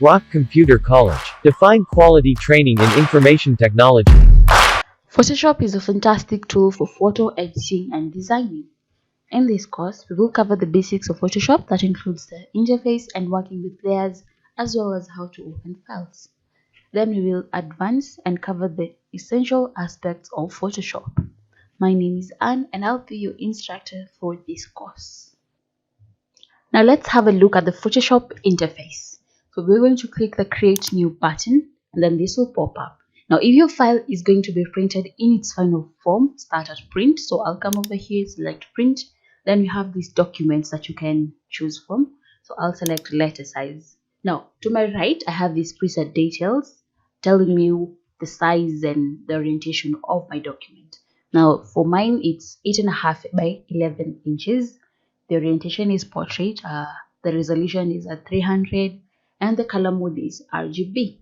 Rock Computer College. Define quality training in information technology. Photoshop is a fantastic tool for photo editing and designing. In this course, we will cover the basics of Photoshop, that includes the interface and working with layers, as well as how to open files. Then we will advance and cover the essential aspects of Photoshop. My name is Anne and I'll be your instructor for this course. Now let's have a look at the Photoshop interface. So we're going to click the Create New button and then this will pop up. Now if your file is going to be printed in its final form, start at print. So I'll come over here, select print. Then you have these documents that you can choose from. So I'll select letter size. Now to my right, I have these preset details telling me the size and the orientation of my document. Now for mine, it's 8.5 by 11 inches. The orientation is portrait. The resolution is at 300 and the color mode is RGB.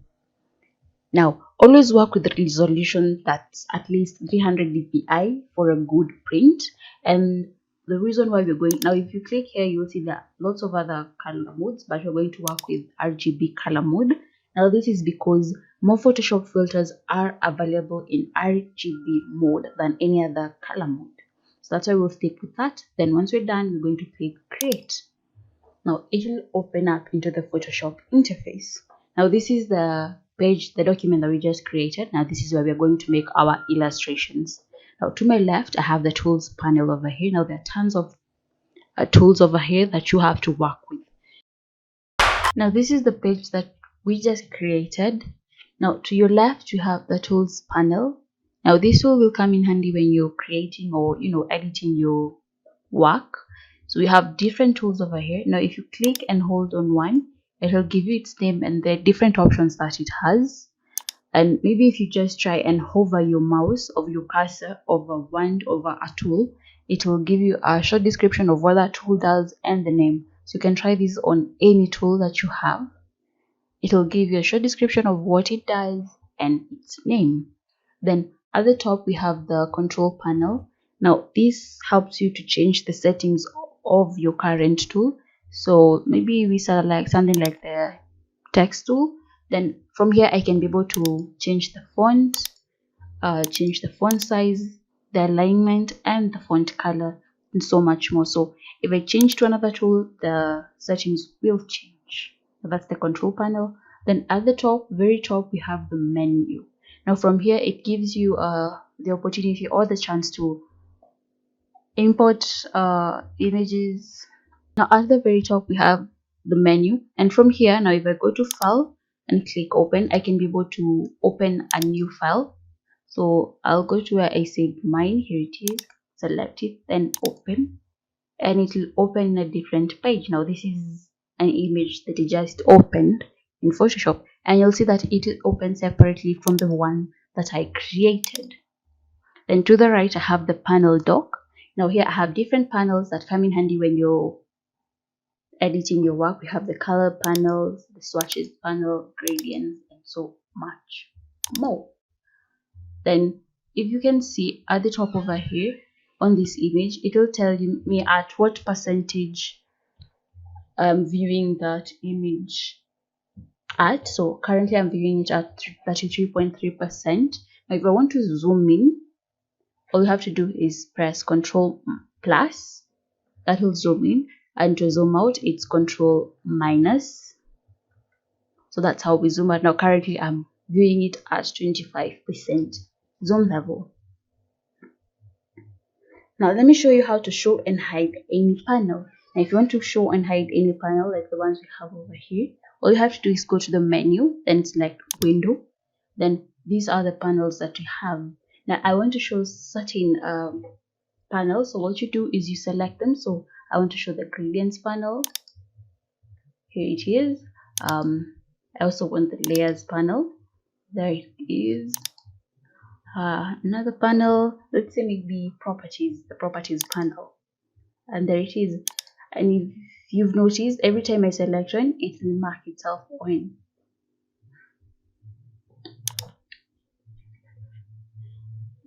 Now, always work with the resolution that's at least 300 dpi for a good print. And the reason why we're going now, if you click here, you'll see there are lots of other color modes, but we're going to work with RGB color mode. Now, this is because more Photoshop filters are available in RGB mode than any other color mode. So that's why we'll stick with that. Then once we're done, we're going to click Create. Now it will open up into the Photoshop interface. Now this is the page, the document that we just created. Now this is where we're going to make our illustrations. Now to my left, I have the tools panel over here. Now there are tons of tools over here that you have to work with. Now this is the page that we just created. Now to your left, you have the tools panel. Now this tool will come in handy when you're creating or editing your work. So we have different tools over here. Now if you click and hold on one, it will give you its name and the different options that it has. And maybe if you just try and hover your mouse or your cursor over a tool, it will give you a short description of what that tool does and the name. So you can try this on any tool that you have. It will give you a short description of what it does and its name. Then at the top we have the control panel. Now this helps you to change the settings of your current tool. So maybe we select something like the text tool. Then from here I can be able to change the font, change the font size, the alignment and the font color and so much more. So if I change to another tool, the settings will change. So that's the control panel. Then at the top, very top, we have the menu. Now from here, it gives you the opportunity or the chance to import images. Now at the very top, we have the menu. And from here, now if I go to file and click open, I can be able to open a new file. So I'll go to where I saved mine. Here it is. Select it, then open. And it will open a different page. Now this is an image that I just opened in Photoshop, and you'll see that it will open separately from the one that I created. Then to the right, I have the panel dock. Now here I have different panels that come in handy when you're editing your work. We have the color panels, the swatches panel, gradients, and so much more. Then if you can see at the top over here on this image, it will tell me at what percentage I'm viewing that image at. So currently I'm viewing it at 33.3%. Now if I want to zoom in, all you have to do is press Control plus. That will zoom in, and to zoom out it's Control minus. So that's how we zoom out. Now currently I'm viewing it at 25% zoom level. Now let me show you how to show and hide any panel. Now if you want to show and hide any panel like the ones we have over here, all you have to do is go to the menu, then select window. Then these are the panels that you have. Now I want to show certain panels, so what you do is you select them. So I want to show the gradients panel. Here it is. I also want the layers panel. There it is. Another panel, let's say maybe properties, the properties panel, and there it is. And if you've noticed, every time I select one, it will mark itself on.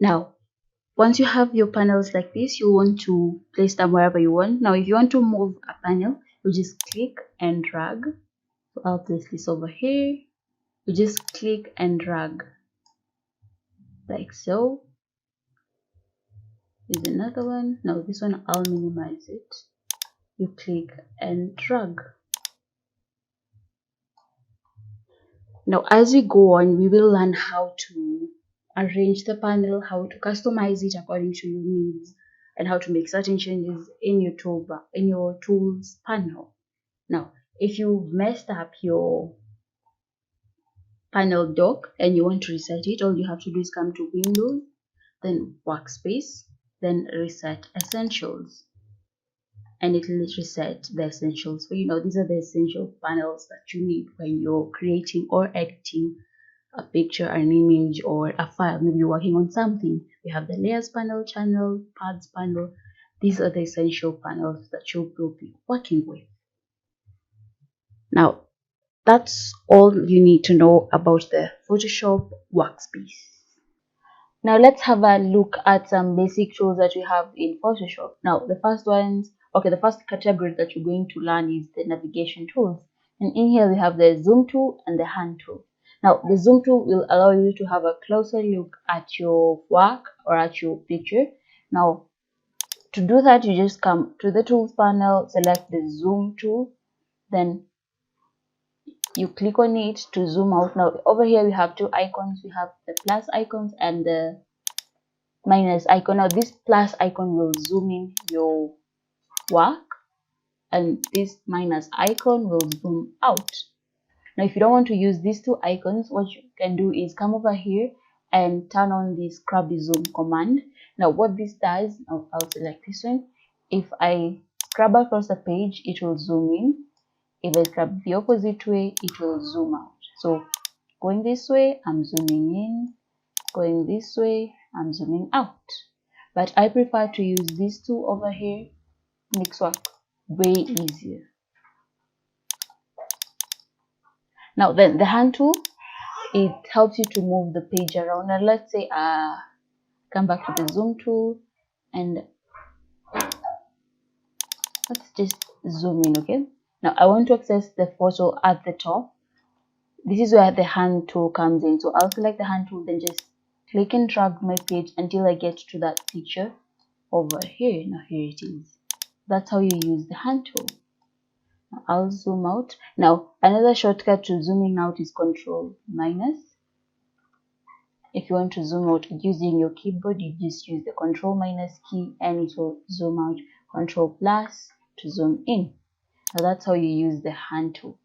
Now once you have your panels like this, you want to place them wherever you want. Now if you want to move a panel, you just click and drag So I'll place this over here. You just click and drag like so. There's another one. No, this one I'll minimize it. You click and drag. Now, as we go on, we will learn how to arrange the panel, how to customize it according to your needs, and how to make certain changes in your toolbar, in your tools panel. Now, if you messed up your panel dock and you want to reset it, all you have to do is come to Windows, then Workspace, then Reset Essentials, and it will reset the essentials for you. Now, these are the essential panels that you need when you're creating or editing a picture, an image, or a file. Maybe you're working on something. We have the layers panel, channel, paths panel. These are the essential panels that you will be working with. Now, that's all you need to know about the Photoshop workspace. Now let's have a look at some basic tools that we have in Photoshop. Now the first category that you're going to learn is the navigation tools. And in here we have the zoom tool and the hand tool. Now the zoom tool will allow you to have a closer look at your work or at your picture. Now to do that, you just come to the tools panel, select the zoom tool, then you click on it to zoom out. Now over here we have two icons. We have the plus icons and the minus icon. Now this plus icon will zoom in your work and this minus icon will zoom out. Now if you don't want to use these two icons, what you can do is come over here and turn on the scrubby zoom command. Now what this does, I'll select this one. If I scrub across the page, it will zoom in. If I scrub the opposite way, it will zoom out. So going this way, I'm zooming in. Going this way, I'm zooming out. But I prefer to use these two over here. Makes work way easier. Now then, the hand tool, it helps you to move the page around. Now let's say come back to the zoom tool and let's just zoom in. Okay, now I want to access the photo at the top. This is where the hand tool comes in. So I'll select the hand tool, then just click and drag my page until I get to that picture over here. Now here it is. That's how you use the hand tool. I'll zoom out. Now another shortcut to zooming out is Control minus. If you want to zoom out using your keyboard, you just use the Control minus key and it will zoom out. Control plus to zoom in. Now that's how you use the hand tool.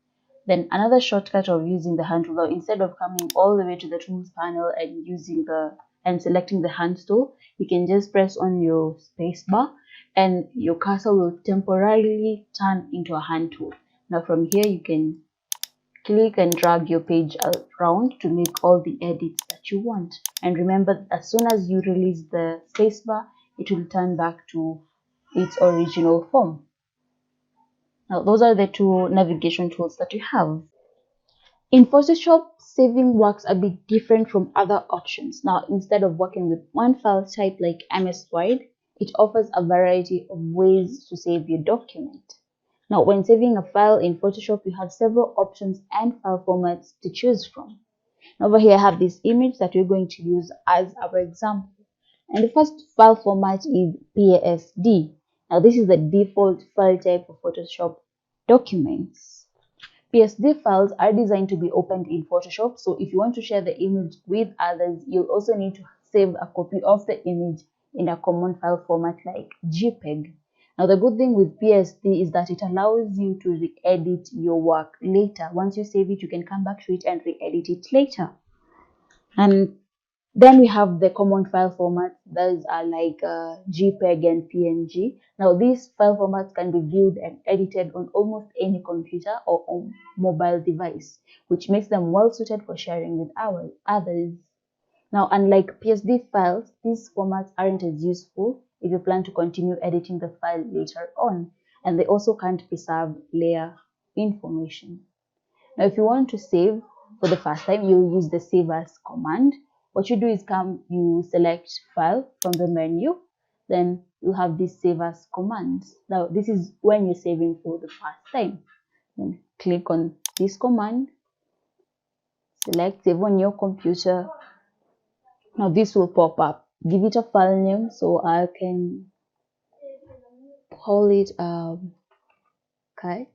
Then another shortcut of using the hand tool, instead of coming all the way to the tools panel and selecting the hand tool, you can just press on your space bar and your cursor will temporarily turn into a hand tool. Now from here you can click and drag your page around to make all the edits that you want. And remember, as soon as you release the space bar, it will turn back to its original form. Now those are the two navigation tools that we have. In Photoshop, saving works a bit different from other options. Now, instead of working with one file type like MS Word, it offers a variety of ways to save your document. Now, when saving a file in Photoshop, you have several options and file formats to choose from. Over here, I have this image that we're going to use as our example. And the first file format is PSD. Now, this is the default file type for Photoshop documents. PSD files are designed to be opened in Photoshop, so if you want to share the image with others, you'll also need to save a copy of the image in a common file format like JPEG. Now, the good thing with PSD is that it allows you to re-edit your work later. Once you save it, you can come back to it and re-edit it later. And then we have the common file formats. Those are like JPEG and PNG. Now, these file formats can be viewed and edited on almost any computer or on mobile device, which makes them well suited for sharing with others. Now, unlike PSD files, these formats aren't as useful if you plan to continue editing the file later on, and they also can't preserve layer information. Now, if you want to save for the first time, you'll use the Save As command. What you do is you select File from the menu, then you'll have this Save As command. Now, this is when you're saving for the first time. Then click on this command, select save on your computer. Now this will pop up. Give it a file name, so I can call it cut.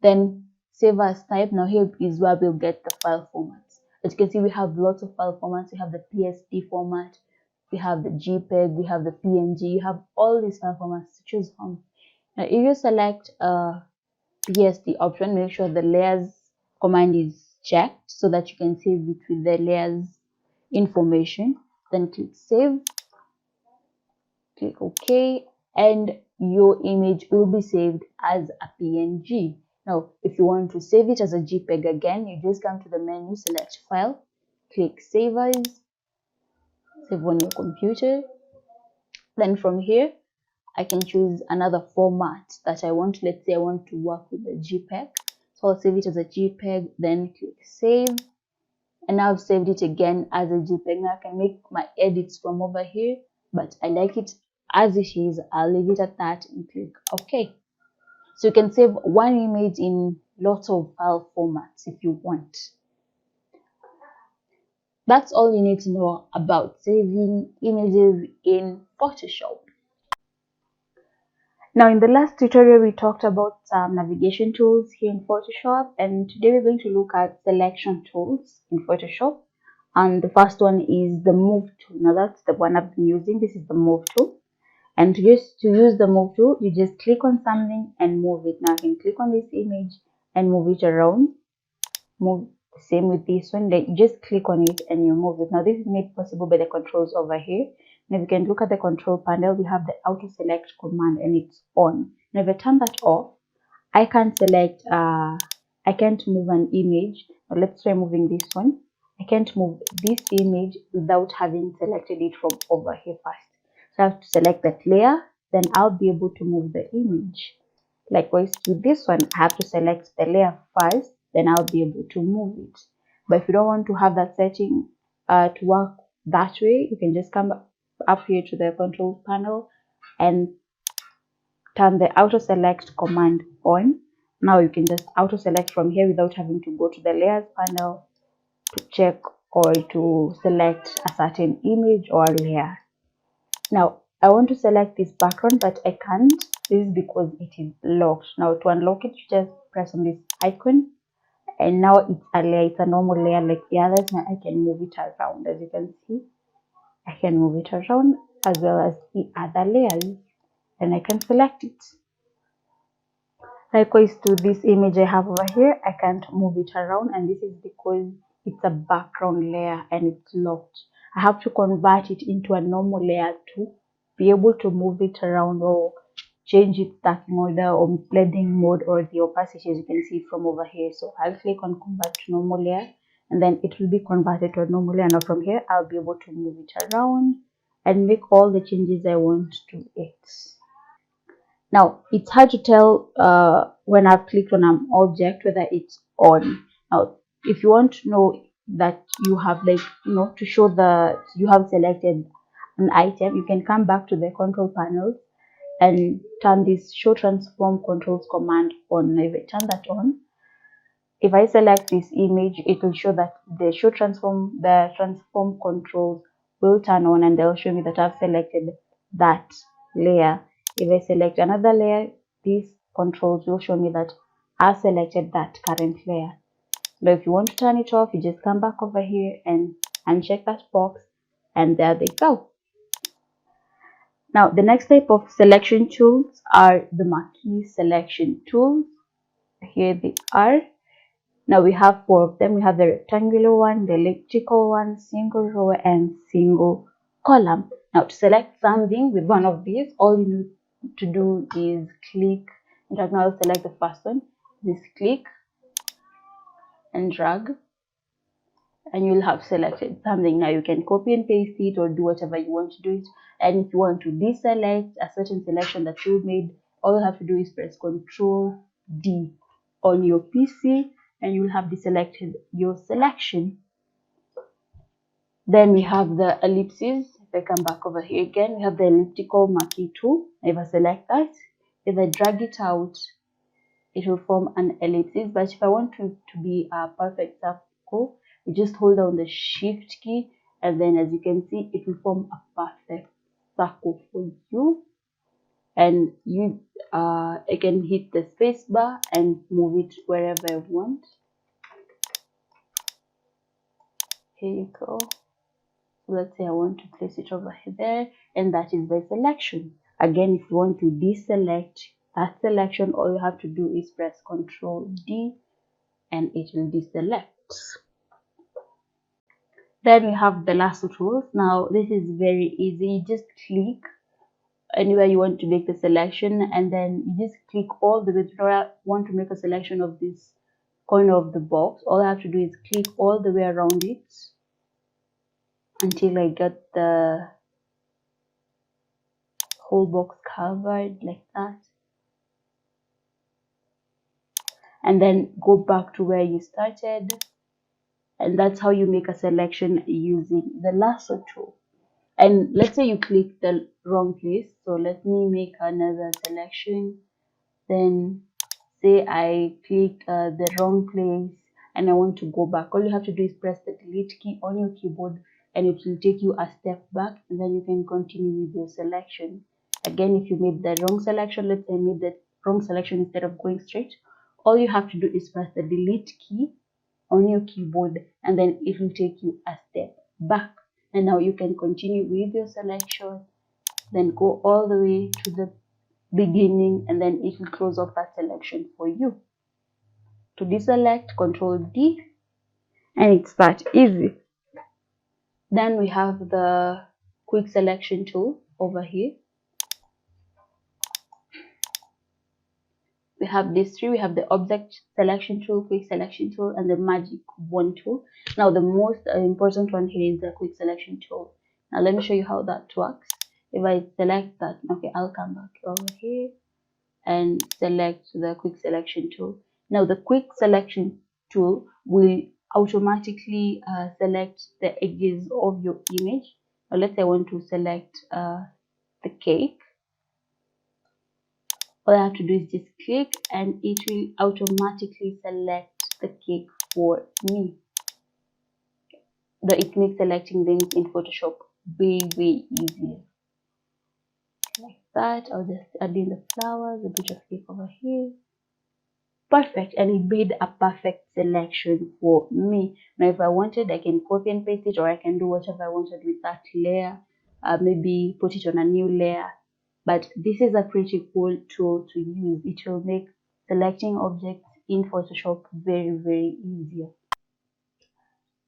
Then save as type. Now here is where we'll get the file formats. As you can see, we have lots of file formats. We have the PSD format, we have the JPEG, we have the PNG. You have all these file formats to choose from. Now if you select PSD option, make sure the layers command is checked so that you can save it with the layers information. Then click save, click OK, and your image will be saved as a PNG. Now if you want to save it as a JPEG again, you just come to the menu, select file, click save as, save on your computer. Then from here I can choose another format that I want. Let's say I want to work with a JPEG, so I'll save it as a JPEG, then click save, and now I've saved it again as a JPEG. Now I can make my edits from over here, but I like it as it is. I'll leave it at that and click OK. So you can save one image in lots of file formats if you want. That's all you need to know about saving images in Photoshop. Now in the last tutorial we talked about some navigation tools here in Photoshop, and today we're going to look at selection tools in Photoshop. And the first one is the move tool. Now that's the one I've been using. This is the move tool, and to use the move tool, you just click on something and move it. Now you can click on this image and move it around. Move same with this one, then you just click on it and you move it. Now this is made possible by the controls over here. Now if you can look at the control panel, we have the auto select command and it's on. Now if I turn that off, I can select I can't move an image. Now let's try moving this one. I can't move this image without having selected it from over here first. So I have to select that layer, then I'll be able to move the image. Likewise with this one, I have to select the layer first, then I'll be able to move it. But if you don't want to have that setting to work that way, you can just come up here to the control panel and turn the auto select command on. Now you can just auto select from here without having to go to the layers panel to check or to select a certain image or layer. Now I want to select this background, but I can't. This is because it is locked. Now to unlock it, you just press on this icon, and now it's a layer. It's a normal layer like the others. Now I can move it around. As you can see, I can move it around as well as the other layers, and I can select it. Likewise to this image I have over here, I can't move it around, and this is because it's a background layer and it's locked. I have to convert it into a normal layer to be able to move it around or change its stacking order or blending mode or the opacity, as you can see from over here. So I'll click on convert to normal layer, and then it will be converted to a normal layer. Now from here I'll be able to move it around and make all the changes I want to it. Now it's hard to tell when I've clicked on an object whether it's on. Now if you want to know that you have, like, to show that you have selected an item, you can come back to the control panel and turn this show transform controls command on. Now if I turn that on, if I select this image, it will show that the transform controls will turn on, and they'll show me that I've selected that layer. If I select another layer, these controls will show me that I've selected that current layer. Now if you want to turn it off, you just come back over here and uncheck that box, and there they go. Now the next type of selection tools are the marquee selection tools. Here they are. Now we have 4 of them. We have the rectangular one, the elliptical one, single row, and single column. Now to select something with one of these, all you need to do is click. In fact, now I'll select the first one. Just click and drag, and you'll have selected something. Now you can copy and paste it or do whatever you want to do it. And if you want to deselect a certain selection that you made, all you have to do is press Ctrl D on your PC, and you'll have deselected your selection. Then we have the ellipses. If I come back over here again, we have the elliptical marquee tool. If I select that, if I drag it out, it will form an ellipsis. But if I want to be a perfect circle, you just hold down the shift key, and then as you can see, it will form a perfect circle for you. And you I can hit the space bar and move it wherever I want. Here you go. So let's say I want to place it over there, and that is by selection. Again, if you want to deselect that selection, all you have to do is press Ctrl D and it will deselect. Then we have the lasso tools. Now this is very easy. You just click anywhere you want to make the selection, and then you just click all the way through. I want to make a selection of this corner of the box. All I have to do is click all the way around it until I get the whole box covered like that, and then go back to where you started. And that's how you make a selection using the lasso tool. And let's say you click the wrong place, so let me make another selection. Then say I clicked the wrong place and I want to go back. All you have to do is press the delete key on your keyboard, and it will take you a step back, and then you can continue with your selection. Again, if you made the wrong selection, let's say I made the wrong selection, instead of going straight, all you have to do is press the delete key on your keyboard, and then it will take you a step back. And now you can continue with your selection, then go all the way to the beginning, and then it will close off that selection for you. To deselect, Ctrl D, and it's that easy. Then we have the quick selection tool over here. We have these three. We have the object selection tool, quick selection tool, and the magic wand tool. Now the most important one here is the quick selection tool. Now let me show you how that works. If I select that, okay, I'll come back over here and select the quick selection tool. Now the quick selection tool will automatically select the edges of your image. Now let's say I want to select the cake. All I have to do is just click and it will automatically select the cake for me. It makes selecting things in Photoshop way easier. Like that. I'll just add in the flowers, a bit of cake over here. Perfect, and it made a perfect selection for me. Now if I wanted, I can copy and paste it, or I can do whatever I wanted with that layer. Maybe put it on a new layer. But this is a pretty cool tool to use. It will make selecting objects in Photoshop very easier.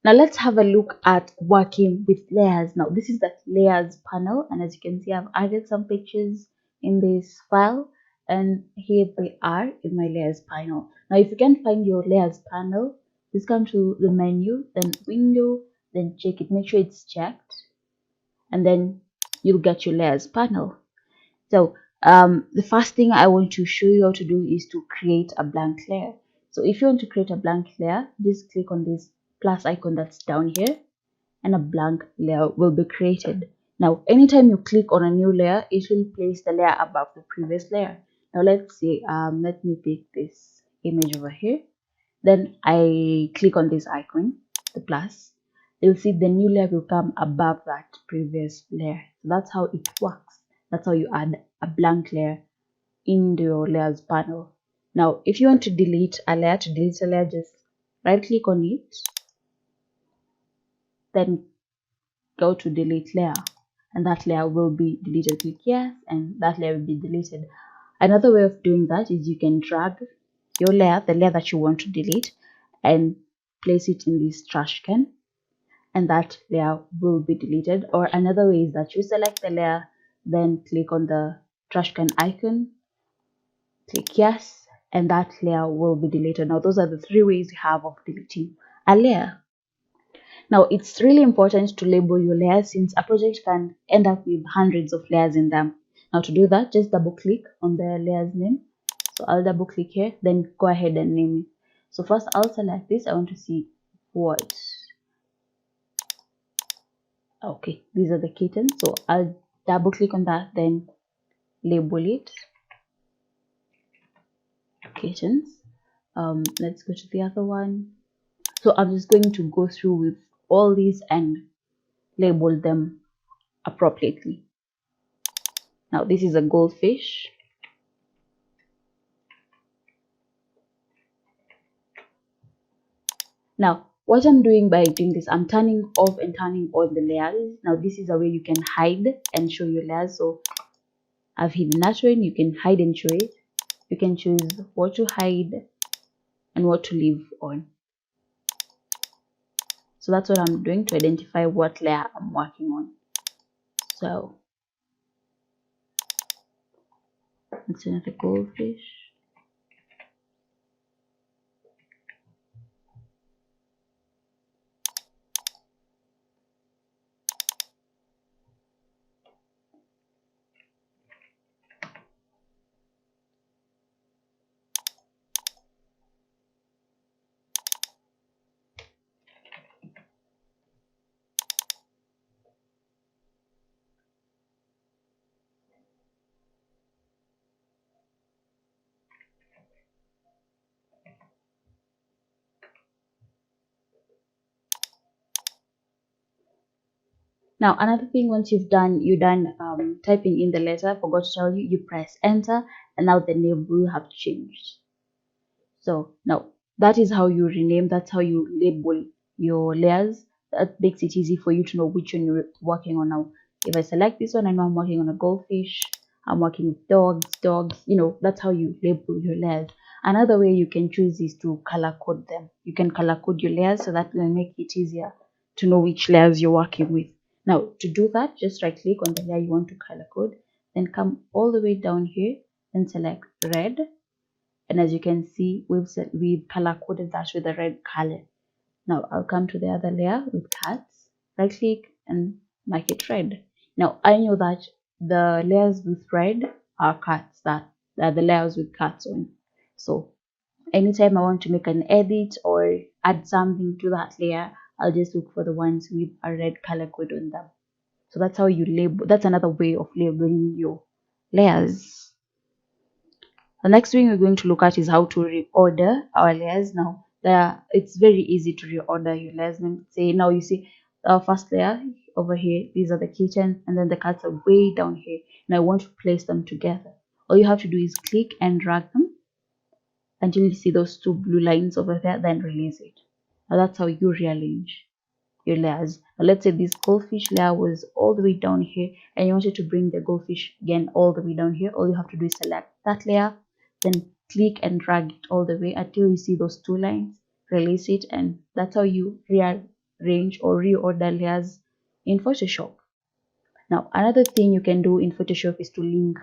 Now let's have a look at working with layers. Now this is the layers panel, and as you can see, I've added some pictures in this file, and here they are in my layers panel. Now if you can't find your layers panel, just come to the menu, then window, then check it, make sure it's checked, and then you'll get your layers panel. So the first thing I want to show you how to do is to create a blank layer. So if you want to create a blank layer, just click on this plus icon that's down here, and a blank layer will be created. Now anytime you click on a new layer, it will place the layer above the previous layer. Now let's say let me pick this image over here, then I click on this icon, the plus. You'll see the new layer will come above that previous layer. So that's how it works. That's how you add a blank layer into your layers panel. Now if you want to delete a layer, just right click on it, then go to delete layer, and that layer will be deleted. Click yes, and that layer will be deleted. Another way of doing that is you can drag your layer, the layer that you want to delete, and place it in this trash can, and that layer will be deleted. Or another way is that you select the layer, then click on the trash can icon, click yes, and that layer will be deleted. Now those are the three ways you have of deleting a layer. Now it's really important to label your layers, since a project can end up with hundreds of layers in them. Now to do that, just double click on the layer's name. So I'll double click here, then go ahead and name it. So first I'll select this. I want to see what. Okay, these are the kittens. So I'll double click on that, then label it. kitchens. Let's go to the other one. So I'm just going to go through with all these and label them appropriately. Now this is a goldfish. Now what I'm doing by doing this, I'm turning off and turning on the layers. Now this is a way you can hide and show your layers. So I've hidden that one. You can hide and show it. You can choose what to hide and what to leave on. So that's what I'm doing to identify what layer I'm working on. So it's another goldfish. Now another thing, once you're done typing in the letter, I forgot to tell you, you press enter, and now the name will have changed. So now that is how you rename, that's how you label your layers. That makes it easy for you to know which one you're working on. Now if I select this one, I know I'm working on a goldfish, I'm working with dogs, you know, that's how you label your layers. Another way you can choose is to color code them. You can color code your layers, so that will make it easier to know which layers you're working with. Now to do that, just right click on the layer you want to color code, then come all the way down here and select red. And as you can see, we've color coded that with a red color. Now I'll come to the other layer with cats, right click and make it red. Now I know that the layers with red are cats, that are the layers with cats on. So anytime I want to make an edit or add something to that layer, I'll just look for the ones with a red color code on them. So that's how you label, that's another way of labeling your layers. The next thing we're going to look at is how to reorder our layers. Now it's very easy to reorder your layers. Say now you see our first layer over here, these are the kitchen, and then the cats are way down here, and I want to place them together. All you have to do is click and drag them until you see those two blue lines over there, then release it. Now that's how you rearrange your layers. Now let's say this goldfish layer was all the way down here, and you wanted to bring the goldfish again all the way down here. All you have to do is select that layer, then click and drag it all the way until you see those two lines, release it, and that's how you rearrange or reorder layers in Photoshop. Now another thing you can do in Photoshop is to link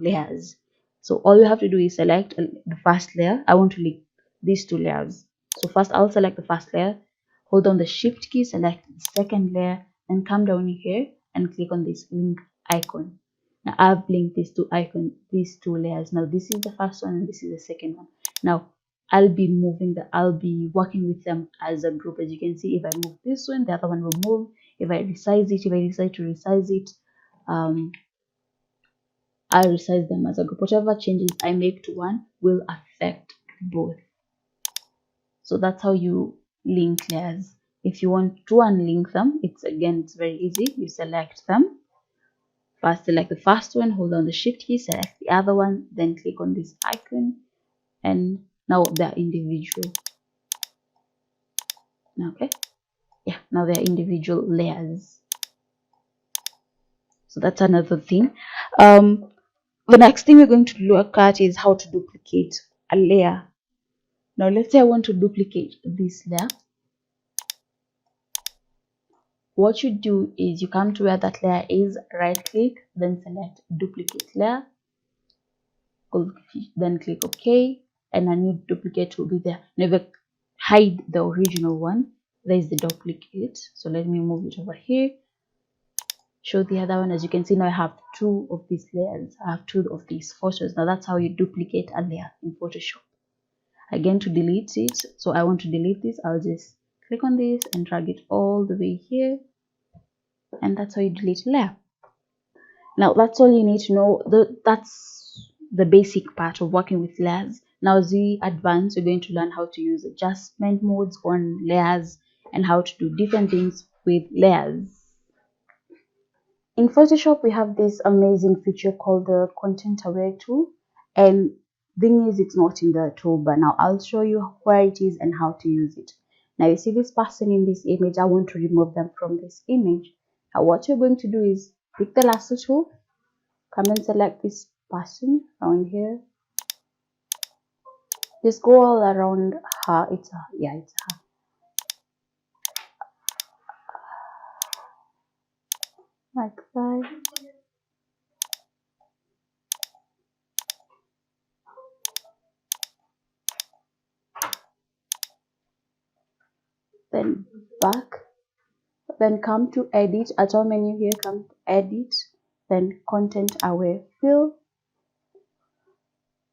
layers. So all you have to do is select the first layer. I want to link these two layers. So first I'll select the first layer, hold down the shift key, select the second layer, and come down here and click on this link icon. Now I've linked these two layers. Now this is the first one and this is the second one. Now I'll be working with them as a group. As you can see, if I move this one, the other one will move. If I decide to resize it, I'll resize them as a group. Whatever changes I make to one will affect both. So that's how you link layers. If you want to unlink them, it's very easy. You select them. First select the first one, hold down the shift key, select the other one, then click on this icon, and now they're individual. Okay, yeah, now they're individual layers. So that's another thing. The next thing we're going to look at is how to duplicate a layer. Now let's say I want to duplicate this layer. What you do is you come to where that layer is, right click, then select duplicate layer, then click OK, and a new duplicate will be there. Never hide the original one. There is the duplicate. So let me move it over here, show the other one. As you can see, now I have two of these layers. I have two of these photos. Now that's how you duplicate a layer in Photoshop. Again, to delete it, so I want to delete this, I'll just click on this and drag it all the way here, and that's how you delete a layer. Now that's all you need to know. That's the basic part of working with layers. Now the advanced, we're going to learn how to use adjustment modes on layers and how to do different things with layers. In Photoshop, we have this amazing feature called the content aware tool, and thing is, it's not in the toolbar. Now I'll show you where it is and how to use it. Now you see this person in this image. I want to remove them from this image. Now what you're going to do is pick the lasso tool, come and select this person around here. Just go all around her. It's her. Yeah, it's her. Like that. Then back. Then come to edit. At all menu here, come to edit. Then content aware fill.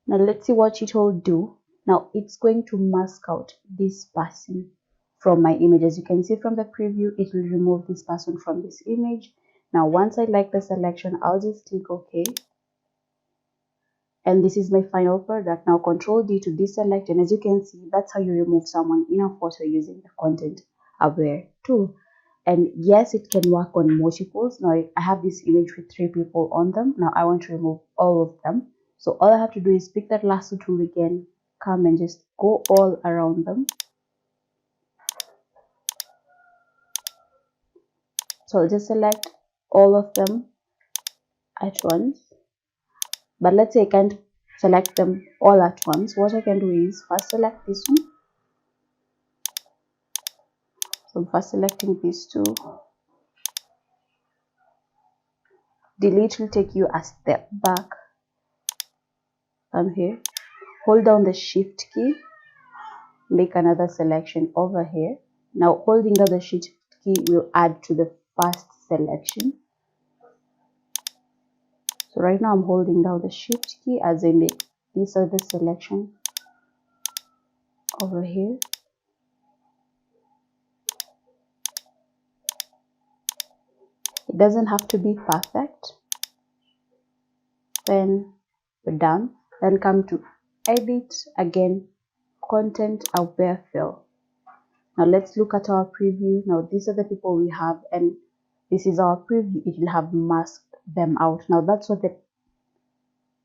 Now let's see what it will do. Now it's going to mask out this person from my image. As you can see from the preview, it will remove this person from this image. Now once I like the selection, I'll just click OK. And this is my final product. Now Control D to deselect, and as you can see, that's how you remove someone in a photo using the content aware tool. And yes, it can work on multiples. Now I have this image with 3 people on them. Now I want to remove all of them. So all I have to do is pick that lasso tool again, come and just go all around them. So I'll just select all of them at once. But let's say I can't select them all at once. What I can do is first select this one. So first selecting these two. Delete will take you a step back. Come here. Hold down the shift key. Make another selection over here. Now holding down the shift key will add to the first selection. So right now I'm holding down the shift key as I make this other selection over here. It doesn't have to be perfect. Then we're done. Then come to edit again, content aware fill. Now let's look at our preview. Now these are the people we have, and this is our preview. It will have masked them out. Now that's what the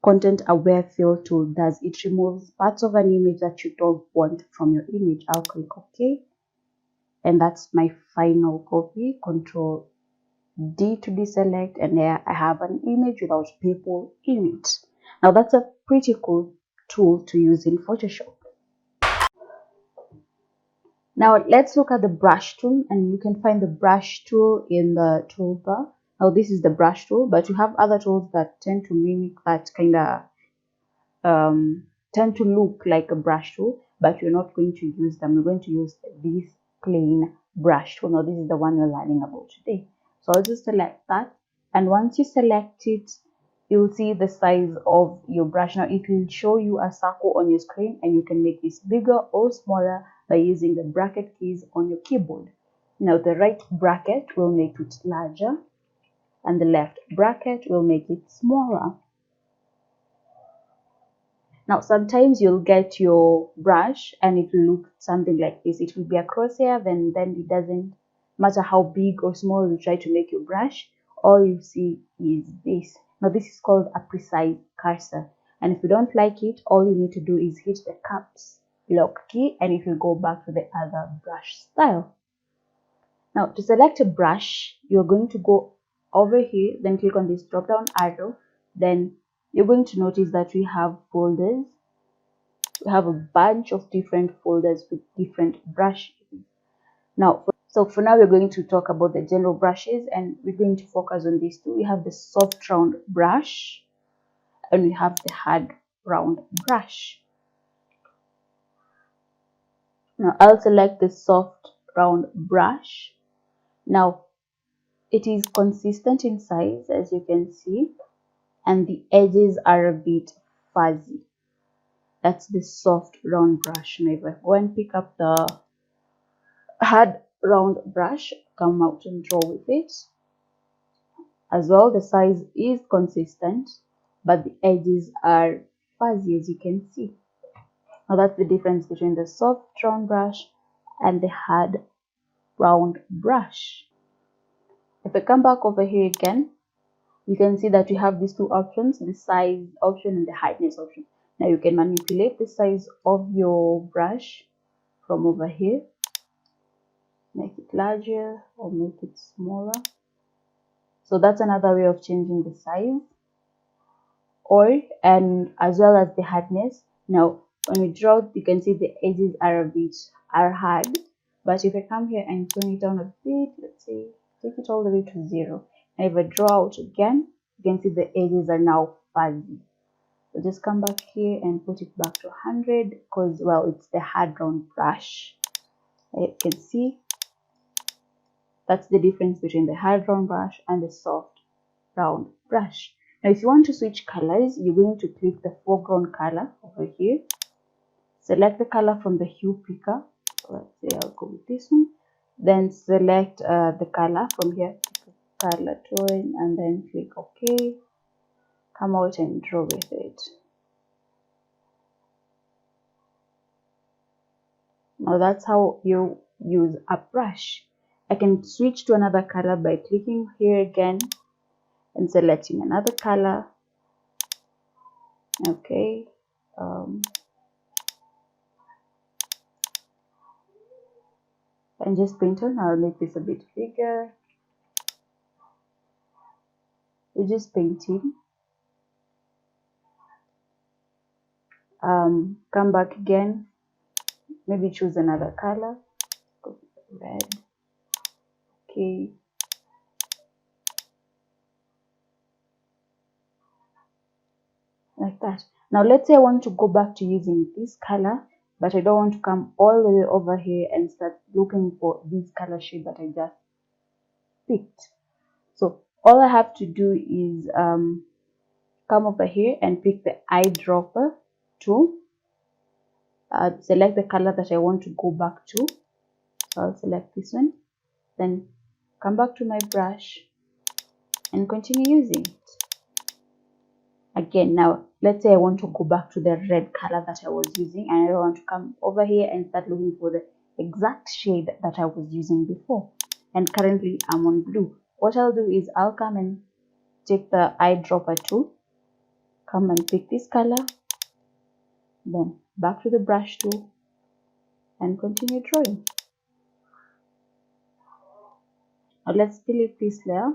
content aware fill tool does. It removes parts of an image that you don't want from your image. I'll click OK, and that's my final copy. Control D to deselect, and there I have an image without people in it. Now that's a pretty cool tool to use in Photoshop. Now let's look at the brush tool, and you can find the brush tool in the toolbar. Now this is the brush tool, but you have other tools that tend to mimic that kind of tend to look like a brush tool, but you're not going to use them. We're going to use this plain brush tool. Now this is the one we're learning about today. So I'll just select that, and once you select it, you'll see the size of your brush. Now it will show you a circle on your screen, and you can make this bigger or smaller by using the bracket keys on your keyboard. Now the right bracket will make it larger, and the left bracket will make it smaller. Now sometimes you'll get your brush and it will look something like this. It will be a crosshair, then it doesn't matter how big or small you try to make your brush, all you see is this. Now this is called a precise cursor, and if you don't like it, all you need to do is hit the caps lock key and it will go back to the other brush style. Now to select a brush, you're going to go over here, then click on this drop down arrow. Then you're going to notice that we have folders. We have a bunch of different folders with different brushes. Now, for now, we're going to talk about the general brushes, and we're going to focus on these two. We have the soft round brush, and we have the hard round brush. Now, I'll select the soft round brush. Now, it is consistent in size, as you can see, and the edges are a bit fuzzy. That's the soft round brush. Now if I go and pick up the hard round brush, come out and draw with it. As well, the size is consistent, but the edges are fuzzy, as you can see. Now that's the difference between the soft round brush and the hard round brush. If I come back over here again, you can see that we have these two options, the size option and the hardness option. Now you can manipulate the size of your brush from over here, make it larger or make it smaller. So that's another way of changing the size, and as well as the hardness. Now when we draw, you can see the edges are hard, but if I come here and tone it down a bit, let's say take it all the way to 0, and if I draw out again, you can see the edges are now fuzzy. So just come back here and put it back to 100, because, well, it's the hard round brush. You can see that's the difference between the hard round brush and the soft round brush. Now if you want to switch colors, you're going to click the foreground color over here, select the color from the hue picker. Let's say I'll go with this one, then select the color from here, color tone, and then click OK. Come out and draw with it. Now that's how you use a brush. I can switch to another color by clicking here again and selecting another color. Okay. And just paint on. I'll make this a bit bigger. We're just painting. Come back again. Maybe choose another color. Go with red. Okay. Like that. Now let's say I want to go back to using this color, but I don't want to come all the way over here and start looking for this color shade that I just picked. So all I have to do is come over here and pick the eyedropper tool. Select the color that I want to go back to. So I'll select this one, then come back to my brush and continue using it. Again, now let's say I want to go back to the red color that I was using, and I want to come over here and start looking for the exact shade that I was using before, and currently I'm on blue. What I'll do is I'll come and take the eyedropper tool, come and pick this color, then back to the brush tool and continue drawing. Now let's delete this layer.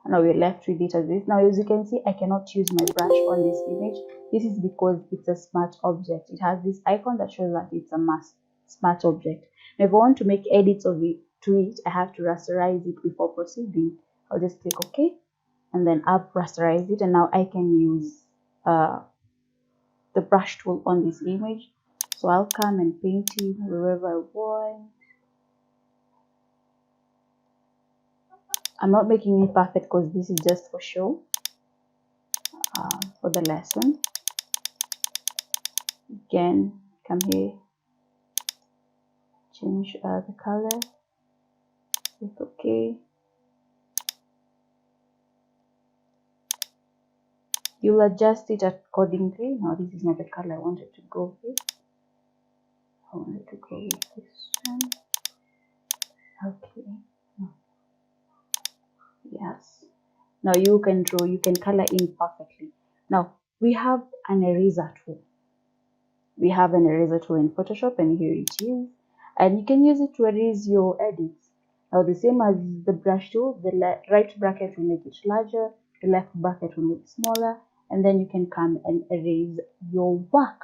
Now we're left with it as this. Now as you can see, I cannot use my brush on this image. This is because it's a smart object. It has this icon that shows that it's a smart object. Now if I want to make edits of it I have to rasterize it before proceeding. I'll just click OK, and then I'll rasterize it, and now I can use the brush tool on this image. So I'll come and paint it wherever I want. I'm not making it perfect because this is just for show, for the lesson. Again, come here, change the color, click OK. You'll adjust it accordingly. Now this is not the color I wanted to go with. I wanted to go with this one. Okay. Yes. Now you can draw, you can color in perfectly. Now we have an eraser tool. We have an eraser tool in Photoshop, and here it is. And you can use it to erase your edits. Now the same as the brush tool, the right bracket will make it larger, the left bracket will make it smaller, and then you can come and erase your work.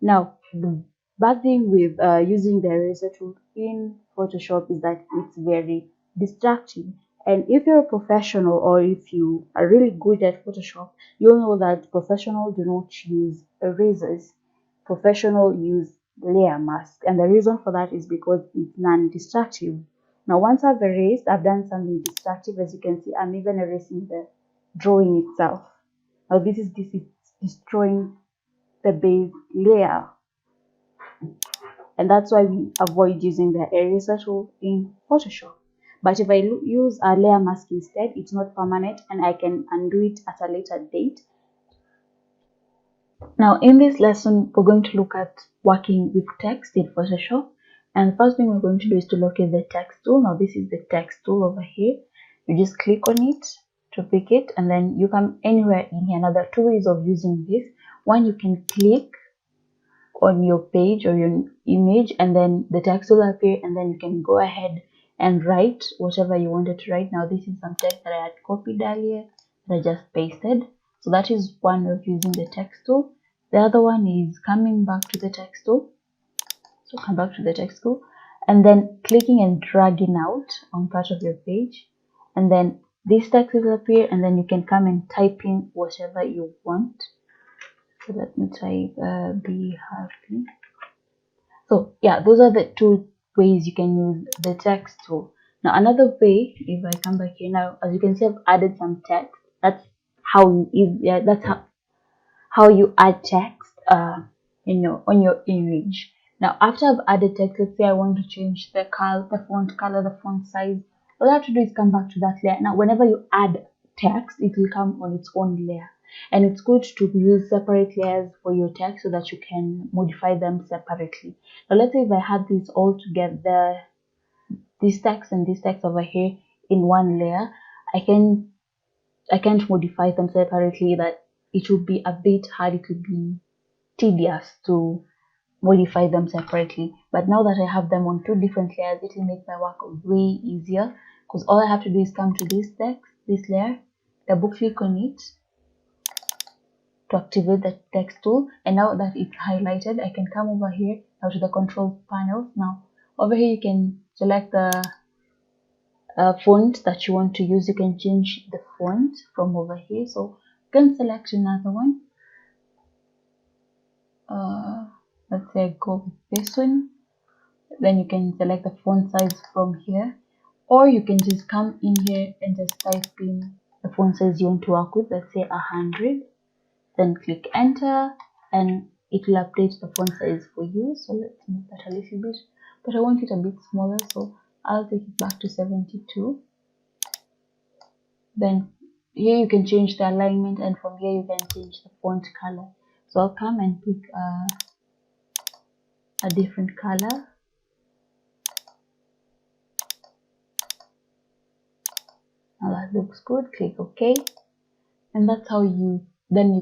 Now the bad thing with using the eraser tool in Photoshop is that it's very distracting. And if you're a professional, or if you are really good at Photoshop, you'll know that professionals do not use erasers. Professionals use layer mask, and the reason for that is because it's non-destructive. Now once I've erased, I've done something destructive. As you can see, I'm even erasing the drawing itself. Now this is destroying the base layer, and that's why we avoid using the eraser tool in Photoshop. But if I use a layer mask instead, it's not permanent, and I can undo it at a later date. Now in this lesson, we're going to look at working with text in Photoshop. And the first thing we're going to do is to locate the text tool. Now this is the text tool over here. You just click on it to pick it, and then you come anywhere in here. Now there are two ways of using this. One, you can click on your page or your image, and then the text will appear, and then you can go ahead and write whatever you wanted to write. Now this is some text that I had copied earlier that I just pasted. So that is one way of using the text tool. The other one is coming back to the text tool. So come back to the text tool and then clicking and dragging out on part of your page, and then this text will appear, and then you can come and type in whatever you want. So let me type be happy. So yeah, those are the two ways you can use the text tool. Now another way, if I come back here now, as you can see, I've added some text. That's how you add text on your image. Now after I've added text, let's say I want to change the font color, the font size. All I have to do is come back to that layer. Now whenever you add text, it will come on its own layer, and it's good to use separate layers for your text so that you can modify them separately. Now let's say if I had this all together, this text and this text over here in one layer, I can't modify them separately. That it would be a bit hard, it would be tedious to modify them separately. But now that I have them on two different layers, it will make my work way easier, because all I have to do is come to this layer, double click on it to activate the text tool, and now that it's highlighted, I can come over here now to the control panel. Now over here you can select the font that you want to use. You can change the font from over here, so you can select another one. Let's say I go with this one. Then you can select the font size from here, or you can just come in here and just type in the font size you want to work with. Let's say 100, then click enter, and it will update the font size for you. So let's move that a little bit, but I want it a bit smaller, so I'll take it back to 72. Then here you can change the alignment, and from here you can change the font color. So I'll come and pick a different color. Now that looks good. Click OK, and that's how you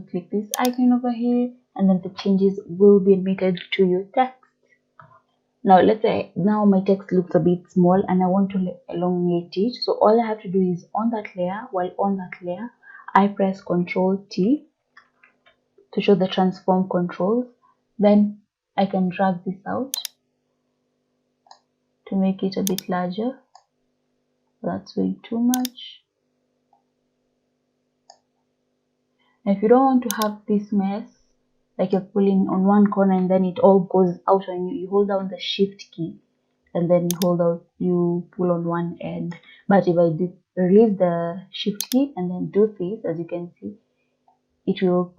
click this icon over here, and then the changes will be admitted to your text. Now let's say now my text looks a bit small and I want to elongate it. So all I have to do is on that layer, I press Ctrl T to show the transform controls. Then I can drag this out to make it a bit larger. That's way too much. Now if you don't want to have this mess, like you're pulling on one corner and then it all goes out on you, you hold down the shift key and then you pull on one end. But if I release the shift key and then do this, as you can see, it will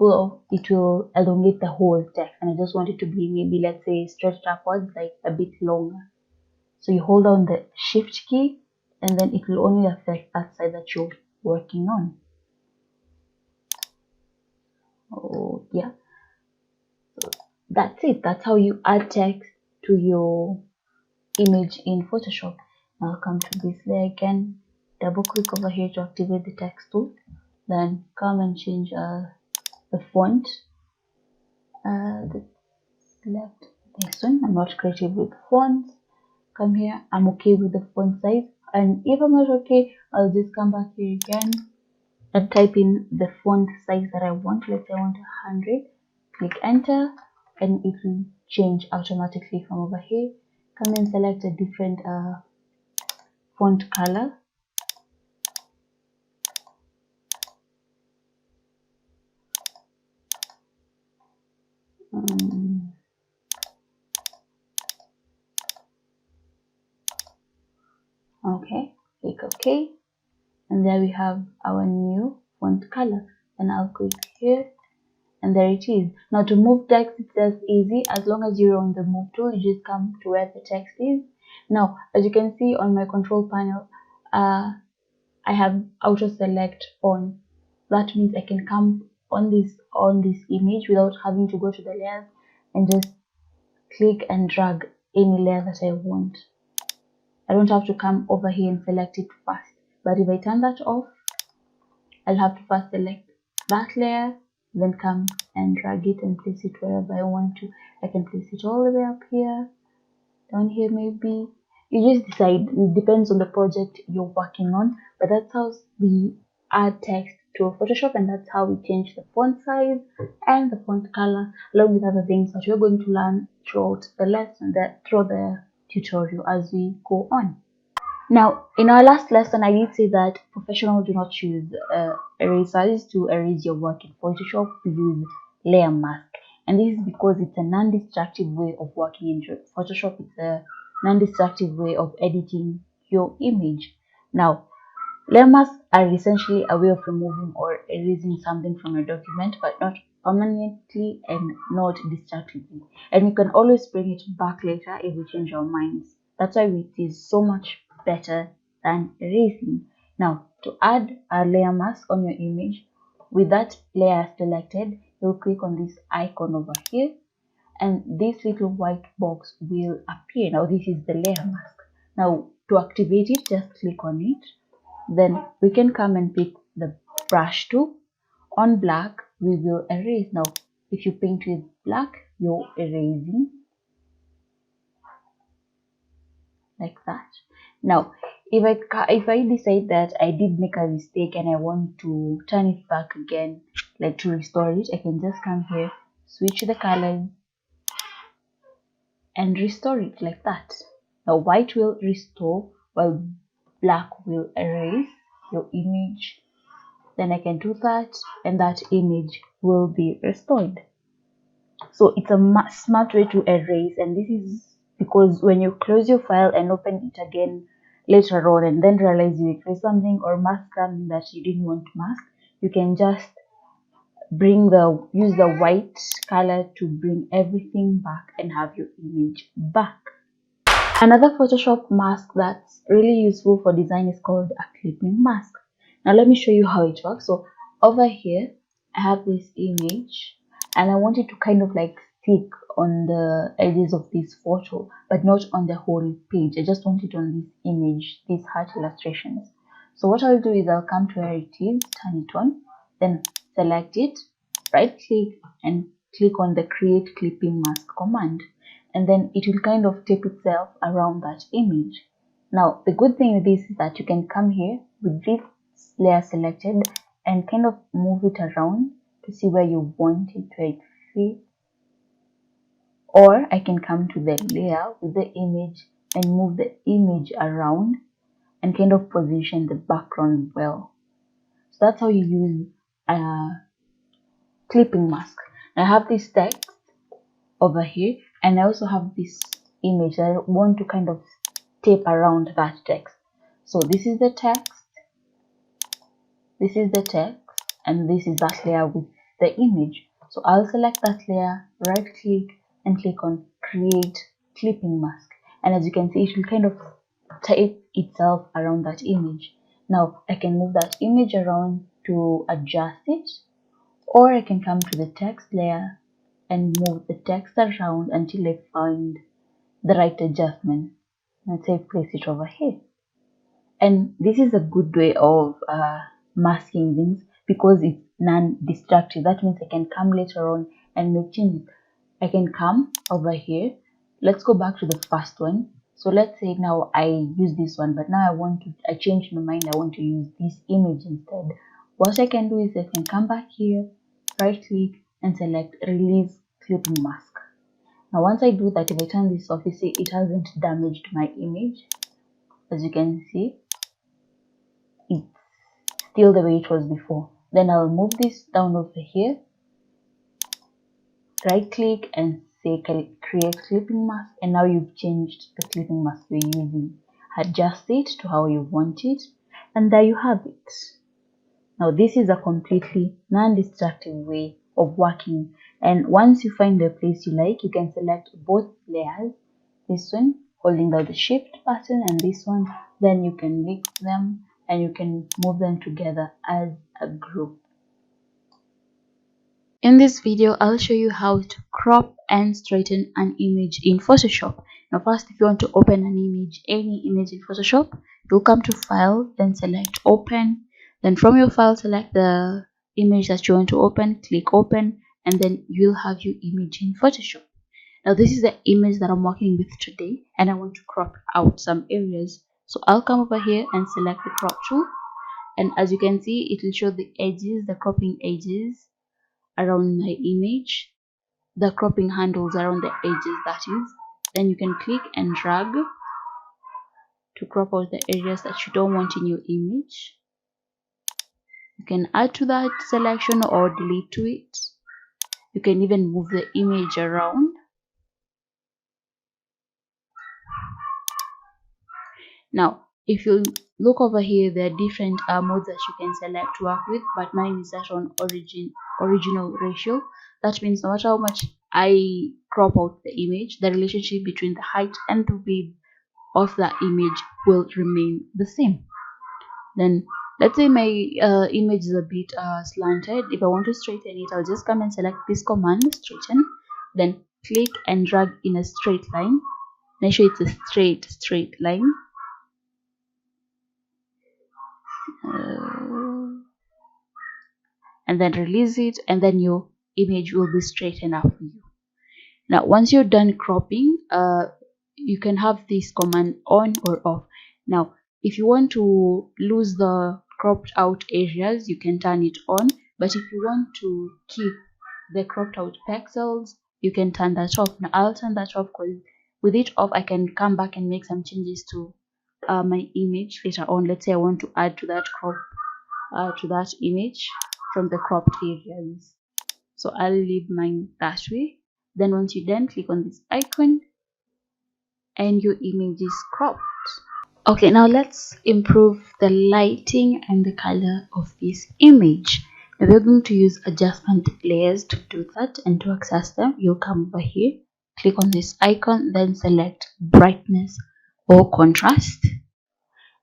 elongate the whole text, and I just want it to be maybe, let's say, stretched upwards, like a bit longer. So you hold down the shift key and then it will only affect that side that you're working on. Oh yeah, so that's it. That's how you add text to your image in Photoshop. Now I'll come to this layer again, double click over here to activate the text tool, then come and change the font. Select this one. I'm not creative with fonts. Come here, I'm okay with the font size, and if I'm not okay, I'll just come back here again and type in the font size that I want. Let's say I want 100, click enter, and it will change automatically from over here. Come and select a different font color. Okay, click OK, and there we have our new font color. And I'll click here, and there it is. Now to move text, it's just easy. As long as you're on the move tool, you just come to where the text is. Now as you can see on my control panel, I have auto select on. That means I can come on this image without having to go to the layers and just click and drag any layer that I want. I don't have to come over here and select it first. But if I turn that off, I'll have to first select that layer, then come and drag it and place it wherever I want to. I can place it all the way up here, down here maybe. You just decide. It depends on the project you're working on. But that's how we add text to Photoshop, and that's how we change the font size and the font color, along with other things that we're going to learn throughout the lesson, through the tutorial as we go on. Now, in our last lesson, I did say that professionals do not use erasers to erase your work in Photoshop. We use layer mask, and this is because it's a non-destructive way of working in Photoshop. It's a non-destructive way of editing your image. Now, layer masks are essentially a way of removing or erasing something from a document, but not permanently and not destructively. And you can always bring it back later if we change our minds. That's why it is so much better than erasing. Now, to add a layer mask on your image, with that layer selected, you'll click on this icon over here, and this little white box will appear. Now, this is the layer mask. Now, to activate it, just click on it. Then we can come and pick the brush tool. On black, we will erase. Now, if you paint with black, you're erasing like that. Now, if I decide that I did make a mistake and I want to turn it back again, like to restore it, I can just come here, switch the colors, and restore it like that. Now, white will restore while black will erase your image. Then I can do that, and that image will be restored. So it's a smart way to erase, and this is because when you close your file and open it again later on and then realize you erased something or mask something that you didn't want to mask, you can just use the white color to bring everything back and have your image back. Another Photoshop mask that's really useful for design is called a clipping mask. Now let me show you how it works. So over here I have this image and I want it to kind of like stick on the edges of this photo, but not on the whole page. I just want it on this image, these heart illustrations. So what I'll do is I'll come to where it is, turn it on, then select it, right click and click on the create clipping mask command, and then it will kind of tape itself around that image. Now the good thing with this is that you can come here with this layer selected and kind of move it around to see where you want it to fit, or I can come to the layer with the image and move the image around and kind of position the background well. So that's how you use a clipping mask. I have this text over here, and I also have this image that I want to kind of tape around that text. So this is the text, this is the text, and this is that layer with the image. So I'll select that layer, right click and click on create clipping mask, and as you can see it will kind of tape itself around that image. Now I can move that image around to adjust it, or I can come to the text layer and move the text around until I find the right adjustment. Let's say place it over here. And this is a good way of masking things because it's non-destructive. That means I can come later on and make changes. I can come over here. Let's go back to the first one. So let's say now I use this one, but now I changed my mind. I want to use this image instead. What I can do is I can come back here, right click and select release clipping mask. Now once I do that, if I turn this off, you see it hasn't damaged my image. As you can see, it's still the way it was before. Then I'll move this down over here, right click and say create clipping mask, and now you've changed the clipping mask you're using. Adjust it to how you want it, and there you have it. Now this is a completely non-destructive way of working, and once you find the place you like, you can select both layers, this one holding down the shift button and this one, then you can mix them and you can move them together as a group. In this video, I'll show you how to crop and straighten an image in Photoshop. Now first, if you want to open an image, any image in Photoshop, you'll come to File, then select Open. Then from your file, select the image that you want to open, click Open, and then you'll have your image in Photoshop. Now this is the image that I'm working with today, and I want to crop out some areas. So I'll come over here and select the crop tool, and as you can see, it will show the edges, the cropping edges around my image, the cropping handles around the edges, that is. Then you can click and drag to crop out the areas that you don't want in your image. You can add to that selection or delete to it. You can even move the image around. Now if you look over here, there are different modes that you can select to work with, but mine is set on original ratio. That means no matter how much I crop out the image, the relationship between the height and the width of that image will remain the same. Then let's say my image is a bit slanted. If I want to straighten it, I'll just come and select this command, straighten, then click and drag in a straight line. Make sure it's a straight line. And then release it, and then your image will be straightened up for you. Now once you're done cropping, you can have this command on or off. Now if you want to lose the cropped out areas, you can turn it on, but if you want to keep the cropped out pixels, you can turn that off. Now I'll turn that off because with it off, I can come back and make some changes to my image later on. Let's say I want to add to that crop to that image from the cropped areas, so I'll leave mine that way. Then once you're done, click on this icon and your image is cropped. Okay, now let's improve the lighting and the color of this image. Now we're going to use adjustment layers to do that, and to access them, you'll come over here, click on this icon, then select brightness or contrast,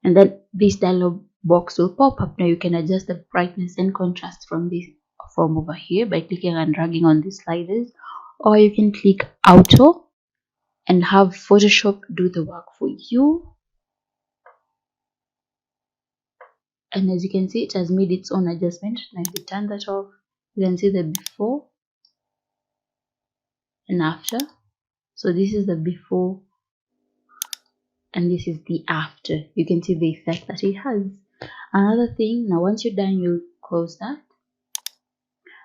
and then this dialog box will pop up. Now you can adjust the brightness and contrast from over here by clicking and dragging on these sliders, or you can click auto and have Photoshop do the work for you. And as you can see, it has made its own adjustment. Now if you turn that off, you can see the before and after. So this is the before and this is the after. You can see the effect that it has. Another thing, now once you're done, you close that.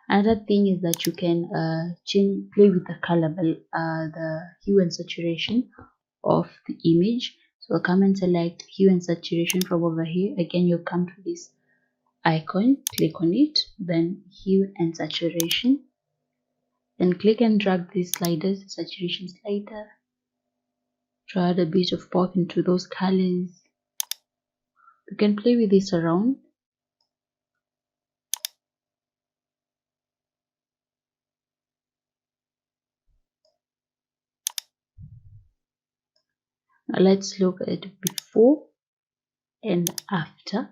Another thing is that you can play with the color, the hue and saturation of the image. So I'll come and select hue and saturation from over here. Again, you'll come to this icon, click on it, then hue and saturation, then click and drag these sliders, saturation slider, to add a bit of pop into those colors. You can play with this around. Now let's look at before and after.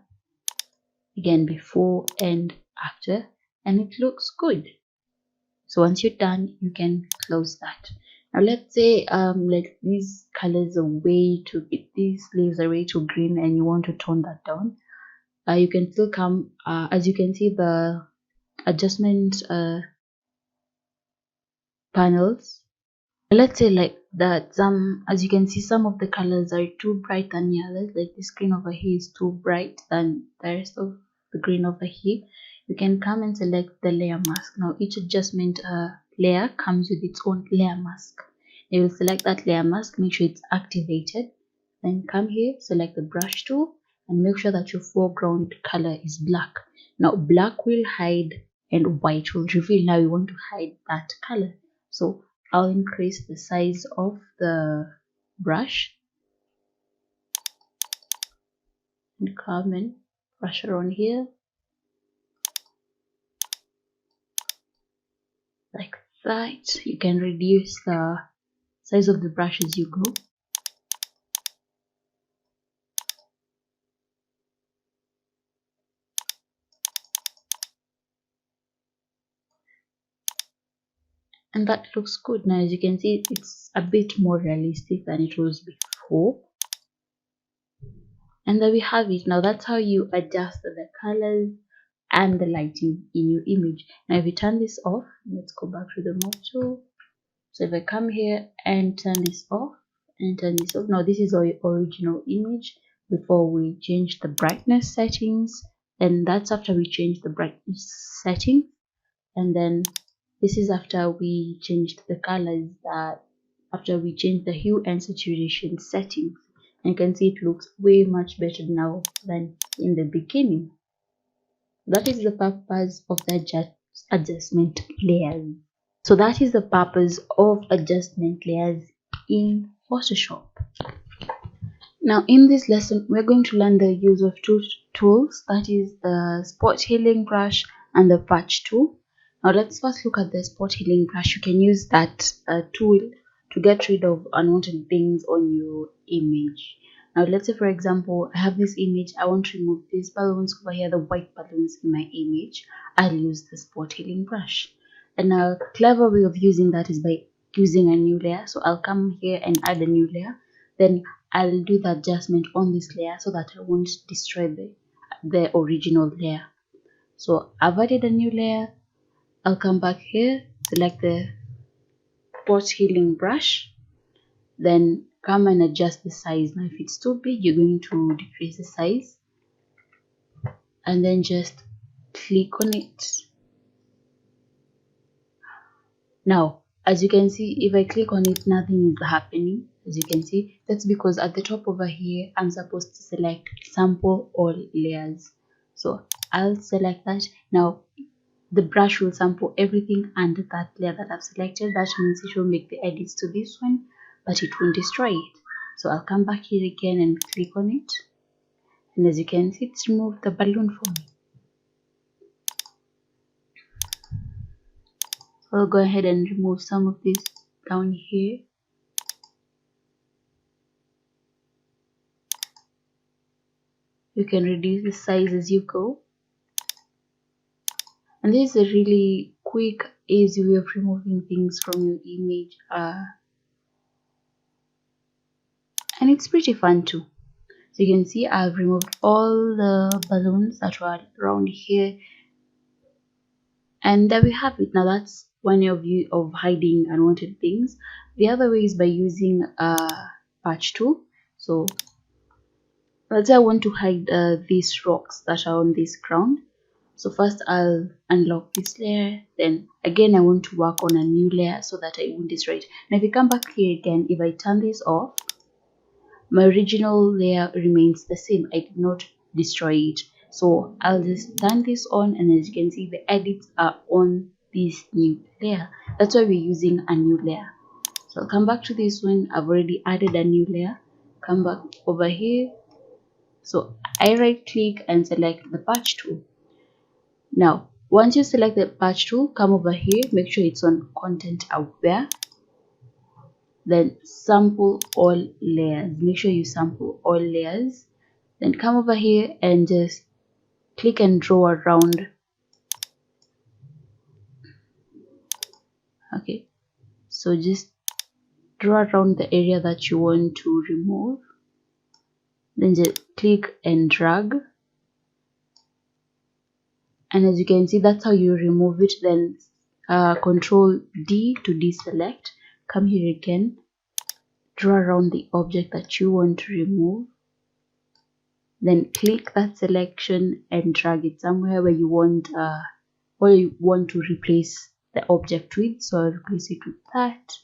Again, before and after, and it looks good. So once you're done, you can close that. Now let's say like these colors are way too, these leaves are way too green and you want to tone that down. You can still come, as you can see, the adjustment panels. Let's say like that, as you can see, some of the colors are too bright than the others. Like this green over here is too bright than the rest of the green over here. You can come and select the layer mask. Now each adjustment layer comes with its own layer mask. You will select that layer mask, make sure it's activated, then come here, select the brush tool, and make sure that your foreground color is black. Now black will hide and white will reveal. Now you want to hide that color, so I'll increase the size of the brush and come and brush around here like that. You can reduce the size of the brush as you go. and that looks good. Now as you can see, it's a bit more realistic than it was before. And there we have it. Now that's how you adjust the colors and the lighting in your image. Now if you turn this off, let's go back to the move tool. So if I come here and turn this off and turn this off, now this is our original image before we change the brightness settings, and that's after we change the brightness setting, and then this is after we changed the colors, that after we change the hue and saturation settings. And you can see it looks way much better now than in the beginning. That is the purpose of the adjustment layers. So that is the purpose of adjustment layers in Photoshop. Now in this lesson, we're going to learn the use of two tools, that is the spot healing brush and the patch tool. Now let's first look at the spot healing brush. You can use that tool to get rid of unwanted things on your image. Now let's say for example, I have this image, I want to remove these balloons over here, the white balloons in my image. I'll use the spot healing brush. And a clever way of using that is by using a new layer. So I'll come here and add a new layer, then I'll do the adjustment on this layer so that I won't destroy the original layer. So I've added a new layer. I'll come back here, select the spot healing brush, then come and adjust the size. Now if it's too big, you're going to decrease the size and then just click on it. Now as you can see, if I click on it, nothing is happening. As you can see, that's because at the top over here, I'm supposed to select sample all layers. So I'll select that. Now the brush will sample everything under that layer that I've selected. That means it will make the edits to this one, but it won't destroy it. So I'll come back here again and click on it. And as you can see, it's removed the balloon for me. So I'll go ahead and remove some of this down here. You can reduce the size as you go. And this is a really quick, easy way of removing things from your image. And it's pretty fun too. So you can see I've removed all the balloons that were around here. And there we have it. Now that's one view of hiding unwanted things. The other way is by using a patch tool. So let's say I want to hide these rocks that are on this ground. So first I'll unlock this layer, then again I want to work on a new layer so that I won't destroy it. Now if you come back here again, if I turn this off, my original layer remains the same. I did not destroy it. So I'll just turn this on, and as you can see, the edits are on this new layer. That's why we're using a new layer. So I'll come back to this one. I've already added a new layer. Come back over here. So I right click and select the patch tool. Now once you select the patch tool, come over here, make sure it's on content aware, then sample all layers. Make sure you sample all layers, then come over here and just click and draw around. Okay, so just draw around the area that you want to remove, then just click and drag. And as you can see, that's how you remove it. Then Control D to deselect. Come here again, draw around the object that you want to remove, then click that selection and drag it somewhere where you want to replace the object with. So I'll replace it with that.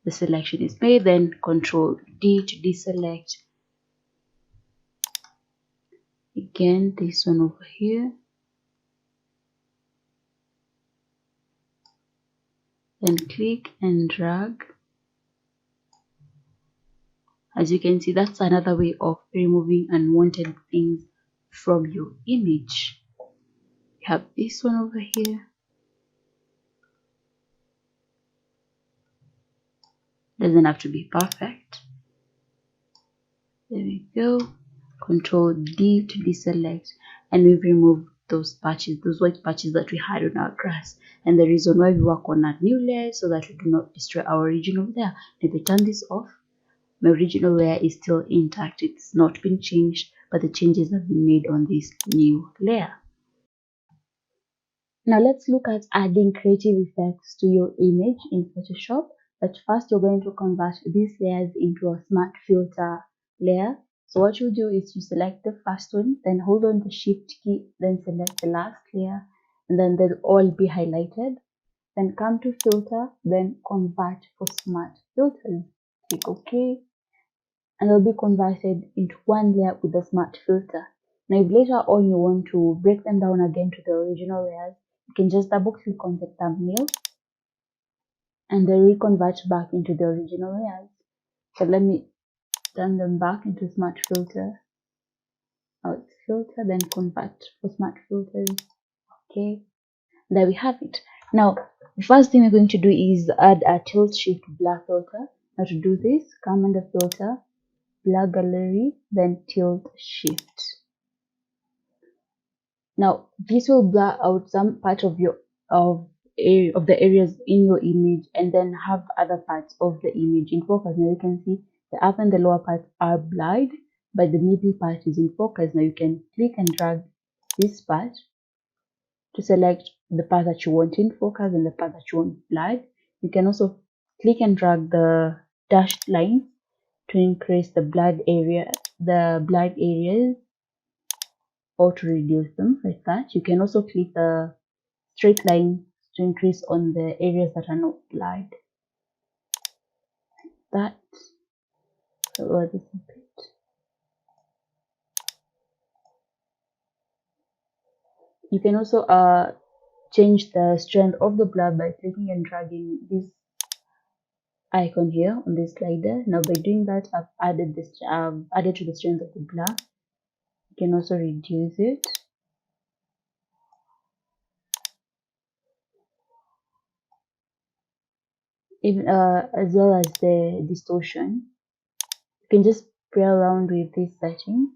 The selection is made, then Control D to deselect. Again, this one over here, then click and drag. As you can see, that's another way of removing unwanted things from your image. We have this one over here. Doesn't have to be perfect. There we go. Control D to deselect, and we've removed those patches, those white patches that we had on our grass. And the reason why we work on a new layer so that we do not destroy our original layer. If we turn this off, my original layer is still intact. It's not been changed, but the changes have been made on this new layer. Now let's look at adding creative effects to your image in Photoshop. But first, you're going to convert these layers into a smart filter layer. So what you do is you select the first one, then hold on the shift key, then select the last layer, and then they'll all be highlighted. Then come to filter, then convert for smart filters. Click OK, and they'll be converted into one layer with the smart filter. Now if later on you want to break them down again to the original layers, you can just double click on the thumbnail and they reconvert back into the original layers. So let me turn them back into smart filter. Now it's filter, then convert for smart filters. Okay, there we have it. Now the first thing we're going to do is add a tilt shift blur filter. Now to do this, come under filter, blur gallery, then tilt shift. Now this will blur out some part of your of the areas in your image and then have other parts of the image in focus. Now you can see the upper and the lower parts are blurred, but the middle part is in focus. Now you can click and drag this part to select the part that you want in focus and the part that you want blurred. You can also click and drag the dashed line to increase the blurred areas or to reduce them like that. You can also click the straight line to increase on the areas that are not blurred. That lower this a bit. You can also change the strength of the blur by clicking and dragging this icon here on this slider. Now by doing that, I've added to the strength of the blur. You can also reduce it. Even as well as the distortion. You can just play around with this setting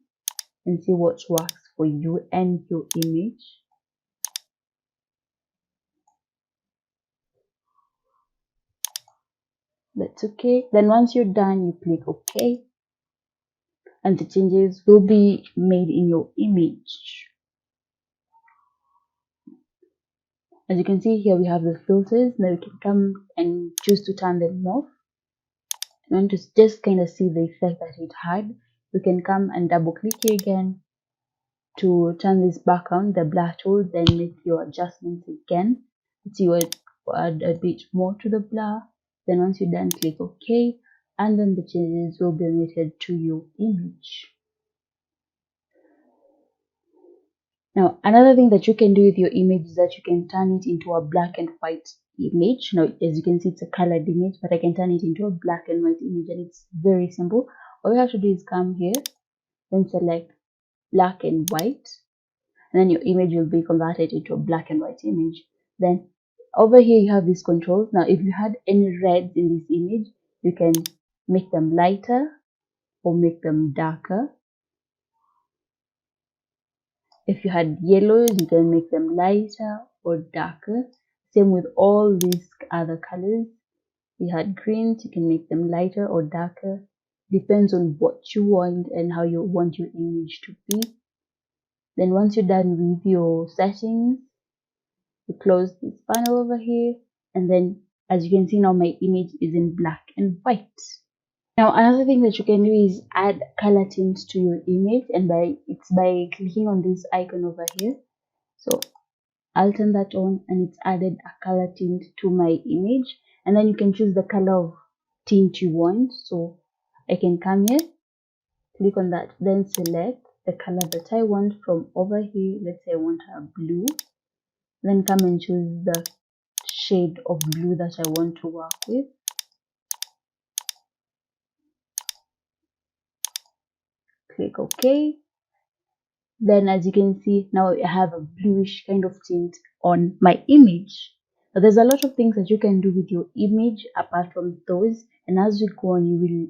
and see what works for you and your image. That's okay. Then once you're done, you click OK and the changes will be made in your image. As you can see here, we have the filters. Now you can come and choose to turn them off. You want to just kind of see the effect that it had. You can come and double click here again to turn this back on, the blur tool, then make your adjustments again. So you add a bit more to the blur. Then once you're done, click OK, and then the changes will be made to your image. Now, another thing that you can do with your image is that you can turn it into a black and white image. Now, as you can see, it's a colored image, but I can turn it into a black and white image, and it's very simple. All you have to do is come here, then select black and white, and then your image will be converted into a black and white image. Then over here, you have these controls. Now, if you had any reds in this image, you can make them lighter or make them darker. If you had yellows, you can make them lighter or darker. Same with all these other colors. We had greens, you can make them lighter or darker. Depends on what you want and how you want your image to be. Then once you're done with your settings, you close this panel over here, and then as you can see now, my image is in black and white. Now another thing that you can do is add color tints to your image, and it's by clicking on this icon over here. So I'll turn that on and it's added a color tint to my image, and then you can choose the color of tint you want. So I can come here, click on that, then select the color that I want from over here. Let's say I want a blue, then come and choose the shade of blue that I want to work with. Click OK. Then as you can see, now I have a bluish kind of tint on my image. Now, there's a lot of things that you can do with your image apart from those, and as we go on, you will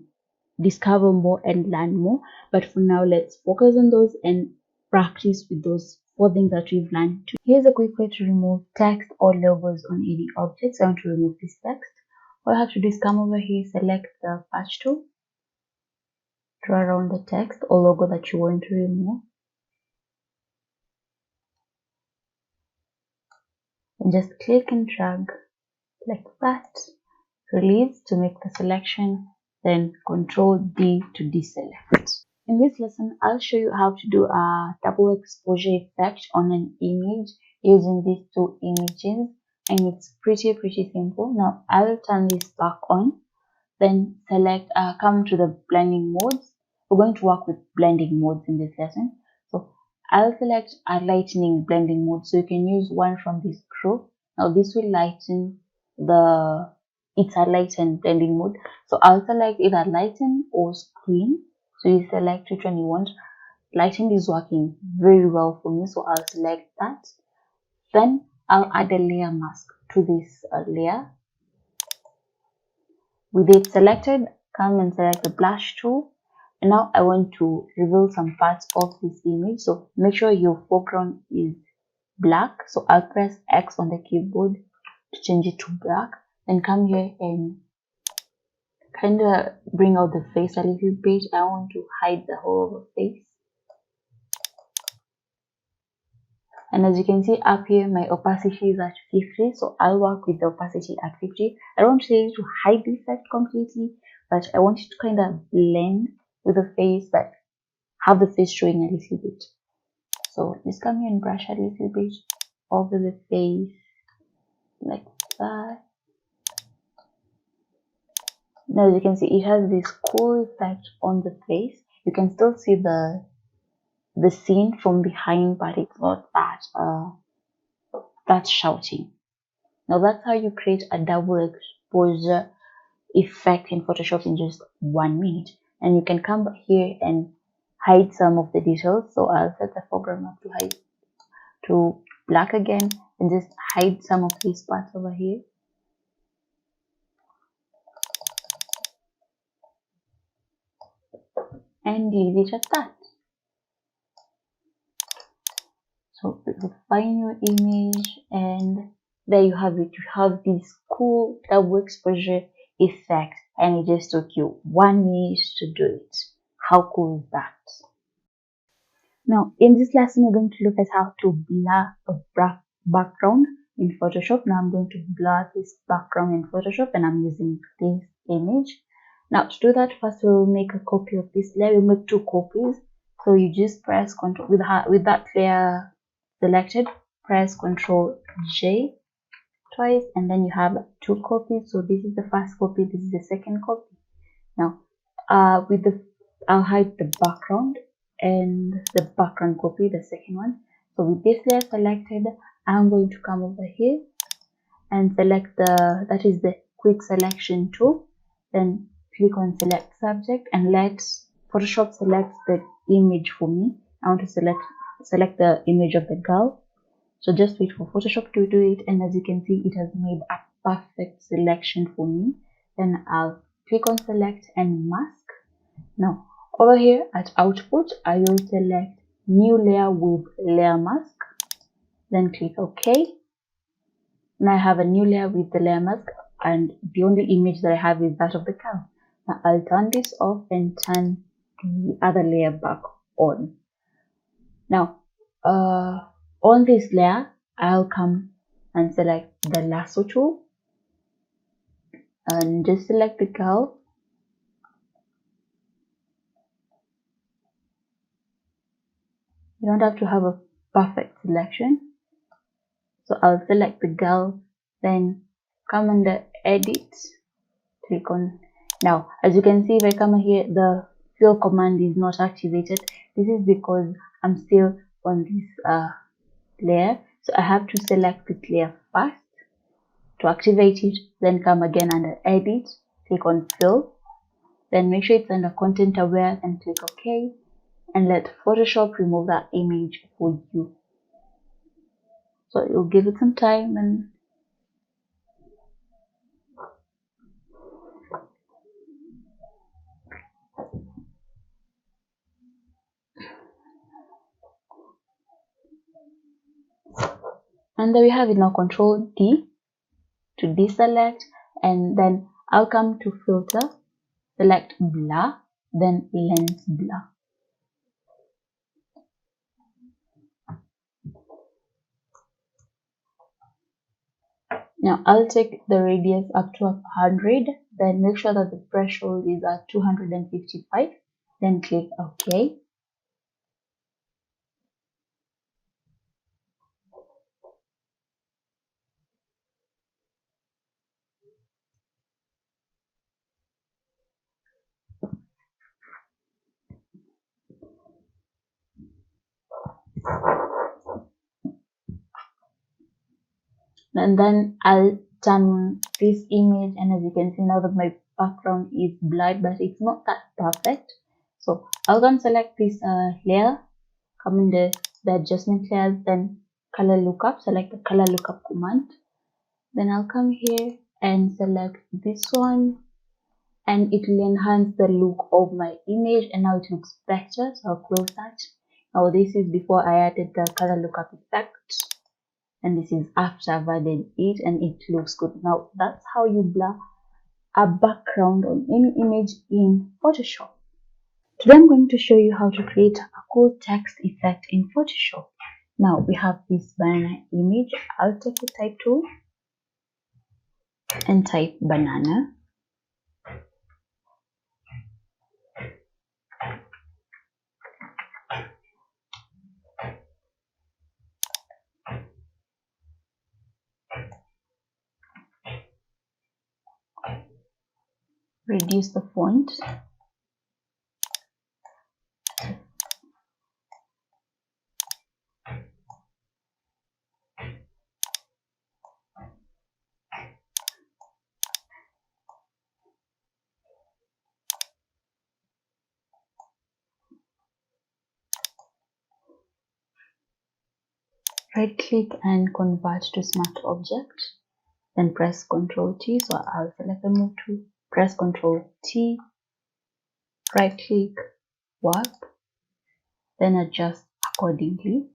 discover more and learn more. But for now, let's focus on those and practice with those 4 things that we've learned. Here's a quick way to remove text or logos on any objects. I want to remove this text. All I have to do is come over here, select the patch tool, draw around the text or logo that you want to remove, and just click and drag like that. Release to make the selection, then Control D to deselect. In this lesson, I'll show you how to do a double exposure effect on an image using these two images, and it's pretty simple. Now I'll turn this back on, then select come to the blending modes. We're going to work with blending modes in this lesson. So I'll select a lightening blending mode, so you can use one from this group. Now this will lighten it's a lighten blending mode. So I'll select either lighten or screen. So you select which one you want. Lighting is working very well for me, so I'll select that. Then I'll add a layer mask to this layer. With it selected, come and select the brush tool. And now I want to reveal some parts of this image. So make sure your foreground is black. So I'll press X on the keyboard to change it to black. Then come here and kind of bring out the face a little bit. I want to hide the whole of the face. And as you can see up here, my opacity is at 50, so I'll work with the opacity at 50. I don't want you to hide the effect completely, but I want you to kind of blend with the face, but have the face showing a little bit. So just come here and brush a little bit over the face like that. Now as you can see, it has this cool effect on the face. You can still see the scene from behind, but it's not that shouting. Now that's how you create a double exposure effect in Photoshop in just 1 minute. And you can come here and hide some of the details. So I'll set the foreground up to black again, and just hide some of these parts over here. And leave it at that. So refine your image, and there you have it. You have this cool double exposure effect, and it just took you 1 minute to do it. How cool is that? Now in this lesson, we're going to look at how to blur a background in Photoshop. Now I'm going to blur this background in Photoshop, and I'm using this image. Now to do that, first we'll make a copy of this layer. We'll make 2 copies. So you just press Ctrl with that layer selected, press Ctrl J twice, and then you have 2 copies. So this is the first copy, this is the second copy. Now I'll hide the background and the background copy, the second one. So with this layer selected, I'm going to come over here and select that is the quick selection tool. Then click on select subject and let Photoshop select the image for me. I want to select the image of the girl. So just wait for Photoshop to do it, and as you can see, it has made a perfect selection for me. Then I'll click on select and mask. Now over here at output, I will select new layer with layer mask, then click OK. Now I have a new layer with the layer mask, and the only image that I have is that of the cow. Now I'll turn this off and turn the other layer back on. Now on this layer, I'll come and select the lasso tool and just select the girl. You don't have to have a perfect selection. So I'll select the girl, then come under edit, click on. Now as you can see, if I come here, the fill command is not activated. This is because I'm still on this layer, so I have to select this layer first to activate it, then come again under edit, click on fill, then make sure it's under content aware, then click OK, and let Photoshop remove that image for you. So you'll give it some time, and And there we have it. Now Control D to deselect, and then I'll come to filter, select blur, then lens blur. Now I'll take the radius up to 100, then make sure that the threshold is at 255, then click OK. And then I'll turn this image, and as you can see now that my background is blurred, but it's not that perfect. So I'll go and select this layer, come in the adjustment layers, then color lookup, select the color lookup command. Then I'll come here and select this one, and it will enhance the look of my image, and now it looks better. So I'll close that. Now this is before I added the color lookup effect, and this is after I've added it, and it looks good. Now that's how you blur a background on any image in Photoshop. Today I'm going to show you how to create a cool text effect in Photoshop. Now we have this banana image. I'll take the type tool and type banana. Reduce the font. Right click and convert to smart object. Then press Ctrl T. So I'll select the move tool, press Ctrl T, right click, warp, then adjust accordingly.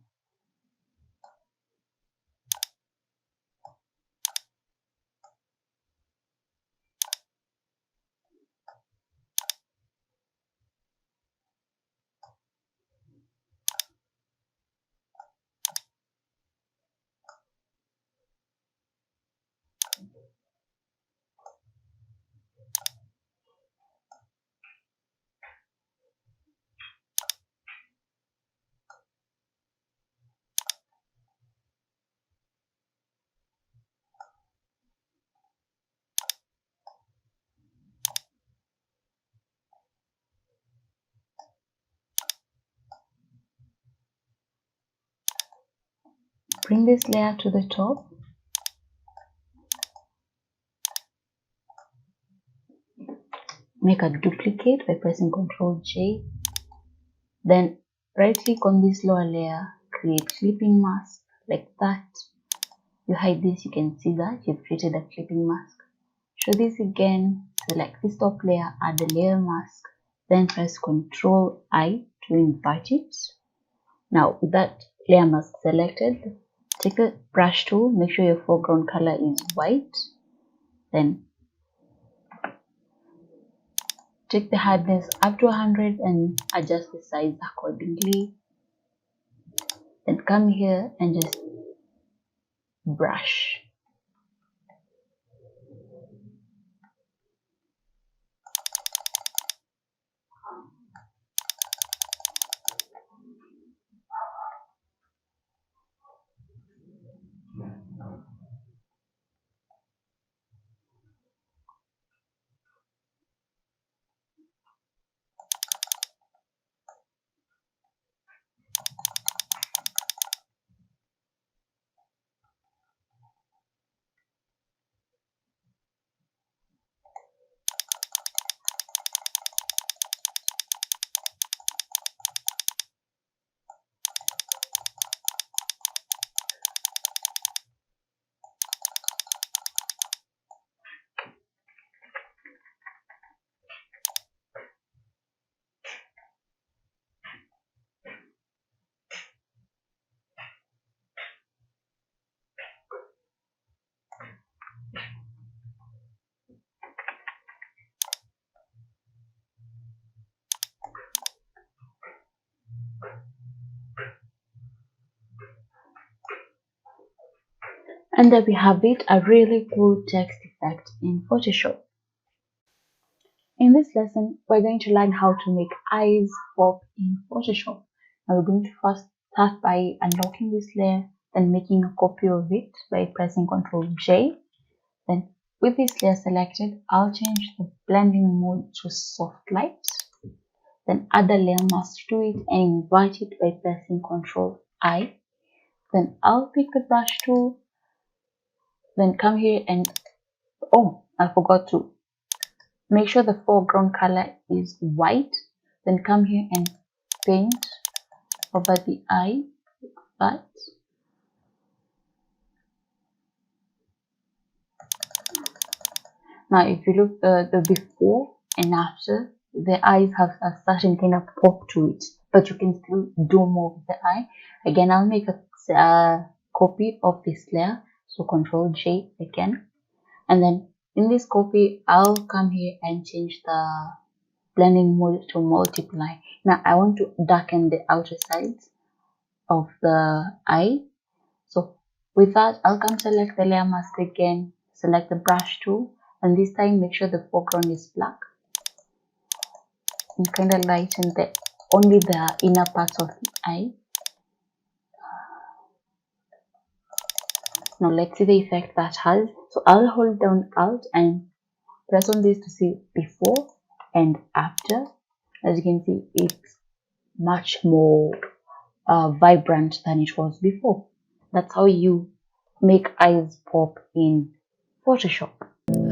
Bring this layer to the top. Make a duplicate by pressing Ctrl J. Then right click on this lower layer, create clipping mask like that. You hide this, you can see that you've created a clipping mask. Show this again, select this top layer, add the layer mask, then press Ctrl I to invert it. Now with that layer mask selected, take a brush tool, make sure your foreground color is white, then take the hardness up to 100 and adjust the size accordingly. Then come here and just brush. And there we have it, a really cool text effect in Photoshop. In this lesson, we're going to learn how to make eyes pop in Photoshop. Now we're going to first start by unlocking this layer, then making a copy of it by pressing Ctrl J. Then with this layer selected, I'll change the blending mode to soft light. Then add a layer mask to it and invert it by pressing Ctrl I. Then I'll pick the brush tool. Then come here and, oh, I forgot to make sure the foreground color is white. Then come here and paint over the eye like that. Now if you look the before and after, the eyes have a certain kind of pop to it, but you can still do more with the eye. Again, I'll make a copy of this layer, so Ctrl J again, and then in this copy I'll come here and change the blending mode to multiply. Now I want to darken the outer sides of the eye, so with that I'll come select the layer mask again, select the brush tool, and this time make sure the foreground is black and kind of lighten only the inner parts of the eye. Now let's see the effect that has. So I'll hold down Alt and press on this to see before and after. As you can see, it's much more vibrant than it was before. That's how you make eyes pop in Photoshop.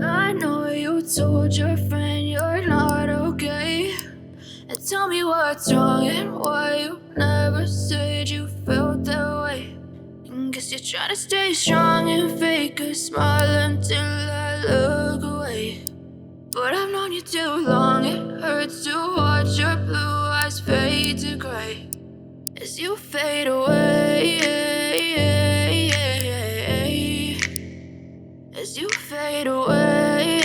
I know you told your friend you're not okay, and tell me what's wrong and why you never said you felt that way. Guess you're trying to stay strong and fake a smile until I look away. But I've known you too long, it hurts to watch your blue eyes fade to gray as you fade away, as you fade away.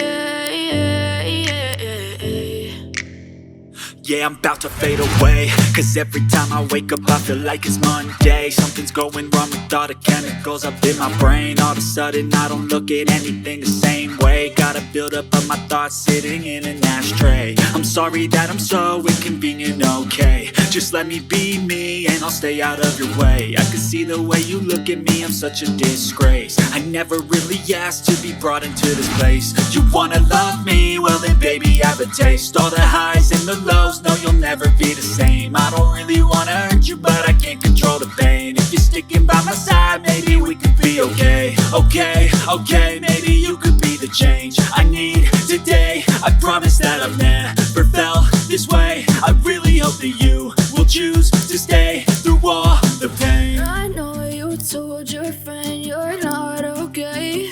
Yeah, I'm about to fade away, cause every time I wake up I feel like it's Monday. Something's going wrong with all the chemicals up in my brain. All of a sudden I don't look at anything the same way. Gotta build up of my thoughts sitting in an ashtray. I'm sorry that I'm so inconvenient, okay. Just let me be me and I'll stay out of your way. I can see the way you look at me, I'm such a disgrace. I never really asked to be brought into this place. You wanna love me? Well then baby have a taste. All the highs and the lows, no you'll never be the same. I don't really wanna hurt you but I can't control the pain. If you're sticking by my side, maybe we could be okay. Okay, maybe you could be the change I need today. I promise that I've never felt this way. I really hope that you will choose to stay through all the pain. I know you told your friend you're not okay,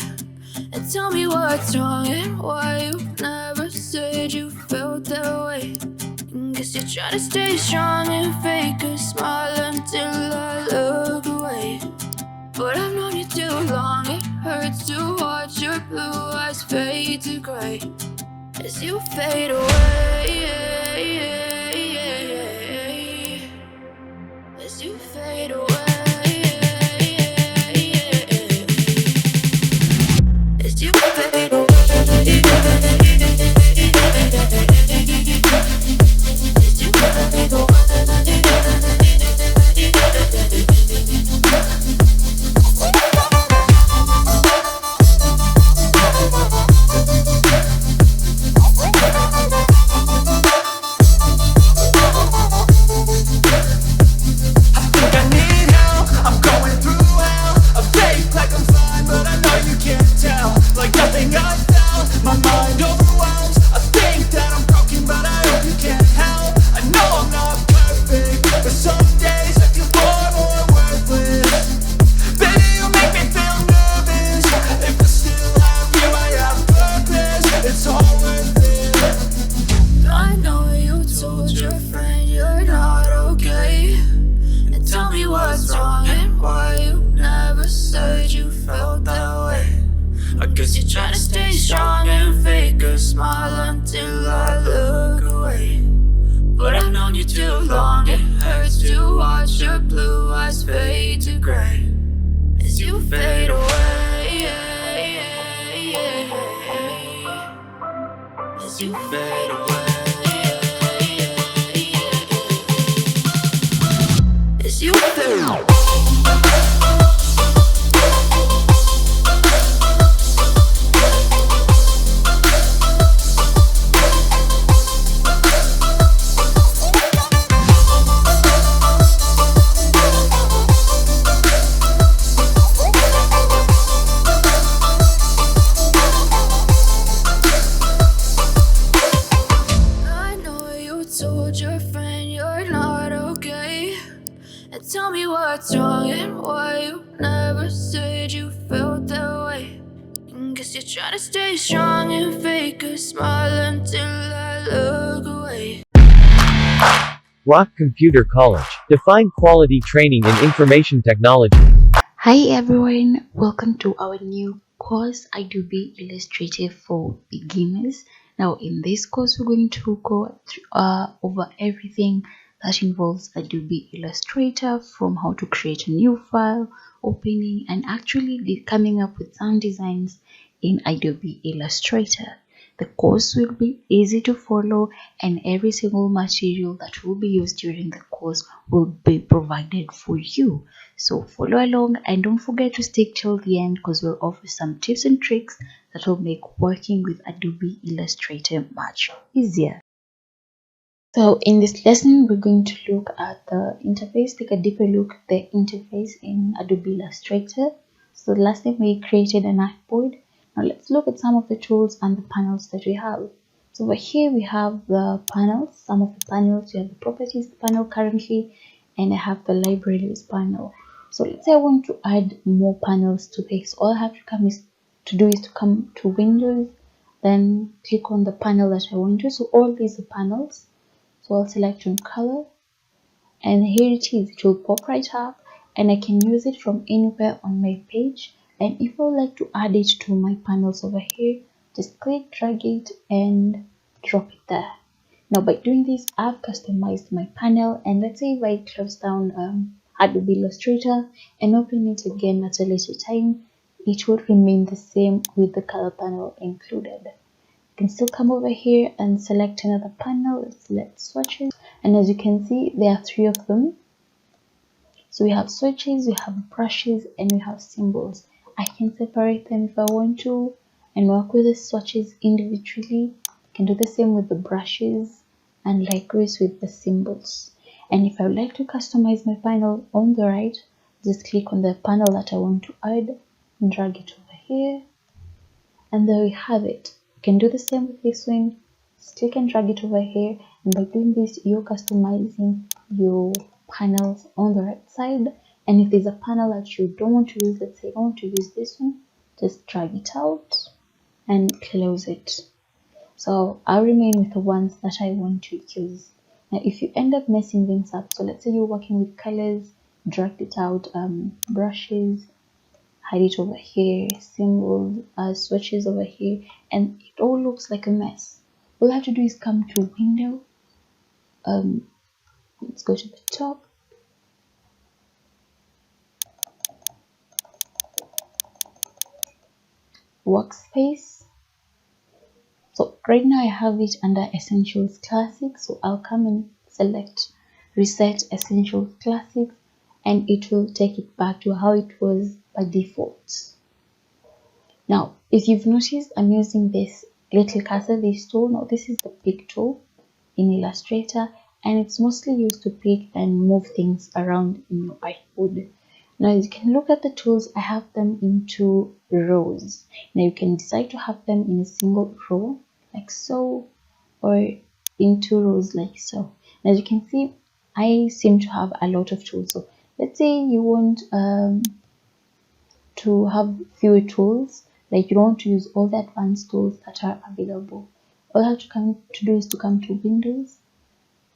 and tell me what's wrong and why you never said you felt that way. Guess you're trying to stay strong and fake a smile until I look away. But I've known you too long, it hurts to watch your blue eyes fade to gray as you fade away, as you fade away, as you fade away. Guess you're trying to stay strong and fake a smile until I look away. But I've known you too long, it hurts to watch your blue eyes fade to gray as you fade away. as you fade away. As you fade away. Told your friend you're not okay, and tell me what's wrong and why you never said you felt that way. And guess you're trying to stay strong and fake a smile until I look away. Rock Computer College. Define quality training in information technology. Hi everyone, welcome to our new course, Adobe Illustrator for Beginners. Now in this course we're going to go over everything that involves Adobe Illustrator, from how to create a new file, opening, and actually coming up with some designs in Adobe Illustrator. The course will be easy to follow, and every single material that will be used during the course will be provided for you. So follow along and don't forget to stick till the end, because we'll offer some tips and tricks that will make working with Adobe Illustrator much easier. So in this lesson, we're going to look at the interface, take a deeper look at the interface in Adobe Illustrator. So last time we created an artboard. Now let's look at some of the tools and the panels that we have. So over here we have the panels, some of the panels. We have the properties panel currently, and I have the libraries panel. So let's say I want to add more panels to this. All I have to do is to come to Windows, then click on the panel that I want to. So all these are panels. So I'll select on color, and here it is. It will pop right up, and I can use it from anywhere on my page. And if I would like to add it to my panels over here, just click, drag it, and drop it there. Now by doing this, I've customized my panel, and let's say if I close down Adobe Illustrator and open it again at a later time, it will remain the same with the color panel included. You can still come over here and select another panel. Let's select swatches, and as you can see, there are 3 of them. So we have swatches, we have brushes, and we have symbols. I can separate them if I want to and work with the swatches individually. I can do the same with the brushes, and likewise with the symbols. And if I would like to customize my panel on the right, just click on the panel that I want to add and drag it over here, and there we have it. You can do the same with this one. Just click and drag it over here, and by doing this, you're customizing your panels on the right side. And if there's a panel that you don't want to use, let's say I want to use this one, just drag it out and close it. So I'll remain with the ones that I want to use. Now if you end up messing things up, so let's say you're working with colors, drag it out, brushes, hide it over here, symbols, swatches over here, and it all looks like a mess. All you have to do is come to Window, let's go to the top, Workspace. So right now I have it under Essentials Classic, so I'll come and select Reset Essentials Classic, and it will take it back to how it was by default. Now if you've noticed, I'm using this little cursor, this tool. Now this is the pick tool in Illustrator, and it's mostly used to pick and move things around in your artboard. Now as you can look at the tools, I have them in 2 rows. Now you can decide to have them in a single row like so, or in 2 rows like so. And as you can see, I seem to have a lot of tools. So let's say you want to have fewer tools, like you don't want to use all the advanced tools that are available. All you have to do is to come to Windows,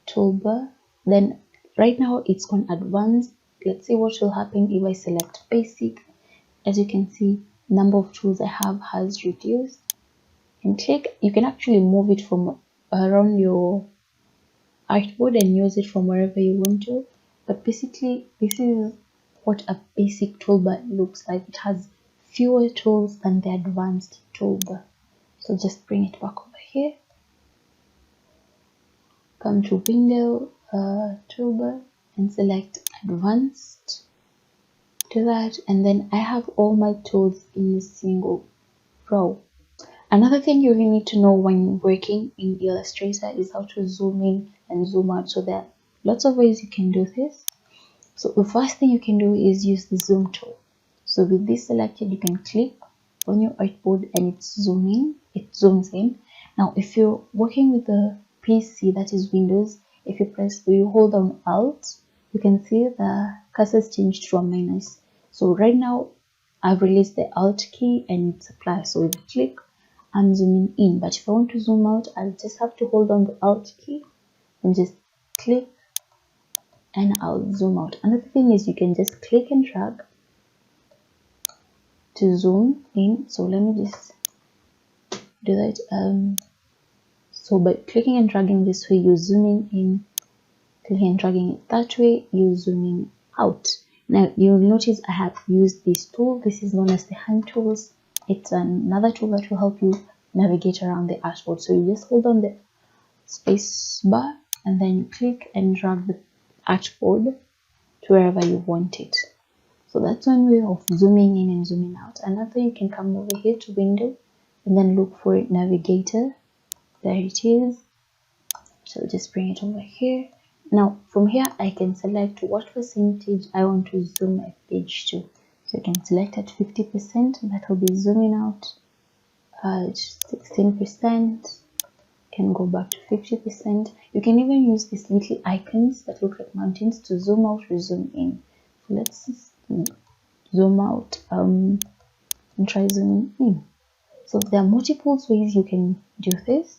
Toolbar, then right now it's on Advanced. Let's see what will happen if I select Basic. As you can see, number of tools I have has reduced. And click, you can actually move it from around your artboard and use it from wherever you want to. But basically, this is what a basic toolbar looks like. It has fewer tools than the advanced toolbar. So just bring it back over here. come to window, toolbar, and select advanced. Do that, and then I have all my tools in a single row. Another thing you really need to know when working in Illustrator is how to zoom in and zoom out. So there are lots of ways you can do this. So the first thing you can do is use the zoom tool. So with this selected, you can click on your artboard and it zooms in. Now if you're working with the PC, that is Windows, if you hold down Alt, you can see the cursor's changed to a minus. So right now I've released the Alt key and it's a plus. So if I click, I'm zooming in, but if I want to zoom out, I'll just have to hold down the Alt key and just click and I'll zoom out. Another thing is you can just click and drag to zoom in. So let me just do that. So by clicking and dragging this way, you're zooming in. Clicking and dragging it that way, you're zooming out. Now you'll notice I have used this tool. This is known as the hand tools. It's another tool that will help you navigate around the artboard. So you just hold on the space bar and then you click and drag the artboard to wherever you want it. So that's one way of zooming in and zooming out. Another, you can come over here to window and then look for navigator. There it is. So just bring it over here. Now from here I can select what percentage I want to zoom my page to. So you can select at 50%, that will be zooming out. 16%, can go back to 50%. You can even use these little icons that look like mountains to zoom out or zoom in. So let's zoom out and try zooming in. So there are multiple ways you can do this,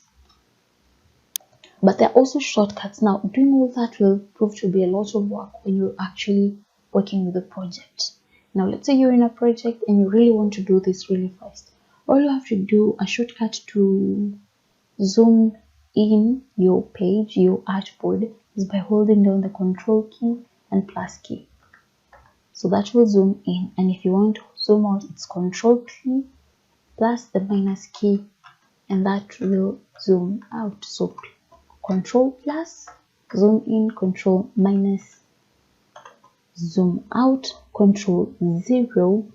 but there are also shortcuts. Now doing all that will prove to be a lot of work when you're actually working with a project. Now let's say you're in a project and you really want to do this really fast. All you have to do, a shortcut to zoom in your page, your artboard, is by holding down the control key and plus key. So that will zoom in, and if you want to zoom out, it's control key plus the minus key, and that will zoom out. So control plus, zoom in, control minus, zoom out, control 0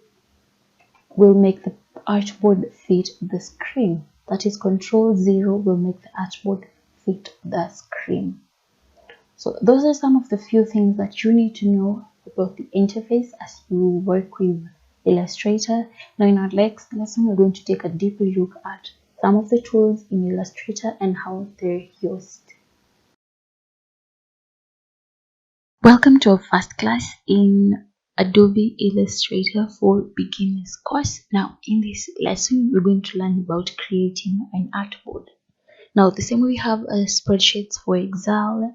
will make the artboard fit the screen. That is, control 0 will make the artboard fit the screen. So those are some of the few things that you need to know about the interface as you work with Illustrator. Now in our next lesson, we're going to take a deeper look at some of the tools in Illustrator and how they're used. Welcome to our first class in Adobe Illustrator for Beginners course. Now in this lesson, we're going to learn about creating an artboard. Now the same way we have spreadsheets for Excel,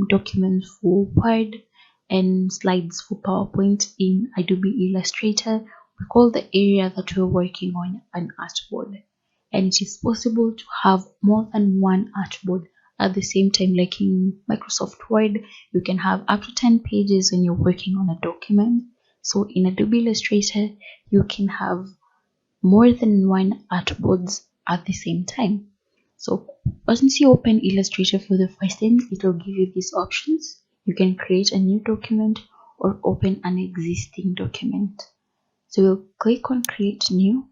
documents for Word, and slides for PowerPoint in Adobe Illustrator, we call the area that we're working on an artboard. And it is possible to have more than one artboard at the same time. Like in Microsoft Word, you can have up to 10 pages when you're working on a document. So in Adobe Illustrator, you can have more than one artboards at the same time. So once you open Illustrator for the first time, it will give you these options. You can create a new document or open an existing document. So we'll click on create new,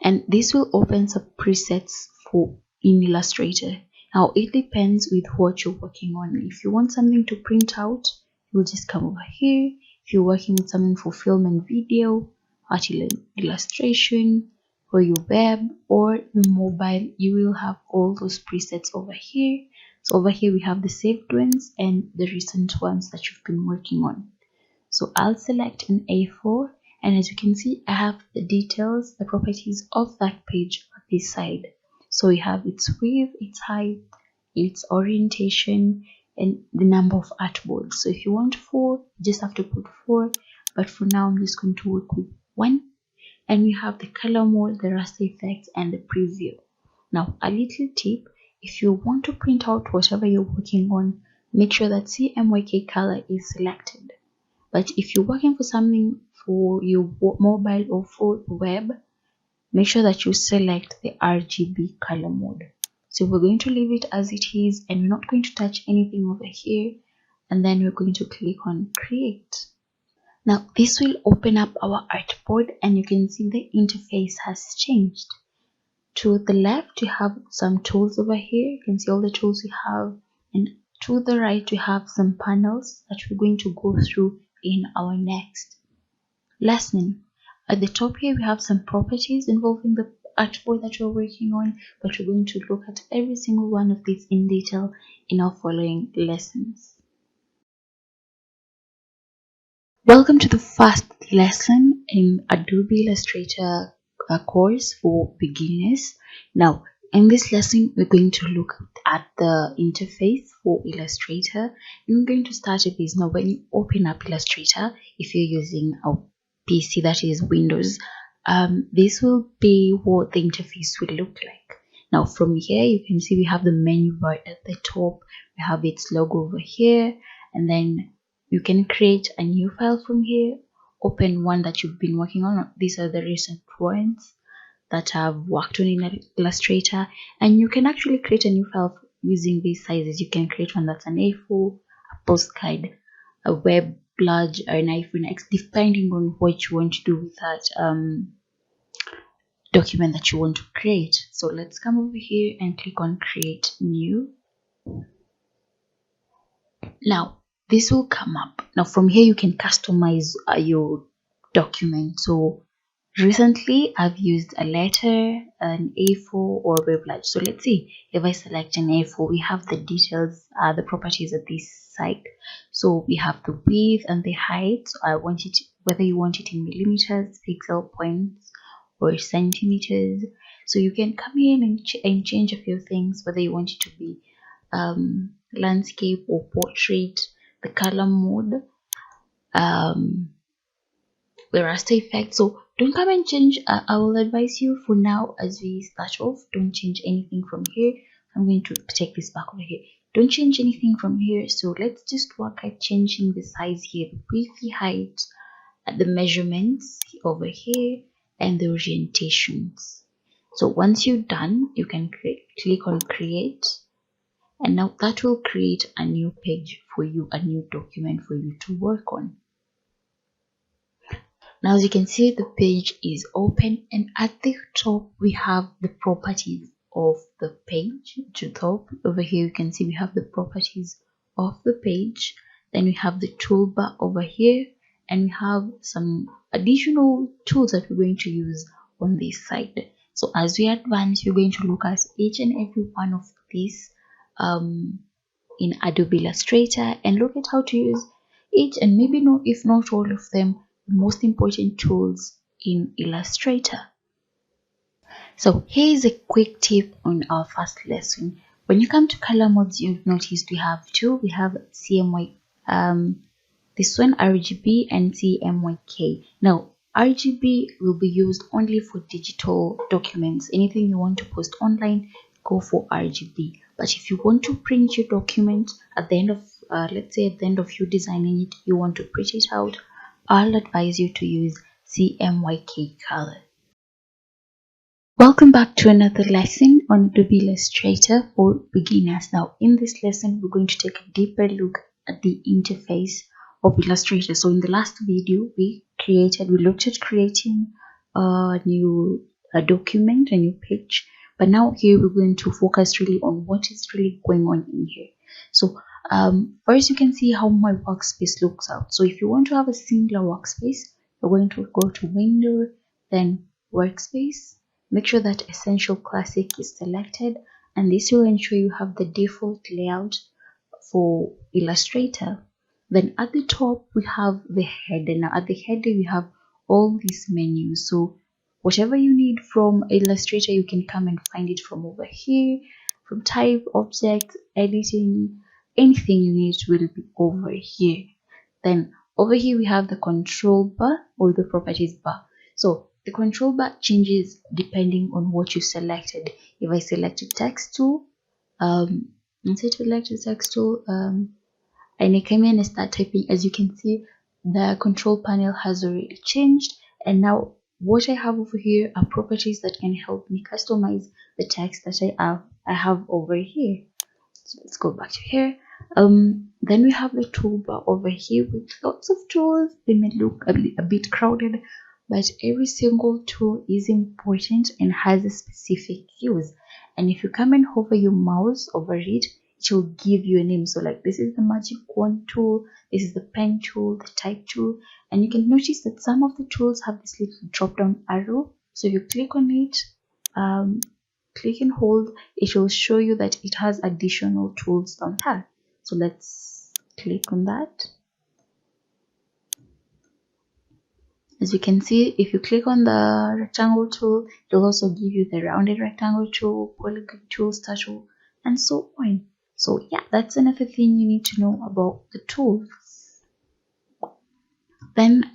and this will open some presets for in Illustrator. Now it depends with what you're working on. If you want something to print out, you'll just come over here. If you're working with something for film and video, art illustration, or your web or your mobile, you will have all those presets over here. So over here we have the saved ones and the recent ones that you've been working on. So I'll select an A4, and as you can see, I have the details, the properties of that page on this side. So we have its width, its height, its orientation, and the number of artboards. So if you want 4, you just have to put 4, but for now I'm just going to work with 1. And we have the color mode, the raster effects, and the preview. Now a little tip: if you want to print out whatever you're working on, make sure that CMYK color is selected. But if you're working for something for your mobile or for web, make sure that you select the RGB color mode. So we're going to leave it as it is, and we're not going to touch anything over here. And then we're going to click on create. Now this will open up our artboard, and you can see the interface has changed. To the left you have some tools over here. You can see all the tools we have, and to the right we have some panels that we're going to go through in our next lesson. At the top here we have some properties involving the artboard that we're working on, but we're going to look at every single one of these in detail in our following lessons. Welcome to the first lesson in Adobe Illustrator course for beginners. Now, in this lesson, we're going to look at the interface for Illustrator. And we're going to start with this. Now, when you open up Illustrator, if you're using a PC that is Windows, this will be what the interface will look like. Now, from here, you can see we have the menu bar at the top. We have its logo over here, and then you can create a new file from here, open one that you've been working on. These are the recent ones that I've worked on in Illustrator, and you can actually create a new file using these sizes. You can create one that's an A4, a postcard, a web large, or an iPhone X, depending on what you want to do with that document that you want to create. So let's come over here and click on create new. Now this will come up. Now from here you can customize your document. So recently I've used a letter, an A4, or a web large. So let's see, if I select an A4, we have the details, the properties of this side. So we have the width and the height. So I want it, whether you want it in millimeters, pixel points, or centimeters. So you can come in and change a few things, whether you want it to be landscape or portrait, the color mode, the raster effect. So don't come and change. I will advise you for now, as we start off, don't change anything from here. I'm going to take this back over here. Don't change anything from here. So let's just work at changing the size here, the width, the height, the measurements over here, and the orientations. So once you're done, you can click on create. And now that will create a new page for you, a new document for you to work on. Now as you can see, the page is open, and at the top we have the properties of the page. To top over here you can see we have the properties of the page. Then we have the toolbar over here, and we have some additional tools that we're going to use on this side. So as we advance, we're going to look at each and every one of these in Adobe Illustrator, and look at how to use each, and maybe not, if not all of them, the most important tools in Illustrator. So here is a quick tip on our first lesson. When you come to color modes, you've noticed we have two. We have CMY, this one RGB, and CMYK. Now RGB will be used only for digital documents. Anything you want to post online, go for RGB. But if you want to print your document at the end of, let's say at the end of you designing it, you want to print it out, I'll advise you to use CMYK color. Welcome back to another lesson on Adobe Illustrator for beginners. Now in this lesson, we're going to take a deeper look at the interface of Illustrator. So in the last video, we looked at creating a new document, a new page. But now here we're going to focus really on what is really going on in here. So first you can see how my workspace looks out. So if you want to have a singular workspace, you're going to go to Window, then Workspace. Make sure that Essential Classic is selected, and this will ensure you have the default layout for Illustrator. Then at the top we have the header. Now at the header we have all these menus. So whatever you need from Illustrator, you can come and find it from over here, from type, object, editing, anything you need will be over here. Then over here we have the control bar or the properties bar. So the control bar changes depending on what you selected. If I select a text tool, and I came in and start typing, as you can see, the control panel has already changed, and now what I have over here are properties that can help me customize the text that I have over here. So let's go back to here. Then we have the toolbar over here with lots of tools. They may look a bit crowded, but every single tool is important and has a specific use. And if you come and hover your mouse over it, it will give you a name. So like this is the magic wand tool, this is the pen tool, the type tool, and you can notice that some of the tools have this little drop down arrow. So if you click on it, click and hold, it will show you that it has additional tools down here. So let's click on that. As you can see, if you click on the rectangle tool, it will also give you the rounded rectangle tool, polygon tool, star tool, and so on. So yeah, that's another thing you need to know about the tools. Then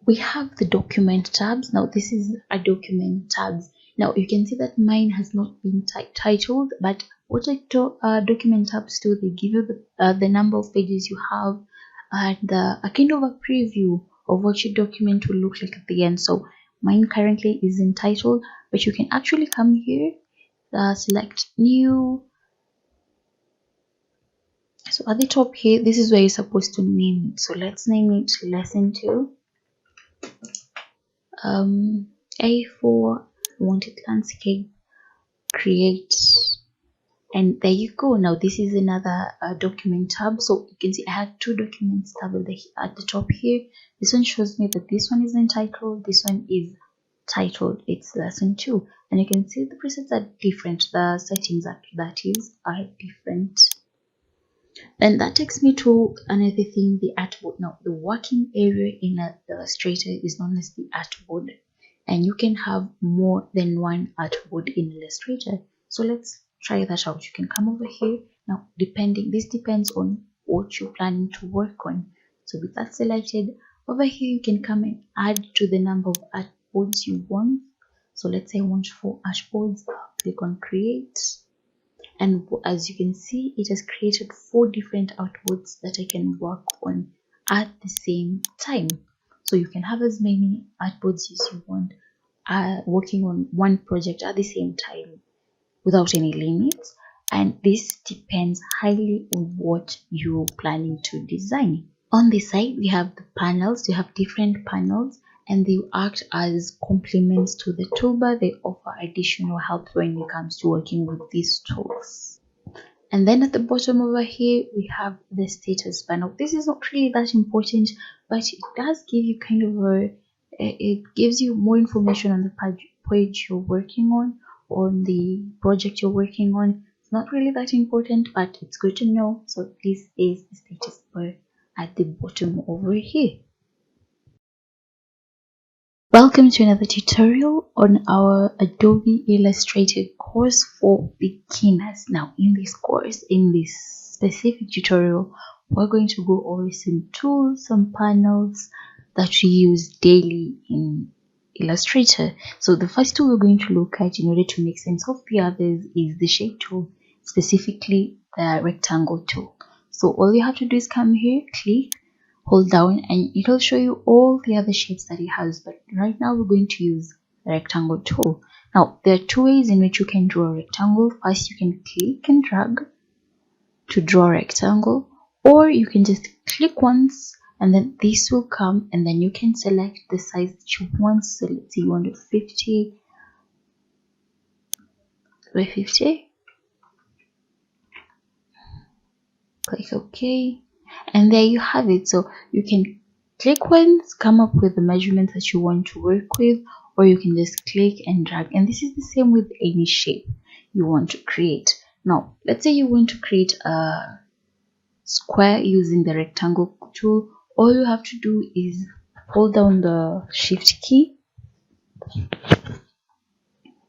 we have the document tabs. Now this is a document tabs. Now you can see that mine has not been titled, but what document tabs do, they give you the number of pages you have and a kind of a preview of what your document will look like at the end. So mine currently is entitled, but you can actually come here, select new. So at the top here, this is where you're supposed to name it. So let's name it lesson 2. A4, wanted landscape, create, and there you go. Now this is another document tab. So you can see I had 2 documents tab at the top here. This one shows me that this one is entitled, this one is titled, it's lesson 2, and you can see the presets are different, the settings are different. Then that takes me to another thing, the artboard. Now the working area in Illustrator is known as the artboard, and you can have more than one artboard in Illustrator. So let's try that out. You can come over here. Now this depends on what you're planning to work on. So with that selected, over here you can come and add to the number of artboards you want. So let's say I want 4 artboards. Click on create, and as you can see, it has created 4 different artboards that I can work on at the same time. So you can have as many artboards as you want, working on one project at the same time without any limits. And this depends highly on what you're planning to design. On this side, we have the panels. You have different panels, and they act as complements to the toolbar. They offer additional help when it comes to working with these tools. And then at the bottom over here, we have the status bar. Now this is not really that important, but it does give you kind of it gives you more information on the page you're working on the project you're working on. It's not really that important, but it's good to know. So this is the status bar at the bottom over here. Welcome to another tutorial on our Adobe Illustrator course for beginners. Now in this course, in this specific tutorial, we're going to go over some tools, some panels that we use daily in Illustrator. So the first tool we're going to look at in order to make sense of the others is the shape tool, specifically the rectangle tool. So all you have to do is come here, click, hold down, and it will show you all the other shapes that it has. But right now we're going to use the rectangle tool. Now there are 2 ways in which you can draw a rectangle. First, you can click and drag to draw a rectangle, or you can just click once and then this will come, and then you can select the size that you want. So let's say you want it 50 by 50. Click OK, and there you have it. So you can click once, come up with the measurements that you want to work with, or you can just click and drag. And this is the same with any shape you want to create. Now let's say you want to create a square using the rectangle tool. All you have to do is hold down the shift key.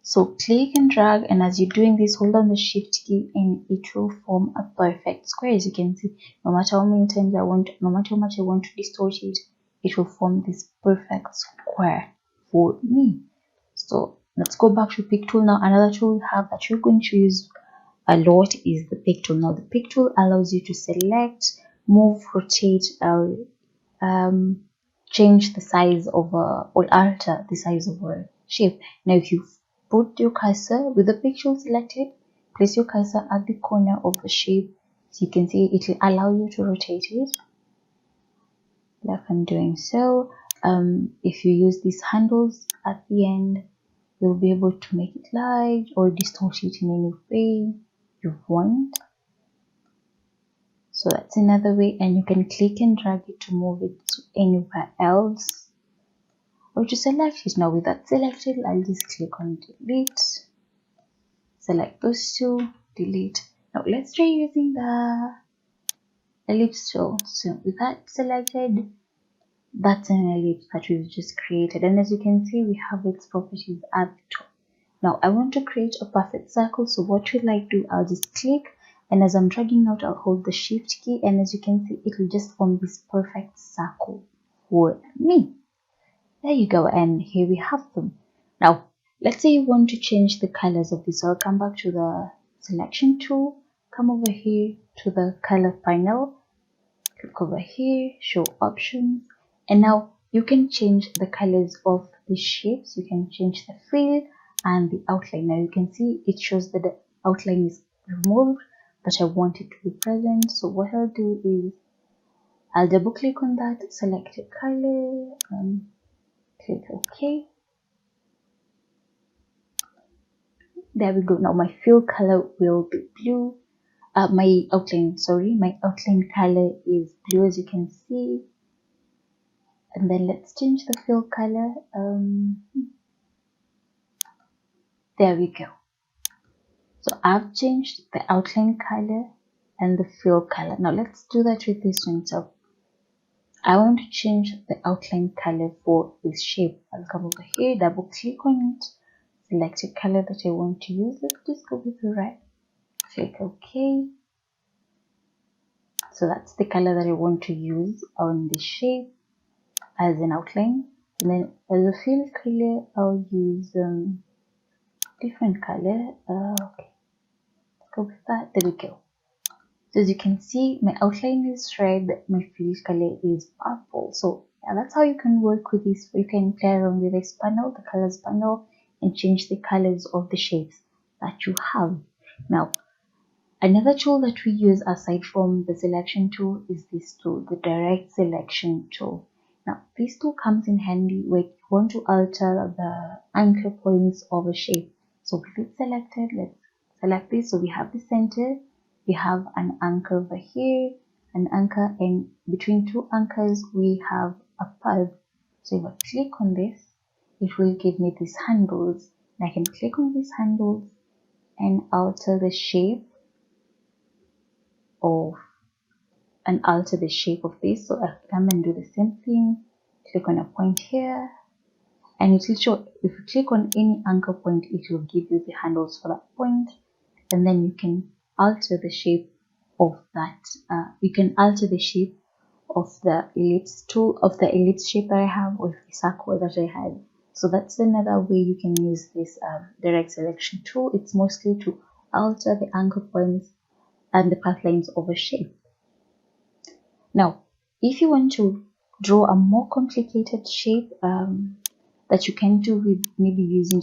So click and drag, and as you're doing this, hold down the shift key and it will form a perfect square. As you can see, no matter how many times I want, no matter how much I want to distort it, it will form this perfect square for me. So let's go back to pick tool. Now another tool we have that you're going to use a lot is the pick tool. Now the pick tool allows you to select, move, rotate, change the size of or alter the size of a shape. Now if you put your cursor with the pixel selected, place your cursor at the corner of the shape, so you can see it will allow you to rotate it like I'm doing so. If you use these handles at the end, you'll be able to make it light or distort it in any way you want. So that's another way, and you can click and drag it to move it to anywhere else or to select it. Now with that selected, I'll just click on delete, select those two, delete. Now let's try using the ellipse tool. So with that selected, that's an ellipse that we've just created, and as you can see, we have its properties at the top. Now I want to create a perfect circle, so what will I do? I'll just click, and as I'm dragging out, I'll hold the shift key, and as you can see, it will just form this perfect circle for me. There you go, and here we have them. Now let's say you want to change the colors of this. So I'll come back to the selection tool, come over here to the color panel, click over here, show options, and now you can change the colors of the shapes. You can change the fill and the outline. Now you can see it shows that the outline is removed, but I want it to be present. So what I'll do is I'll double click on that selected color, click OK. There we go. Now my fill color will be blue. My outline color is blue, as you can see. And then let's change the fill color. There we go. So I've changed the outline color and the fill color. Now let's do that with this one. So I want to change the outline color for this shape. I'll come over here, double click on it, select a color that I want to use. Let's just go with the red. Click OK. So that's the color that I want to use on the shape as an outline. And then as a fill color, I'll use different color. Okay, let's go with that. There we go. So as you can see, my outline is red, my fill color is purple. So yeah, that's how you can work with this. You can play around with this panel, the colors panel, and change the colors of the shapes that you have. Now another tool that we use aside from the selection tool is this tool, the direct selection tool. Now this tool comes in handy when you want to alter the anchor points of a shape. So with it selected, let's select this. So we have the center, we have an anchor over here, an anchor, and between two anchors we have a pulse. So if I click on this, it will give me these handles, and I can click on these handles and alter the shape of this. So I'll come and do the same thing, click on a point here, and it will show, if you click on any anchor point, it will give you the handles for that point, and then you can alter the shape of that. You can alter the shape of the ellipse tool, of the ellipse shape that I have, or the circle that I had. So that's another way you can use this direct selection tool. It's mostly to alter the anchor points and the path lines of a shape. Now if you want to draw a more complicated shape that you can do with maybe using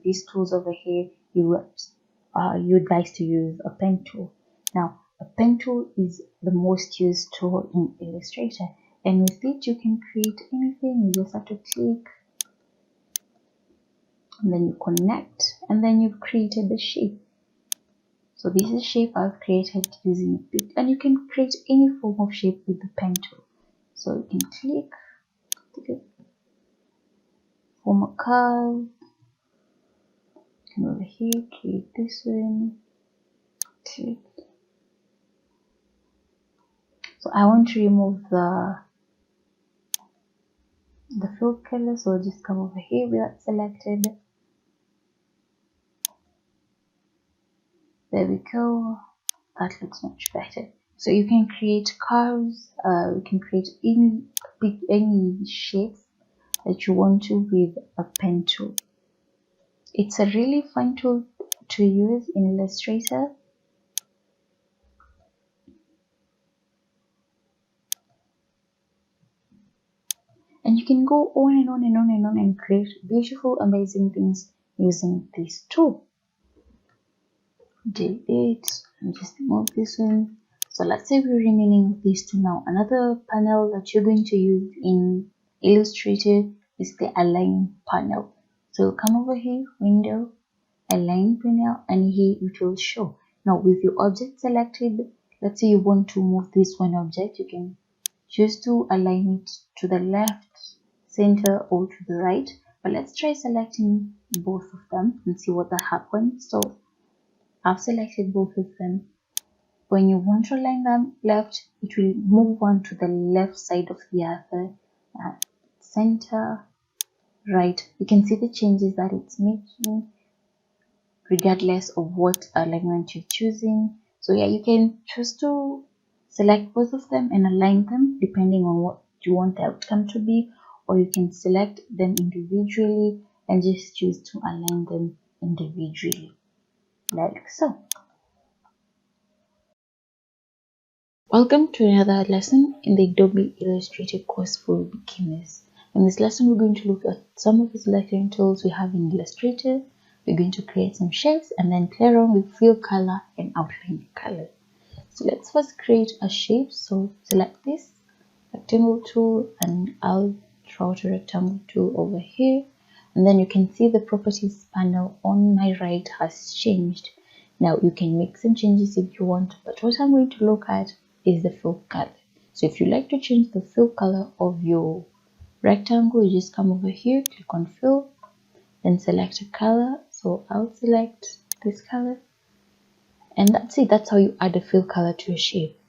these tools over here, you'd like to use a pen tool. Now a pen tool is the most used tool in Illustrator, and with it you can create anything. You just have to click, and then you connect, and then you've created the shape. So this is a shape I've created using it, and you can create any form of shape with the pen tool. So you can click, form a curve, come over here, create this one, click. So I want to remove the fill color, so I'll just come over here with that selected. There we go. That looks much better. So you can create curves, you can create any shapes that you want to with a pen tool. It's a really fun tool to use in Illustrator. you can go on and on and on and on and create beautiful, amazing things using this tool. Delete and just move this one. So let's say we're remaining with these two now. Another panel that you're going to use in Illustrator is the align panel. So come over here, window, align panel, and here it will show. Now with your object selected, let's say you want to move this one object, you can choose to align it to the left, center, or to the right. But let's try selecting both of them and see what that happens. So I've selected both of them. When you want to align them left, it will move one to the left side of the other. Center, right. You can see the changes that it's making regardless of what alignment you're choosing. So yeah, you can choose to select both of them and align them depending on what you want the outcome to be, or you can select them individually and just choose to align them individually, like so. Welcome to another lesson in the Adobe Illustrator course for beginners. In this lesson, we're going to look at some of the selection tools we have in Illustrator. We're going to create some shapes and then play around with fill color and outline color. So let's first create a shape. So select this rectangle tool and I'll draw the rectangle tool over here. And then you can see the properties panel on my right has changed. Now you can make some changes if you want, but what I'm going to look at is the fill color. So if you like to change the fill color of your rectangle, you just come over here, click on fill, then select a color. So I'll select this color, and that's it. That's how you add a fill color to a shape.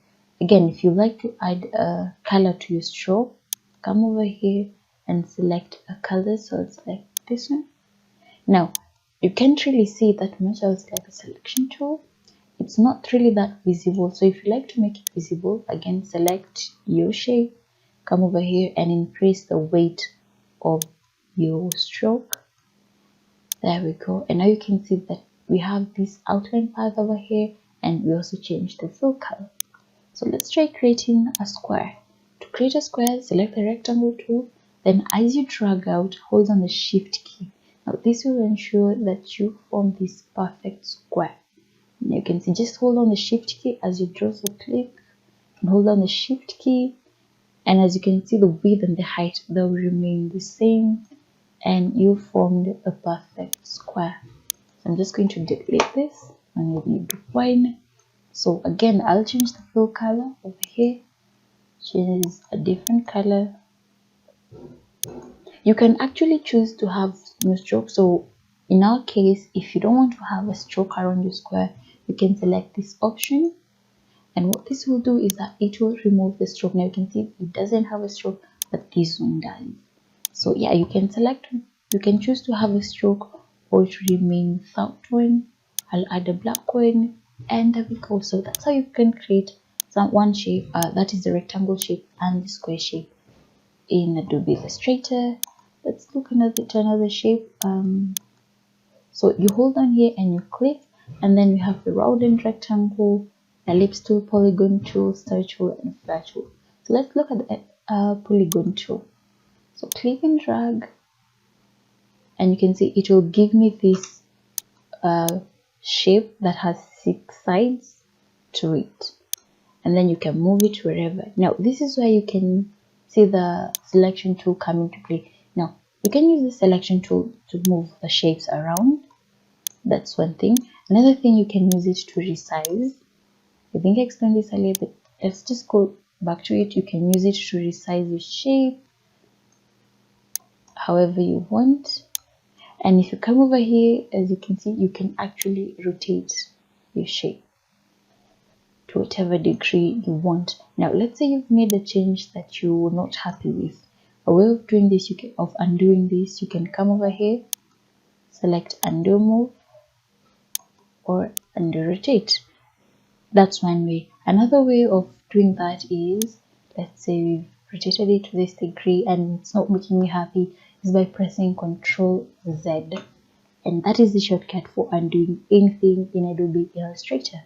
Again, if you like to add a color to your stroke, come over here and select a color. So it's like this one. Now you can't really see it that much. I'll select the selection tool. It's not really that visible, so if you like to make it visible, again select your shape, come over here and increase the weight of your stroke. There we go. And now you can see that we have this outline path over here, and we also changed the fill color. So let's try creating a square. To create a square, select the rectangle tool, then as you drag out, hold on the shift key. Now this will ensure that you form this perfect square. You can see, just hold on the shift key as you draw, so click and hold on the shift key, and as you can see, the width and the height, they will remain the same and you formed a perfect square. So I'm just going to delete this and maybe do one. So again, I'll change the fill color over here, change a different color. You can actually choose to have no stroke. So in our case, if you don't want to have a stroke around your square, you can select this option, and what this will do is that it will remove the stroke. Now you can see it doesn't have a stroke, but this one does. So yeah, you can choose to have a stroke or to remain without one. I'll add a black one, and there we go. So that's how you can create one shape, that is the rectangle shape and the square shape in Adobe Illustrator. Let's look at another shape. So you hold on here and you click, and then we have the rounded rectangle, ellipse tool, polygon tool, star tool, and flare tool. So let's look at the polygon tool. So click and drag, and you can see it will give me this shape that has 6 sides to it, and then you can move it wherever. Now this is where you can see the selection tool come into play. Now you can use the selection tool to move the shapes around. That's one thing. Another thing, you can use it to resize. I think I explained this earlier, but let's just go back to it. You can use it to resize your shape however you want. And if you come over here, as you can see, you can actually rotate your shape to whatever degree you want. Now let's say you've made a change that you were not happy with. A way of doing this, undoing this, you can come over here, select undo move or undo rotate. That's one way. Another way of doing that is, let's say we've rotated it to this degree and it's not making me happy, is by pressing Ctrl Z, and that is the shortcut for undoing anything in Adobe Illustrator.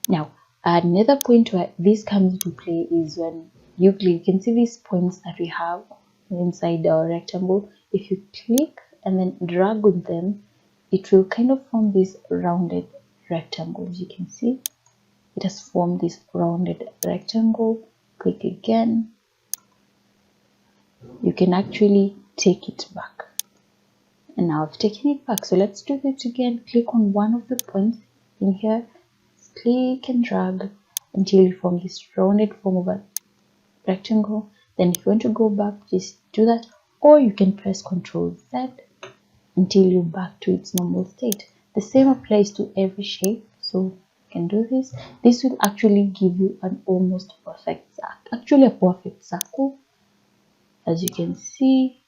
Now another point where this comes into play is when you click, you can see these points that we have inside our rectangle. If you click and then drag on them, it will kind of form this rounded rectangle. As you can see, it has formed this rounded rectangle. Click again. You can actually take it back. And now I've taken it back. So let's do that again. Click on one of the points in here. Click and drag until you form this rounded form of a rectangle. Then if you want to go back, just do that, or you can press Ctrl Z until you're back to its normal state. The same applies to every shape. So you can do this. This will actually give you an almost perfect, actually a perfect circle. As you can see,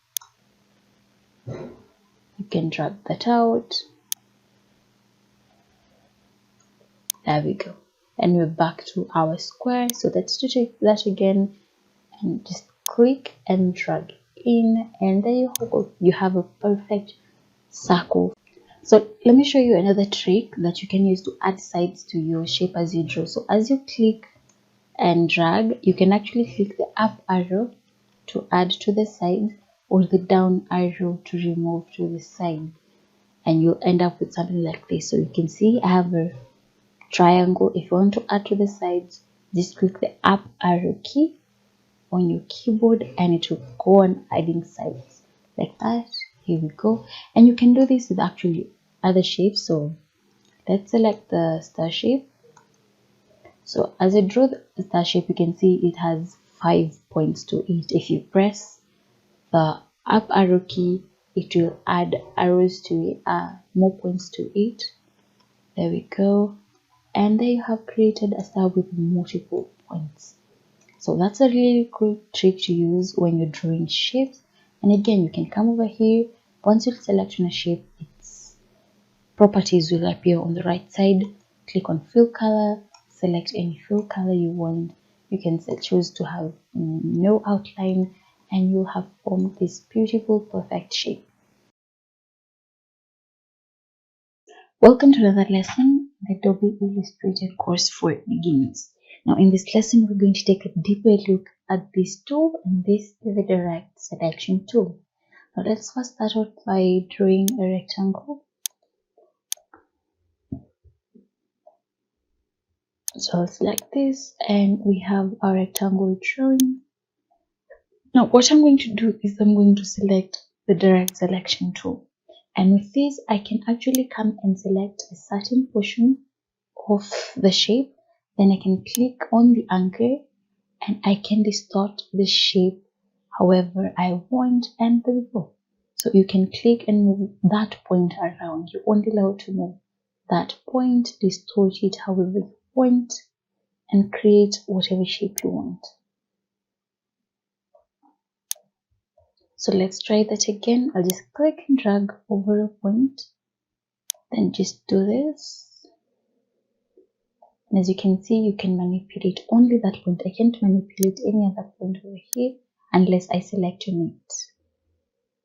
you can drag that out. There we go. And we're back to our square. So let's do that again, and just click and drag in, and there you go. You have a perfect circle. So let me show you another trick that you can use to add sides to your shape as you draw. So as you click and drag, you can actually click the up arrow to add to the side, or the down arrow to remove to the side, and you'll end up with something like this. So you can see I have a triangle. If you want to add to the sides, just click the up arrow key on your keyboard and it will go on adding sides like that. Here we go. And you can do this with actually other shapes. So let's select the star shape. So as I draw the star shape, you can see it has 5 points to it. If you press the up arrow key, it will add arrows to it, more points to it. There we go. And there you have created a star with multiple points. So that's a really cool trick to use when you're drawing shapes. And again, you can come over here. Once you select on a shape, its properties will appear on the right side. Click on fill color, select any fill color you want. You can choose to have no outline, and you'll have formed this beautiful, perfect shape. Welcome to another lesson, the Adobe Illustrator course for beginners. Now in this lesson, we're going to take a deeper look at this tool, and this is the direct selection tool. Now let's first start out by drawing a rectangle. So I'll select this, and we have our rectangle drawn. Now what I'm going to do is I'm going to select the direct selection tool. And with this, I can actually come and select a certain portion of the shape. Then I can click on the anchor and I can distort the shape however I want, and there we go. So you can click and move that point around. You're only allowed to move that point, distort it however you want, and create whatever shape you want. So let's try that again. I'll just click and drag over a point, then just do this. And as you can see, you can manipulate only that point. I can't manipulate any other point over here unless I select on it.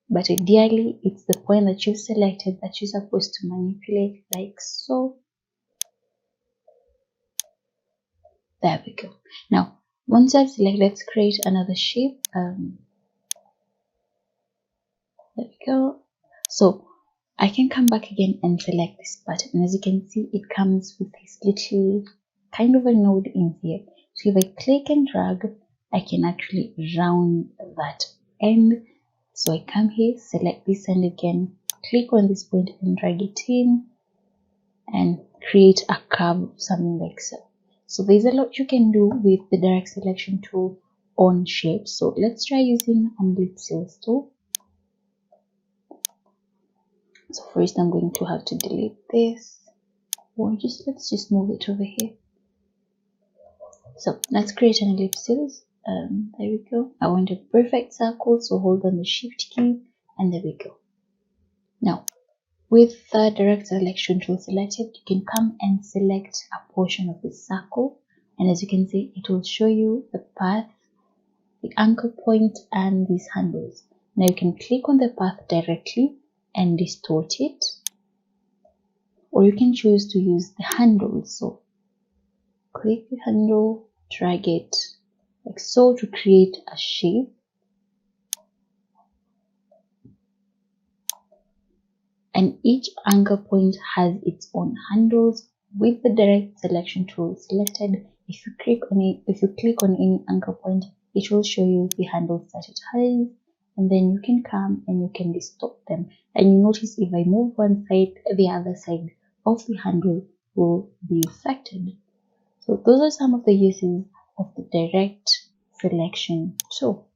But ideally, it's the point that you've selected that you're supposed to manipulate, like so. There we go. Now, once I've selected, let's create another shape. There we go. So I can come back again and select this button. And as you can see, it comes with this little kind of a node in here. So if I click and drag, I can actually round that end. So I come here, select this, and again click on this point and drag it in and create a curve, something like so. So there's a lot you can do with the direct selection tool on shapes. So let's try using an ellipsis tool. So first I'm going to have to delete this, or let's just move it over here. So let's create an ellipsis. There we go. I want a perfect circle, so hold on the shift key, and there we go. Now with the direct selection tool selected, you can come and select a portion of this circle, and as you can see, it will show you the path, the anchor point, and these handles. Now you can click on the path directly and distort it, or you can choose to use the handles. So click the handle, drag it like so to create a shape. and each anchor point has its own handles. With the direct selection tool selected, if you click on any anchor point, it will show you the handles that it has, and then you can come and you can distort them. And you notice if I move one side, the other side of the handle will be affected. So those are some of the uses of the direct selection tool.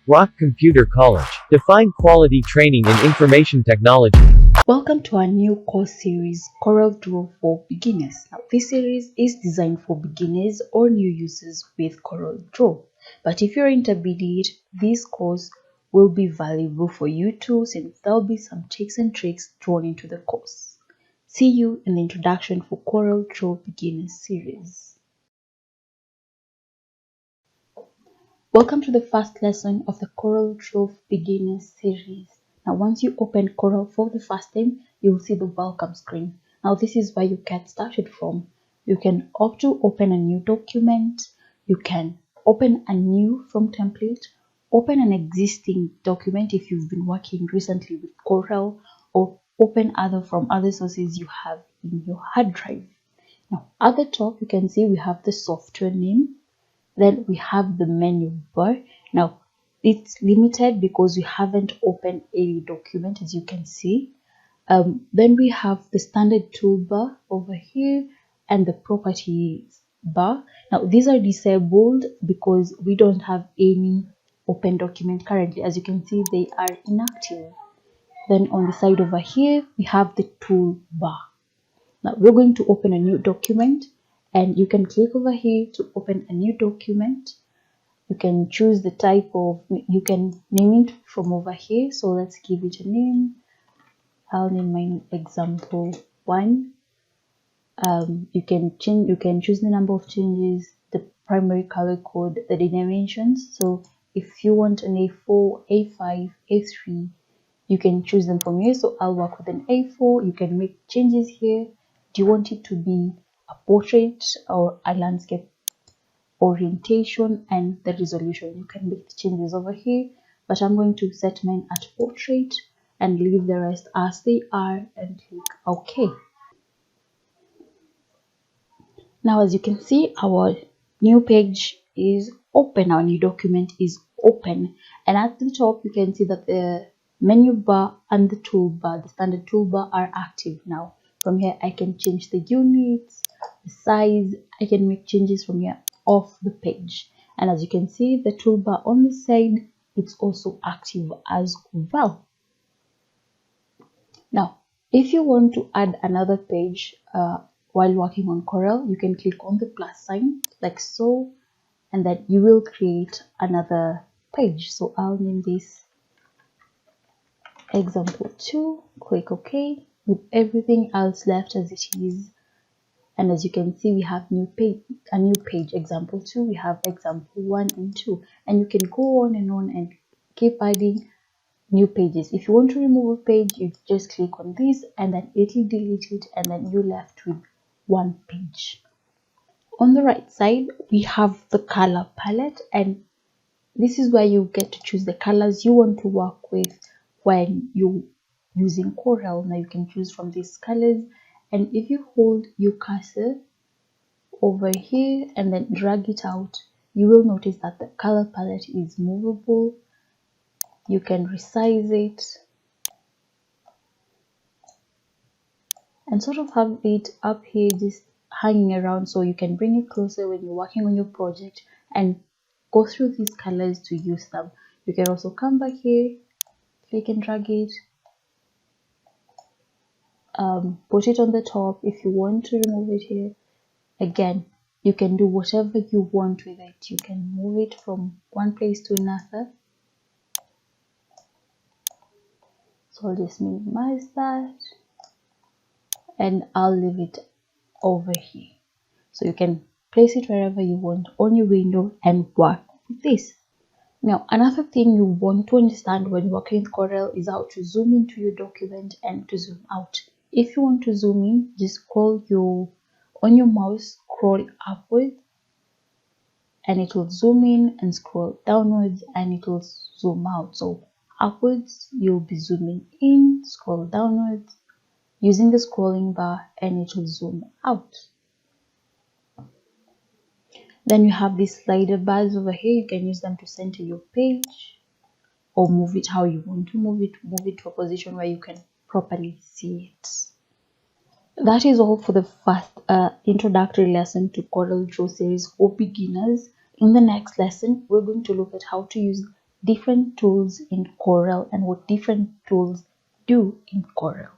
Rock Computer College. Define quality training in information technology. Welcome to our new course series, CorelDRAW for Beginners. Now, this series is designed for beginners or new users with CorelDRAW. But if you're intermediate, this course will be valuable for you too, since there'll be some tips and tricks thrown into the course. See you in the introduction for CorelDRAW Beginners series. Welcome to the first lesson of the CorelDRAW Beginners series. Now, once you open Corel for the first time, you'll see the welcome screen. Now, this is where you get started from. You can opt to open a new document. You can open a new from template, open an existing document if you've been working recently with Corel, or open other from other sources you have in your hard drive. Now, at the top, you can see we have the software name. Then we have the menu bar. Now it's limited because we haven't opened any document, as you can see. Then we have the standard toolbar over here and the properties bar. Now these are disabled because we don't have any open document currently. As you can see, they are inactive. Then on the side over here, we have the toolbar. Now we're going to open a new document, and you can click over here to open a new document. You can choose the type of, you can name it from over here. So let's give it a name. I'll name my example 1. You can choose the number of changes, the primary color code, the dimensions. So if you want an A4, A5, A3, you can choose them from here. So I'll work with an A4. You can make changes here. Do you want it to be a portrait or a landscape orientation, and the resolution? You can make the changes over here, but I'm going to set mine at portrait and leave the rest as they are and click OK. Now, as you can see, our new page is open, our new document is open, and at the top you can see that the menu bar and the toolbar, the standard toolbar, are active now. From here I can change the units, the size. I can make changes from here off the page, and as you can see, the toolbar on the side, it's also active as well. Now if you want to add another page while working on Corel, you can click on the plus sign like so, and then you will create another page. So I'll name this example 2, click OK, with everything else left as it is. And as you can see, we have a new page, example 2, we have example 1 and 2, and you can go on and keep adding new pages. If you want to remove a page, you just click on this and then it will delete it, and then you're left with one page. On the right side, we have the color palette, and this is where you get to choose the colors you want to work with when you're using Corel. Now you can choose from these colors, and if you hold your cursor over here and then drag it out, you will notice that the color palette is movable. You can resize it and sort of have it up here just hanging around, so you can bring it closer when you're working on your project and go through these colors to use them. You can also come back here, click and drag it, put it on the top. If you want to remove it here, again, you can do whatever you want with it. You can move it from one place to another. So I'll just minimize that and I'll leave it over here. So you can place it wherever you want on your window and work with this. Now, another thing you want to understand when working with Corel is how to zoom into your document and to zoom out. If you want to zoom in, just scroll on your mouse, scroll upwards and it will zoom in, and scroll downwards and it will zoom out. So upwards you'll be zooming in, scroll downwards using the scrolling bar and it will zoom out. Then you have these slider bars over here. You can use them to center your page or move it how you want to move it to a position where you can properly see it. That is all for the first introductory lesson to CorelDRAW series for beginners. In the next lesson, we're going to look at how to use different tools in Corel and what different tools do in Corel.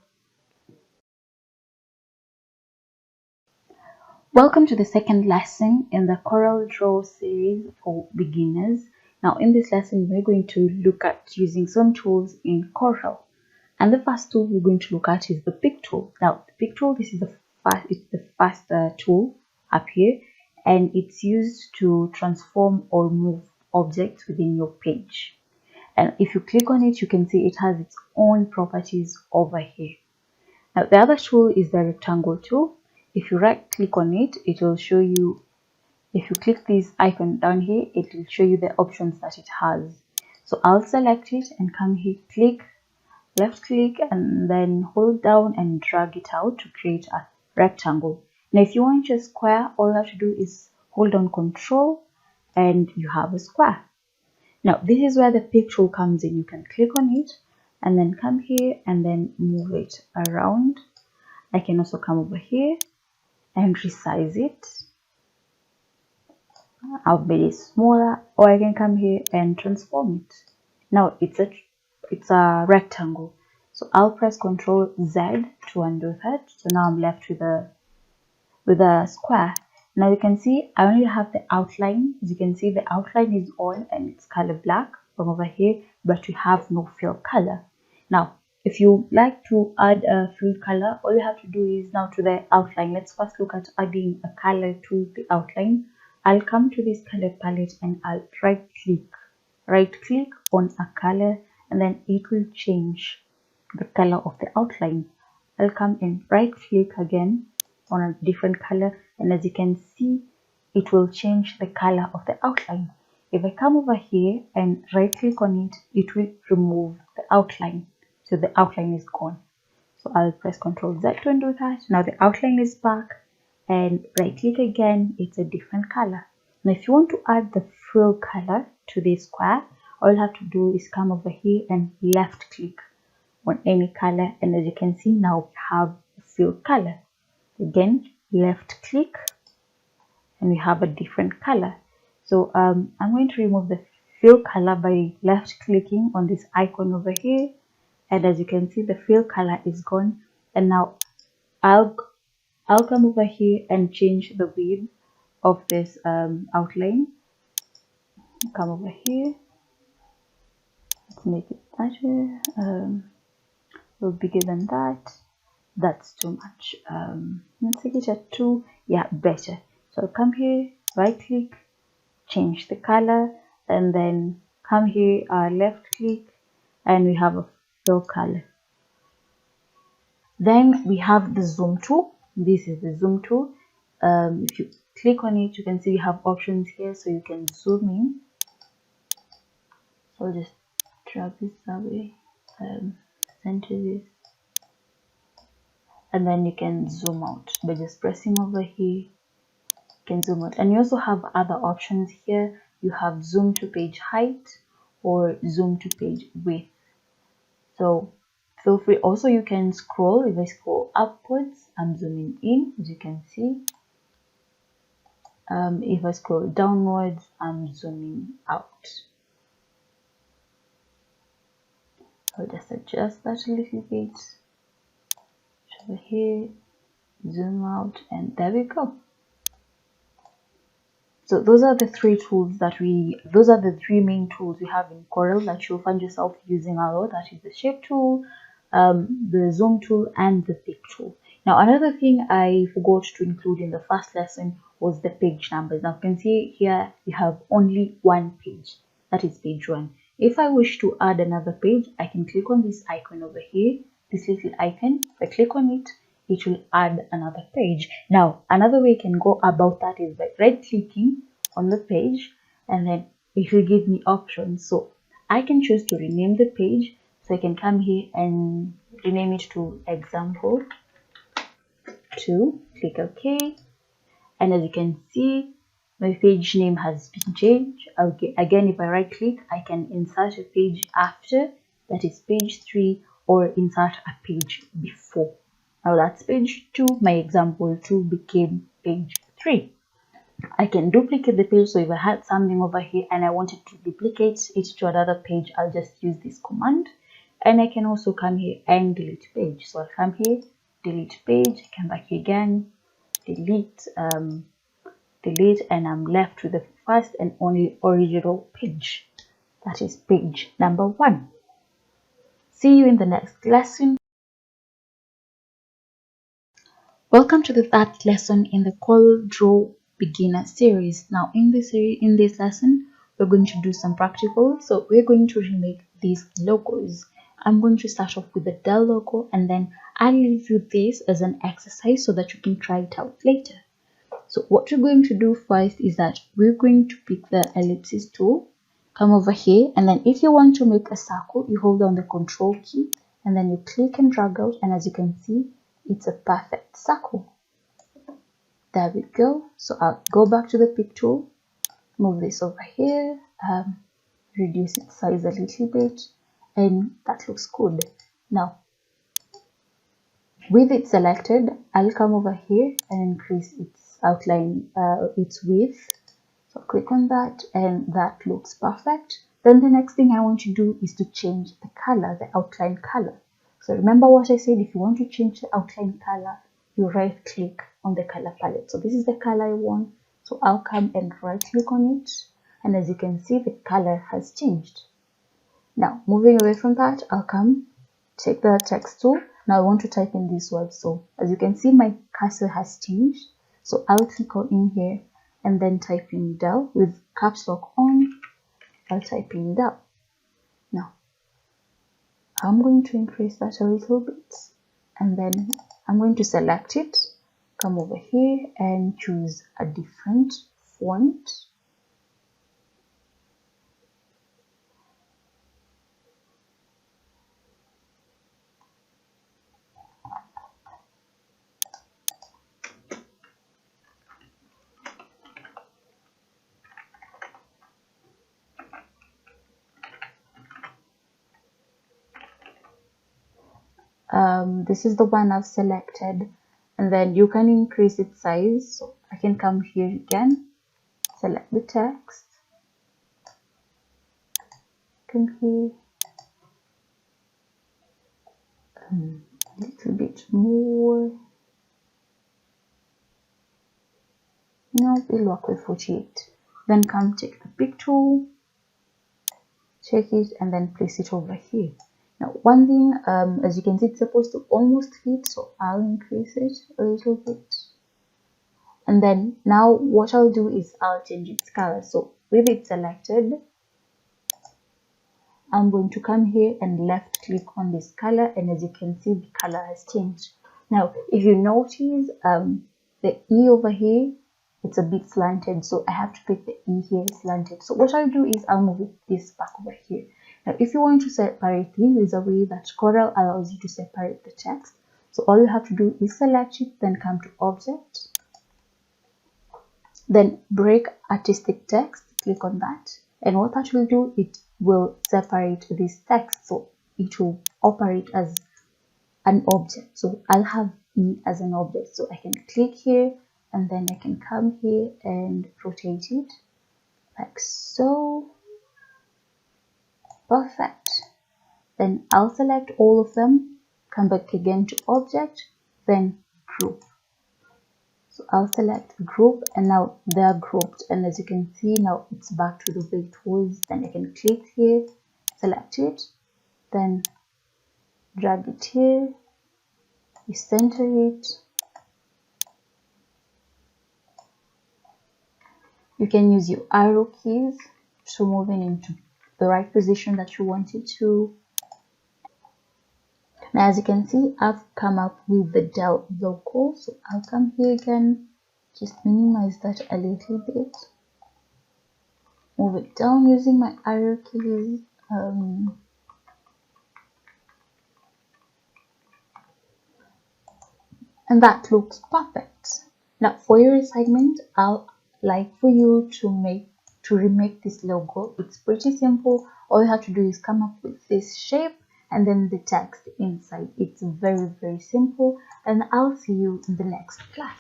Welcome to the second lesson in the CorelDRAW series for beginners. Now, in this lesson, we're going to look at using some tools in Corel. And the first tool we're going to look at is the pick tool. Now, the pick tool, this is the first tool up here, and it's used to transform or move objects within your page. And if you click on it, you can see it has its own properties over here. Now, the other tool is the rectangle tool. If you right click on it, it will show you, if you click this icon down here, it will show you the options that it has. So I'll select it and come here, click, left click, and then hold down and drag it out to create a rectangle. Now if you want your square, all you have to do is hold on Control and you have a square. Now this is where the pick tool comes in. You can click on it and then come here and then move it around. I can also come over here and resize it. I've made it smaller, or I can come here and transform it. Now it's a rectangle, so I'll press Ctrl Z to undo that. So now I'm left with a square. Now you can see I only have the outline. As you can see, the outline is on and it's color black from over here, but we have no fill color. Now if you like to add a fill color, all you have to do is now to the outline. Let's first look at adding a color to the outline. I'll come to this color palette and I'll right click on a color, and then it will change the color of the outline. I'll come and right click again on a different color, and as you can see, it will change the color of the outline. If I come over here and right click on it, it will remove the outline, so the outline is gone. So I'll press Ctrl Z to undo that. Now the outline is back, and right click again, it's a different color. Now if you want to add the fill color to this square, all you have to do is come over here and left click on any color, and as you can see, now we have a fill color. Again, left click and we have a different color. So I'm going to remove the fill color by left clicking on this icon over here, and as you can see, the fill color is gone. And now I'll come over here and change the width of this outline. Come over here, let's make it better, a little bigger than that. That's too much. Let's take it at 2. Yeah, better. So come here, right click, change the color, and then come here, left click, and we have a fill color. Then we have the zoom tool. This is the zoom tool. If you click on it, you can see we have options here, so you can zoom in. So I'll just drag this away, center this, and then you can zoom out by just pressing over here. You can zoom out, and you also have other options here. You have zoom to page height or zoom to page width. So feel free. Also, you can scroll. If I scroll upwards, I'm zooming in, as you can see. If I scroll downwards, I'm zooming out. I'll just adjust that a little bit. Over here, zoom out, and there we go. So those are the three main tools we have in Corel that you'll find yourself using a lot. That is the shape tool, the zoom tool and the pick tool. Now another thing I forgot to include in the first lesson was the page numbers. Now you can see here you have only one page, that is page 1. If I wish to add another page, I can click on this icon over here, this little icon. If I click on it, it will add another page. Now another way you can go about that is by right clicking on the page, and then it will give me options. So I can choose to rename the page, so I can come here and rename it to example 2, click OK, and as you can see, my page name has been changed. Okay, again, if I right click, I can insert a page after, that is page 3, or insert a page before. Now that's page 2. My example 2 became page 3. I can duplicate the page, so if I had something over here and I wanted to duplicate it to another page, I'll just use this command. And I can also come here and delete page. So I'll come here, delete page, come back here again, delete, delete, and I'm left with the first and only original page. That is page number 1. See you in the next lesson. Welcome to the third lesson in the CorelDRAW beginner series. Now in this lesson, we're going to do some practical. So we're going to remake these logos. I'm going to start off with the Dell logo, and then I'll leave you this as an exercise so that you can try it out later. So what we're going to do first is that we're going to pick the ellipsis tool, come over here, and then if you want to make a circle, you hold down the control key and then you click and drag out, and as you can see, it's a perfect circle. There we go. So I'll go back to the pick tool, move this over here, reduce its size a little bit, and that looks good. Now with it selected, I'll come over here and increase its outline, its width. So click on that, and that looks perfect. Then the next thing I want to do is to change the color, the outline color. So remember what I said, if you want to change the outline color, you right click on the color palette. So this is the color I want, so I'll come and right click on it, and as you can see, the color has changed. Now moving away from that, I'll come take the text tool. Now I want to type in this word, so as you can see, my cursor has changed. So I'll click on in here and then type in Dell with caps lock on. I'll type in Dell. Now I'm going to increase that a little bit, and then I'm going to select it, come over here and choose a different font. This is the one I've selected, and then you can increase its size. So I can come here again, select the text, come here, a little bit more. No, we'll work with 48. Then come take the pick tool, check it, and then place it over here. Now one thing, as you can see, it's supposed to almost fit, so I'll increase it a little bit. And then now what I'll do is I'll change its color. So with it selected, I'm going to come here and left click on this color, and as you can see, the color has changed. Now if you notice, the E over here, it's a bit slanted, so I have to pick the E here slanted. So what I'll do is I'll move this back over here. Now if you want to separate these, there's a way that Corel allows you to separate the text. So all you have to do is select it, then come to Object, then Break Artistic Text, click on that, and what that will do, it will separate this text, so it will operate as an object. So I'll have E as an object, so I can click here, and then I can come here and rotate it like so. Perfect. Then I'll select all of them, come back again to Object, then Group. So I'll select Group, and now they're grouped, and as you can see, now it's back to the way it was. Then I can click here, select it, then drag it here, you center it. You can use your arrow keys to move it into the right position that you want it to. Now as you can see, I've come up with the del logo, so I'll come here again, just minimize that a little bit, move it down using my arrow keys. And that looks perfect. Now for your assignment, I'll like for you to remake this logo. It's pretty simple. All you have to do is come up with this shape and then the text inside. It's very, very simple, and I'll see you in the next class.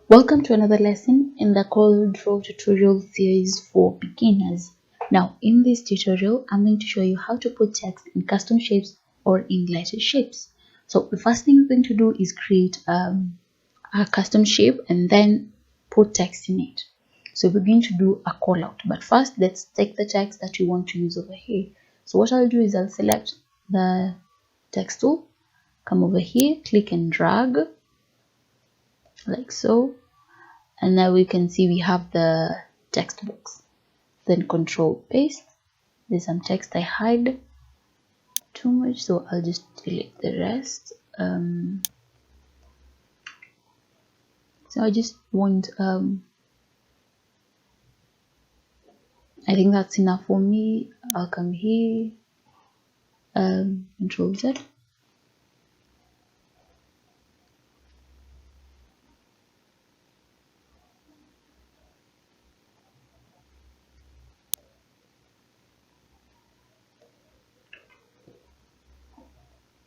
Welcome to another lesson in the CorelDRAW tutorial series for beginners. Now in this tutorial, I'm going to show you how to put text in custom shapes or in letter shapes. So the first thing we're going to do is create a custom shape and then put text in it. So we're going to do a call out, but first let's take the text that you want to use over here. So what I'll do is I'll select the text tool, come over here, click and drag like so, and now we can see we have the text box. Then control paste. There's some text I hide too much, so I'll just delete the rest. So I just want I think that's enough for me. I'll come here, control Z,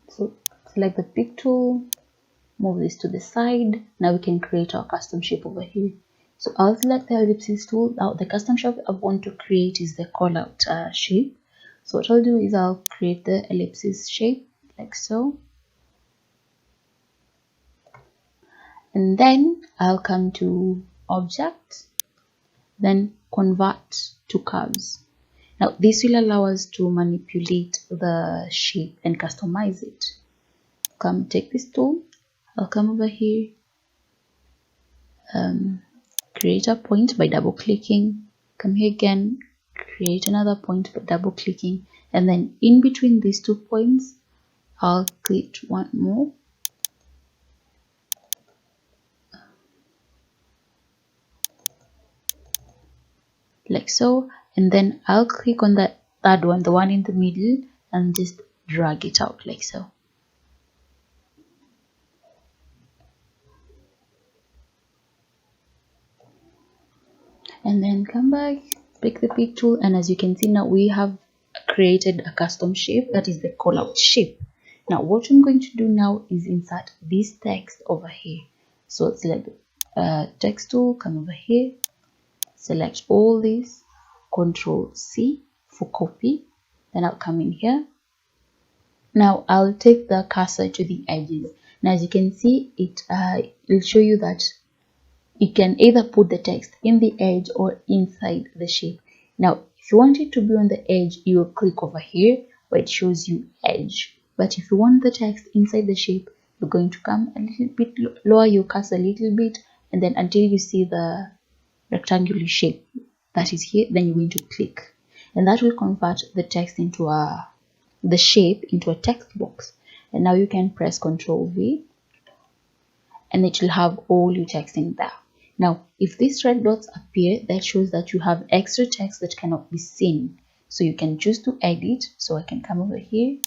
so select the pick tool, move this to the side. Now we can create our custom shape over here. So I'll select the ellipsis tool. Now the custom shape I want to create is the call out shape. So what I'll do is I'll create the ellipsis shape like so, and then I'll come to object, then convert to curves. Now this will allow us to manipulate the shape and customize it. Come take this tool, I'll come over here, create a point by double clicking, come here again, create another point by double clicking, and then in between these 2 points I'll click one more, like so, and then I'll click on that third one, the one in the middle, and just drag it out like so. And then come back, pick the pick tool, and as you can see now we have created a custom shape that is the call out shape. Now what I'm going to do now is insert this text over here. So select the text tool, come over here, select all this, control C for copy, then I'll come in here. Now I'll take the cursor to the edges. Now as you can see, it will show you that you can either put the text in the edge or inside the shape. Now if you want it to be on the edge, you will click over here where it shows you edge. But if you want the text inside the shape, you're going to come a little bit, lower your cursor a little bit, and then until you see the rectangular shape that is here, then you're going to click, and that will convert the text into the shape into a text box. And now you can press Ctrl V and it will have all your text in there. Now if these red dots appear, that shows that you have extra text that cannot be seen, so you can choose to edit. So I can come over here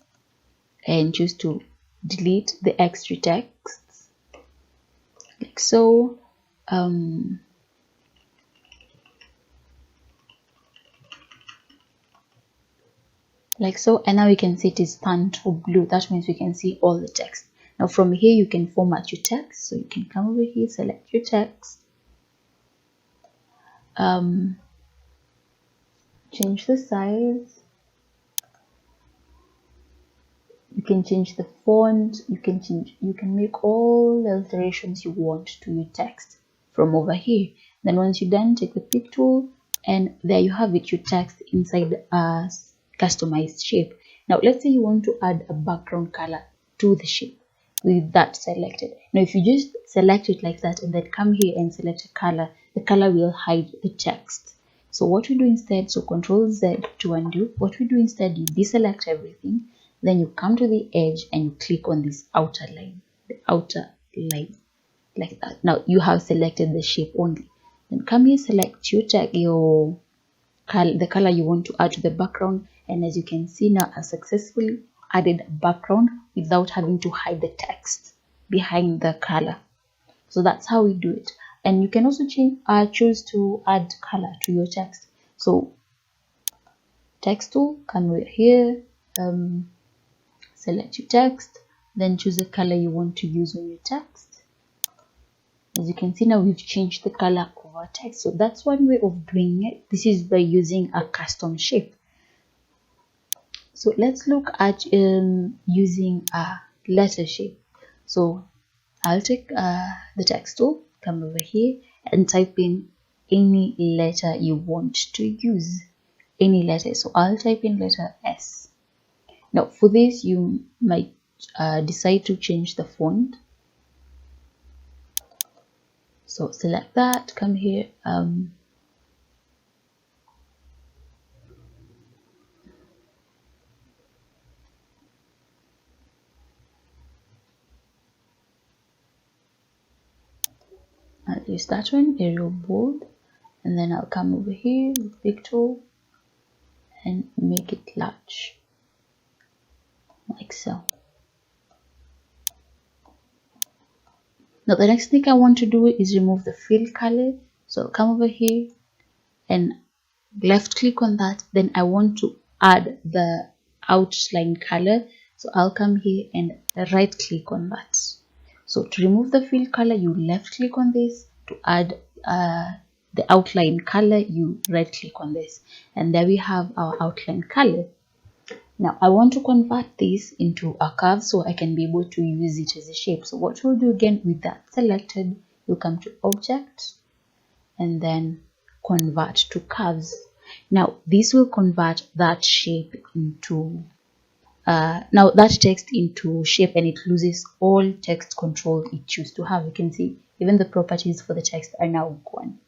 and choose to delete the extra texts like so. Like so, and now you can see it is turned to blue. That means we can see all the text. Now from here you can format your text, so you can come over here, select your text, change the size, you can change the font, you can make all the alterations you want to your text from over here. Then once you're done, take the pick tool, and there you have it, your text inside customized shape. Now let's say you want to add a background color to the shape with that selected. Now if you just select it like that and then come here and select a color, the color will hide the text. So what we do instead, so Control Z to undo, what we do instead, you deselect everything, then you come to the edge and you click on this outer line, the outer line, like that. Now you have selected the shape only. Then come here, select your tag, the color you want to add to the background, and as you can see now, I successfully added a background without having to hide the text behind the color. So that's how we do it. And you can also choose to add color to your text. So text tool, come over here, select your text, then choose the color you want to use on your text. As you can see now, we've changed the color of our text. So that's one way of doing it. This is by using a custom shape. So let's look at using a letter shape. So I'll take the text tool, come over here and type in any letter you want to use, any letter. So I'll type in letter S. Now for this, you might decide to change the font. So select that, come here, I'll use that one, Arial bold, and then I'll come over here with big tool and make it large, like so. Now the next thing I want to do is remove the fill color. So I'll come over here and left click on that. Then I want to add the outline color. So I'll come here and right click on that. So to remove the fill color, you left click on this. To add the outline color, you right click on this. And there we have our outline color. Now I want to convert this into a curve so I can be able to use it as a shape. So what we'll do again, with that selected, you'll come to Object and then Convert to Curves. Now this will convert that shape into now that text into shape, and it loses all text control it used to have. You can see even the properties for the text are now gone.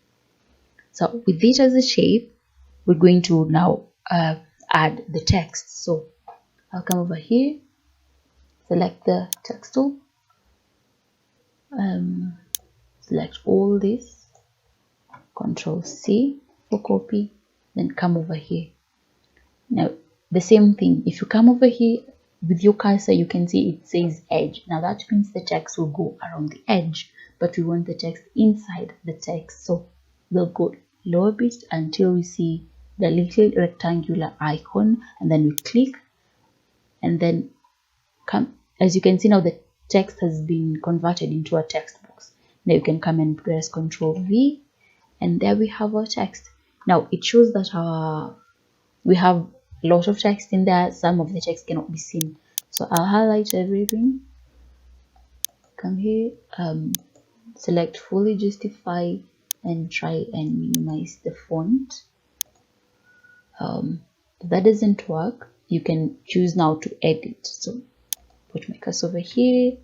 So with it as a shape, we're going to now add the text. So I'll come over here, select the text tool, select all this, Control C for copy, then come over here. Now the same thing, if you come over here with your cursor, you can see it says edge. Now that means the text will go around the edge, but we want the text inside the text. So we'll go lower bit until we see the little rectangular icon, and then we click, and then come. As you can see now, the text has been converted into a text box. Now you can come and press Ctrl V, and there we have our text. Now it shows that we have a lot of text in there. Some of the text cannot be seen, so I'll highlight everything, come here, select fully justify, and try and minimize the font. If that doesn't work, you can choose now to edit. So put my cursor over here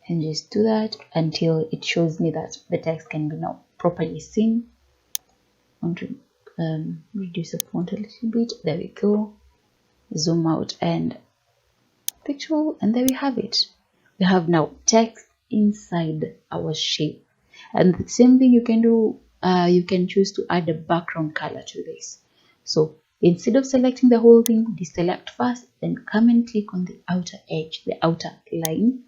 and just do that until it shows me that the text can be now properly seen. I want to reduce the font a little bit. There we go. Zoom out and picture, and there we have it. We have now text inside our shape. And the same thing you can do, you can choose to add a background color to this. So instead of selecting the whole thing, deselect first, then come and click on the outer edge, the outer line.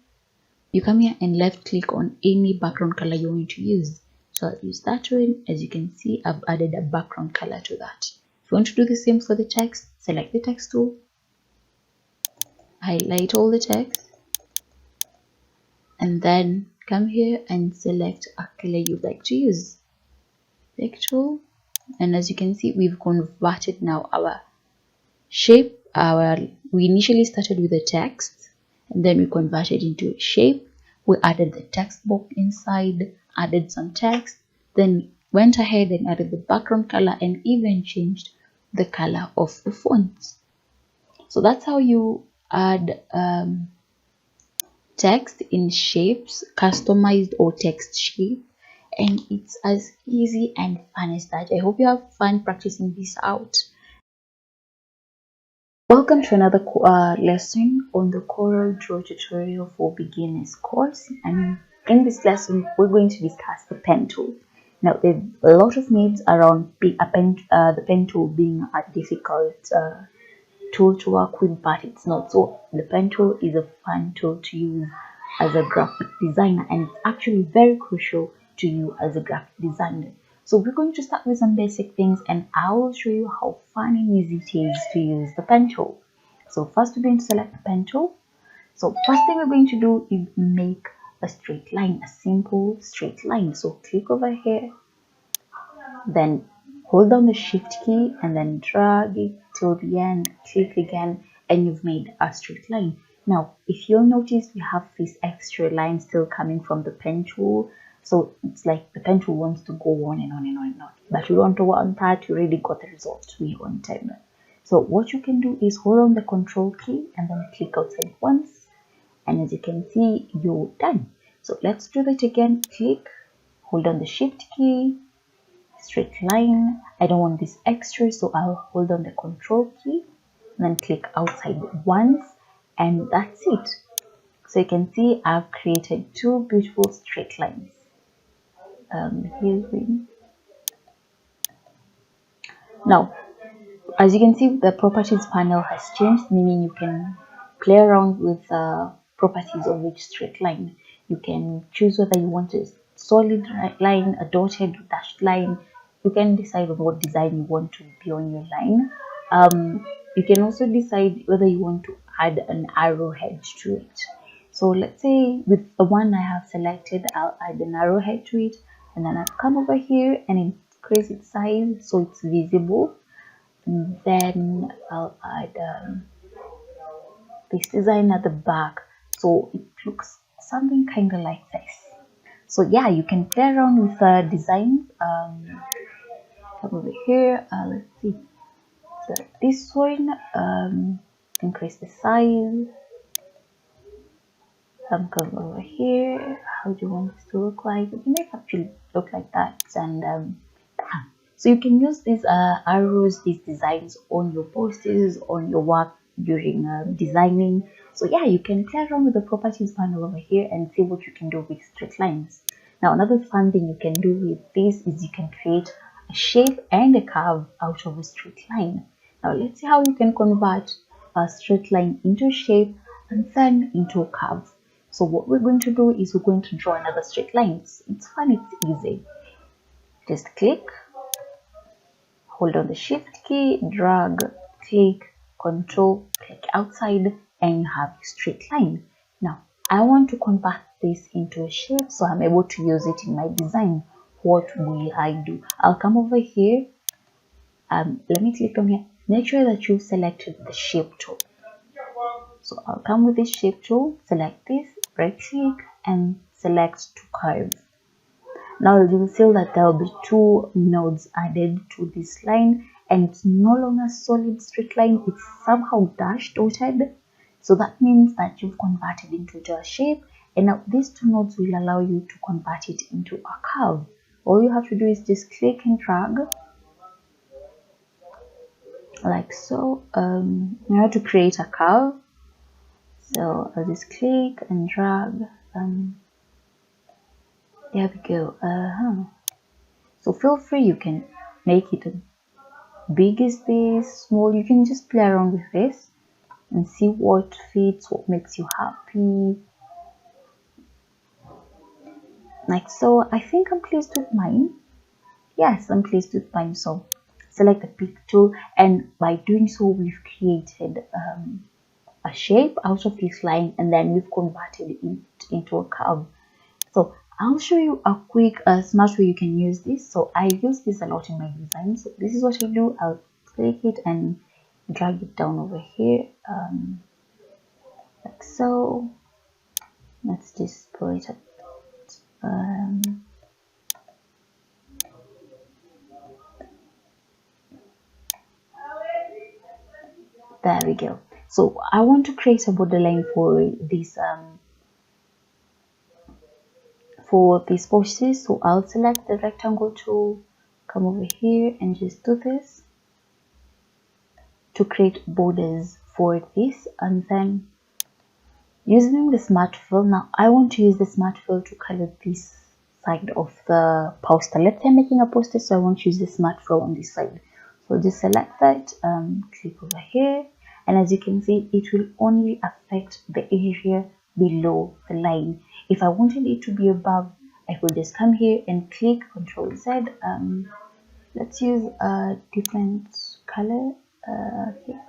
You come here and left click on any background color you want to use. So I'll use that one. As you can see, I've added a background color to that. If you want to do the same for the text, select the text tool, highlight all the text, and then come here and select a color you'd like to use. Pick tool, and as you can see, we've converted now our shape. We initially started with the text, and then we converted into a shape. We added the text box inside, added some text, then went ahead and added the background color and even changed the color of the fonts. So that's how you add text in shapes, customized or text shape, and it's as easy and fun as that. I hope you have fun practicing this out. Welcome to another lesson on the CorelDRAW tutorial for beginners course, and in this lesson we're going to discuss the pen tool. Now there's a lot of myths around the pen tool being a difficult tool to work with, but it's not. So the pen tool is a fun tool to use as a graphic designer, and it's actually very crucial to you as a graphic designer. So we're going to start with some basic things, and I will show you how fun and easy it is to use the pen tool. So first we're going to select the pen tool. So first thing we're going to do is make a straight line, a simple straight line. So click over here, then hold down the shift key and then drag it till the end, click again, and you've made a straight line. Now if you'll notice, we have this extra line still coming from the pen tool, so it's like the pen tool wants to go on and on and on and on, but we don't want that. You already got the result we wanted. So what you can do is hold on the control key and then click outside once, and as you can see, you're done. So let's do that again. Click, hold on the shift key, straight line. I don't want this extra, so I'll hold on the control key and then click outside once, and that's it. So you can see I've created two beautiful straight lines. Now as you can see, the properties panel has changed, meaning you can play around with properties of each straight line. You can choose whether you want a solid line, a dotted, dashed line. You can decide on what design you want to be on your line. You can also decide whether you want to add an arrowhead to it. So let's say with the one I have selected, I'll add an arrowhead to it, and then I'll come over here and increase its size so it's visible. And then I'll add this design at the back, so it looks something kind of like this. So yeah, you can play around with designs. Come over here, let's see. So this one, increase the size. Come over here. How do you want this to look like? It may actually look like that, and so you can use these arrows, these designs on your posters, on your work during designing. So yeah, you can play around with the properties panel over here and see what you can do with straight lines. Now another fun thing you can do with this is you can create a shape and a curve out of a straight line. Now let's see how you can convert a straight line into a shape and then into a curve. So what we're going to do is we're going to draw another straight line. It's fun, it's easy. Just click, hold on the shift key, drag, click, control, click outside, and you have a straight line. Now I want to convert this into a shape so I'm able to use it in my design. What will I do? I'll come over here. Let me click on here. Make sure that you've selected the shape tool. So I'll come with this shape tool, select this, right click, and select to curve. Now you will see that there will be two nodes added to this line, and it's no longer a solid straight line, it's somehow dashed dotted. So that means that you've converted into a shape, and now these two nodes will allow you to convert it into a curve. All you have to do is just click and drag like so. In order to create a curve, so I'll just click and drag. There we go. So feel free, you can make it big as this, small. You can just play around with this and see what fits, what makes you happy. Like so. I think I'm pleased with mine. Yes, I'm pleased with mine. So select the pick tool, and by doing so we've created a shape out of this line, and then we've converted it into a curve. So I'll show you a quick smart way you can use this. So I use this a lot in my design. So this is what I do. I'll click it and drag it down over here, like so. Let's just pull it up. There we go. So I want to create a borderline for these posters. So I'll select the rectangle tool, come over here and just do this to create borders for this, and then using the smart fill. Now I want to use the smart fill to color this side of the poster. Let's say I'm making a poster, so I want to use the smart fill on this side. So just select that, click over here, and as you can see, it will only affect the area below the line. If I wanted it to be above, I could just come here and click Control Z. Let's use a different color. Here.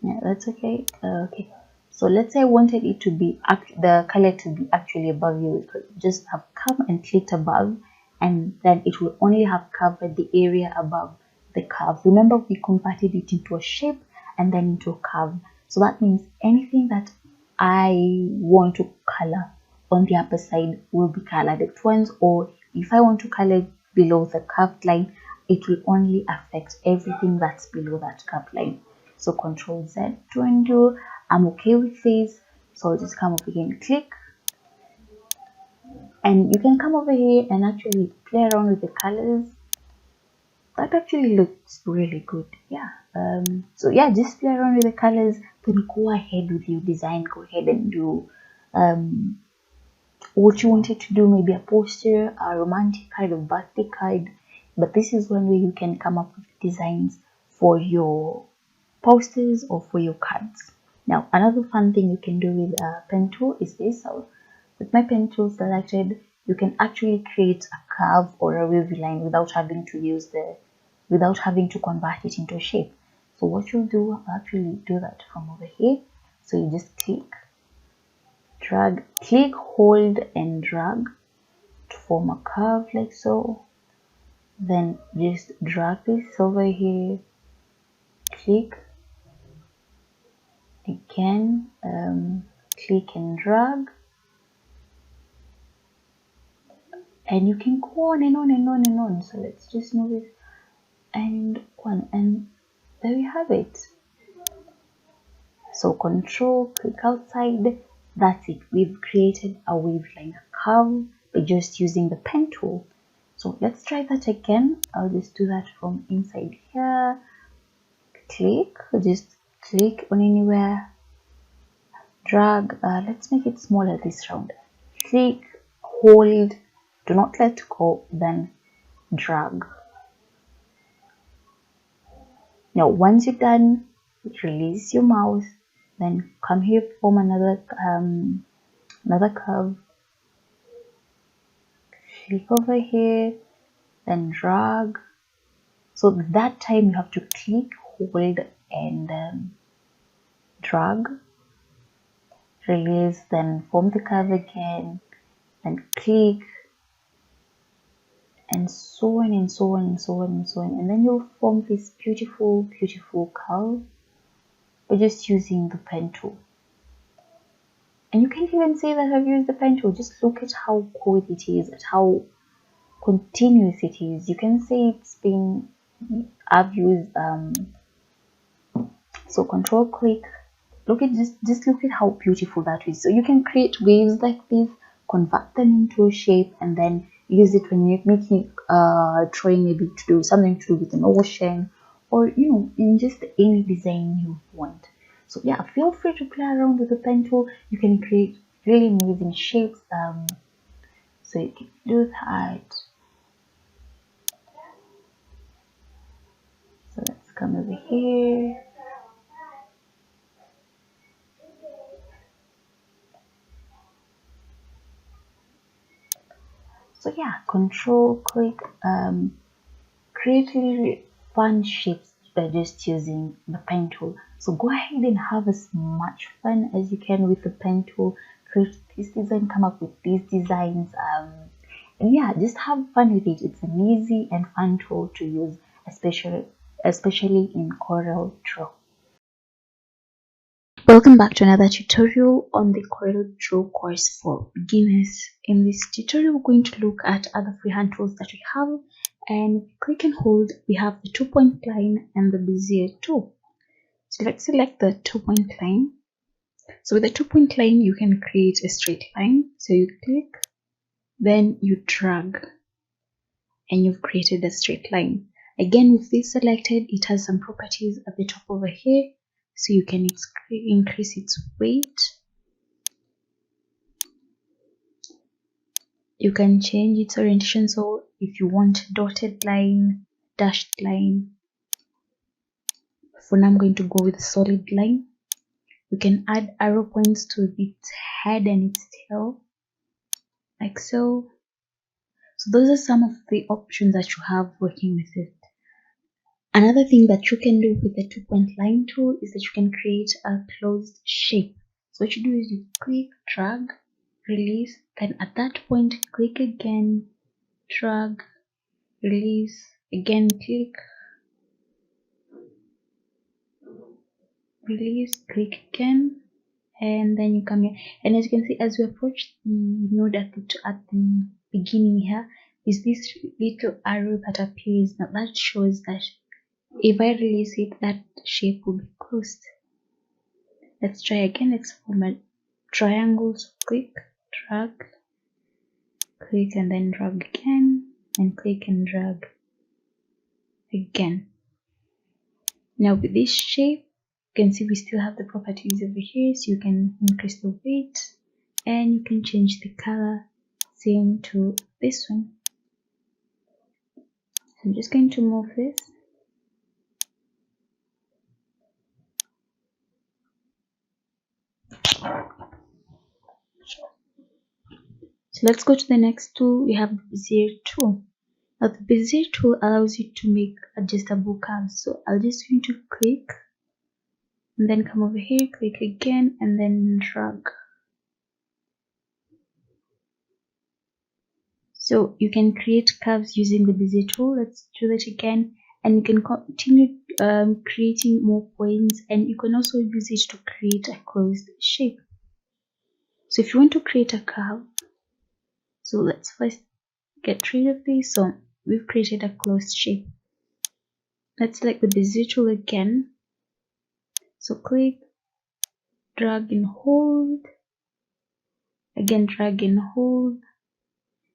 Yeah, that's okay. Okay, so let's say I wanted it to be the color to be actually above you. We could just have come and clicked above, and then it will only have covered the area above the curve. Remember, we converted it into a shape and then into a curve. So that means anything that I want to color on the upper side will be colored at once, or if I want to color below the curved line, it will only affect everything that's below that curved line. So Control Z to undo. I'm okay with this, so I'll just come over here and click, and you can come over here and actually play around with the colors. That actually looks really good. Yeah, so yeah, just play around with the colors, then go ahead with your design. Go ahead and do what you wanted to do, maybe a poster, a romantic card, a birthday card. But this is one way you can come up with designs for your posters or for your cards. Now, another fun thing you can do with a pen tool is this. So with my pen tool selected, you can actually create a curve or a wavy line without having to convert it into a shape. So what you'll do, I'll actually do that from over here. So you just click, drag, click, hold and drag to form a curve like so. Then just drag this over here, click again, click and drag, and you can go on and on and on and on. So let's just move it and one, and there we have it. So Control, click outside. That's it. We've created a wave line, a curve, by just using the pen tool. So let's try that again. I'll just do that from inside here. Click, just click on anywhere, drag. Let's make it smaller this round. Click, hold, do not let go, then drag. Now once you're done, release your mouse, then come here, form another curve, click over here, then drag. So that time you have to click, hold and drag, release, then form the curve again, then click, and so on and so on and so on and so on, and then you'll form this beautiful curve by just using the pen tool. And you can't even say that I've used the pen tool. Just look at how cool it is, at how continuous it is. You can say I've used so Control click. Look at just look at how beautiful that is. So you can create waves like this, convert them into a shape, and then use it when you're making drawing, maybe to do something to do with an ocean, or in just any design you want. So yeah, feel free to play around with the pen tool. You can create really amazing shapes. So you can do that. So let's come over here. So yeah, Control click, create really fun shapes by just using the pen tool. So go ahead and have as much fun as you can with the pen tool. Create this design, come up with these designs, and yeah, just have fun with it. It's an easy and fun tool to use, especially in CorelDRAW. Welcome back to another tutorial on the CorelDRAW course for beginners. In this tutorial, we're going to look at other freehand tools that we have, and click and hold, we have the 2-point line and the Bezier tool. So let's select the 2-point line. So with the 2-point line, you can create a straight line. So you click, then you drag, and you've created a straight line. Again, with this selected, it has some properties at the top over here. So you can increase its weight. You can change its orientation. So if you want dotted line, dashed line, for now I'm going to go with a solid line. You can add arrow points to its head and its tail, like so. So those are some of the options that you have working with it. Another thing that you can do with the 2-point line tool is that you can create a closed shape. So what you do is you click, drag, release, then at that point click again, drag, release, again click, release, click again, and then you come here. And as you can see, as we approach the node at the beginning here, is this little arrow that appears. Now that shows that if I release it, that shape will be closed. Let's try again. Let's form a triangle. So click, drag, click, and then drag again, and click and drag again. Now with this shape, you can see we still have the properties over here. So you can increase the weight and you can change the color, same to this one. So I'm just going to move this. So let's go to the next tool. We have the Bezier tool. Now the Bezier tool allows you to make adjustable curves. So I'll just going to click and then come over here, click again, and then drag. So you can create curves using the Bezier tool. Let's do that again, and you can continue creating more points, and you can also use it to create a closed shape. So if you want to create a curve, so let's first get rid of this. So we've created a closed shape. Let's select the Bezier tool again. So click, drag and hold, again drag and hold.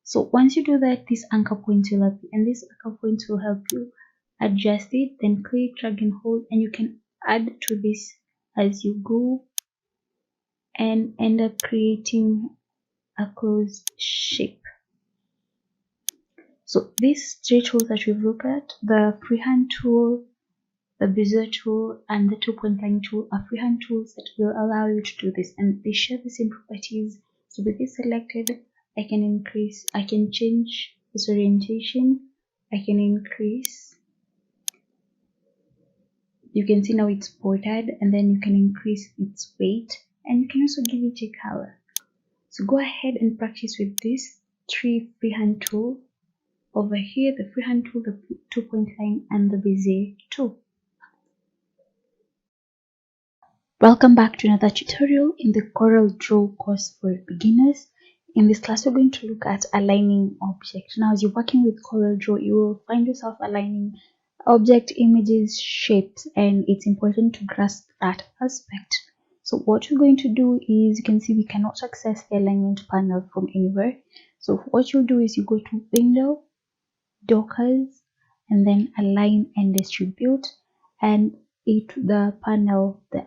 So once you do that, this anchor point will appear, and this anchor point will help you adjust it. Then click, drag and hold, and you can add to this as you go and end up creating a closed shape. So these three tools that we've looked at, the freehand tool, the Bezier tool, and the 2-point line tool, are freehand tools that will allow you to do this, and they share the same properties. So with this selected, I can change its orientation, I can increase. You can see now it's ported, and then you can increase its weight, and you can also give it a color. So go ahead and practice with these 3 freehand tools. Over here, the freehand tool, the 2-point line, and the Bezier tool. Welcome back to another tutorial in the CorelDRAW course for beginners. In this class, we're going to look at aligning objects. Now, as you're working with CorelDRAW, you will find yourself aligning object, images, shapes, and it's important to grasp that aspect. So what we're going to do is, you can see we cannot access the alignment panel from anywhere. So what you'll do is you go to Window, Dockers, and then Align and Distribute, and the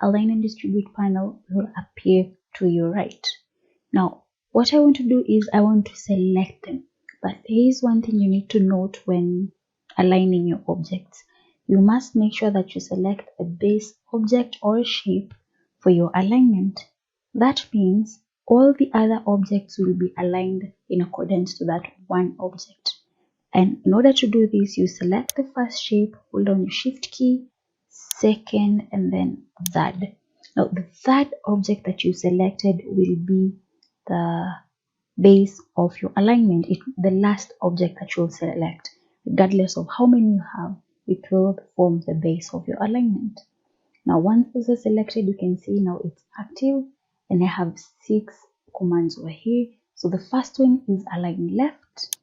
Align and Distribute panel will appear to your right. Now, what I want to do is I want to select them. But there is one thing you need to note when aligning your objects. You must make sure that you select a base object or shape for your alignment. That means all the other objects will be aligned in accordance to that one object. And in order to do this, you select the first shape, hold down your shift key, second, and then third. Now the third object that you selected will be the base of your alignment. The last object that you'll select, regardless of how many you have, it will form the base of your alignment. Now once those are selected, you can see now it's active, and I have 6 commands over here. So the first one is align left.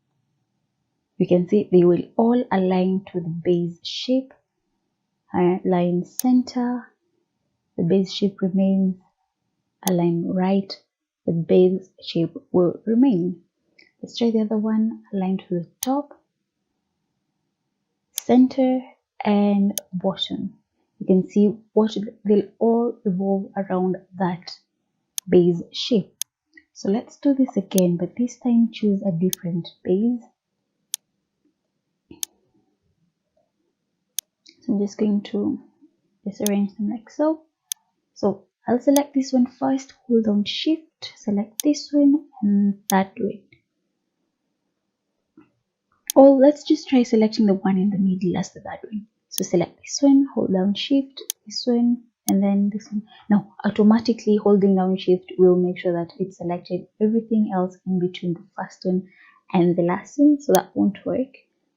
You can see they will all align to the base shape. Align center, the base shape remains. Align right, the base shape will remain. Let's try the other one. Align to the top, center, and bottom. You can see what they'll all revolve around that base shape. So let's do this again, but this time choose a different base. So I'm just going to disarrange them like so. So I'll select this one first, hold down shift, select this one and that way. Or let's just try selecting the one in the middle as the that one. So select this one, hold down shift, this one, and then this one. Now automatically holding down shift will make sure that it's selected everything else in between the first one and the last one, so that won't work.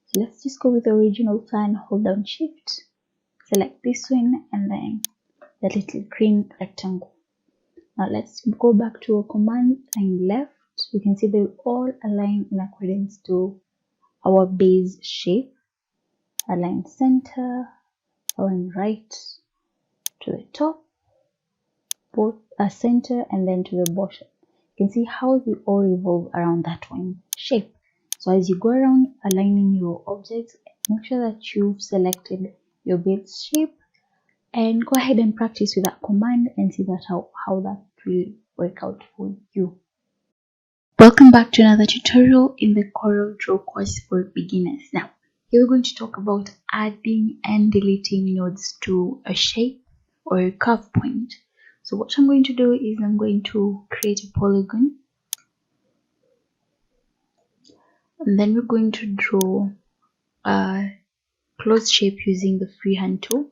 So let's just go with the original plan, hold down shift, select this one, and then the little green rectangle. Now let's go back to our command line left. You can see they all align in accordance to our base shape. Align center, align right to the top, both center and then to the bottom. You can see how they all revolve around that one shape. So as you go around aligning your objects, make sure that you've selected your base shape and go ahead and practice with that command and see that how that will work out for you. Welcome back to another tutorial in the CorelDRAW course for beginners. Now, here we're going to talk about adding and deleting nodes to a shape or a curve point. So what I'm going to do is I'm going to create a polygon, and then we're going to draw a closed shape using the freehand tool.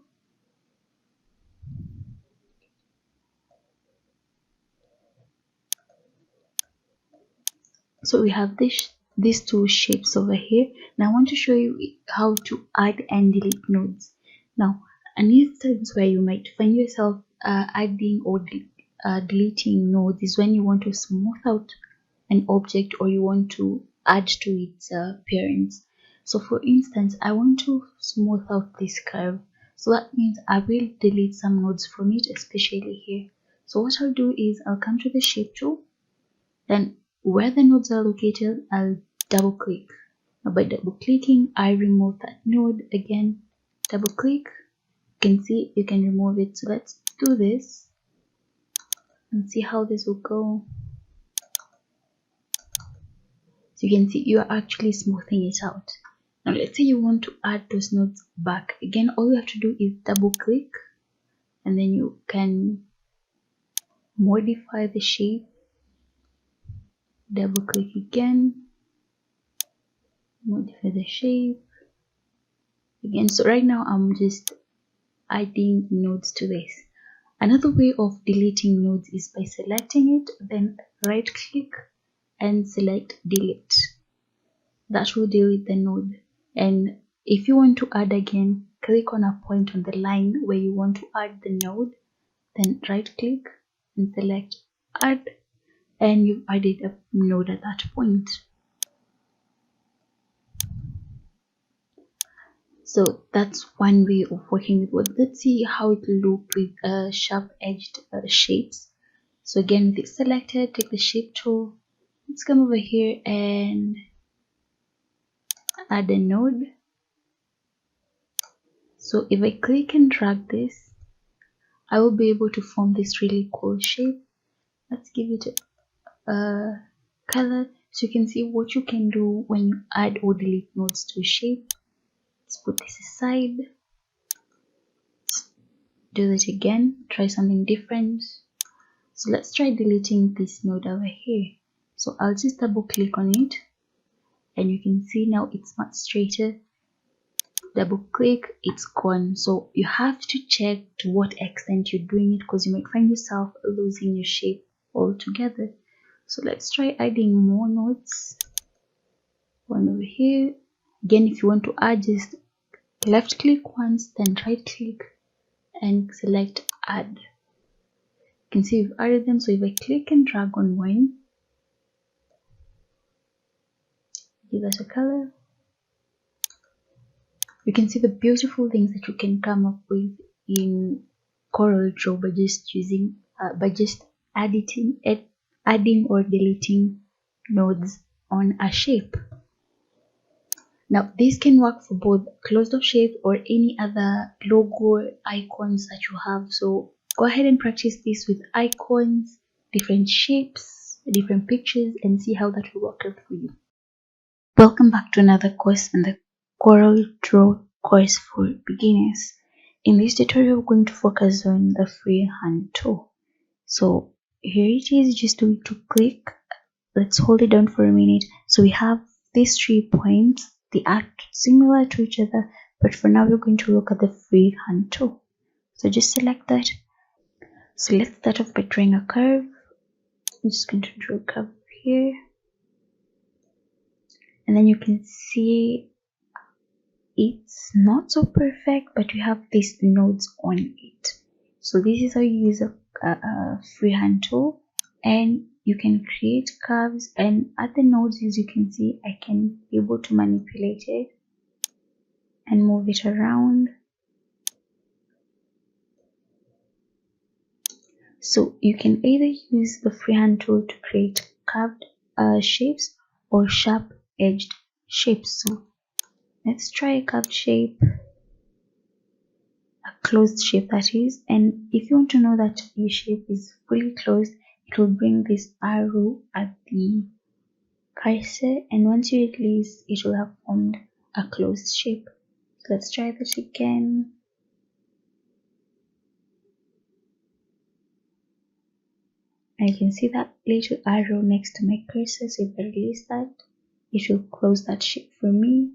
So we have these two shapes over here. Now I want to show you how to add and delete nodes. Now, an instance where you might find yourself adding or deleting nodes is when you want to smooth out an object or you want to add to its appearance. So for instance, I want to smooth out this curve. So that means I will delete some nodes from it, especially here. So what I'll do is I'll come to the shape tool, then where the nodes are located, I'll double click. Now by double clicking, I remove that node again. Double click, you can see you can remove it. So let's do this and see how this will go. So you can see you are actually smoothing it out. Now let's say you want to add those nodes back. Again, all you have to do is double click and then you can modify the shape. Double click again, modify the shape again. So right now I'm just adding nodes to this. Another way of deleting nodes is by selecting it, then right click and select delete. That will delete the node. And if you want to add again, click on a point on the line where you want to add the node, then right click and select add, and you've added a node at that point. So that's one way of working with wood. Let's see how it will look with sharp edged shapes. So again, with it selected, take the shape tool. Let's come over here and add a node. So if I click and drag this, I will be able to form this really cool shape. Let's give it a color so you can see what you can do when you add or delete nodes to a shape. Let's put this aside. Do it again, try something different. So let's try deleting this node over here. So I'll just double click on it and you can see now it's much straighter. Double click, it's gone. So you have to check to what extent you're doing it, because you might find yourself losing your shape altogether. So let's try adding more nodes. One over here. Again, if you want to add, just left click once, then right click and select add. You can see we've added them. So if I click and drag on one, give that a color, You can see the beautiful things that you can come up with in CorelDRAW by just using adding or deleting nodes on a shape. Now this can work for both closed off shapes or any other logo icons that you have. So go ahead and practice this with icons, different shapes, different pictures, and see how that will work out for you. Welcome back to another course in the CorelDRAW course for beginners. In this tutorial, we're going to focus on the freehand tool. So here it is, just do it to click. Let's hold it down for a minute. So we have these 3 points. They are similar to each other, but for now we're going to look at the freehand tool. So just select that. So let's start off by drawing a curve. I'm just going to draw a curve here. And then you can see it's not so perfect, but we have these nodes on it. So this is how you use a freehand tool, and you can create curves, and at the nodes, as you can see, I can be able to manipulate it and move it around. So you can either use the freehand tool to create curved shapes or sharp edged shapes. So let's try a curved shape, a closed shape that is. And if you want to know that your shape is fully closed, it will bring this arrow at the cursor, and once you release, it will have formed a closed shape. So let's try that again. And you can see that little arrow next to my cursor, so if I release that, it will close that shape for me.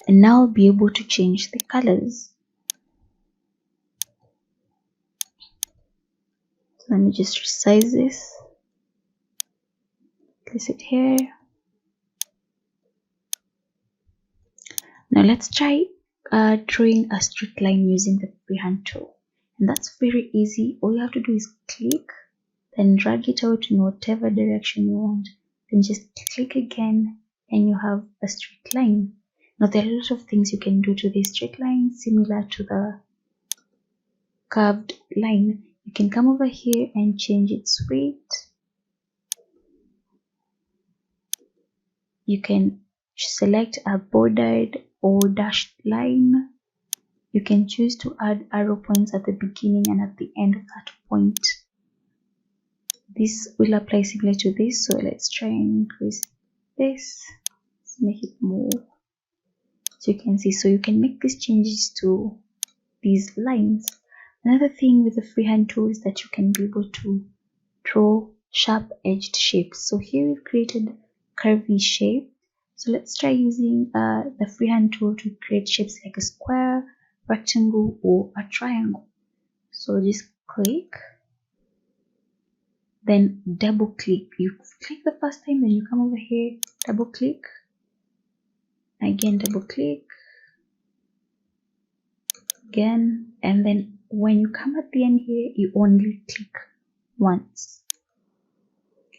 And now I'll be able to change the colors. So let me just resize this. Place it here. Now let's try drawing a straight line using the freehand tool. And that's very easy. All you have to do is click, then drag it out in whatever direction you want. Then just click again and you have a straight line. Now there are a lot of things you can do to this straight line similar to the curved line. You can come over here and change its weight. You can select a bordered or dashed line. You can choose to add arrow points at the beginning and at the end of that point. This will apply similar to this, so let's try and increase this. Let's make it more. So you can see, so you can make these changes to these lines. Another thing with the freehand tool is that you can be able to draw sharp edged shapes. So here we've created curvy shape. So let's try using the freehand tool to create shapes like a square, rectangle, or a triangle. So just click, then double click. You click the first time, then you come over here, double click, again double click, again, and then when you come at the end here, you only click once,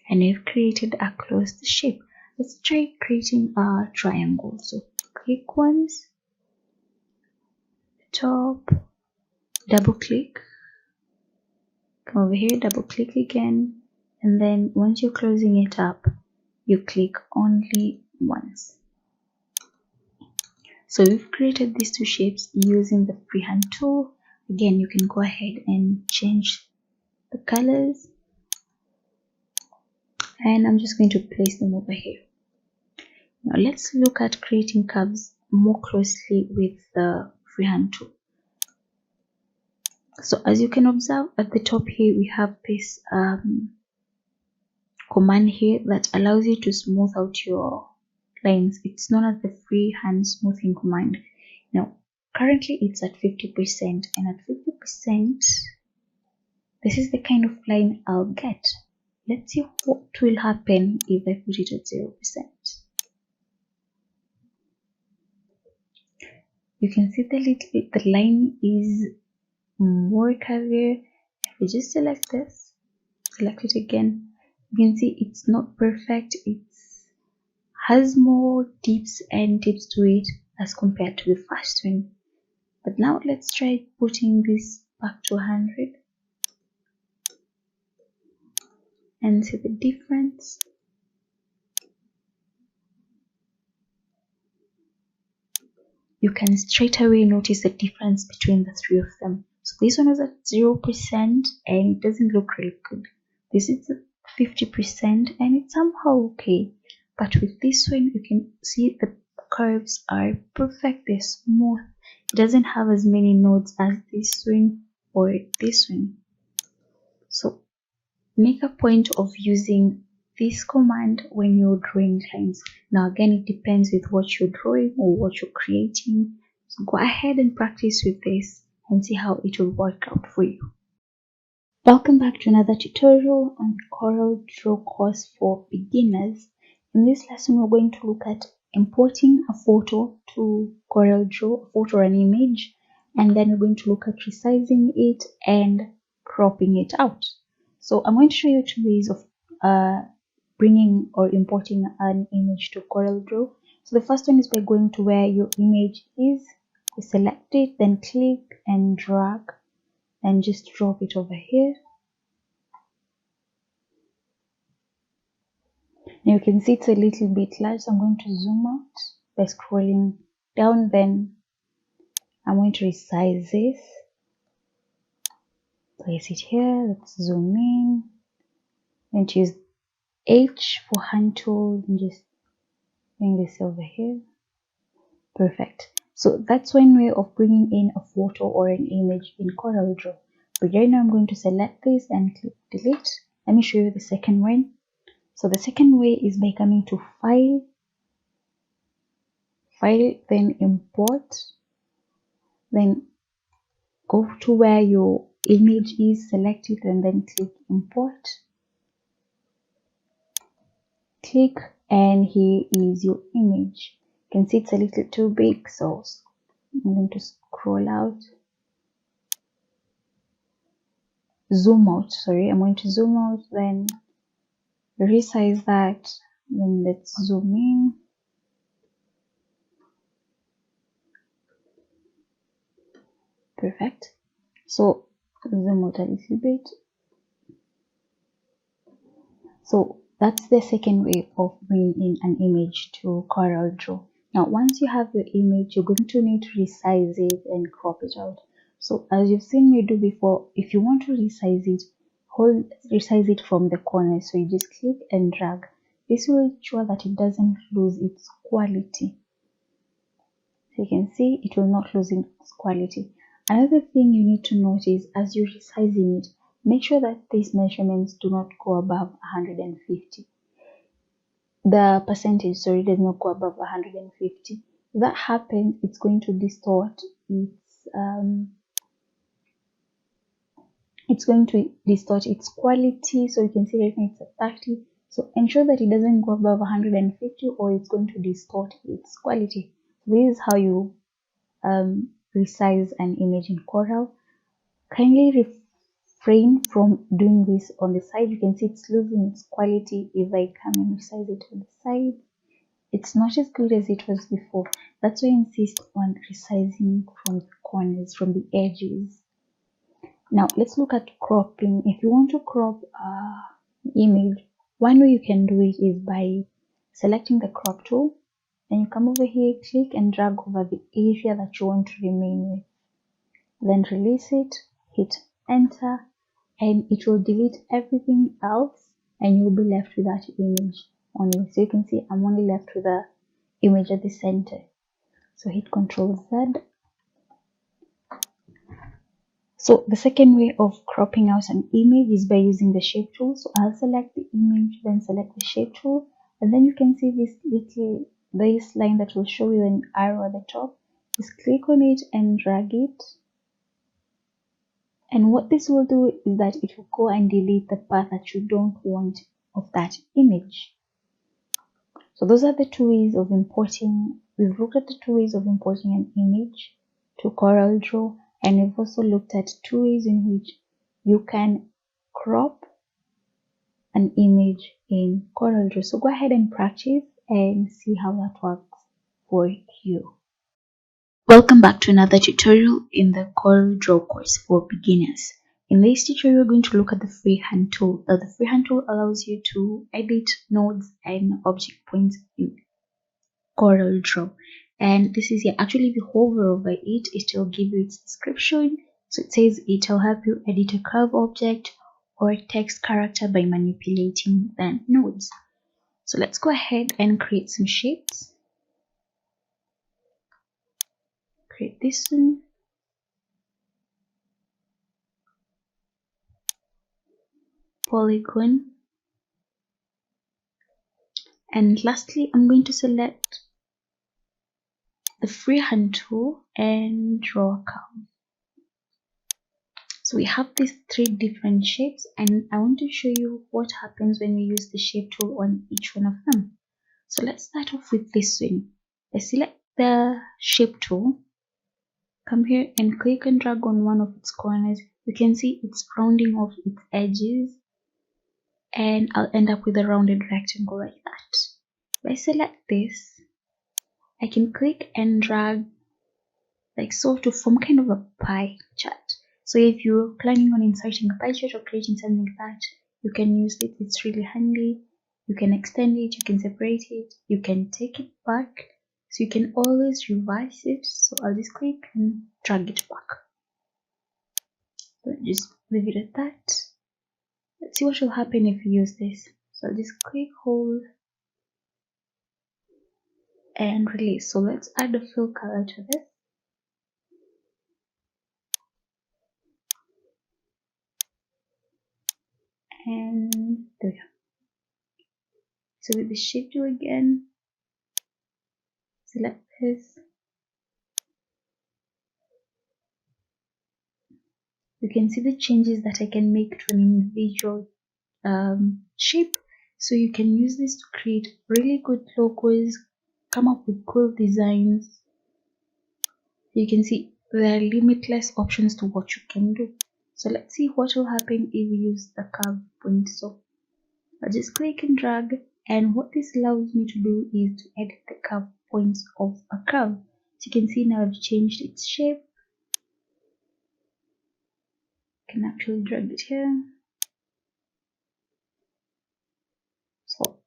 and you've created a closed shape. Let's try creating a triangle. So click once, top, double click, come over here, double click again, and then once you're closing it up, you click only once. So we've created these two shapes using the freehand tool. Again, you can go ahead and change the colors, and I'm just going to place them over here. Now let's look at creating curves more closely with the freehand tool. So as you can observe at the top here, we have this command here that allows you to smooth out your lines. It's known as the freehand smoothing command. Now currently it's at 50%, and at 50%, this is the kind of line I'll get. Let's see what will happen if I put it at 0%. You can see the line is more curvier. If we just select this, select it again, you can see it's not perfect. It has more dips and tips to it, as compared to the first one. But now let's try putting this back to 100 and see the difference. You can straight away notice the difference between the three of them. So this one is at 0% and it doesn't look really good. This is at 50% and it's somehow okay. But with this one, you can see the curves are perfect, they're smooth. It doesn't have as many nodes as this one or this one. So make a point of using this command when you're drawing lines. Now again, it depends with what you're drawing or what you're creating. So go ahead and practice with this and see how it will work out for you. Welcome back to another tutorial on the CorelDRAW course for beginners. In this lesson, we're going to look at importing a photo to CorelDRAW, a photo or an image, and then we're going to look at resizing it and cropping it out. So I'm going to show you two ways of bringing or importing an image to CorelDRAW. So the first one is by going to where your image is, you select it, then click and drag and just drop it over here. Now you can see it's a little bit large, so I'm going to zoom out by scrolling down, then I'm going to resize this. Place it here, let's zoom in. I'm going to use H for hand tool and just bring this over here. Perfect. So that's one way of bringing in a photo or an image in CorelDRAW. But right now I'm going to select this and click delete. Let me show you the second one. So the second way is by coming to File, then Import, then go to where your image is, select it, and then click Import. Click, and here is your image. You can see it's a little too big, so I'm going to scroll out. Zoom out, sorry, I'm going to zoom out, then resize that, then let's zoom in. Perfect. So zoom out a little bit. So that's the second way of bringing in an image to CorelDRAW. Now once you have your image, you're going to need to resize it and crop it out. So as you've seen me do before, if you want to resize it, resize it from the corner. So you just click and drag. This will ensure that it doesn't lose its quality. So you can see it will not lose its quality. Another thing you need to notice as you're resizing it, make sure that these measurements do not go above 150. The percentage, sorry, does not go above 150. If that happens, it's going to distort its quality. So you can see right now it's at 30. So ensure that it doesn't go above 150 or it's going to distort its quality. This is how you resize an image in Corel. Kindly refrain from doing this on the side. You can see it's losing its quality. If I come and resize it on the side, it's not as good as it was before. That's why I insist on resizing from the corners, from the edges. Now let's look at cropping. If you want to crop an image, one way you can do it is by selecting the crop tool. Then you come over here, click and drag over the area that you want to remain with. Then release it, hit enter, and it will delete everything else and you'll be left with that image only. So you can see I'm only left with the image at the center. So hit Ctrl Z. So the second way of cropping out an image is by using the shape tool. So I'll select the image, then select the shape tool, and then you can see this line that will show you an arrow at the top. Just click on it and drag it. And what this will do is that it will go and delete the part that you don't want of that image. So those are the two ways of importing. We've looked at the two ways of importing an image to CorelDRAW, and we've also looked at two ways in which you can crop an image in CorelDRAW. So go ahead and practice and see how that works for you. Welcome back to another tutorial in the CorelDRAW course for beginners. In this tutorial, we're going to look at the freehand tool. The freehand tool allows you to edit nodes and object points in CorelDRAW. And this is here. Actually, if you hover over it, it will give you its description. So it says it will help you edit a curve object or text character by manipulating the nodes. So let's go ahead and create some shapes. Create this one. Polygon. And lastly, I'm going to select the freehand tool and draw a curve. So we have these three different shapes, and I want to show you what happens when we use the shape tool on each one of them. So let's start off with this one. I select the shape tool, come here and click and drag on one of its corners. You can see it's rounding off its edges, and I'll end up with a rounded rectangle like that. If I select this, I can click and drag like so to form kind of a pie chart. So if you're planning on inserting a pie chart or creating something like that, you can use it. It's really handy. You can extend it, you can separate it, you can take it back. So you can always revise it. So I'll just click and drag it back. So just leave it at that. Let's see what will happen if you use this. So I'll just click, hold, and release. So let's add a fill color to this. And there we go. So with the shape tool again, select this. You can see the changes that I can make to an individual shape. So you can use this to create really good logos, come up with cool designs. You can see there are limitless options to what you can do. So let's see what will happen if we use the curve point. So I'll just click and drag, and what this allows me to do is to edit the curve points of a curve. So you can see now I've changed its shape. I can actually drag it here. So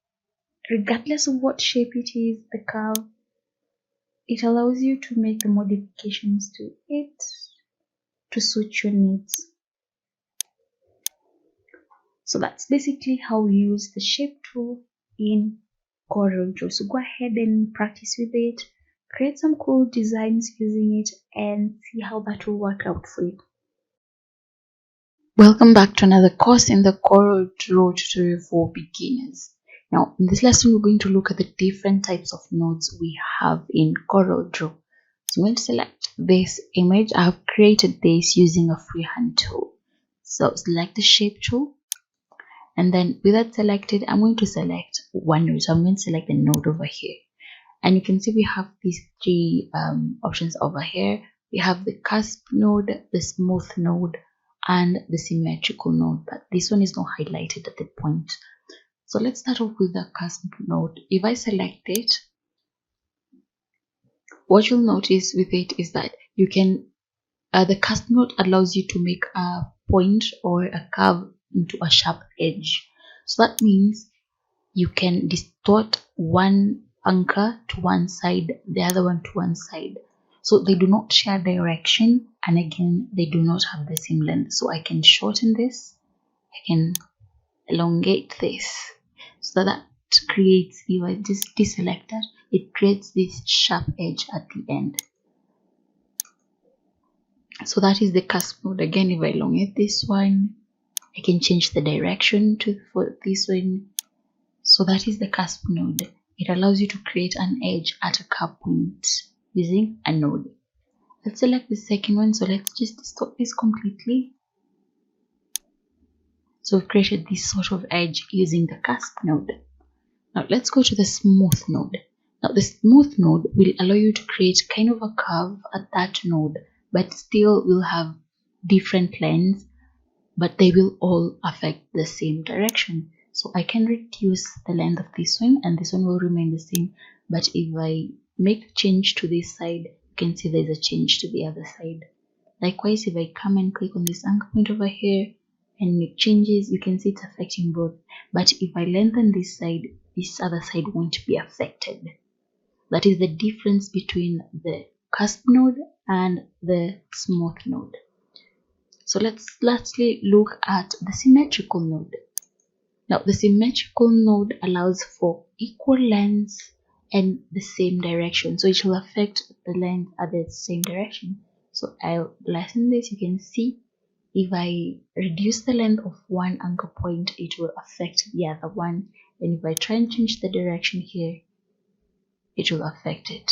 regardless of what shape it is, the curve, it allows you to make the modifications to it to suit your needs. So that's basically how we use the shape tool in CorelDRAW. So go ahead and practice with it, create some cool designs using it, and see how that will work out for you. Welcome back to another course in the CorelDRAW tutorial for beginners. Now, in this lesson, we're going to look at the different types of nodes we have in CorelDRAW. So I'm going to select this image. I have created this using a freehand tool. So select the shape tool. And then with that selected, I'm going to select one node. So I'm going to select the node over here. And you can see we have these three options over here. We have the cusp node, the smooth node, and the symmetrical node. But this one is not highlighted at the point. So let's start off with the cusp node. If I select it, what you'll notice with it is that you can, the cusp node allows you to make a point or a curve into a sharp edge. So that means you can distort one anchor to one side, the other one to one side. So they do not share direction, and again, they do not have the same length. So I can shorten this, I can elongate this, so that creates, if I just deselect that, it creates this sharp edge at the end. So that is the cusp node. Again, if I elongate this one, I can change the direction for this one. So that is the cusp node. It allows you to create an edge at a curve point using a node. Let's select the second one. So let's just distort this completely. So we've created this sort of edge using the cusp node. Now let's go to the smooth node. Now the smooth node will allow you to create kind of a curve at that node, but still will have different lengths, but they will all affect the same direction. So I can reduce the length of this one, and this one will remain the same. But if I make a change to this side, you can see there's a change to the other side. Likewise, if I come and click on this anchor point over here and it changes, you can see it's affecting both. But if I lengthen this side, this other side won't be affected. That is the difference between the cusp node and the smooth node. So let's lastly look at the symmetrical node. Now, the symmetrical node allows for equal lengths and the same direction. So it will affect the length at the same direction. So I'll lessen this. You can see if I reduce the length of one anchor point, it will affect the other one. And if I try and change the direction here, it will affect it.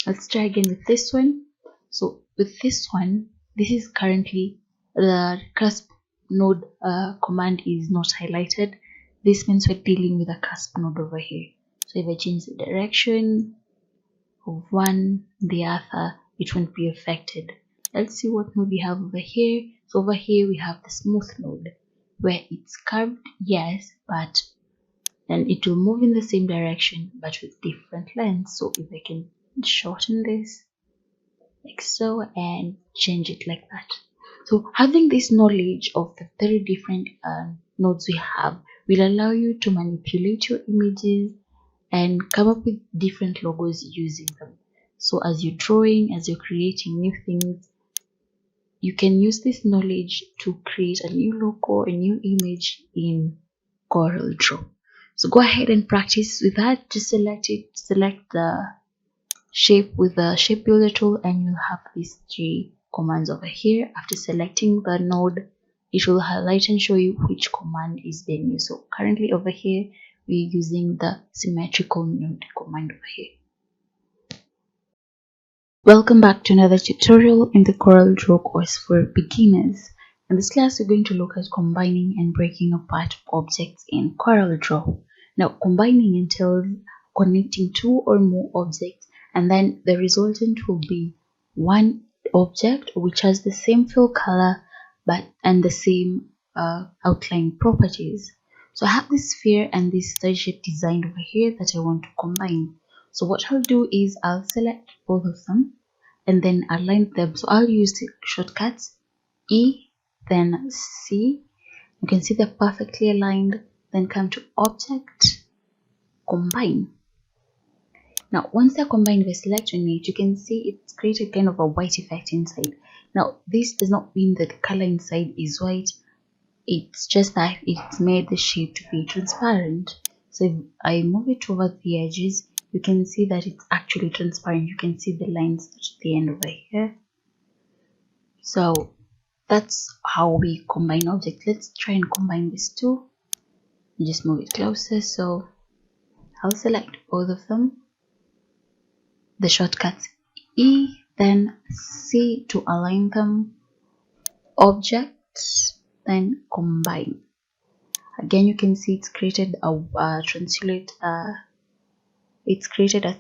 Let's try again with this one. So with this one, this is currently the cusp node command is not highlighted. This means we're dealing with a cusp node over here. So if I change the direction of one, the other, it won't be affected. Let's see what node we have over here. So over here we have the smooth node, where it's curved, yes, but then it will move in the same direction but with different lengths. So if I can shorten this like so and change it like that. So having this knowledge of the 3 different nodes we have will allow you to manipulate your images and come up with different logos using them. So as you're drawing, as you're creating new things, you can use this knowledge to create a new logo, a new image in CorelDRAW. So go ahead and practice with that. Just select it, select the shape with the shape builder tool, and you'll have these 3 commands over here. After selecting the node, it will highlight and show you which command is being used. So currently over here, we're using the symmetrical node command over here. Welcome back to another tutorial in the CorelDRAW course for beginners. In this class, we're going to look at combining and breaking apart objects in CorelDRAW. Now, combining entails connecting 2 or more objects, and then the resultant will be one object which has the same fill color and the same outline properties. So I have this sphere and this star shape designed over here that I want to combine. So what I'll do is I'll select both of them and then align them. So I'll use the shortcuts E, then C. You can see they're perfectly aligned. Then come to Object, Combine. Now, once they're combined, if I select on it, you can see it's created kind of a white effect inside. Now, this does not mean that the color inside is white. It's just that it's made the shape to be transparent. So if I move it over the edges, you can see that it's actually transparent. You can see the lines at the end over here. So that's how we combine objects. Let's try and combine these 2. Just move it closer. So I'll select both of them. The shortcuts E, then C to align them. Object, then combine. Again, you can see it's created a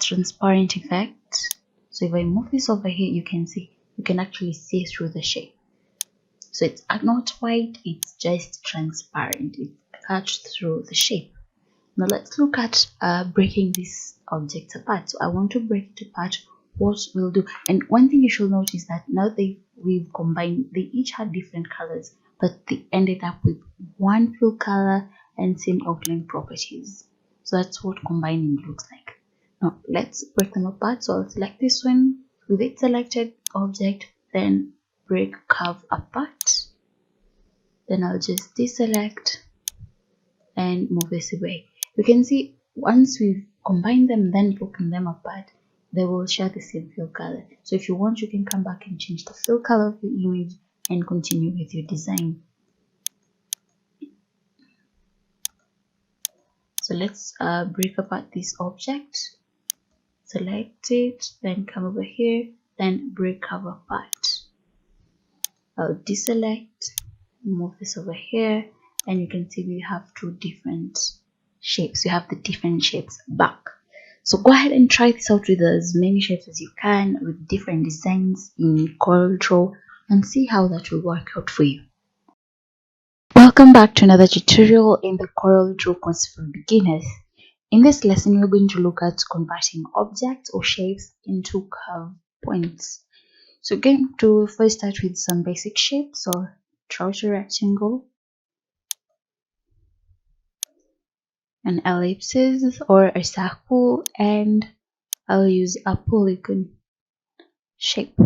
transparent effect. So if I move this over here, you can see, you can actually see through the shape. So it's not white, it's just transparent. It cuts through the shape. Now let's look at breaking these objects apart. So I want to break it apart. What we'll do, and one thing you should note is that now we've combined, they each had different colors, but they ended up with one fill color and same outline properties. So that's what combining looks like. Now let's break them apart. So I'll select this one with its selected object, then break curve apart. Then I'll just deselect and move this away. You can see once we've combined them, then broken them apart, they will share the same fill color. So if you want, you can come back and change the fill color of the image and continue with your design. So let's break apart this object. Select it, then come over here, then break curve apart. I'll deselect, move this over here, and you can see we have 2 different shapes. You have the different shapes back. So go ahead and try this out with as many shapes as you can with different designs in CorelDRAW and see how that will work out for you. Welcome back to another tutorial in the CorelDRAW course for beginners. In this lesson, we're going to look at converting objects or shapes into curve points. So we're going to first start with some basic shapes. So draw a rectangle, an ellipsis or a circle, and I'll use a polygon shape.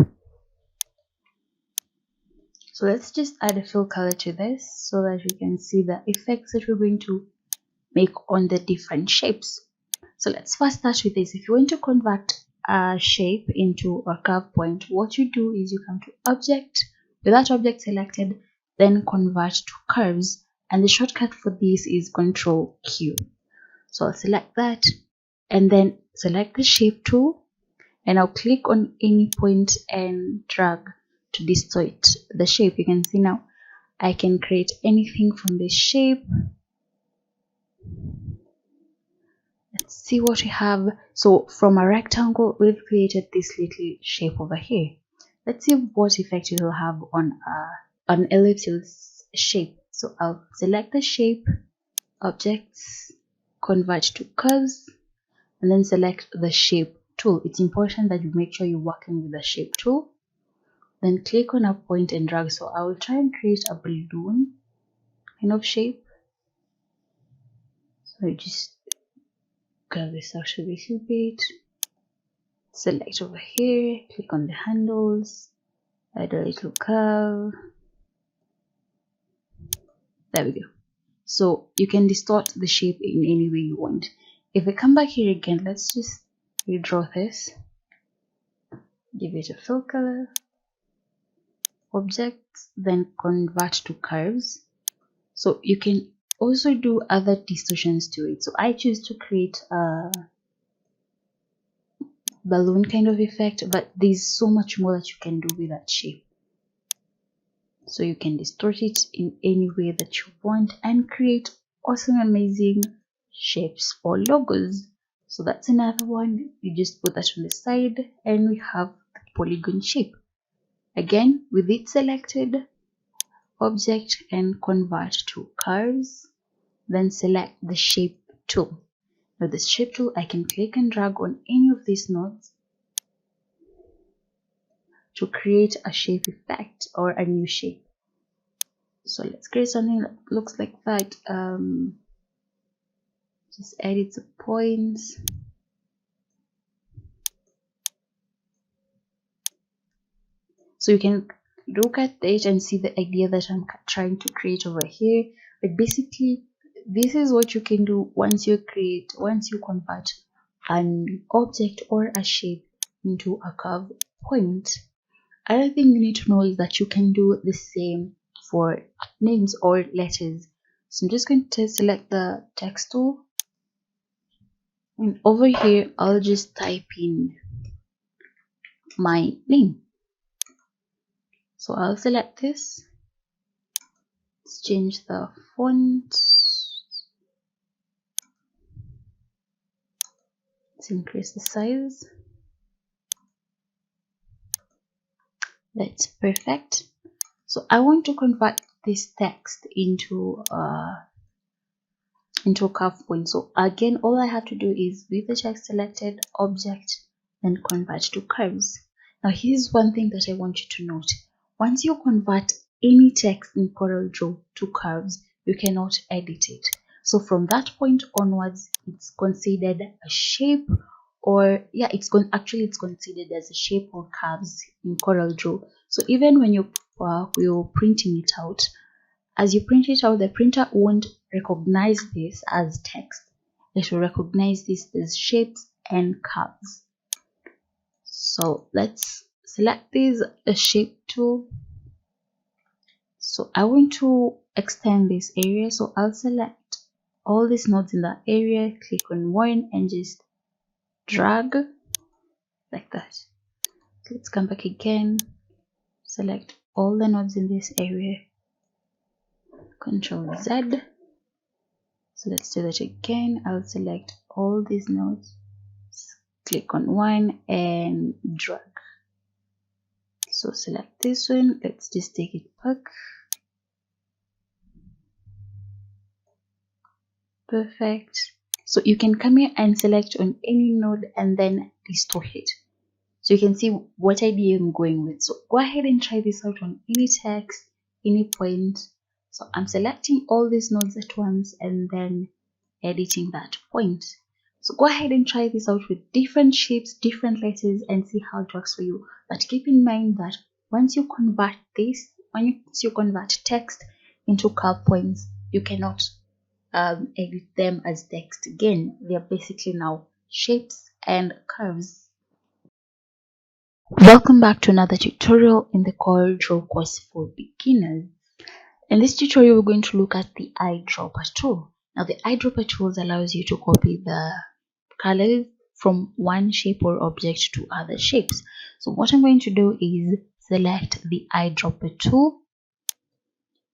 So let's just add a fill color to this so that we can see the effects that we're going to make on the different shapes. So let's first start with this. If you want to convert a shape into a curve point, what you do is you come to object, with that object selected, then convert to curves, and the shortcut for this is Ctrl Q. So I'll select that and then select the shape tool, and I'll click on any point and drag to distort the shape. You can see now I can create anything from this shape. Let's see what we have. So from a rectangle, we've created this little shape over here. Let's see what effect it will have on an elliptical shape. So I'll select the shape, objects, convert to curves, and then select the shape tool. It's important that you make sure you're working with the shape tool. Then click on a point and drag. So I will try and create a balloon kind of shape. So I just curve this out a little bit. Select over here, click on the handles, add a little curve. There we go. So you can distort the shape in any way you want. If we come back here again, let's just redraw this. Give it a fill color. Objects, then convert to curves. So you can also do other distortions to it. So I choose to create a balloon kind of effect, but there's so much more that you can do with that shape. So you can distort it in any way that you want and create awesome, amazing shapes or logos. So that's another one. You just put that on the side, and we have the polygon shape. Again, with it selected, object, and convert to curves, then select the shape tool. With the shape tool, I can click and drag on any of these nodes to create a shape effect or a new shape. So let's create something that looks like that. Just edit the points. So you can look at it and see the idea that I'm trying to create over here. But basically, this is what you can do once you convert an object or a shape into a curve point. Another thing you need to know is that you can do the same for names or letters. So I'm just going to select the text tool, and over here I'll just type in my name. So I'll select this. Let's change the font. Let's increase the size. That's perfect. So I want to convert this text into a curve point. So again, all I have to do is with the text selected, object, then convert to curves. Now here's one thing that I want you to note. Once you convert any text in CorelDRAW to curves, you cannot edit it. So from that point onwards, it's considered a shape, or yeah, it's considered as a shape or curves in CorelDRAW. So even when you're printing it out, as you print it out, the printer won't recognize this as text. It will recognize this as shapes and curves. So let's select this shape tool. So I want to extend this area, so I'll select all these nodes in that area, click on one, and just drag like that. So let's come back again, select all the nodes in this area, Ctrl Z. So let's do that again. I'll select all these nodes, click on one, and drag. So select this one, let's just take it back. Perfect. So you can come here and select on any node and then distort it. So you can see what idea I'm going with. So go ahead and try this out on any text, any point. So I'm selecting all these nodes at once and then editing that point. So go ahead and try this out with different shapes, different letters, and see how it works for you. But keep in mind that once you convert text into curve points, you cannot edit them as text again. They are basically now shapes and curves. Welcome back to another tutorial in the CorelDRAW course for beginners. In this tutorial, we're going to look at the eyedropper tool. Now, the eyedropper tool allows you to copy the colors from one shape or object to other shapes. So what I'm going to do is select the eyedropper tool,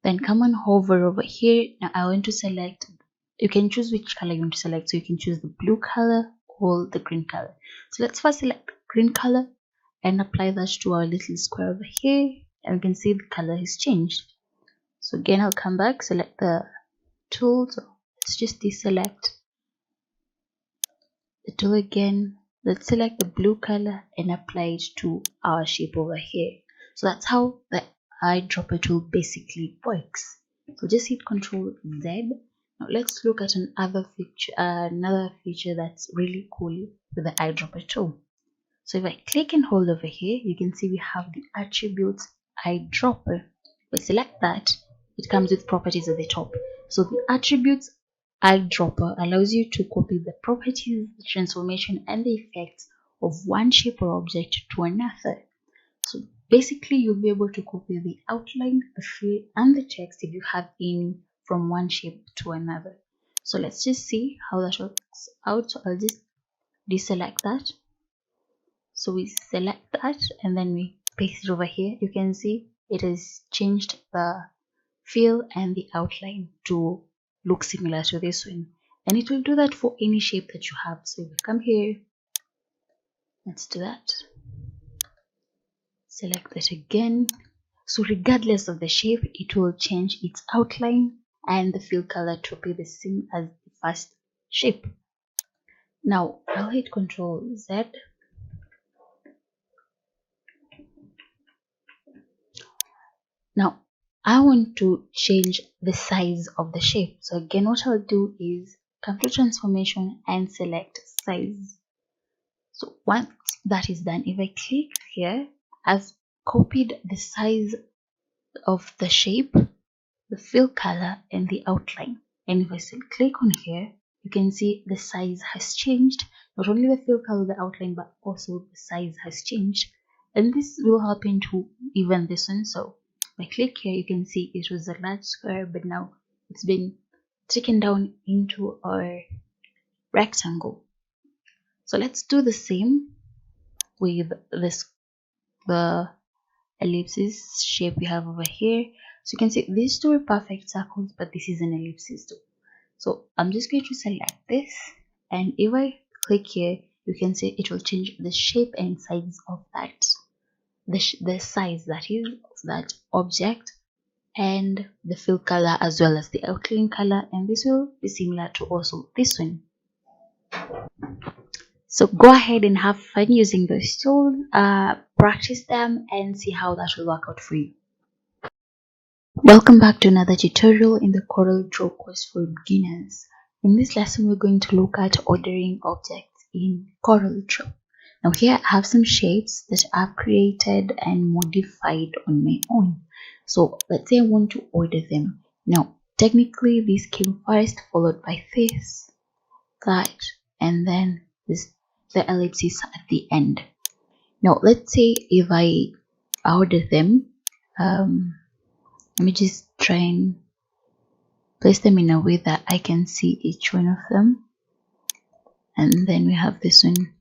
then come and hover over here. Now I want to select, you can choose which color you want to select. So you can choose the blue color or the green color. So let's first select the green color and apply that to our little square over here, and we can see the color has changed. So again, I'll come back, select the tool. So let's just deselect the tool again. Let's select the blue color and apply it to our shape over here. So that's how the eyedropper tool basically works. So just hit Ctrl Z. Now let's look at another feature that's really cool with the eyedropper tool. So if I click and hold over here, you can see we have the attributes eyedropper. We select that, it comes with properties at the top. So the attributes eyedropper allows you to copy the properties, the transformation, and the effects of one shape or object to another. So basically, you'll be able to copy the outline, the fill, and the text if you have any from one shape to another. So let's just see how that works out. So I'll just deselect that. So we select that and then we paste it over here. You can see it has changed the fill and the outline to look similar to this one, and it will do that for any shape that you have. So if we come here, let's do that, select that again. So regardless of the shape, it will change its outline and the fill color to be the same as the first shape. Now I'll hit Ctrl Z. Now I want to change the size of the shape. So again, what I'll do is come to transformation and select size. So once that is done, if I click here, I've copied the size of the shape, the fill color, and the outline. And if I click on here, you can see the size has changed. Not only the fill color, the outline, but also the size has changed. And this will help into even this one. So if I click here, you can see it was a large square, but now it's been taken down into a rectangle. So let's do the same with the ellipsis shape we have over here. So you can see these two are perfect circles, but this is an ellipsis too. So I'm just going to select this, and if I click here, you can see it will change the shape and size of that, the size that is of that object, and the fill color as well as the outline color, and this will be similar to also this one. So go ahead and have fun using those tools, practice them and see how that will work out for you. Welcome back to another tutorial in the CorelDRAW course for beginners. In this lesson, we're going to look at ordering objects in CorelDRAW. Now here I have some shapes that I've created and modified on my own. So let's say I want to order them. Now technically this came first, followed by this, that, and then the ellipsis at the end. Now let's say if I order them, let me just try and place them in a way that I can see each one of them. And then we have this one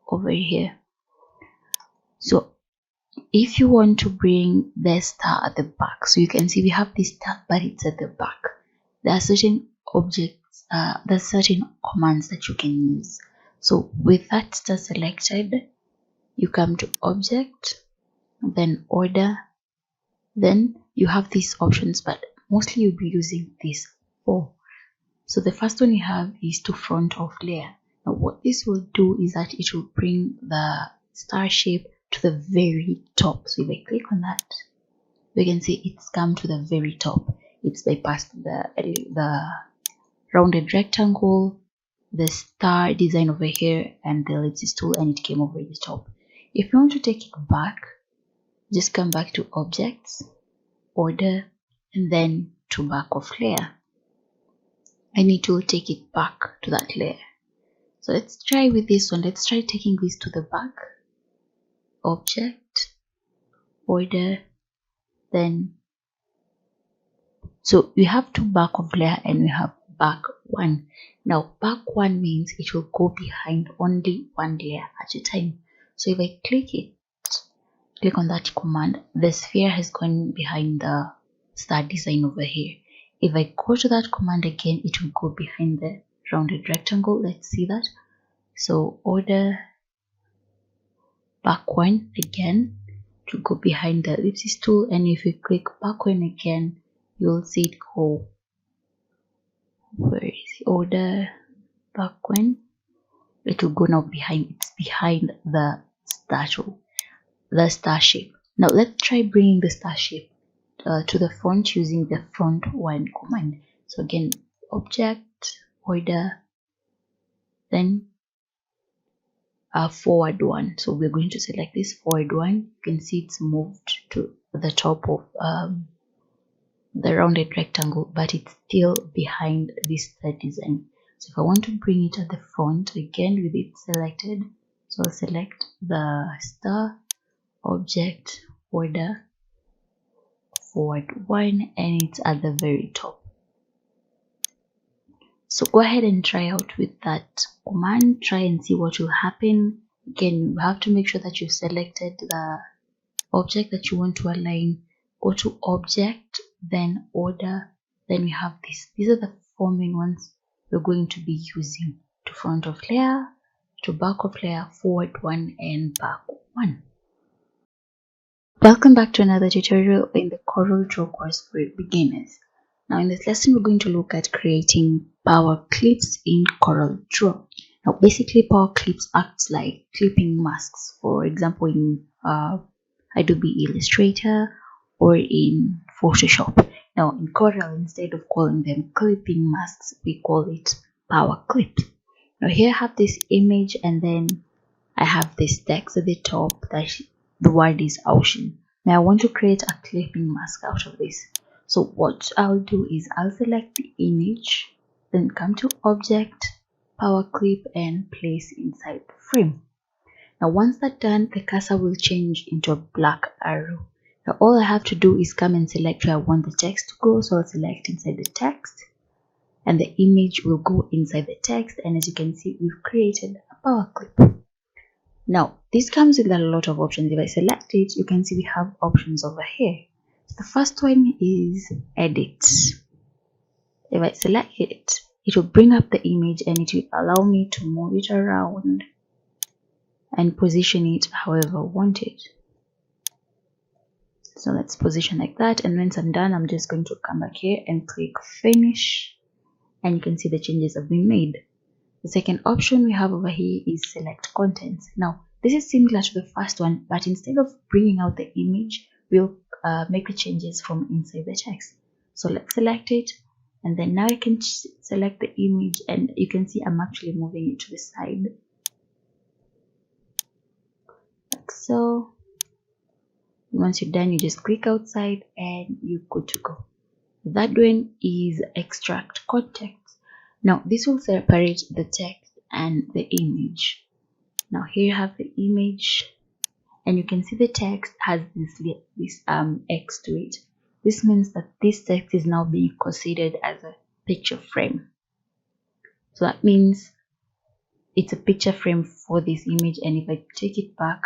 over here. So if you want to bring the star at the back, so you can see we have this star, but it's at the back. There are certain objects, there's certain commands that you can use. So with that star selected, you come to object, then order, then you have these options, but mostly you'll be using these four. So the first one you have is to front off layer. Now what this will do is that it will bring the star shape to the very top. So if I click on that, we can see it's come to the very top. It's bypassed the rounded rectangle, the star design over here, and the ellipsis tool, and it came over the top. If you want to take it back, just come back to Objects, Order, and then to back of layer. I need to take it back to that layer. So let's try with this one. Let's try taking this to the back. Object, Order, then. So we have two back of layer and we have back one. Now back one means it will go behind only one layer at a time. So if I click on that command, the sphere has gone behind the star design over here. If I go to that command again, it will go behind the rounded rectangle. Let's see that. So order back one again to go behind the ellipsis tool, and if you click back one again, you'll see it go. Where is it? Order back one. It will go now behind. It's behind the star shape. Now let's try bringing the star shape to the front using the front one command. So again, Object, Order, then forward one. So we're going to select this forward one. You can see it's moved to the top of the rounded rectangle, but it's still behind this third design. So if I want to bring it at the front again with it selected, so I'll select the star, Object, Order, forward one, and it's at the very top. So go ahead and try out with that command. Try and see what will happen. Again, you have to make sure that you've selected the object that you want to align. Go to Object, then Order, then we have this. These are the four main ones we're going to be using: to front of layer, to back of layer, forward one, and back one. Welcome back to another tutorial in the CorelDRAW course for beginners. Now in this lesson, we're going to look at creating power clips in CorelDRAW. Now basically, power clips acts like clipping masks, for example in Adobe Illustrator or in Photoshop. Now in Corel, instead of calling them clipping masks, we call it power clips. Now here I have this image, and then I have this text at the top that the word is ocean. Now I want to create a clipping mask out of this. So what I'll do is I'll select the image, then come to Object, Power Clip, and place inside the frame. Now once that's done, the cursor will change into a black arrow. Now all I have to do is come and select where I want the text to go. So I'll select inside the text, and the image will go inside the text, and as you can see, we've created a power clip. Now this comes with a lot of options. If I select it, you can see we have options over here. The first one is Edit. If I select it, it will bring up the image and it will allow me to move it around and position it however I want it. So let's position like that, and once I'm done, I'm just going to come back here and click Finish, and you can see the changes have been made. The second option we have over here is Select Contents. Now this is similar to the first one, but instead of bringing out the image, we'll make the changes from inside the text. So let's select it, and then now I can select the image, and you can see I'm actually moving it to the side like so. Once you're done, you just click outside and you're good to go. That one is Extract Context. Now this will separate the text and the image. Now here you have the image, and you can see the text has this X to it. This means that this text is now being considered as a picture frame. So that means it's a picture frame for this image, and if I take it back,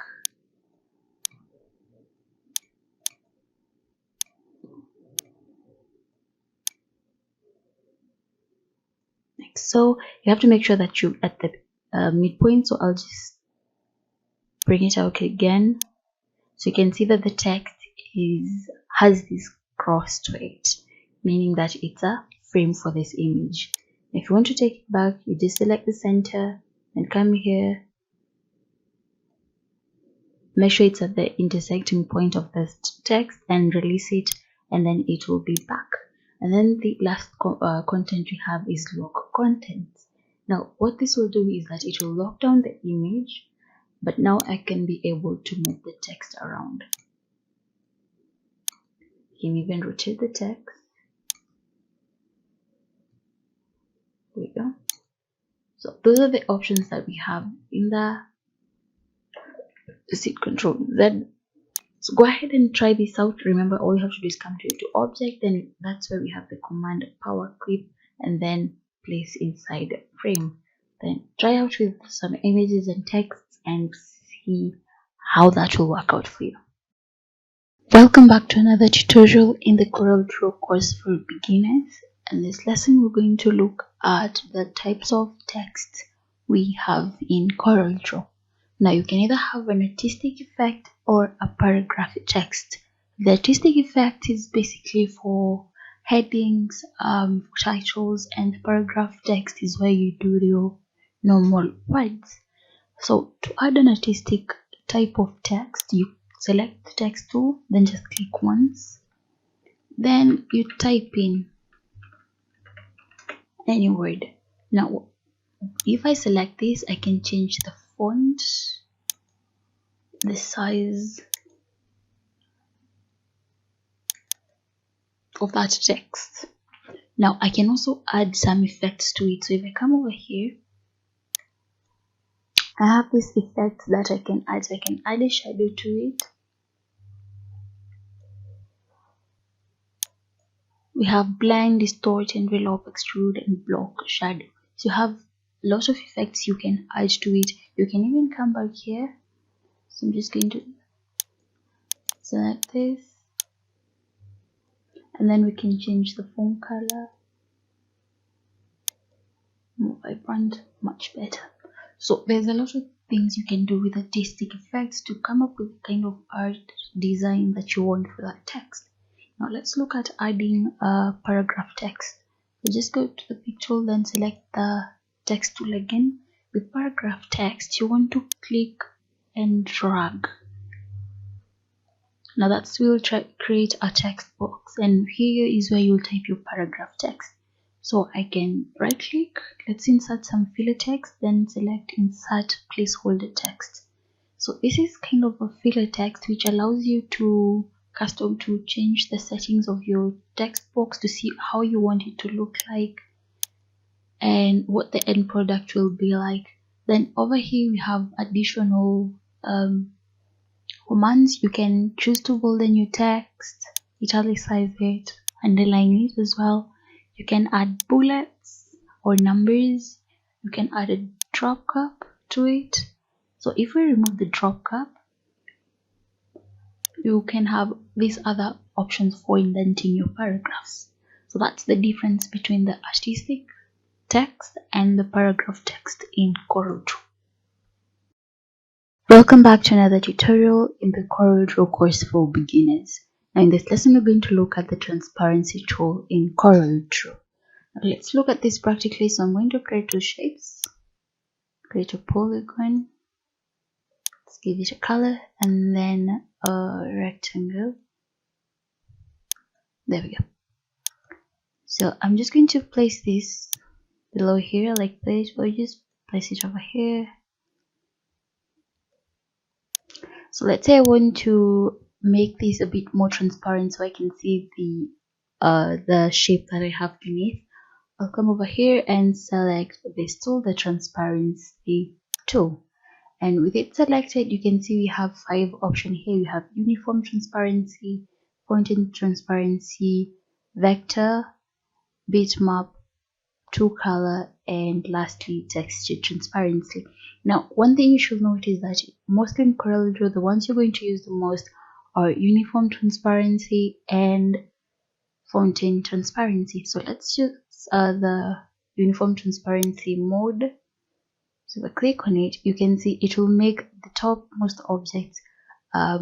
like so, you have to make sure that you're at the midpoint. So I'll just bring it out again, so you can see that the text has this cross to it, meaning that it's a frame for this image. If you want to take it back, you just select the center and come here make sure it's at the intersecting point of the text and release it, and then it will be back. And then the last content we have is lock content. Now what this will do is that it will lock down the image, but now I can be able to move the text around. You can even rotate the text. There we go. So those are the options that we have in the Shift Control Z. So go ahead and try this out. Remember, all you have to do is come to object, then that's where we have the command power clip, and then place inside the frame. Then try out with some images and texts and see how that will work out for you. Welcome back to another tutorial in the CorelDRAW course for beginners. In this lesson, we're going to look at the types of text we have in CorelDRAW. Now you can either have an artistic effect or a paragraph text. The artistic effect is basically for headings, titles, and the paragraph text is where you do your normal words. So to add an artistic type of text, you select the text tool, then just click once. Then you type in any word. Now if I select this, I can change the font, the size of that text. Now I can also add some effects to it. So if I come over here, I have this effect that I can add. So I can add a shadow to it. We have blend, distort, envelope, extrude, and block shadow. So you have lots of effects you can add to it. You can even come back here. So I'm just going to select this, and then we can change the font color, more vibrant, much better. So there's a lot of things you can do with artistic effects to come up with the kind of art design that you want for that text. Now let's look at adding a paragraph text. So just go to the pick tool, then select the text tool again. With paragraph text, you want to click and drag. Now that will create a text box, and here is where you'll type your paragraph text. So I can right click, let's insert some filler text, then select insert placeholder text. So this is kind of a filler text which allows you to change the settings of your text box to see how you want it to look like and what the end product will be like. Then over here we have additional commands. You can choose to bolden your text, italicize it, underline it as well. You can add bullets or numbers. You can add a drop cap to it. So if we remove the drop cap, you can have these other options for indenting your paragraphs. So that's the difference between the artistic text and the paragraph text in CorelDRAW. Welcome back to another tutorial in the CorelDRAW course for beginners. Now in this lesson, we're going to look at the transparency tool in CorelDRAW. Now let's look at this practically. So I'm going to create two shapes, create a polygon, let's give it a color, and then a rectangle. There we go. So I'm just going to place this below here like this, or just place it over here. So let's say I want to make this a bit more transparent so I can see the shape that I have beneath. I'll come over here and select this tool, the transparency tool. And with it selected, you can see we have 5 options here. We have uniform transparency, point transparency, vector, bitmap, 2-color, and lastly texture transparency. Now one thing you should note is that mostly in CorelDRAW, the ones you're going to use the most are uniform transparency and fountain transparency. So let's use the uniform transparency mode. So if I click on it, you can see it will make the topmost objects a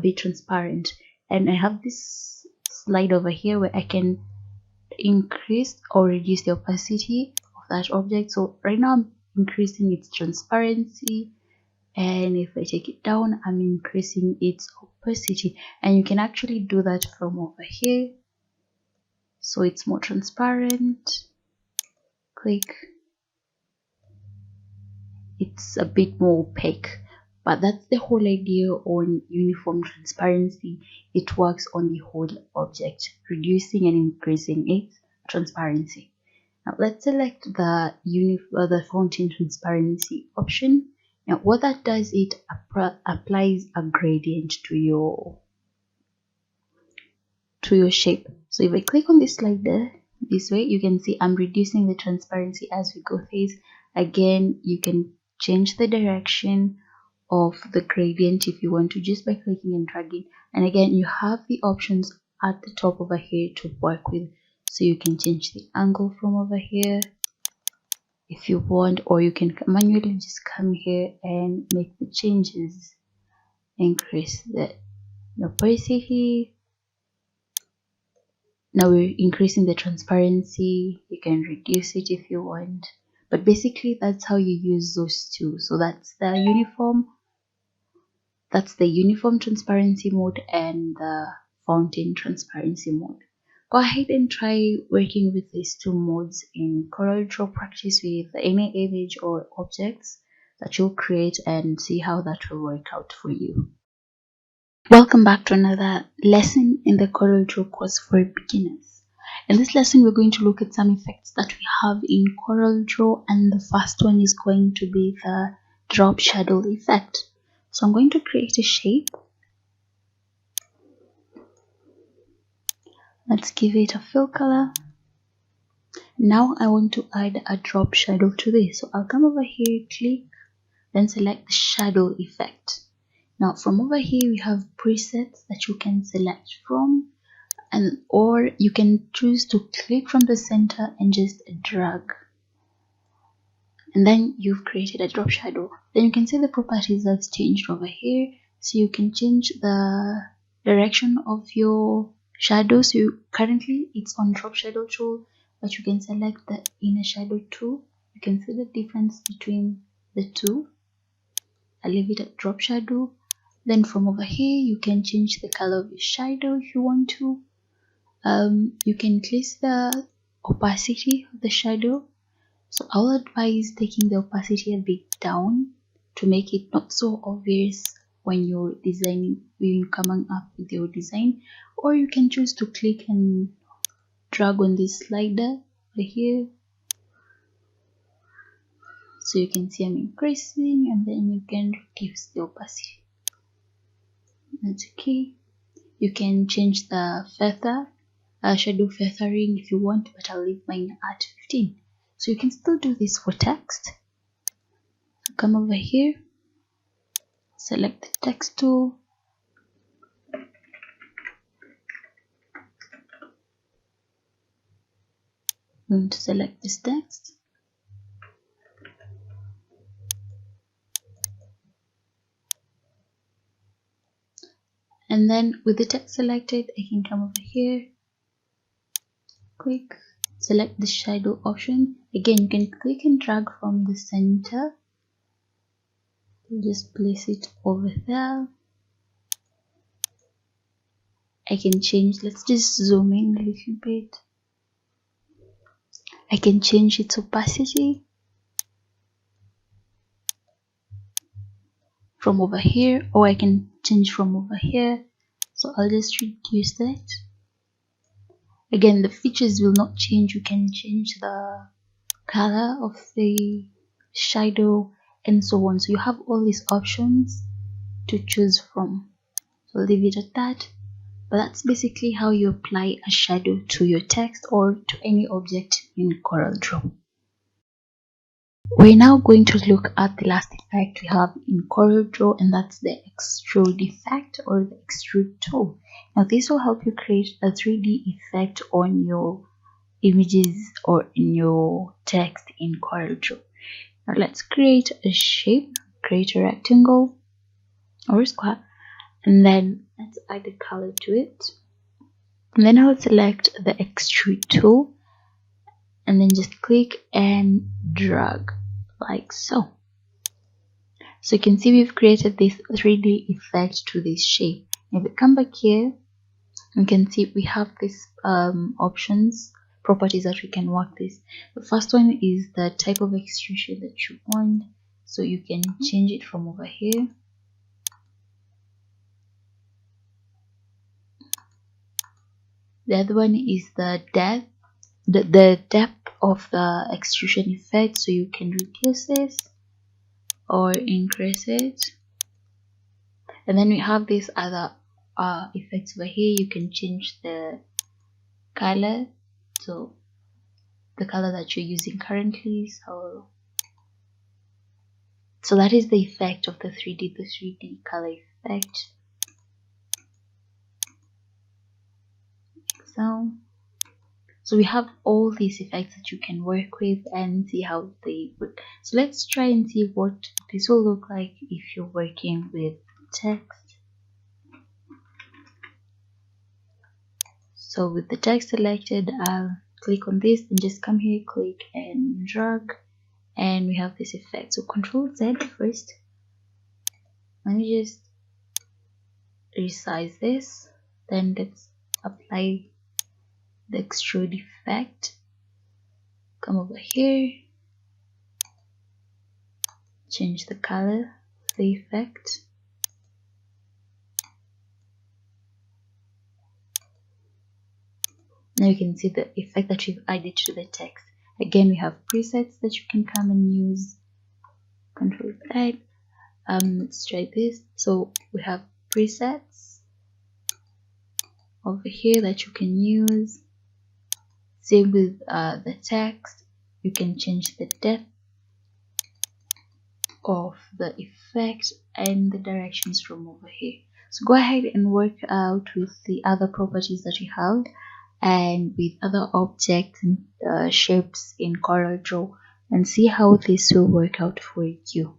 bit transparent. And I have this slide over here where I can increase or reduce the opacity of that object. So right now I'm increasing its transparency, and if I take it down, I'm increasing its opacity, and you can actually do that from over here so it's more transparent. Click, it's a bit more opaque, but that's the whole idea on uniform transparency. It works on the whole object, reducing and increasing its transparency. Now let's select the fountain transparency option. Now what that does, it applies a gradient to your shape. So if I click on this slider this way, you can see I'm reducing the transparency as we go through. Again, you can change the direction of the gradient if you want to, just by clicking and dragging. And again, you have the options at the top over here to work with. So you can change the angle from over here if you want, or you can manually just come here and make the changes. Increase the opacity. Now we're increasing the transparency. You can reduce it if you want, but basically that's how you use those two. So that's the uniform transparency mode and the fountain transparency mode. Go ahead and try working with these two modes in CorelDRAW. Practice with any image or objects that you'll create and see how that will work out for you. Welcome back to another lesson in the CorelDRAW course for beginners. In this lesson, we're going to look at some effects that we have in CorelDRAW, and the first one is going to be the drop shadow effect. So I'm going to create a shape. Let's give it a fill color. Now I want to add a drop shadow to this. So I'll come over here, click, then select the shadow effect. Now from over here we have presets that you can select from, or you can choose to click from the center and just drag, and then you've created a drop shadow. Then you can see the properties that's changed over here, so you can change the direction of your shadow. So currently it's on drop shadow tool, but you can select the inner shadow tool. You can see the difference between the two. I'll leave it at drop shadow. Then from over here you can change the color of your shadow if you want to. You can increase the opacity of the shadow. So I'll advise taking the opacity a bit down to make it not so obvious when you're designing, when you're coming up with your design. Or you can choose to click and drag on this slider over here. So you can see I'm increasing, and then you can reduce the opacity. That's okay. You can change the feather, shadow feathering if you want, but I'll leave mine at 15. So you can still do this for text. So come over here, select the text tool, I'm going to select this text, and then with the text selected, I can come over here, click, select the shadow option. Again, you can click and drag from the center. Just place it over there. I can change, let's just zoom in a little bit. I can change its opacity from over here, or I can change from over here. So I'll just reduce that. Again, the features will not change. You can change the color of the shadow and so on. So you have all these options to choose from. So leave it at that. But that's basically how you apply a shadow to your text or to any object in CorelDRAW. We're now going to look at the last effect we have in CorelDRAW, and that's the extrude effect or the extrude tool. Now this will help you create a 3D effect on your images or in your text in CorelDRAW. Now let's create a shape, create a rectangle or a square, and then let's add a color to it. And then I'll select the extrude tool and then just click and drag like so. So you can see we've created this 3D effect to this shape. If we come back here, you can see we have these options, properties that we can work this. The first one is the type of extrusion that you want, so you can change it from over here. The other one is the depth, the depth of the extrusion effect, so you can reduce this or increase it. And then we have this other effects over here. You can change the color, so the color that you're using currently. So that is the effect of the 3D color effect. So we have all these effects that you can work with and see how they work. So let's try and see what this will look like if you're working with text. So with the text selected, I'll click on this and just come here, click and drag, and we have this effect. So Control Z first. Let me just resize this, then let's apply the extrude effect. Come over here, change the color of the effect. Now you can see the effect that we've added to the text. Again, we have presets that you can come and use. Control Z. Let's try this. So we have presets over here that you can use. Same with the text. You can change the depth of the effect and the directions from over here. So go ahead and work out with the other properties that you have and with other objects and shapes in CorelDRAW and see how this will work out for you.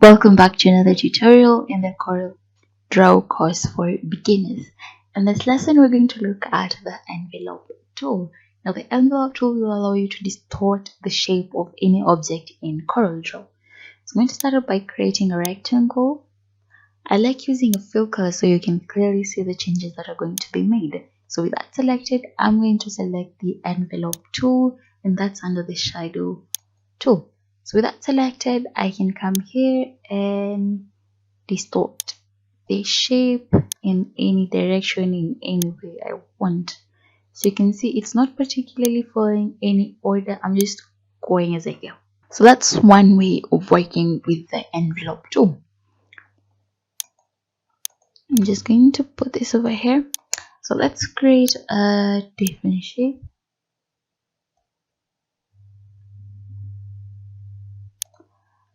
Welcome back to another tutorial in the CorelDRAW course for beginners. In this lesson, we're going to look at the envelope tool. Now, the envelope tool will allow you to distort the shape of any object in CorelDRAW. So I'm going to start off by creating a rectangle. I like using a fill color so you can clearly see the changes that are going to be made. So with that selected, I'm going to select the envelope tool, and that's under the shadow tool. So with that selected, I can come here and distort the shape in any direction, in any way I want. So you can see it's not particularly following any order. I'm just going as I go. So that's one way of working with the envelope tool. I'm just going to put this over here. So let's create a different shape.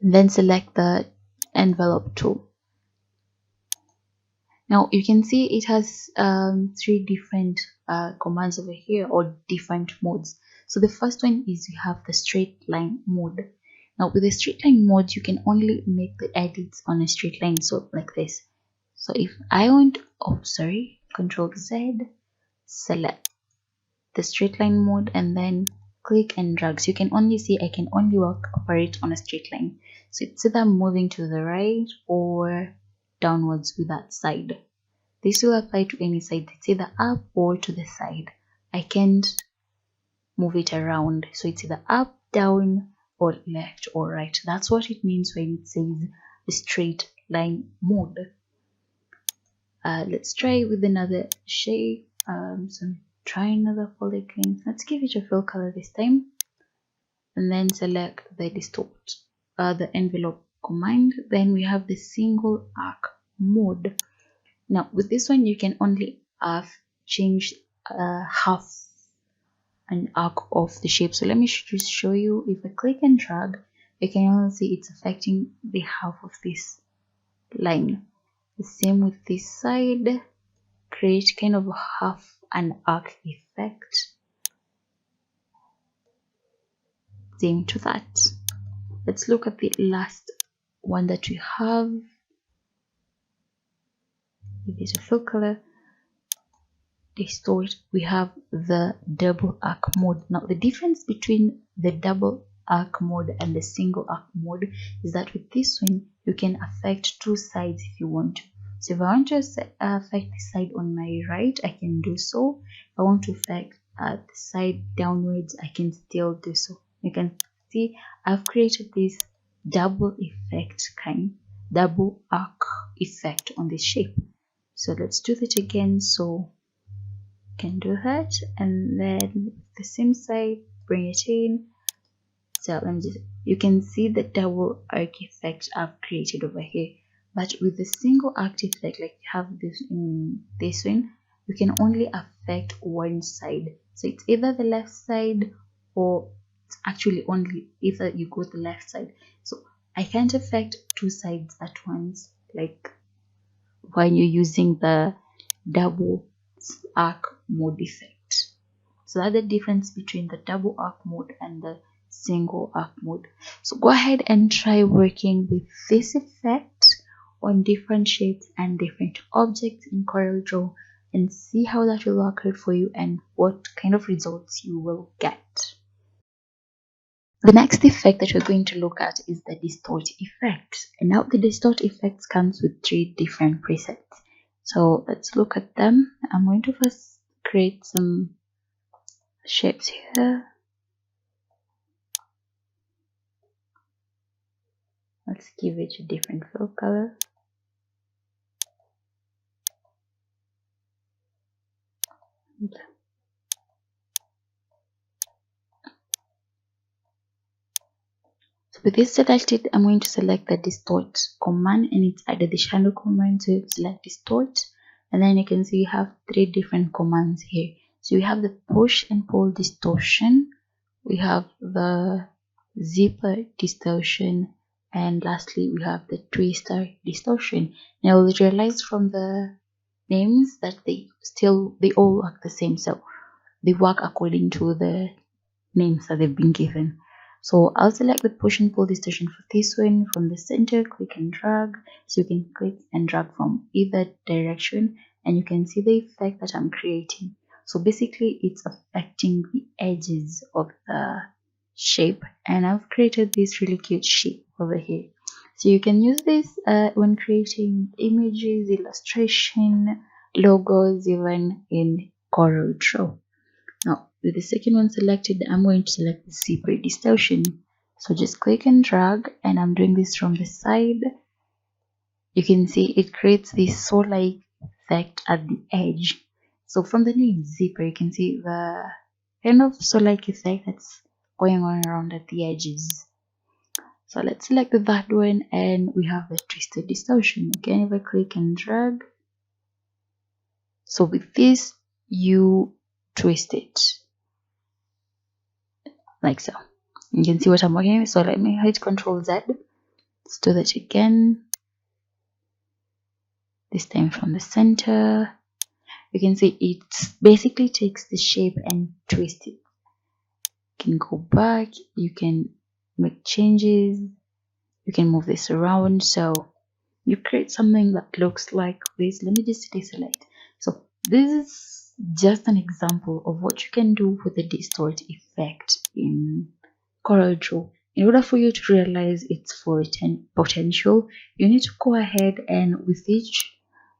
And then select the envelope tool. Now you can see it has 3 different commands over here, or different modes. So the first one is you have the straight line mode. Now with the straight line mode, you can only make the edits on a straight line, so like this. So if I want, Control Z, select the straight line mode and then click and drag. So you can only see I can only operate on a straight line. So it's either moving to the right or downwards with that side. This will apply to any side. It's either up or to the side. I can't move it around. So it's either up, down, or left or right. That's what it means when it says the straight line mode. Let's try with another shape. So try another polygon. Let's give it a fill color this time, and then select the distort, the envelope command. Then we have the single arc mode. Now with this one, you can only change half an arc of the shape. So let me just show you. If I click and drag, you can only see it's affecting the half of this line. The same with this side. Create kind of half an arc effect. Same to that. Let's look at the last one that we have. Give it a fill color. Distort. We have the double arc mode. Now the difference between the double arc mode and the single arc mode is that with this one you can affect two sides if you want to. So if I want to affect the side on my right, I can do so. If I want to affect the side downwards, I can still do so. You can see I've created this double arc effect on this shape. So let's do that again. So can do that, and then the same side, bring it in. So let me just, you can see the double arc effect I've created over here, but with the single arc effect, like you have this in this one, you can only affect one side. So it's either the left side, or it's actually only either you go the left side. So I can't affect two sides at once, like when you're using the double arc mode effect. So that's the difference between the double arc mode and the single arc mode. So go ahead and try working with this effect on different shapes and different objects in CorelDRAW and see how that will work out for you and what kind of results you will get. The next effect that we're going to look at is the distort effect. And now the distort effect comes with 3 different presets. So let's look at them. I'm going to first create some shapes here. Let's give it a different fill color. Okay. So with this selected, I'm going to select the distort command, and it's under the shadow command. So select distort, and then you can see you have 3 different commands here. So we have the push and pull distortion, we have the zipper distortion, and lastly we have the twister distortion. Now we realize from the names that they all work the same, so they work according to the names that they've been given. So I'll select the push and pull distortion for this one. From the center, click and drag. So you can click and drag from either direction, and you can see the effect that I'm creating. So basically it's affecting the edges of the shape, and I've created this really cute shape over here. So you can use this when creating images, illustration, logos, even in CorelDRAW. Now with the second one selected, I'm going to select the zipper distortion. So just click and drag, and I'm doing this from the side. You can see it creates this saw-like effect at the edge. So from the name zipper, you can see the kind of saw-like effect that's going on around at the edges. So let's select that one, and we have the twisted distortion. Again, if I click and drag, so with this you twist it like so. You can see what I'm working with. So let me hit Ctrl Z. Let's do that again. This time from the center. You can see it basically takes the shape and twist it. You can go back, you can make changes, you can move this around, so you create something that looks like this. Let me just deselect. So this is just an example of what you can do with the distort effect in CorelDRAW. In order for you to realize its full potential, you need to go ahead and with each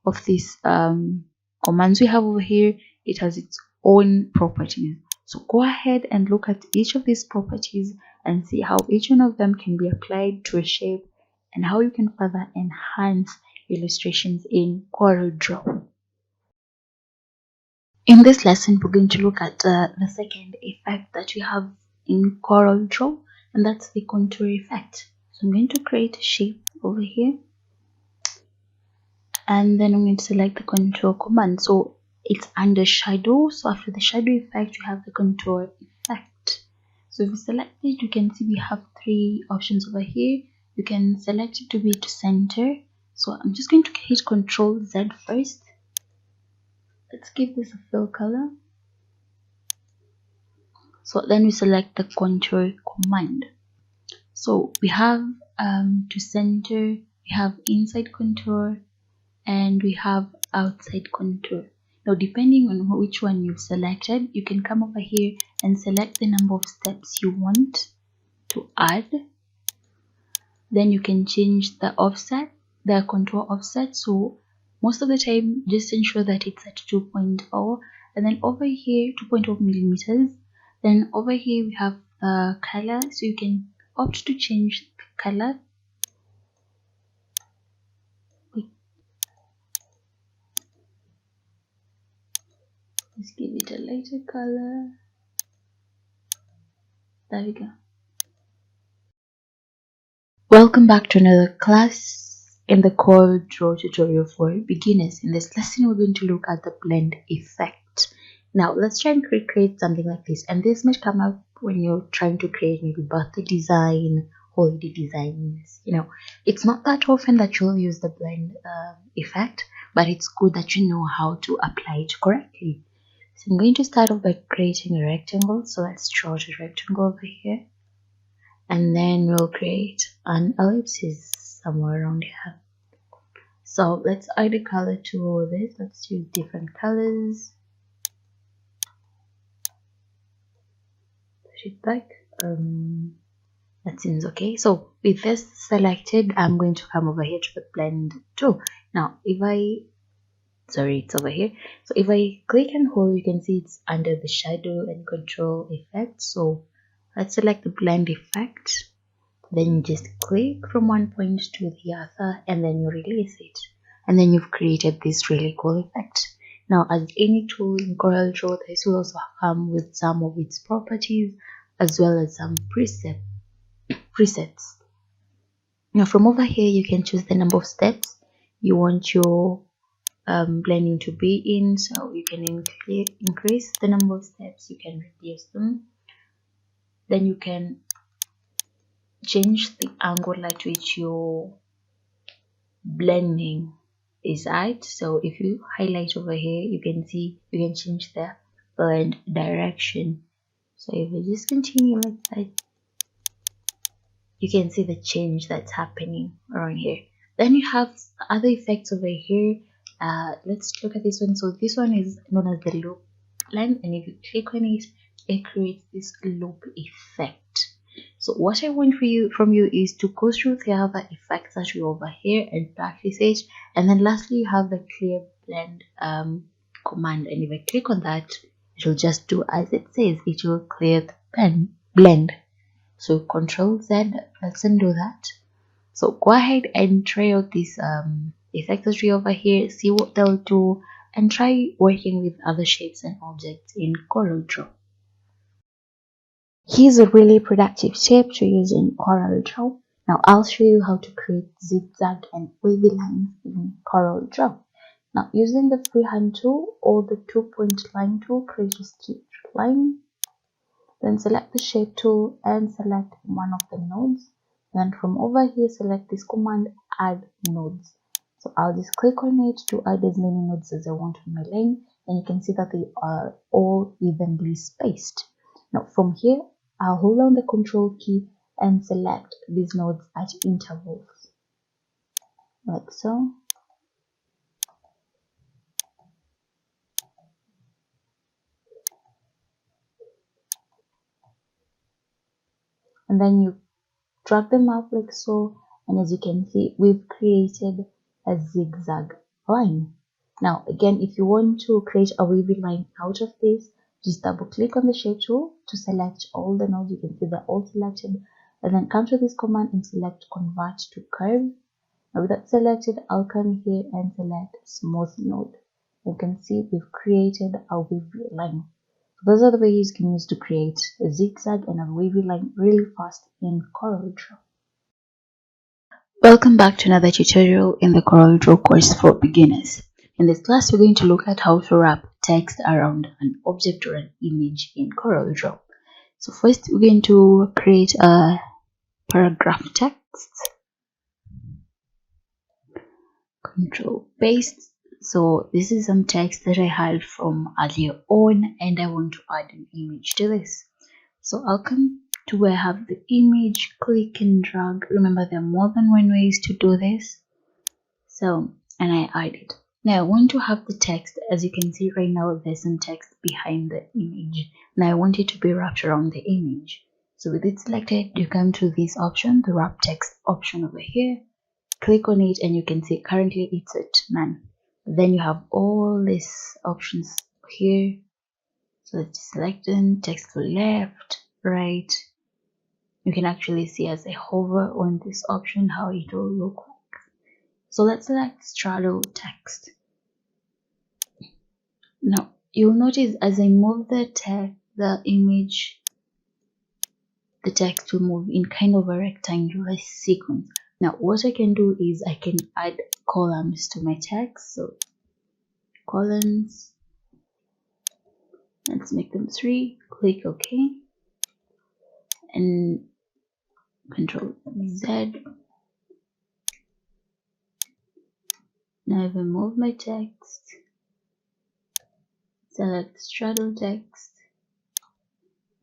of these commands we have over here, it has its own properties. So go ahead and look at each of these properties and see how each one of them can be applied to a shape and how you can further enhance illustrations in CorelDRAW. In this lesson, we're going to look at the second effect that we have in CorelDRAW, and that's the contour effect. So I'm going to create a shape over here, and then I'm going to select the contour command. So it's under shadow. So after the shadow effect, you have the contour effect. So if you select it, you can see we have 3 options over here. You can select it to be to center. So I'm just going to hit Ctrl Z first. Let's give this a fill color. So then we select the contour command. So we have to center, we have inside contour, and we have outside contour. Now depending on which one you've selected, you can come over here and select the number of steps you want to add. Then you can change the offset, the contour offset. So most of the time just ensure that it's at 2.0, and then over here 2.0 millimeters. Then over here we have the color, so you can opt to change the color. Let's give it a lighter color. There we go. Welcome back to another class in the CorelDRAW tutorial for beginners. In this lesson, we're going to look at the blend effect. Now, let's try and create something like this. And this might come up when you're trying to create maybe birthday design, holiday designs. You know, it's not that often that you'll use the blend effect, but it's good that you know how to apply it correctly. So I'm going to start off by creating a rectangle. So let's draw a rectangle over here. And then we'll create an ellipsis somewhere around here. So let's add a color to this. Let's use different colors. Push it back. That seems okay. So with this selected, I'm going to come over here to the blend tool. Now if it's over here. So if I click and hold, you can see it's under the shadow and control effect. So let's select the blend effect. Then you just click from one point to the other, and then you release it. And then you've created this really cool effect. Now, as any tool in CorelDRAW, this will also come with some of its properties as well as some presets. Now, from over here, you can choose the number of steps you want your blending to be in. So you can increase the number of steps, you can reduce them. Then you can change the angle at which your blending is at. So if you highlight over here, you can see you can change the blend direction. So if we just continue like that, you can see the change that's happening around here. Then you have other effects over here. Let's look at this one. So this one is known as the loop line, and if you click on it, it creates this loop effect. So what I want from you is to go through the other effects that are over here and practice it. And then lastly, you have the clear blend command, and if I click on that, it will just do as it says. It will clear the blend. So Control Z, let's undo that. So go ahead and try out this effect tree over here, see what they'll do, and try working with other shapes and objects in CorelDRAW. Here's a really productive shape to use in CorelDRAW. Now I'll show you how to create zigzag and wavy lines in CorelDRAW. Now using the freehand tool or the 2-point line tool, create a straight line. Then select the shape tool and select one of the nodes. Then from over here, select this command, add nodes. So I'll just click on it to add as many nodes as I want on my line, and you can see that they are all evenly spaced. Now from here, I'll hold down the Control key and select these nodes at intervals, like so. And then you drag them up like so, and as you can see, we've created a zigzag line. Now again, if you want to create a wavy line out of this, just double click on the shape tool to select all the nodes. You can see they're all selected, and then come to this command and select convert to curve. Now with that selected, I'll come here and select smooth node. You can see we've created a wavy line. Those are the ways you can use to create a zigzag and a wavy line really fast in CorelDRAW. Welcome back to another tutorial in the CorelDRAW course for beginners. In this class, we're going to look at how to wrap text around an object or an image in CorelDRAW. So first, we're going to create a paragraph text. Control paste. So this is some text that I had from earlier on, and I want to add an image to this. So I'll come to where I have the image, click and drag. Remember, there are more than one ways to do this. So, and I add it. Now I want to have the text. As you can see right now, there's some text behind the image. Now I want it to be wrapped around the image. So with it selected, you come to this option, the wrap text option over here. Click on it and you can see currently it's at none. Then you have all these options here. So let's select them, text to left, right. You can actually see as I hover on this option how it will look like. So let's select straddle text. Now you'll notice as I move the image, the text will move in kind of a rectangular sequence. Now what I can do is I can add columns to my text. So columns, let's make them 3, click OK, and Control Z. Now if I move my text, select straddle text,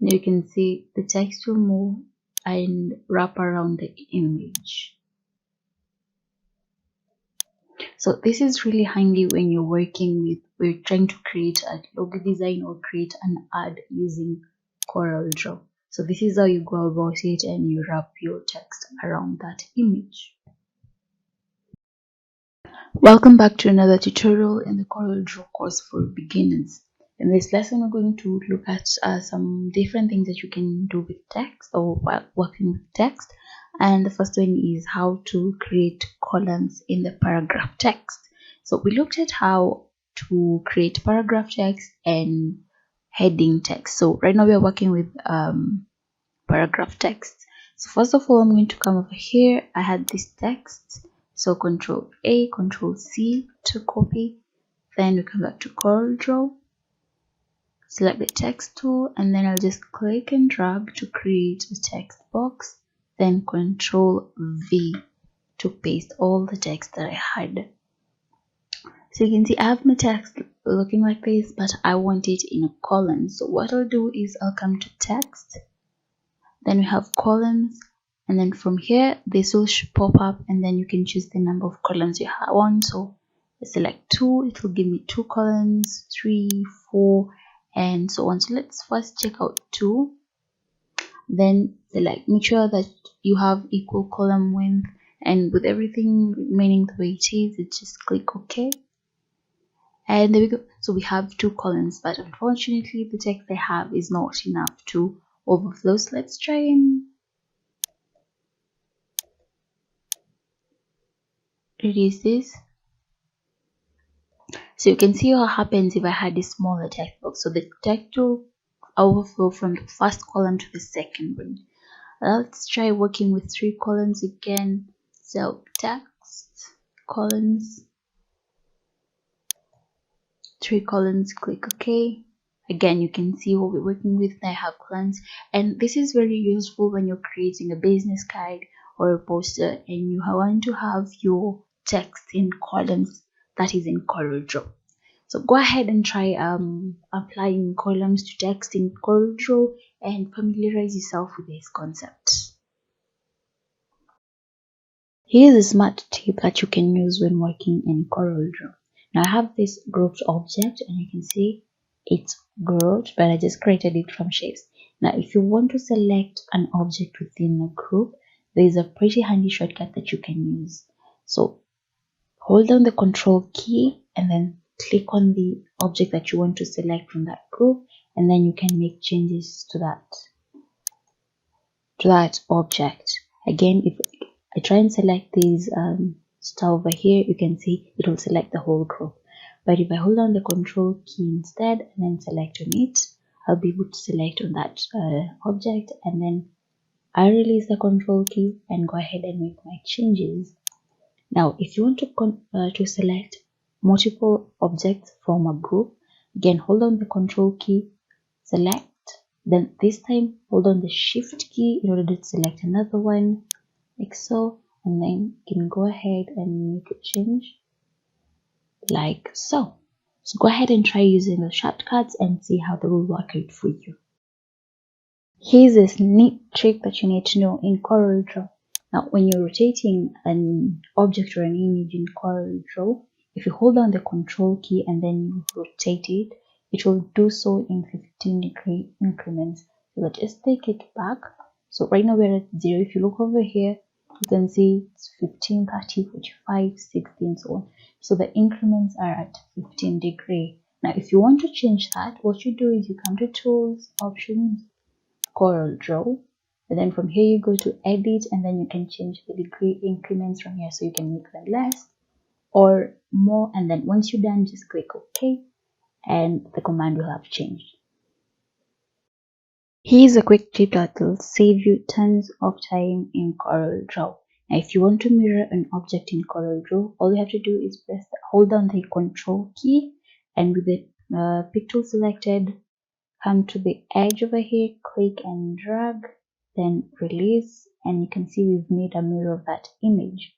now you can see the text will move and wrap around the image. So this is really handy when you're we're trying to create a logo design or create an ad using CorelDRAW. So this is how you go about it and you wrap your text around that image. Welcome back to another tutorial in the CorelDRAW course for beginners. In this lesson, we're going to look at some different things that you can do with text or while working with text. And the first one is how to create columns in the paragraph text. So we looked at how to create paragraph text and heading text. So right now we are working with paragraph text. So first of all, I'm going to come over here. I had this text. So Control A, Control C to copy. Then we come back to CorelDRAW. Select the text tool and then I'll just click and drag to create a text box. Then Control V to paste all the text that I had. So you can see I have my text looking like this, but I want it in a column. So what I'll do is I'll come to text. Then we have columns. And then from here, this will pop up and then you can choose the number of columns you want. So I select 2, it will give me 2 columns, 3, 4, and so on. So let's first check out 2. Then select, make sure that you have equal column width, and with everything remaining the way it is, just click OK. And there we go. So we have 2 columns, but unfortunately the text I have is not enough to overflow. So let's try and reduce this. So you can see what happens if I had a smaller text box. So the text will overflow from the first column to the second one. Let's try working with 3 columns again. So text, columns, 3 columns, click OK. Again, you can see what we're working with. I have columns, and this is very useful when you're creating a business card or a poster and you want to have your text in columns that is in CorelDRAW. So go ahead and try applying columns to text in CorelDRAW and familiarize yourself with this concept. Here's a smart tip that you can use when working in CorelDRAW. Now I have this grouped object and you can see it's grouped, but I just created it from shapes. Now if you want to select an object within a group, there is a pretty handy shortcut that you can use. So hold down the Control key and then click on the object that you want to select from that group, and then you can make changes to that object. Again, if I try and select these stuff over here, you can see it will select the whole group. But if I hold on the Control key instead and then select on it, I'll be able to select on that object, and then I release the Control key and go ahead and make my changes. Now, if you want to select multiple objects from a group, again, hold on the Control key, select, then this time hold on the Shift key in order to select another one, like so, and then you can go ahead and make a change, like so. So go ahead and try using the shortcuts and see how they will work out for you. Here's this neat trick that you need to know in CorelDRAW. Now, when you're rotating an object or an image in CorelDRAW, if you hold down the Control key and then you rotate it, it will do so in 15-degree increments. So let's just take it back So right now we're at 0. If you look over here, you can see it's 15, 30, 45, 60, and so on. So the increments are at 15 degree. Now if you want to change that, what you do is you come to Tools, Options, CorelDRAW, and then from here you go to Edit, and then you can change the degree increments from here. So you can make them less or more, and then once you're done, just click OK, and the command will have changed. Here's a quick tip that will save you tons of time in CorelDRAW. Now, if you want to mirror an object in CorelDRAW, all you have to do is hold down the Control key, and with the pick tool selected, come to the edge over here, click and drag, then release, and you can see we've made a mirror of that image.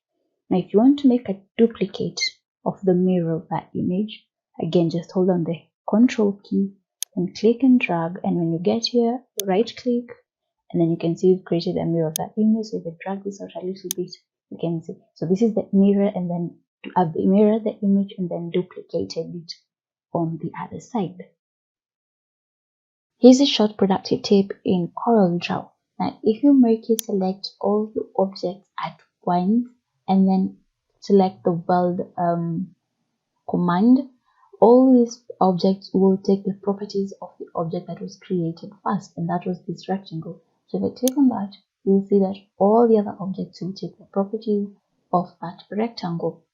Now, if you want to make a duplicate of the mirror of that image, again, just hold on the Control key and click and drag, and when you get here, right click, and then you can see we've created a mirror of that image. So if I drag this out a little bit, you can see. So this is the mirror, and then I've mirrored the image and then duplicated it on the other side. Here's a short productive tip in CorelDRAW. Now, if you make it select all the objects at once and then select the weld command, all these objects will take the properties of the object that was created first, and that was this rectangle. So if I click on that, you will see that all the other objects will take the properties of that rectangle.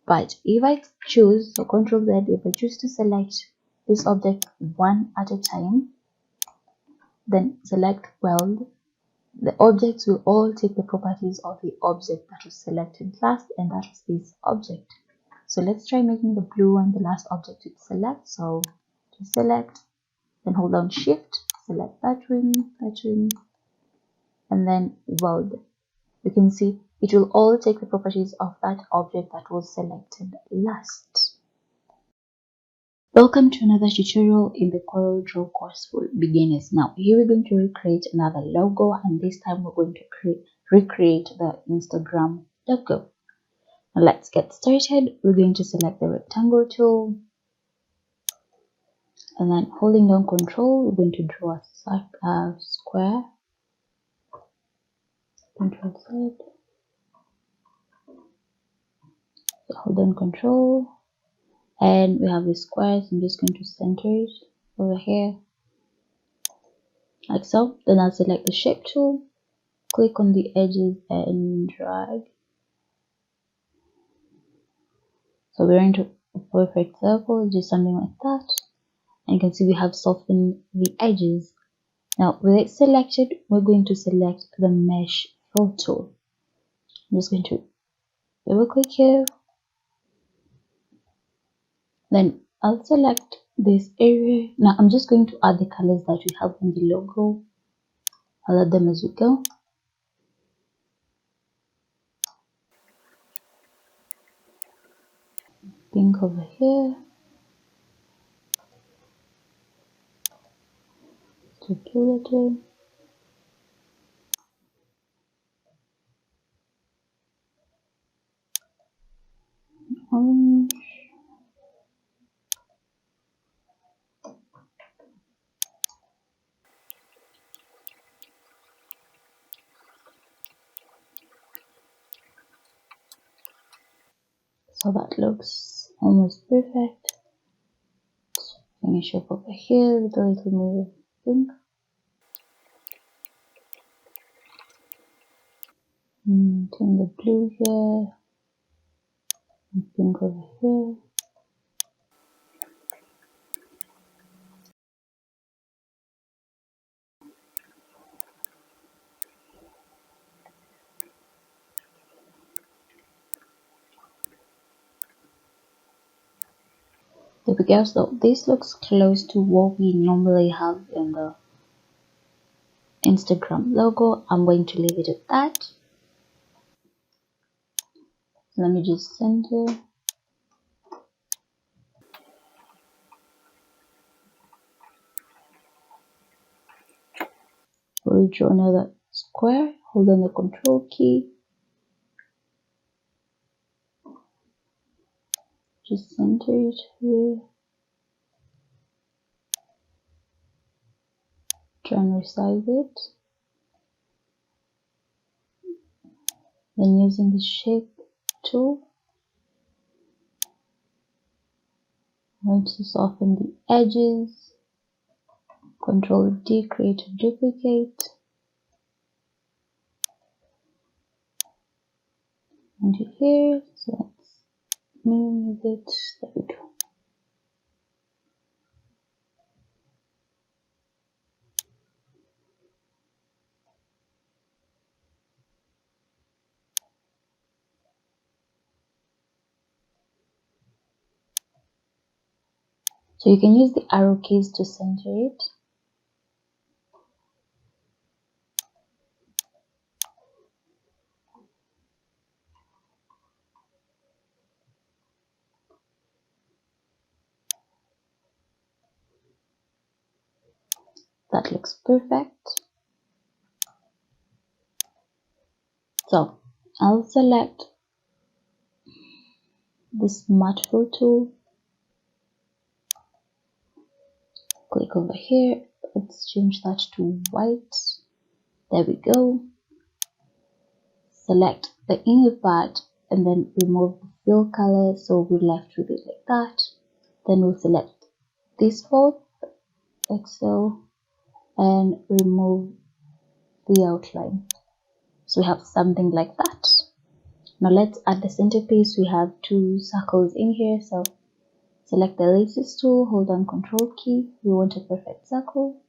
But if I choose, so Control Z, if I choose to select this object one at a time, then select weld, the objects will all take the properties of the object that was selected last, and that was this object. So let's try making the blue one the last object to select. So to select, then hold down Shift, select that one, and then weld. You can see it will all take the properties of that object that was selected last. Welcome to another tutorial in the CorelDRAW course for beginners. Now here we're going to recreate another logo, and this time we're going to recreate the Instagram logo. Now let's get started. We're going to select the rectangle tool, and then holding down Control, we're going to draw a square. Control Z. So hold down Control, and we have the squares. I'm just going to center it over here, like so. Then I'll select the shape tool, click on the edges and drag. So we're into a perfect circle, just something like that. And you can see we have softened the edges. Now with it selected, we're going to select the mesh fill tool. I'm just going to double click here. Then I'll select this area. Now I'm just going to add the colors that we have in the logo. I'll add them as we go. Pink over here. Circular. Orange. So that looks almost perfect. Finish up over here with a little more pink. Turn the blue here, and pink over here. There we go. So this looks close to what we normally have in the Instagram logo. I'm going to leave it at that. Let me just center. We'll draw another square. Hold on the Control key. Just center it here. Try and resize it. Then using the shape tool, I'm going to soften the edges. Control D, create a duplicate. And here, so let's minimize it. There we go. So you can use the arrow keys to center it. That looks perfect. So I'll select the smart fill tool, click over here, let's change that to white. There we go. Select the inner part and then remove the fill color, so we're left with it like that. Then we'll select this both like so and remove the outline, so we have something like that. Now let's add the centerpiece. We have two circles in here, so select the ellipsis tool, hold down Control key. We want a perfect circle.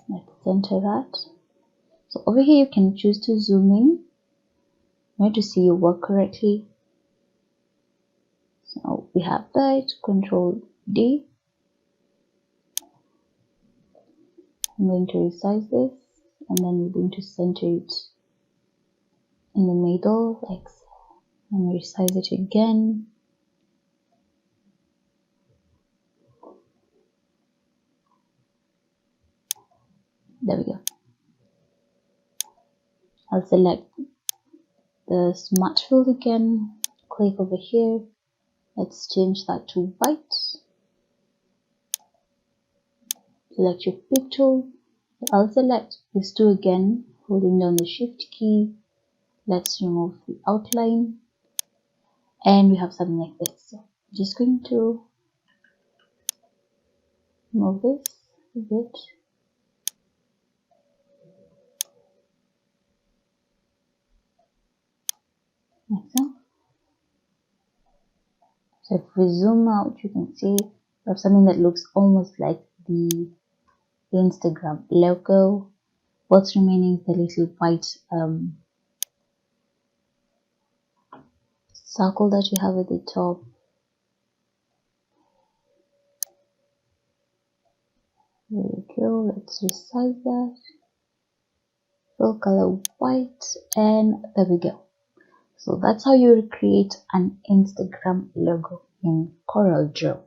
Let's center that. So over here you can choose to zoom in to see your work correctly. So we have that. Control D. I'm going to resize this and then we're going to center it in the middle like so. And resize it again. There we go. I'll select the smart fill again, click over here. Let's change that to white. Select your pick tool. I'll select these two again, holding down the shift key. Let's remove the outline and we have something like this. So I'm just going to move this a bit. Like so. So if we zoom out, you can see we have something that looks almost like the Instagram logo. What's remaining is the little white circle that you have at the top. There we go. Let's resize that. Fill color white, and there we go. So that's how you create an Instagram logo in CorelDRAW.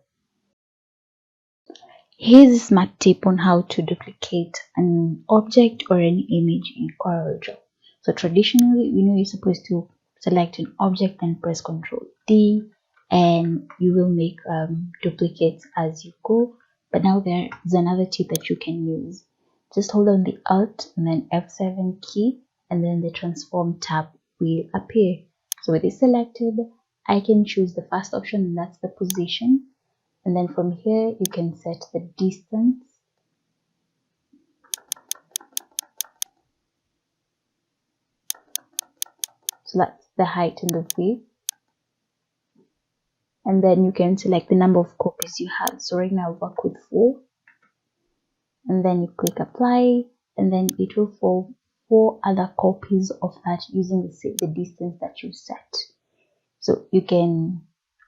Here's a smart tip on how to duplicate an object or an image in CorelDRAW. So traditionally, we know you're supposed to select an object and press Ctrl D, and you will make duplicates as you go. But now there's another tip that you can use. Just hold on the Alt and then F7 key, and then the Transform tab will appear. So with it selected, I can choose the first option, and that's the position. And then from here, you can set the distance. So that's the height and the width. And then you can select the number of copies you have. So right now I work with 4. And then you click apply, and then it will form 4 other copies of that using the distance that you set. So you can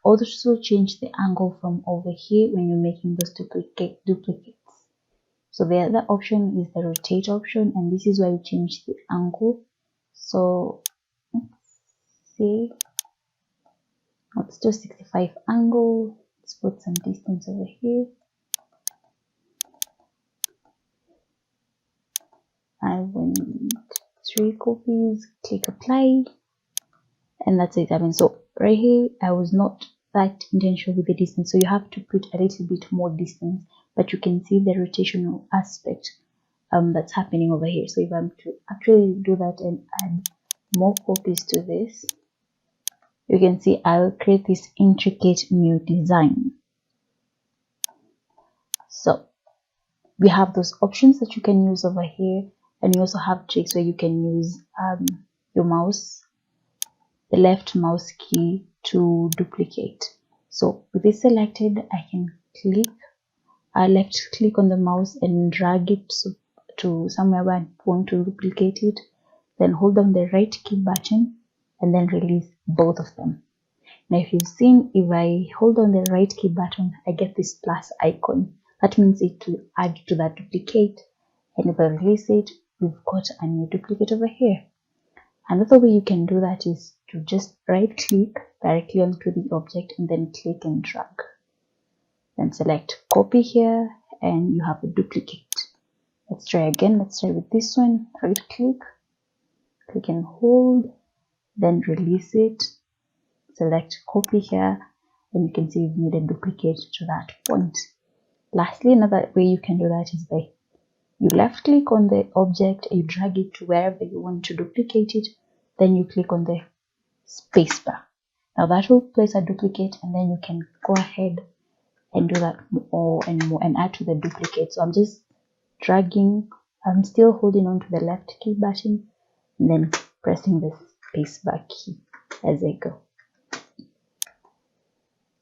also change the angle from over here when you're making those duplicates. So the other option is the rotate option, and this is where you change the angle. So let's see, let's do 65 angle. Let's put some distance over here. I want 3 copies, click apply, and that's it. I mean, so right here I was not that intentional with the distance, so you have to put a little bit more distance, but you can see the rotational aspect that's happening over here. So if I'm to actually do that and add more copies to this, you can see I'll create this intricate new design. So we have those options that you can use over here, and you also have tricks where you can use your mouse, the left mouse key, to duplicate. So with this selected, I can left click on the mouse and drag it to somewhere where I want to duplicate it, then hold down the right key button and then release both of them. Now if you've seen, if I hold on the right key button, I get this plus icon. That means it will add to that duplicate, and if I release it, we've got a new duplicate over here. Another way you can do that is to just right click directly onto the object and then click and drag. Then select copy here and you have a duplicate. Let's try again. Let's try with this one. Right click, click and hold, then release it. Select copy here and you can see we've made a duplicate to that point. Lastly, another way you can do that is by you left click on the object, you drag it to wherever you want to duplicate it, then you click on the spacebar. Now that will place a duplicate, and then you can go ahead and do that more and more and add to the duplicate. So I'm just dragging, I'm still holding on to the left key button and then pressing the spacebar key as I go.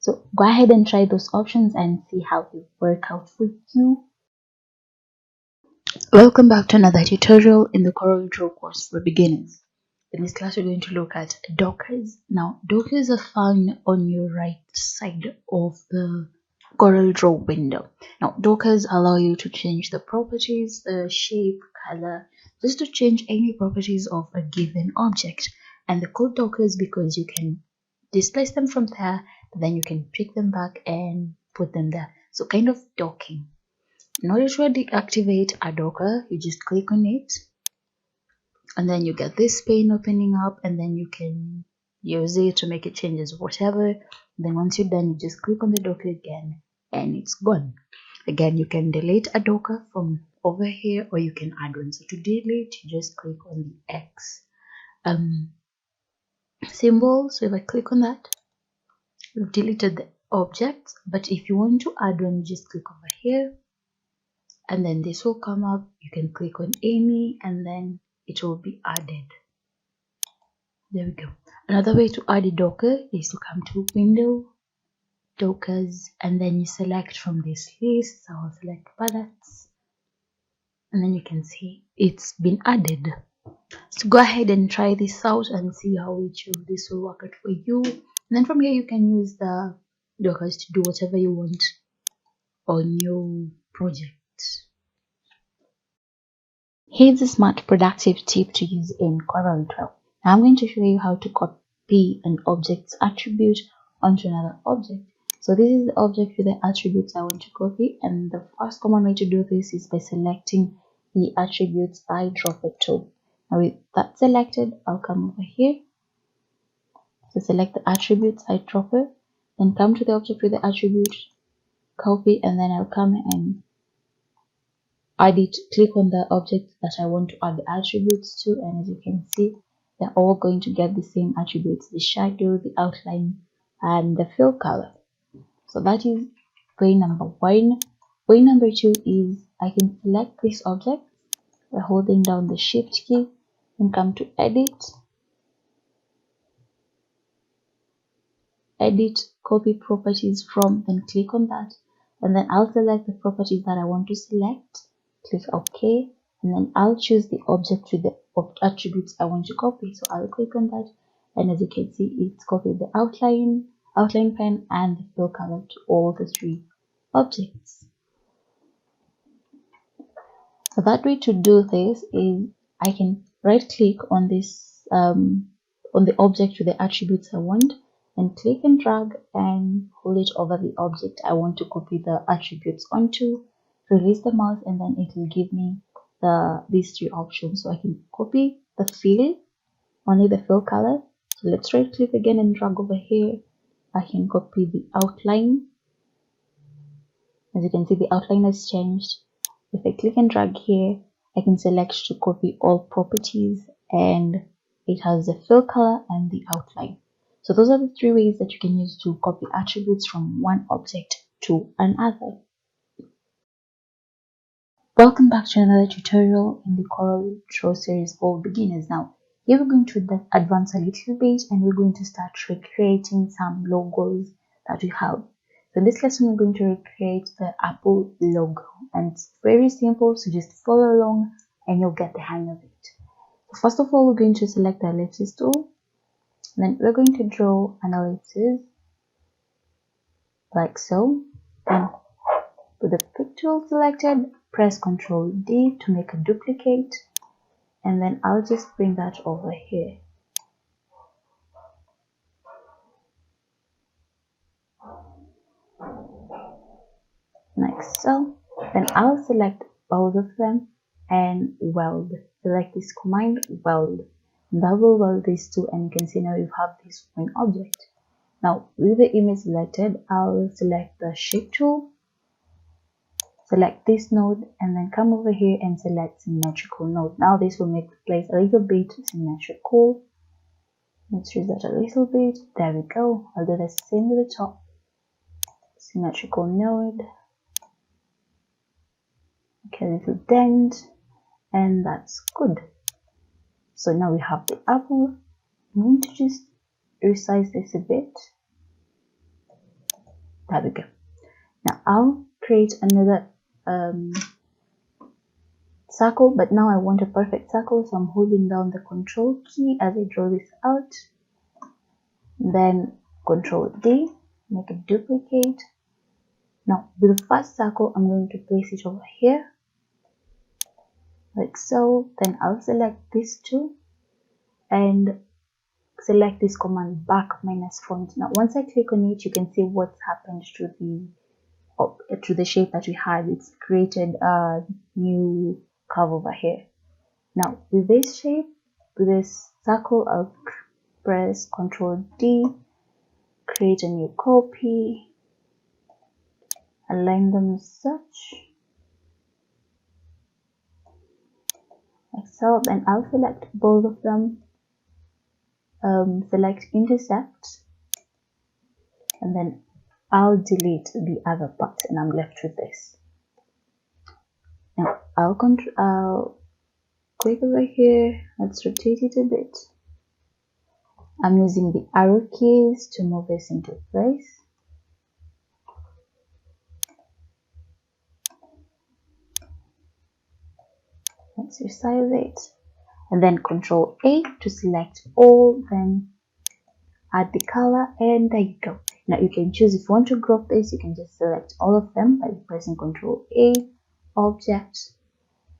So go ahead and try those options and see how they work out for you. Welcome back to another tutorial in the CorelDRAW course for beginners. In this class, we're going to look at Dockers. Now, Dockers are found on your right side of the CorelDRAW window. Now, Dockers allow you to change the properties, the shape, color, just to change any properties of a given object. And they're called Dockers because you can displace them from there, but then you can pick them back and put them there. So kind of docking. In order to deactivate a Docker, you just click on it, and then you get this pane opening up, and then you can use it to make it changes whatever. Then once you're done, you just click on the Docker again and it's gone. Again, you can delete a Docker from over here, or you can add one. So to delete, you just click on the X symbol. So if I click on that, we've deleted the object. But if you want to add one, you just click over here, and then this will come up. You can click on any and then it will be added. There we go. Another way to add a Docker is to come to Window, Dockers, and then you select from this list. So I'll select palettes, and then you can see it's been added. So go ahead and try this out and see how this will work out for you. And then from here, you can use the Dockers to do whatever you want on your project. Here's a smart productive tip to use in CorelDRAW. I'm going to show you how to copy an object's attribute onto another object. So this is the object with the attributes I want to copy, and the first common way to do this is by selecting the attributes eyedropper tool. Now with that selected, I'll come over here. So select the attributes eyedropper, then come to the object with the attribute, copy, and then I'll come and add it. Click on the object that I want to add the attributes to, and as you can see, they're all going to get the same attributes: the shadow, the outline, and the fill color. So that is way number one. Way number two is I can select this object by holding down the shift key and come to edit, copy properties from, then click on that, and then I'll select the properties that I want to select. Click OK, and then I'll choose the object with the attributes I want to copy. So I'll click on that, and as you can see, it's copied the outline pen, and the fill color to all the three objects. So that way to do this is I can right click on this on the object with the attributes I want, and click and drag and hold it over the object I want to copy the attributes onto. Release the mouse, and then it will give me these three options. So I can copy the fill, only the fill color. So let's right click again and drag over here. I can copy the outline. As you can see, the outline has changed. If I click and drag here, I can select to copy all properties, and it has the fill color, and the outline. So those are the three ways that you can use to copy attributes from one object to another. Welcome back to another tutorial in the CorelDRAW series for beginners. Now, here we're going to advance a little bit, and we're going to start recreating some logos that we have. So in this lesson, we're going to recreate the Apple logo, and it's very simple, so just follow along and you'll get the hang of it. First of all, we're going to select the ellipsis tool, then we're going to draw an ellipsis like so. Then with the pick tool selected, press Ctrl D to make a duplicate, and then I'll just bring that over here. Like so. Then I'll select both of them and weld. Select this command, weld, and that will weld these two, and you can see now you have this one object. Now with the image selected, I'll select the shape tool, select this node, and then come over here and select symmetrical node. Now this will make the place a little bit symmetrical. Let's use that a little bit. There we go. I'll do the same with the top. Symmetrical node. Okay, a little dent, and that's good. So now we have the apple. I'm going to just resize this a bit. There we go. Now I'll create another circle, but now I want a perfect circle, so I'm holding down the Control key as I draw this out. Then Control D, make a duplicate. Now with the first circle, I'm going to place it over here, like so. Then I'll select these two and select this command, back minus font. Now once I click on it, you can see what's happened to the shape that we had. It's created a new curve over here. Now with this shape, with this circle, I'll press Ctrl D, create a new copy, align them as such, like so. Then I'll select both of them, select intersect, and then I'll delete the other part, and I'm left with this. Now I'll click over here. Let's rotate it a bit. I'm using the arrow keys to move this into place. Let's resize it, and then Control A to select all, then add the color, and there you go. Now you can choose if you want to group this. You can just select all of them by pressing Ctrl A, Object,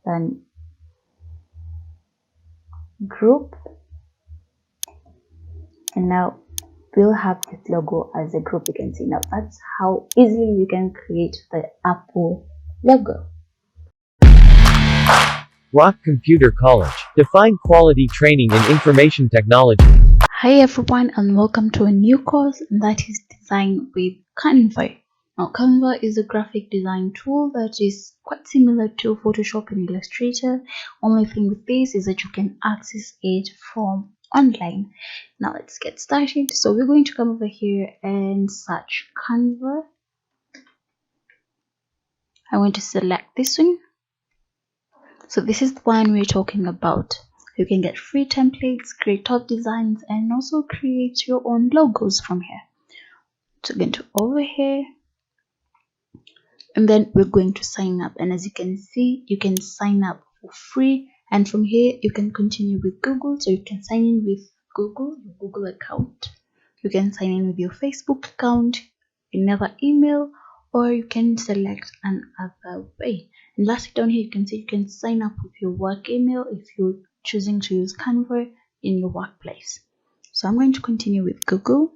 then Group, and now we'll have this logo as a group. You can see now that's how easily you can create the Apple logo. Rock Computer College. Define quality training in information technology. Hi everyone, and welcome to a new course, and that is Design with Canva. Now Canva is a graphic design tool that is quite similar to Photoshop and Illustrator. Only thing with this is that you can access it from online. Now let's get started. So we're going to come over here and search Canva. I want to select this one. So this is the one we're talking about. You can get free templates, create top designs, and also create your own logos from here. So going to over here, and then we're going to sign up. And as you can see, you can sign up for free, and from here you can continue with Google. So you can sign in with Google, your Google account. You can sign in with your Facebook account, another email, or you can select another way. And lastly, down here you can see you can sign up with your work email if you're choosing to use Canva in your workplace. So I'm going to continue with Google.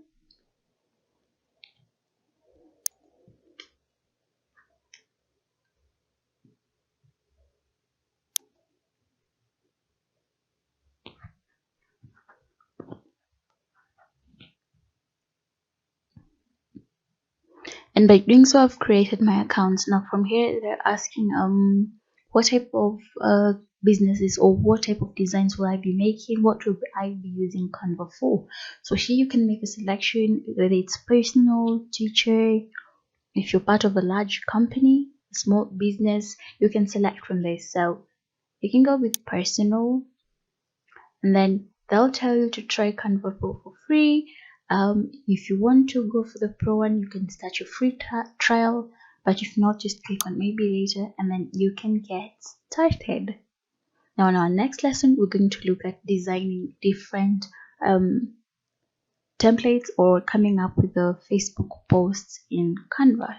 And by doing so, I've created my account. Now from here they're asking what type of businesses, or what type of designs will I be making, what will I be using Canva for. So here you can make a selection, whether it's personal, teacher. If you're part of a large company, a small business, you can select from this. So you can go with personal, and then they'll tell you to try Canva Pro for free. If you want to go for the pro one, you can start your free trial, but if not, just click on maybe later, and then you can get started. Now in our next lesson, we're going to look at designing different templates or coming up with the Facebook posts in Canva.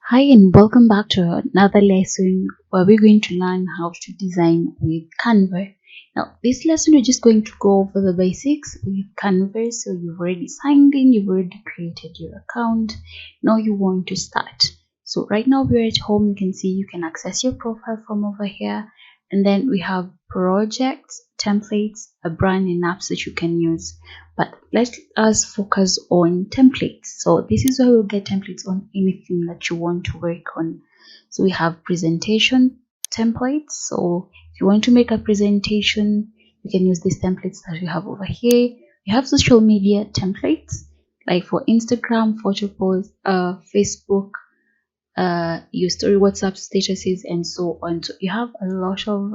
Hi and welcome back to another lesson where we're going to learn how to design with Canva. Now this lesson we're just going to go over the basics with Canva. So you've already signed in, you've already created your account, now you want to start. So right now we're at home, you can see you can access your profile from over here, and then we have projects, templates, a brand and apps that you can use. But let us focus on templates. So this is where we'll get templates on anything that you want to work on. So we have presentation templates. So if you want to make a presentation, you can use these templates that we have over here. We have social media templates, like for Instagram, photo posts, Facebook, your story, WhatsApp statuses, and so on. So you have a lot of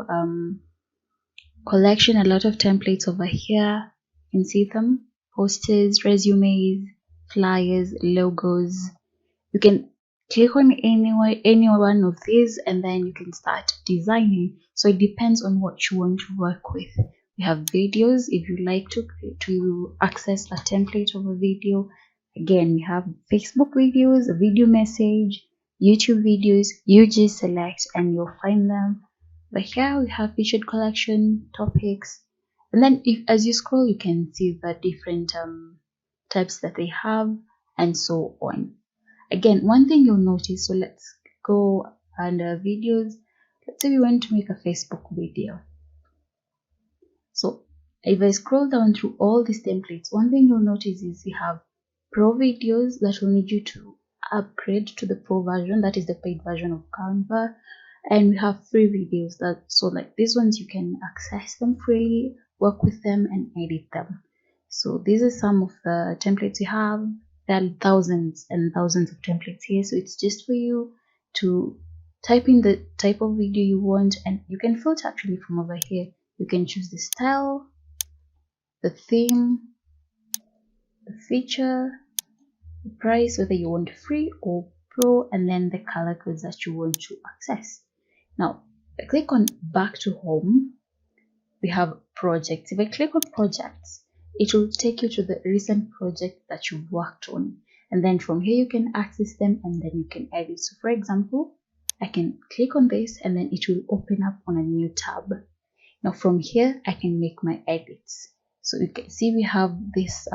collection, a lot of templates over here. You can see them: posters, resumes, flyers, logos. You can click on any one of these, and then you can start designing. So it depends on what you want to work with. We have videos. If you like to access a template of a video, again we have Facebook videos, a video message, YouTube videos. You just select and you'll find them. But here we have featured collection, topics, and then as you scroll, you can see the different types that they have, and so on. Again, one thing you'll notice, so let's go under videos. Let's say we want to make a Facebook video. So if I scroll down through all these templates, one thing you'll notice is we have pro videos that will need you to upgrade to the pro version, that is the paid version of Canva. And we have free videos, so like these ones you can access them freely, work with them and edit them. So these are some of the templates you have. There are thousands and thousands of templates here, so it's just for you to type in the type of video you want, and you can filter actually from over here. You can choose the style, the theme, the feature, the price, whether you want free or pro, and then the color codes that you want to access. Now, if I click on back to home, we have projects. If I click on projects, it will take you to the recent project that you've worked on. And then from here, you can access them and then you can edit. So for example, I can click on this and then it will open up on a new tab. Now from here, I can make my edits. So you can see we have this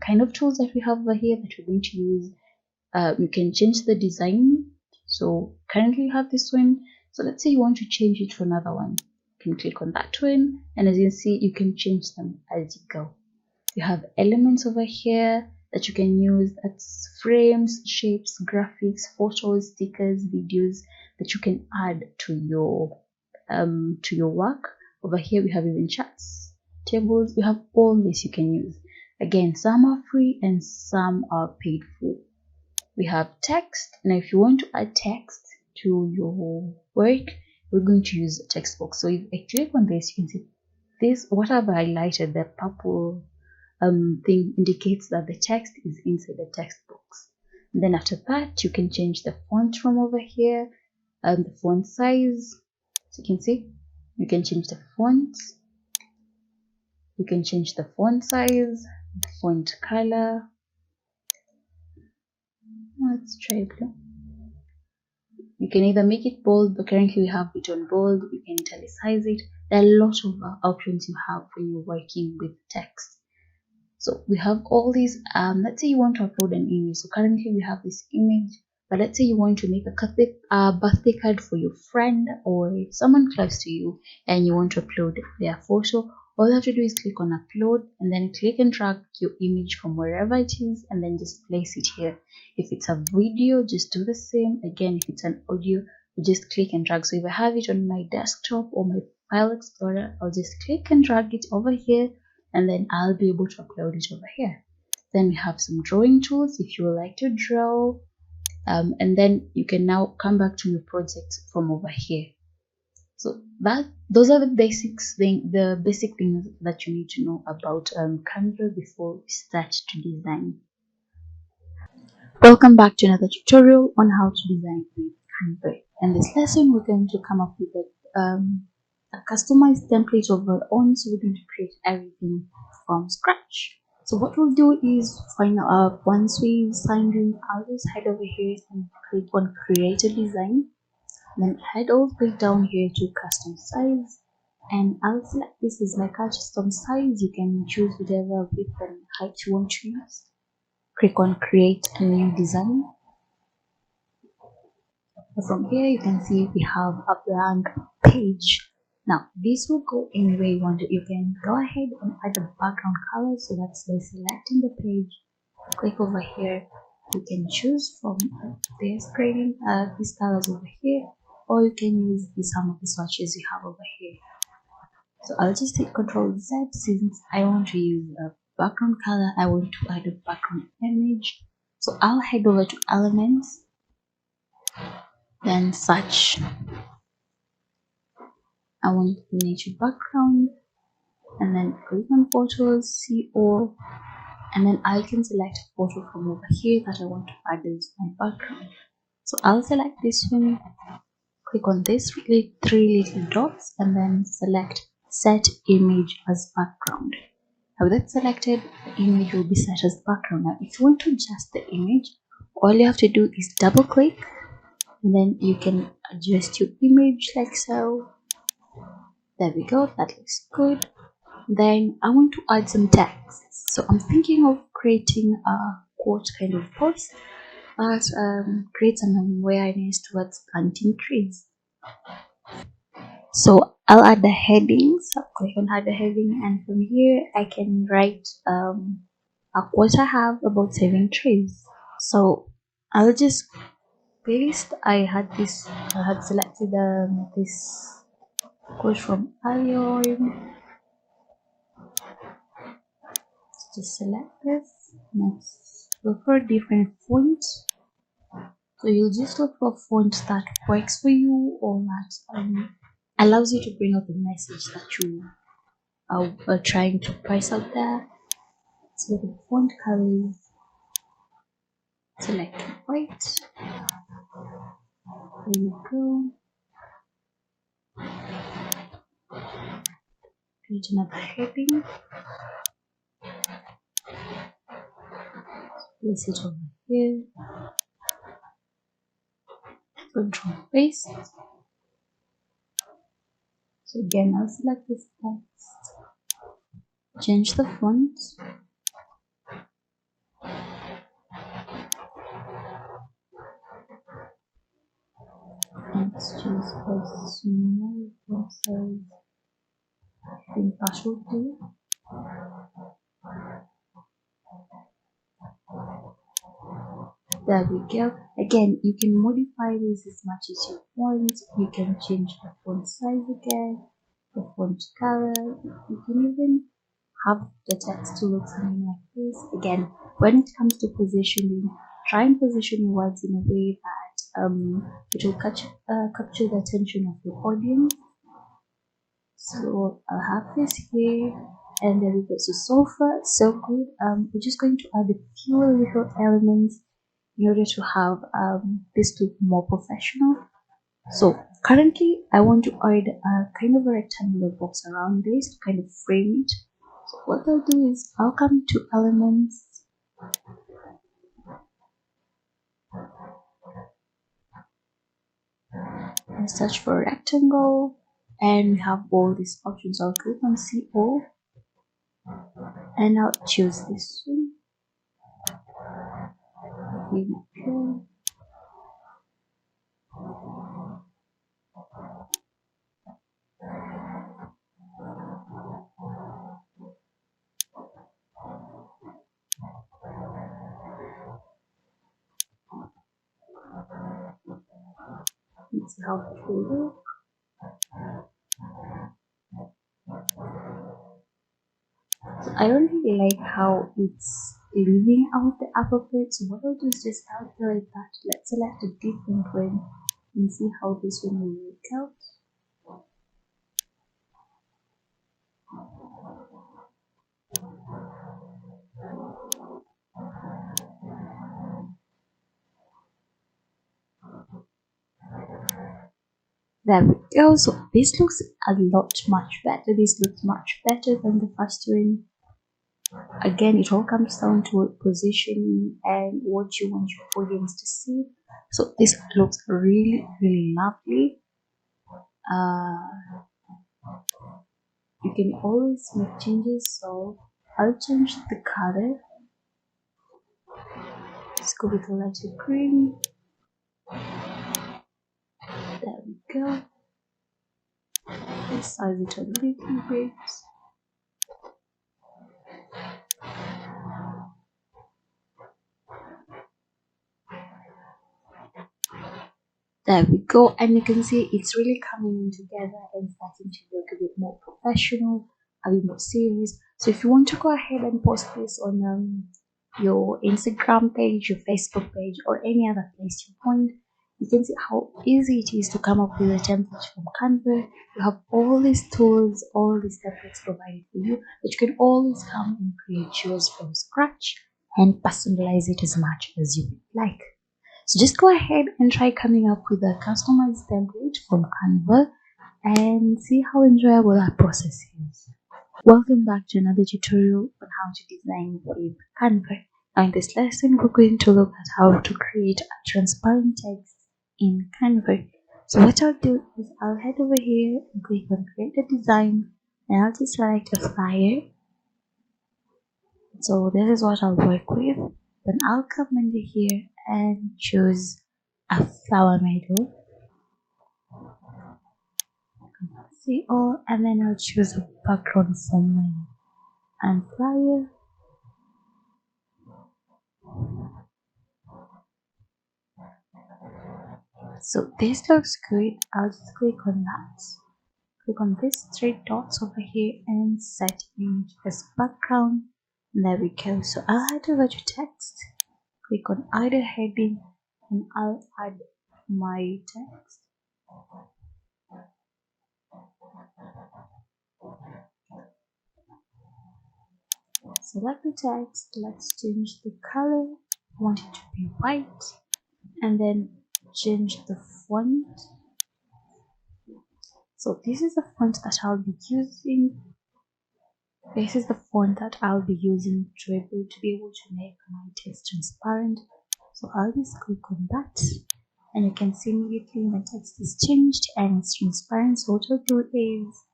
kind of tools that we have over here that we're going to use. You can change the design. So currently you have this one. So let's say you want to change it to another one. You can click on that one, and as you can see, you can change them as you go. You have elements over here that you can use. That's frames, shapes, graphics, photos, stickers, videos that you can add to your work. Over here we have even charts, tables. You have all this you can use. Again, some are free and some are paid for. We have text. Now if you want to add text to your work, we're going to use a text box. So if I click on this, you can see this, what I've highlighted, the purple thing indicates that the text is inside the text box. And then after that, you can change the font from over here, the font size. So you can see you can change the font, you can change the font size, the font color. Let's try blue. You can either make it bold, but currently we have it on bold. You can italicize it. There are a lot of options you have when you're working with text. So we have all these. Let's say you want to upload an image. So currently we have this image, but let's say you want to make a birthday card for your friend or someone close to you, and you want to upload their photo. All you have to do is click on upload and then click and drag your image from wherever it is and then just place it here. If it's a video, just do the same. Again, if it's an audio, you just click and drag. So if I have it on my desktop or my file explorer, I'll just click and drag it over here, and then I'll be able to upload it over here. Then we have some drawing tools if you would like to draw, and then you can now come back to your project from over here. So those are the basic things that you need to know about Canva before we start to design. Welcome back to another tutorial on how to design with Canva. In this lesson, we're going to come up with a customized template of our own. So we're going to create everything from scratch. So what we'll do is once we signed in, I'll just head over here and click on create a design. Then head all the way down here to custom size, and I'll select this as my custom size. You can choose whatever width and height you want to use. Click on create a new design. From here you can see we have a blank page. Now this will go anywhere you want it. You can go ahead and add a background color, so that's by selecting the page. Click over here. You can choose from this grading these colors over here, or you can use some of the swatches you have over here. So I'll just hit Ctrl Z since I want to use a background color. I want to add a background image. So I'll head over to elements, then search. I want nature background, and then click on photos, see all, and then I can select a photo from over here that I want to add as my background. So I'll select this one, click on this three little dots, and then select set image as background. Now that's selected, the image will be set as background. Now if you want to adjust the image, all you have to do is double click, and then you can adjust your image like so. There we go, that looks good. Then I want to add some text, so I'm thinking of creating a quote kind of post that creates an awareness towards planting trees. So I'll add the headings. I'll click on add the heading, and from here I can write a quote I have about saving trees. So I'll just paste. I had selected this quote from earlier. Just select this. Next, look for a different font. So you'll just look for a font that works for you, or that allows you to bring out the message that you are trying to price out there. So the font colors, select white. There you go. Create another heading. Place it over here. Control paste. So again, I'll select this text. Change the font. Let's choose a small font size. I think that should do. There we go. Again, you can modify this as much as you want. You can change the font size again, the font color. You can even have the text to look something like this. Again, when it comes to positioning, try and position your words in a way that it will capture the attention of your audience. So I'll have this here, and there we go. So far so good. We're just going to add a few little elements in order to have this look more professional. So currently I want to add a kind of a rectangular box around this to kind of frame it. So what I'll do is I'll come to elements, and search for rectangle, and we have all these options. I'll click on see all, and I'll choose this one. Here we go. can see how it will look. So I don't really like how it's leaving out the upper plate. So what I'll do is just calculate that. Let's select a different one and see how this one will work out. There we go. So this looks a lot much better. This looks much better than the first one. Again, it all comes down to positioning and what you want your audience to see. So this looks really, really lovely. You can always make changes. So I'll change the color. Let's go with a lighter green. There we go. Let's size it a little bit. There we go, and you can see it's really coming in together and starting to look a bit more professional, a bit more serious. So if you want to go ahead and post this on your Instagram page, your Facebook page, or any other place you want, you can see how easy it is to come up with a template from Canva. You have all these tools, all these templates provided for you, that you can always come and create yours from scratch and personalize it as much as you would like. So just go ahead and try coming up with a customized template from Canva and see how enjoyable that process is. Welcome back to another tutorial on how to design with Canva. Now in this lesson, we're going to look at how to create a transparent text in Canva. So what I'll do is I'll head over here and click on create a design, and I'll just select a flyer. So this is what I'll work with. Then I'll come under here and choose a flower meadow. See all, and then I'll choose a background for my flyer. So this looks good. I'll just click on that. Click on these three dots over here and set image as background. There we go. So I'll head over to text. Click on either heading and I'll add my text. Select the text. Let's change the color. I want it to be white, and then change the font. So this is the font that I'll be using. This is the font that I'll be using to be able to make my text transparent. So I'll just click on that, and you can see immediately my text is changed and it's transparent. So what I'll do is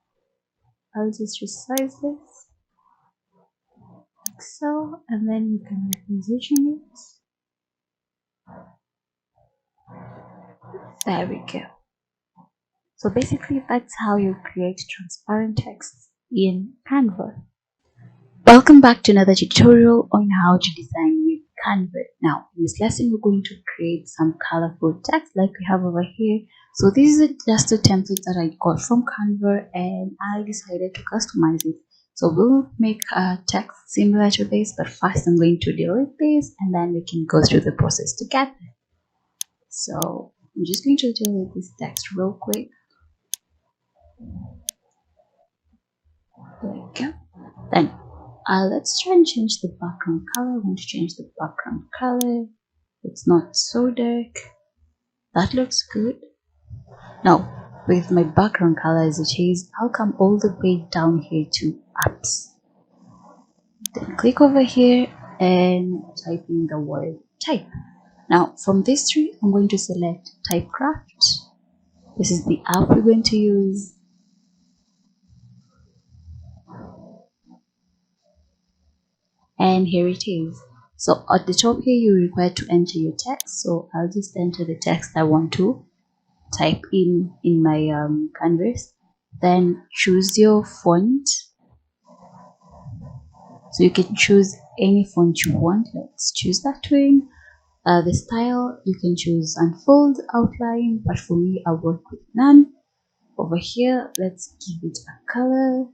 I'll just resize this like so, and then you can reposition it. There we go. So basically that's how you create transparent text in Canva. Welcome back to another tutorial on how to design with Canva. Now in this lesson we're going to create some colorful text like we have over here. So this is just a template that I got from Canva and I decided to customize it. So we'll make a text similar to this, but first I'm going to delete this and then we can go through the process together. So I'm just going to delete this text real quick. There we go. Then let's try and change the background color. I want to change the background color. It's not so dark. That looks good. Now, with my background color as it is, I'll come all the way down here to apps. Then click over here and type in the word type. Now, from this tree, I'm going to select Typecraft. This is the app we're going to use. And here it is. So at the top here, you're required to enter your text. So I'll just enter the text I want to type in my canvas. Then choose your font. So you can choose any font you want. Let's choose that one. The style, you can choose unfold, outline, but for me I work with none. Over here, let's give it a color.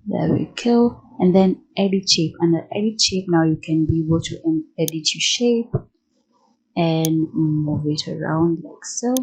There we go. And then edit shape. Under edit shape, now you can be able to edit your shape and move it around like so.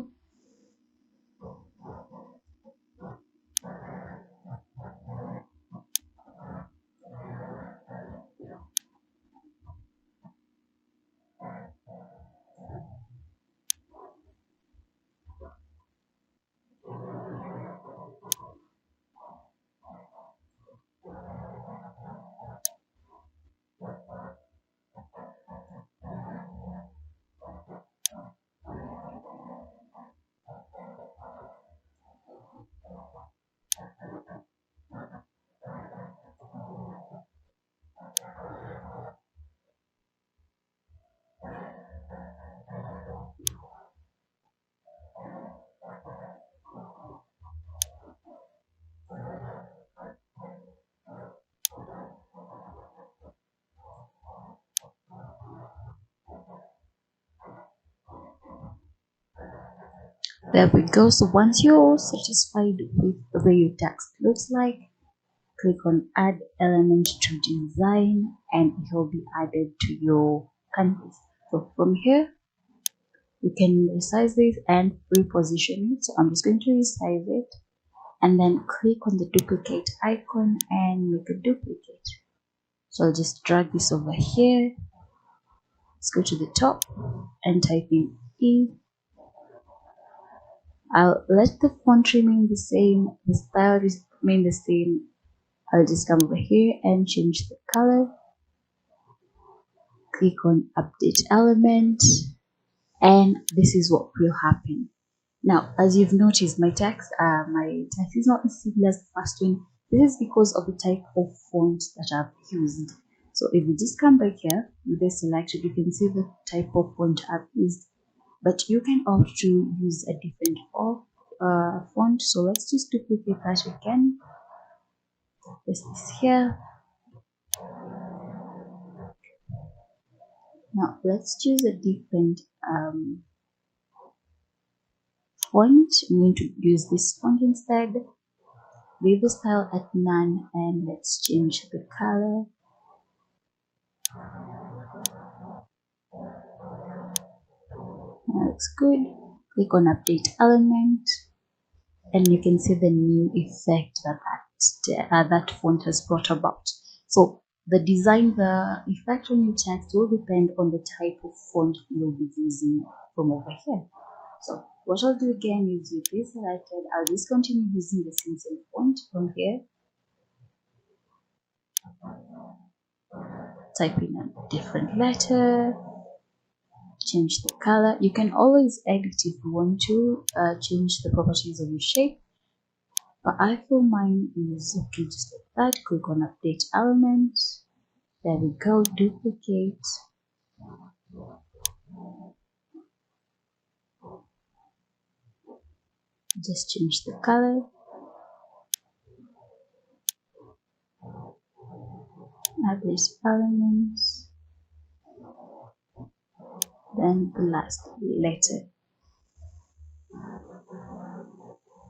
There we go. So once you're satisfied with the way your text looks like, click on add element to design and it will be added to your canvas. So from here, you can resize this and reposition it. So I'm just going to resize it and then click on the duplicate icon and make a duplicate. So I'll just drag this over here. Let's go to the top and type in E. I'll let the font remain the same, the style remain the same. I'll just come over here and change the color. Click on update element and this is what will happen. Now, as you've noticed, my text is not as simple as the first one. This is because of the type of font that I've used. So if you just come back here with the selection, you can see the type of font I've used. But you can opt to use a different font. So let's just duplicate that again. This is here. Now let's choose a different font. I'm going to use this font instead. Leave the style at none and let's change the color. That looks good. Click on update element and you can see the new effect that font has brought about. So the design, the effect on your text will depend on the type of font you'll be using from over here. So what I'll do again is with this selected, I'll just continue using the same font from here. Type in a different letter, change the color. You can always edit if you want to change the properties of your shape, but I feel mine is okay just like that. Click on update element. There we go. Duplicate. Just change the color. Add these elements. Then the last letter.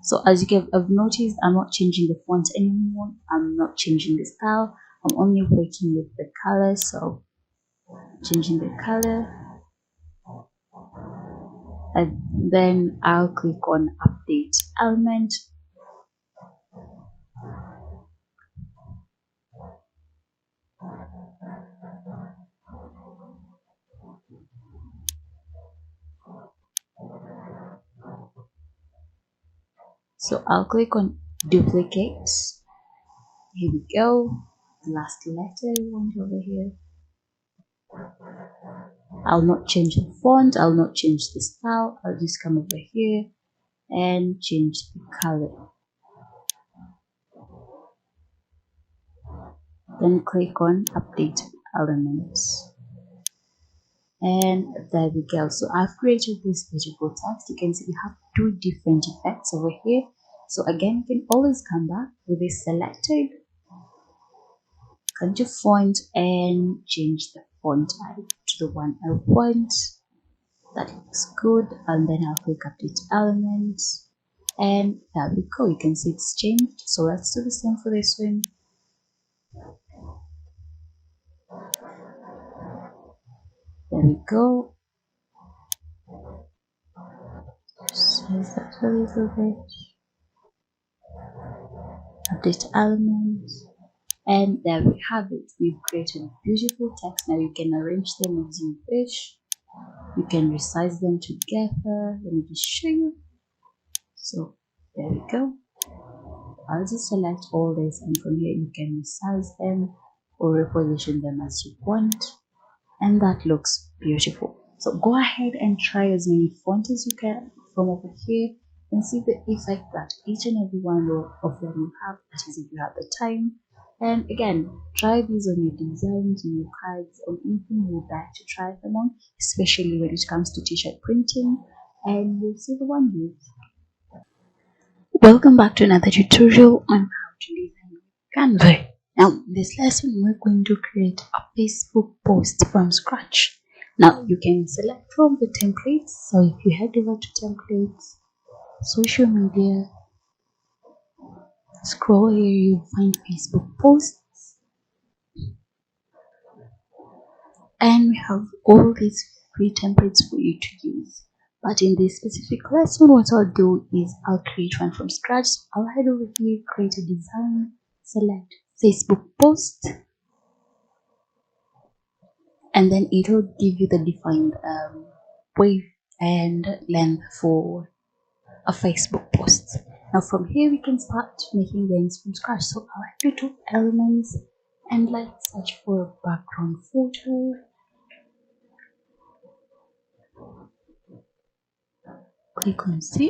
So as you can have noticed, I'm not changing the font anymore. I'm not changing the style. I'm only working with the color. So changing the color. And then I'll click on update element. So I'll click on duplicate. Here we go. Last letter I want over here. I'll not change the font. I'll not change the style. I'll just come over here and change the color. Then click on update elements. And there we go. So I've created this beautiful text. You can see we have two different effects over here. So again, you can always come back with this selected Go into font and change the font type to the one I want. That looks good. And then I'll click update element, and there we go. You can see it's changed. So let's do the same for this one. There we go. Size that a little bit. Update element, and there we have it. We've created beautiful text. Now you can arrange them as you wish. You can resize them together. Let me just show you. So there we go. I'll just select all this, and from here you can resize them or reposition them as you want, and that looks beautiful. So go ahead and try as many fonts as you can from over here and see the effect that each and every one of them will have, that is if you have the time. And again, try these on your designs, on your cards, on anything you would like to try them on, especially when it comes to t-shirt printing, and you'll see the wonders. Welcome back to another tutorial on how to design Canva. Now, in this lesson, we're going to create a Facebook post from scratch. Now, you can select from the templates. So if you head over to templates, social media, scroll here, you'll find Facebook posts. And we have all these free templates for you to use. But in this specific lesson, what I'll do is I'll create one from scratch. I'll head over here, create a design, select Facebook post, and then it will give you the defined width and length for a Facebook post. Now from here we can start making things from scratch. So I'll head to elements and let's search for a background photo. Click on see,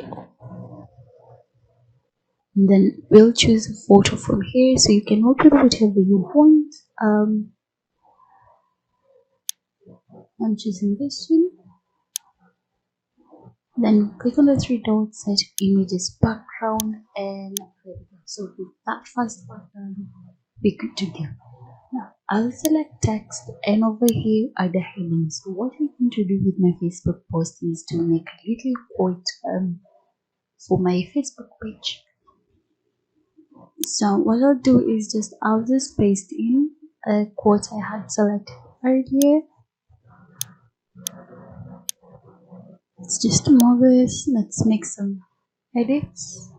and then we'll choose a photo from here. So you can work with whatever you want. I'm choosing this one. Then click on the three dots, set images background, and so with that first background, we're good to go. Now I'll select text, and over here are the headings. So what I'm going to do with my Facebook post is to make a little quote for my Facebook page. So what I'll do is I'll just paste in a quote I had selected earlier. Let's just move this. Let's make some edits.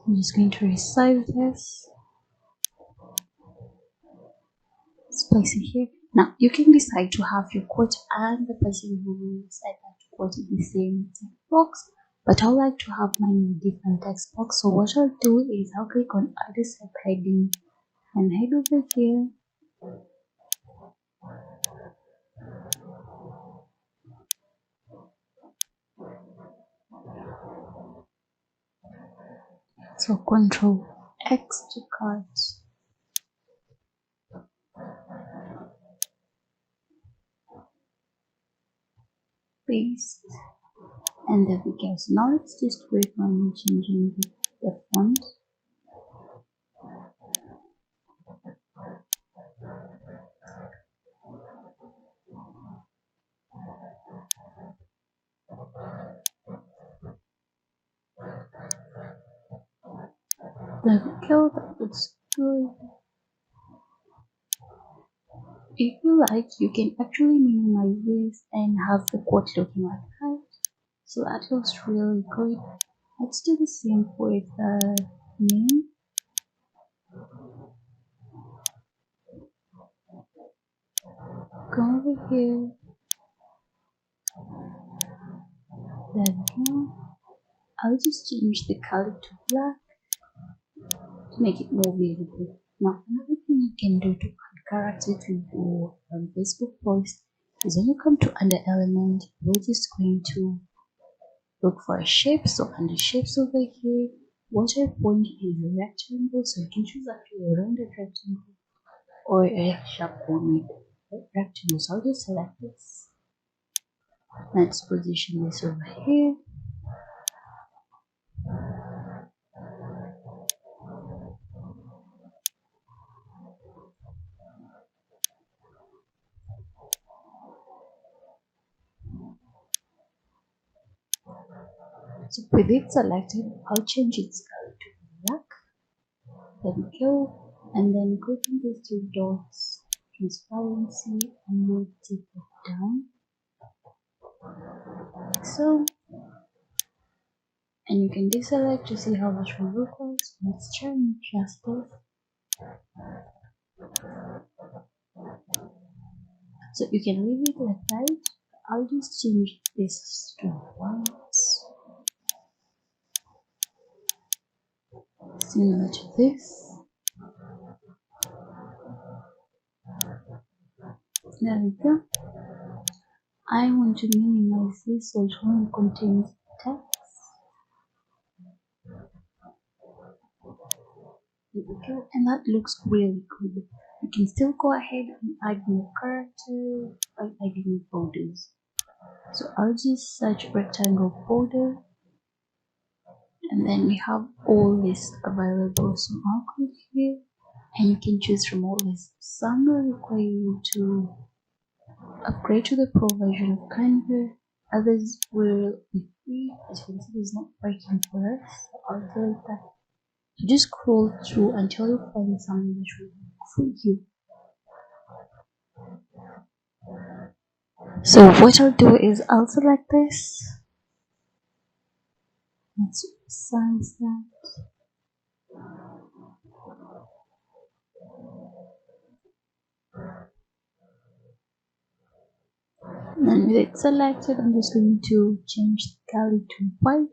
I'm just going to resize this. Let's place it here. Now you can decide to have your quote and the person who will decide that quote in the same text box, but I like to have mine in a different text box. So what I'll do is I'll click on add a subheading and head over here. So Control X to cut. Paste. And there we go. So now let's just work on changing the font. There we go. That looks good. If you like, you can actually minimize this and have the quote looking like that. So that looks really good. Let's do the same with the name. Go over here. There we go. I'll just change the color to black to make it more visible. Now, another thing you can do to add character to your Facebook post is when you come to under element, we're just going to look for a shape. So under shapes over here, what I want is a rectangle. So you can choose actually a rounded rectangle or a sharp cornered rectangle. So I'll just select this. Let's position this over here. So with it selected, I'll change its color to black. There we go. And then click on these three dots, transparency, and we'll take it down. Like so. And you can deselect to see how much will look like. So let's try and adjust this. So you can leave it like that. I'll just change this to white, similar to this. There we go. I want to minimize this so it only contains text. There we go. And that looks really good. You can still go ahead and add more character, like adding borders. So I'll just search rectangle border, and then we have all this available. So I'll click here, and you can choose from all this. Some will require you to upgrade to the pro version of Canva. Others will be free. As you can see, it's not breaking for us. So I'll do that. So just scroll through until you find something that will work for you. So what I'll do is I'll select this. Let's resize that. And with it selected, I'm just going to change the color to white.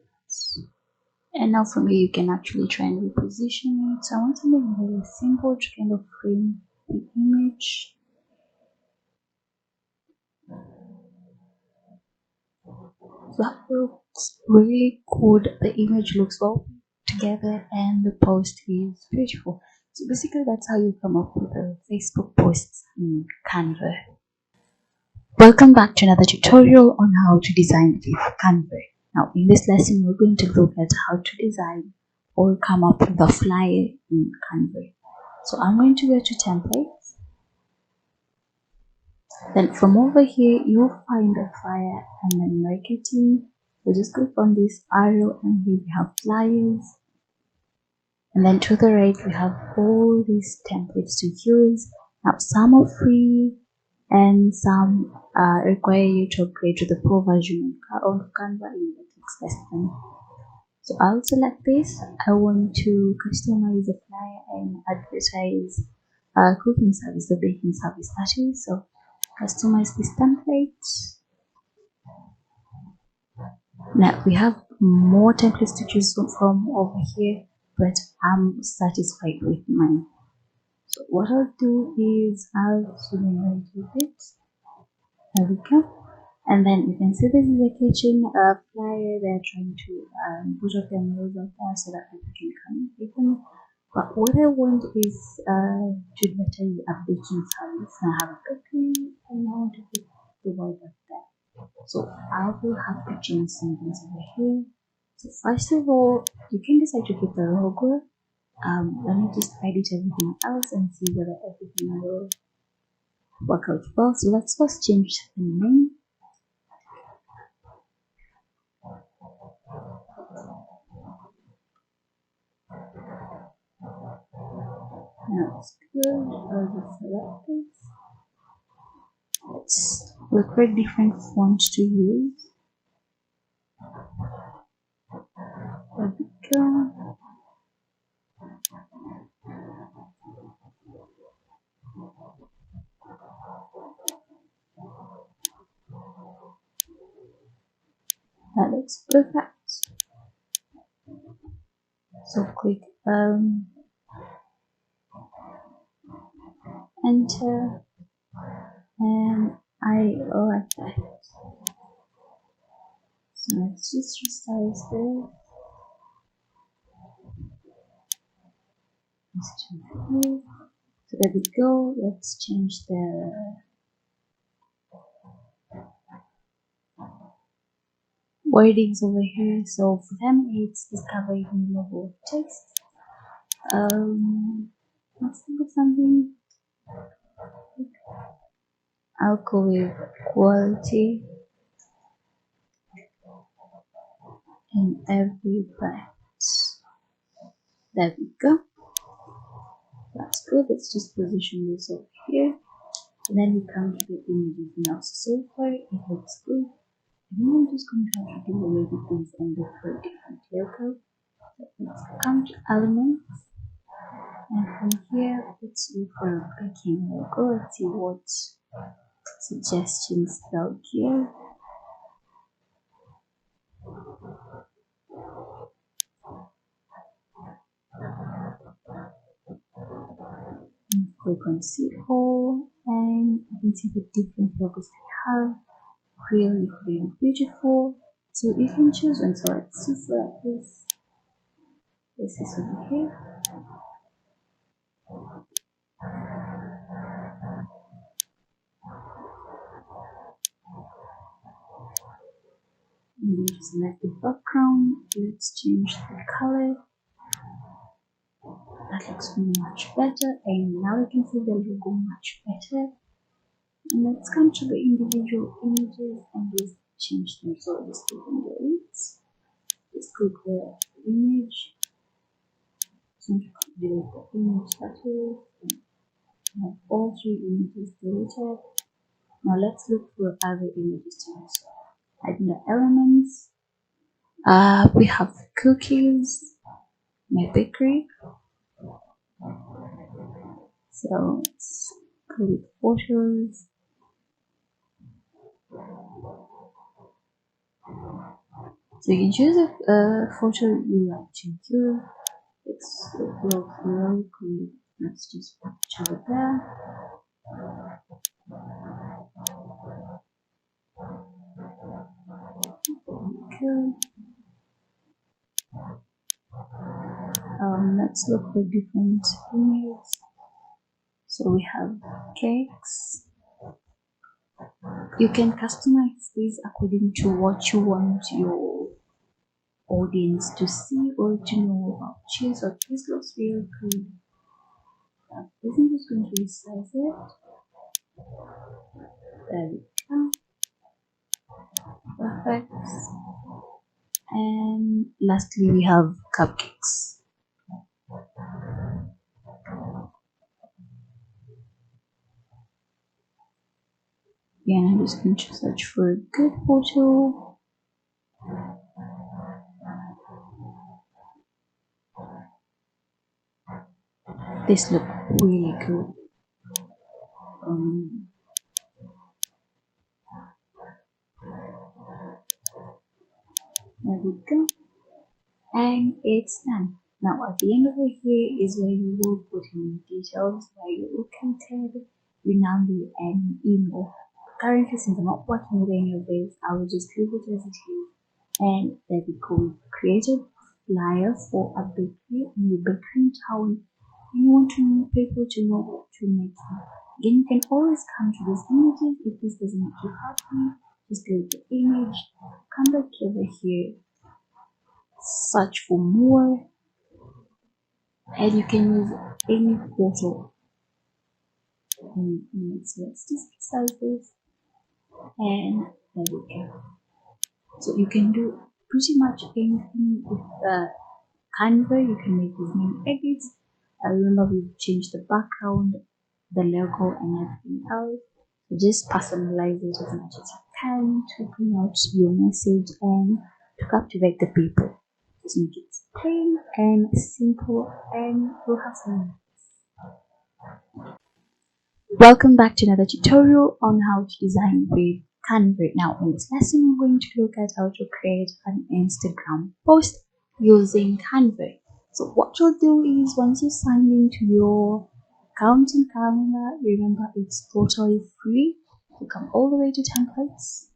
And now from here, you can actually try and reposition it. So I want something very simple to kind of frame the image. That looks really good. The image looks well together and the post is beautiful. So basically that's how you come up with the Facebook posts in Canva. Welcome back to another tutorial on how to design with Canva. Now in this lesson we're going to look at how to design or come up with a flyer in Canva. So I'm going to go to templates. Then from over here you'll find a flyer and then marketing. So just click on this arrow and here we have flyers. And then to the right we have all these templates to use. Now some are free and some require you to upgrade to the pro version of Canva in the text lesson. So I'll select this. I want to customize the flyer and advertise cooking service, the baking service that is. So customize this template. Now we have more templates to choose from over here, but I'm satisfied with mine. So what I'll do is I'll zoom in a little bit. There we go. And then you can see this is a kitchen flyer. They're trying to put up their meals out there so that people can come and eat them. But what I want is to advertise a baking service. I have a bakery and I want to put the word up there. So I will have to change some things over here. So first of all, you can decide to keep the logo. Let me just edit everything else and see whether everything will work out well. So let's first change the name. Now it's good. I'll just select this. Let's look for a different font to use. There we go. That looks perfect. So click enter, and I like that. So let's just resize this. So there we go. Let's change the wordings over here. So for them, it's discovering new level of text. Let's think of something. I'll go with quality and every bit. There we go. That's good. Let's just position this over here. And then we come to the images now. So far it looks good. And then I'm just going to have to do away with these and look for a different logo. So let's come to elements. And from here, let's look for a backing logo. Let's see what suggestions they'll give. And click on C4 and you can see the different logos they have. Really, really beautiful. So you can choose one. So let's just select this. This is over here. And you select the background. Let's change the color. That looks much better. And now you can see the logo much better. And let's come to the individual images and just change them. So let's click on the edits. Let's click the image. So delete the image that is. I have all 3 images deleted. Now let's look for other images to use. In the elements, we have cookies, my bakery. So let's click photos. So you can choose a photo you like to use. Let's look really cool. Let's just picture it there. Okay. Let's look for different images. So we have cakes. You can customize this according to what you want your audience to see or to know about you. So this looks really good. I'm just going to resize it. There we go. Perfect. And lastly, we have cupcakes. Yeah, I'm just going to search for a good photo. This looks really good. There we go. And it's done. Now at the end over here is where you will put in details, where you located, your number and email. Currently, since I'm not working with any of this, I will just leave it as it is. And there we go. Create a flyer for a bakery, a new bakery in town. You want to people to know what to make. Again, you can always come to these images. If this doesn't make you happy, just delete the image, come back over here, search for more, and you can use any photo. So let's just resize this, and there we go. So you can do pretty much anything with Canva. You can make these many edits. Remember, we've changed the background, the logo, and everything else. So just personalize it as much as you can to bring out your message and to captivate the people. Just make it plain and simple, and you'll have some. Welcome back to another tutorial on how to design with Canva. Now in this lesson, we're going to look at how to create an Instagram post using Canva. So what you'll do is once you sign into your account in Canva, remember it's totally free. You come all the way to templates.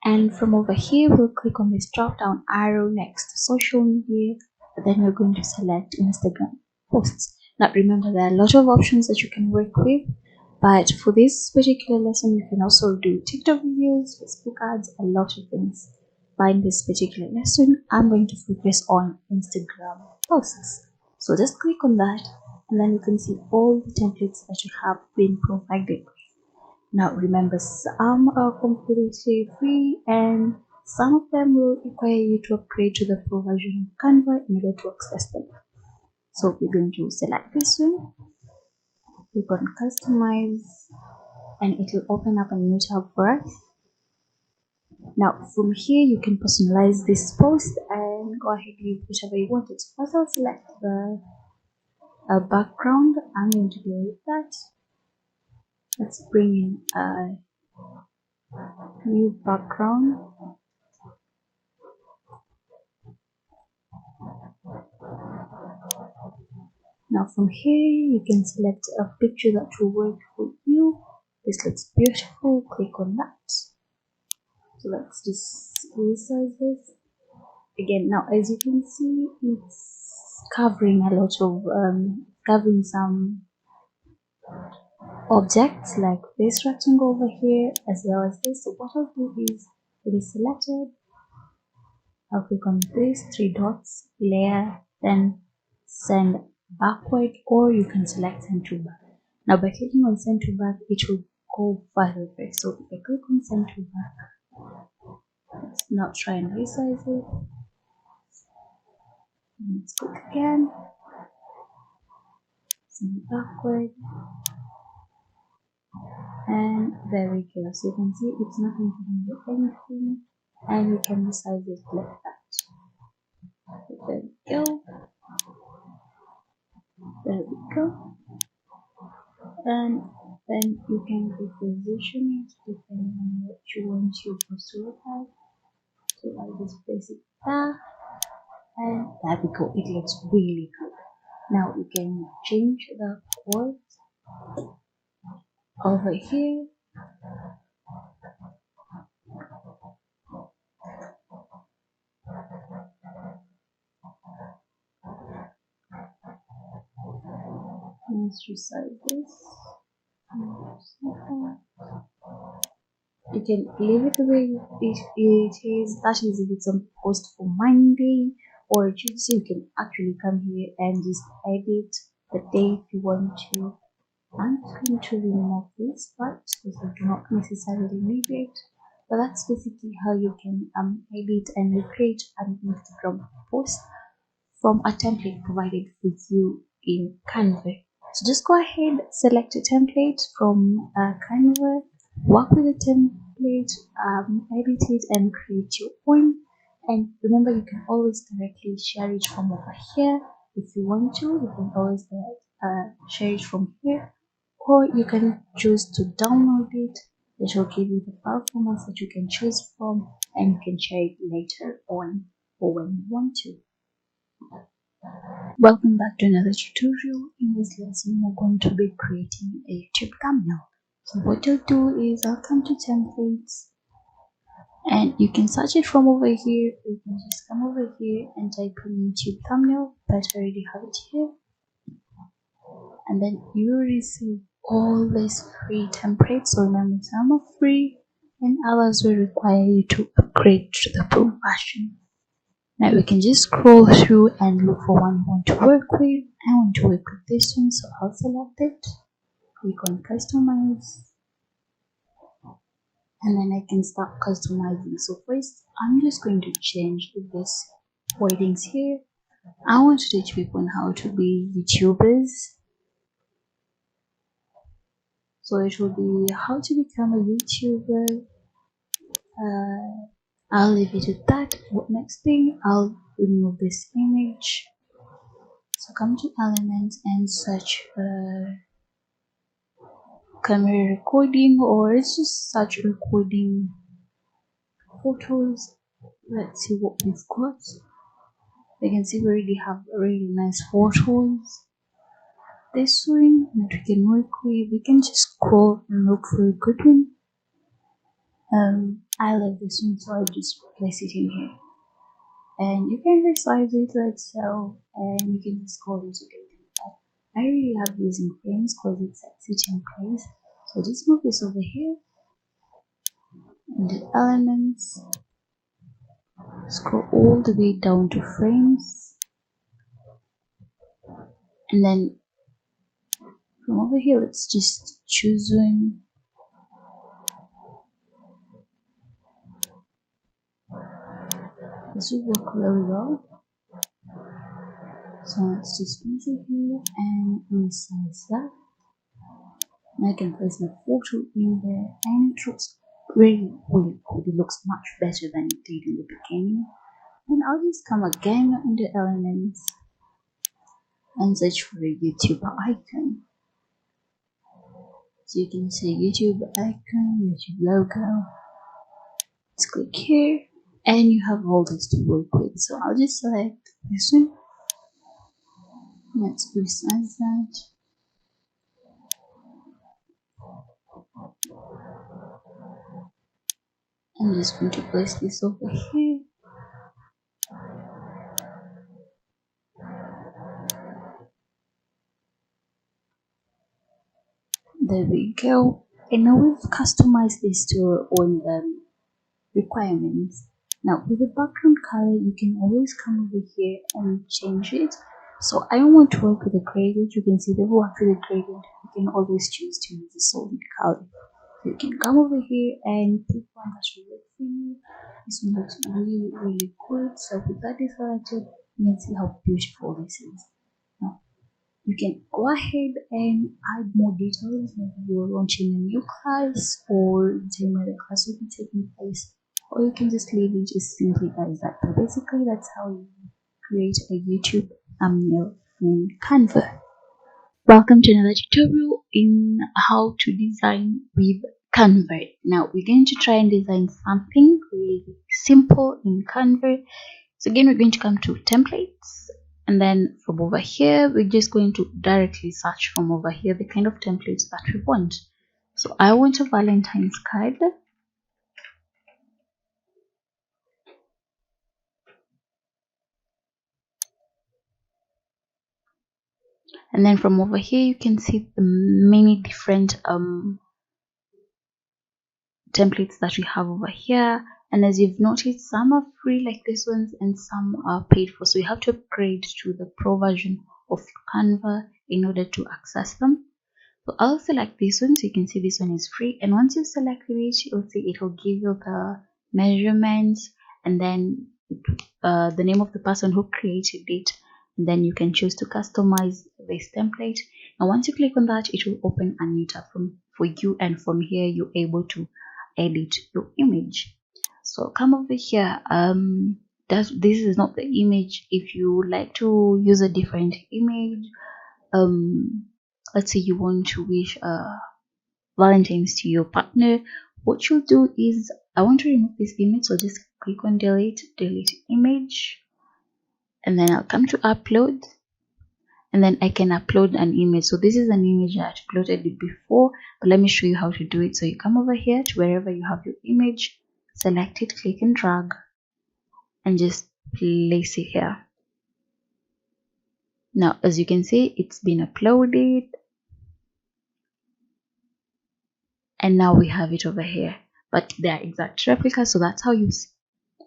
And from over here, we'll click on this drop down arrow next to social media. Then we're going to select Instagram posts. Now remember, there are a lot of options that you can work with, but for this particular lesson, you can also do TikTok videos, Facebook ads, a lot of things. But in this particular lesson, I'm going to focus on Instagram posts. So just click on that, and then you can see all the templates that you have been provided. Now remember, some are completely free and Some of them will require you to upgrade to the pro version of Canva in order to access them. So we're going to select this one, click on customize, and it will open up a new tab for us. Now from here you can personalize this post and go ahead with whichever you wanted. First I'll select the background. I'm going to delete that. Let's bring in a new background. Now from here you can select a picture that will work for you. This looks beautiful, click on that. So let's just resize this. Again, now as you can see, it's covering a lot of, covering some objects like this rectangle over here as well as this. So what I'll do is, it is selected, I'll click on these three dots, layer, then send backward, or you can select send to back. Now by clicking on send to back, it will go further away. So if I click on send to back, let's now try and resize it. Let's click again, send backward, and there we go. So you can see it's not going to do anything, and you can resize it like that. There we go. There we go. And then you can reposition it depending on what you want your post to look like. So I'll just place it there, and there we go. It looks really good. Now you can change the quote over here. Let's resize this. You can leave it the way it is. That is if it's a post for Monday or Tuesday. You can actually come here and just edit the date you want to. I'm going to remove this part because I do not necessarily need it. But that's basically how you can edit and recreate an Instagram post from a template provided for you in Canva. So just go ahead, select a template from Canva, work with the template, edit it and create your own. And remember, you can always directly share it from over here. If you want to, you can always share it from here, or you can choose to download it. It will give you the file formats that you can choose from, and you can share it later on or when you want to. Welcome back to another tutorial. In this lesson, we're going to be creating a YouTube thumbnail. So what I'll do is I'll come to templates, and you can search it from over here. You can just come over here and type in YouTube thumbnail, but I already have it here. And then you will receive all these free templates. So remember, some are free and others will require you to upgrade to the pro version. Now we can just scroll through and look for one you want to work with. I want to work with this one, so I'll select it, click on customize, and then I can start customizing. So first, I'm just going to change this wordings here. I want to teach people on how to be YouTubers. So it will be how to become a YouTuber. I'll leave it at that. What next thing? I'll remove this image. So come to elements and search camera recording, or it's just search recording photos. Let's see what we've got. You can see we already have really nice photos. This one that we can work with, we can just scroll and look for a good one. I love this one, so I'll just place it in here. And you can resize it like so, and you can just call it together. I really love using frames because it sets it in place. So just move this over here, and the elements, scroll all the way down to frames, and then from over here, let's just choose one. This will work really well. So let's just place it here and resize that. Now I can place my photo in there and it looks really good. It looks much better than it did in the beginning. And I'll just come again into elements and search for a YouTube icon. So you can say YouTube icon, YouTube logo. Let's click here and you have all this to work with. So I'll just select this one. Let's resize that. I'm just going to place this over here. There we go. And now we've customized this to our own requirements. Now with the background color, you can always come over here and change it. So I don't want to work with a gradient. You can see the work with a gradient. You can always choose to use a solid color. So you can come over here and pick one that will work for you. This one looks really, really good. So with that selected, you can see how beautiful this is. Now you can go ahead and add more details. Maybe you're launching a new class or the time where the class will be taking place, or you can just leave it as simply as that. But basically, that's how you create a YouTube thumbnail in Canva. Welcome to another tutorial in how to design with Canva. Now we're going to try and design something really simple in Canva. So again, we're going to come to templates, and then from over here, we're just going to directly search from over here the kind of templates that we want. So I want a Valentine's card. And then from over here, you can see the many different templates that we have over here. And as you've noticed, some are free like this ones and some are paid for. So you have to upgrade to the pro version of Canva in order to access them. So I'll select this one. So you can see this one is free. And once you select it, you'll see it will give you the measurements and then the name of the person who created it. And then you can choose to customize this template. And once you click on that, it will open a new tab for you. And from here, you're able to edit your image. So come over here. This is not the image. If you like to use a different image, let's say you want to wish Valentine's to your partner, what you'll do is, I want to remove this image, so just click on delete image, and then I'll come to upload, and then I can upload an image. So this is an image I uploaded it before, but let me show you how to do it. So you come over here to wherever you have your image, select it, click and drag, and just place it here. Now as you can see, it's been uploaded, and now we have it over here, but they are exact replicas. So that's how you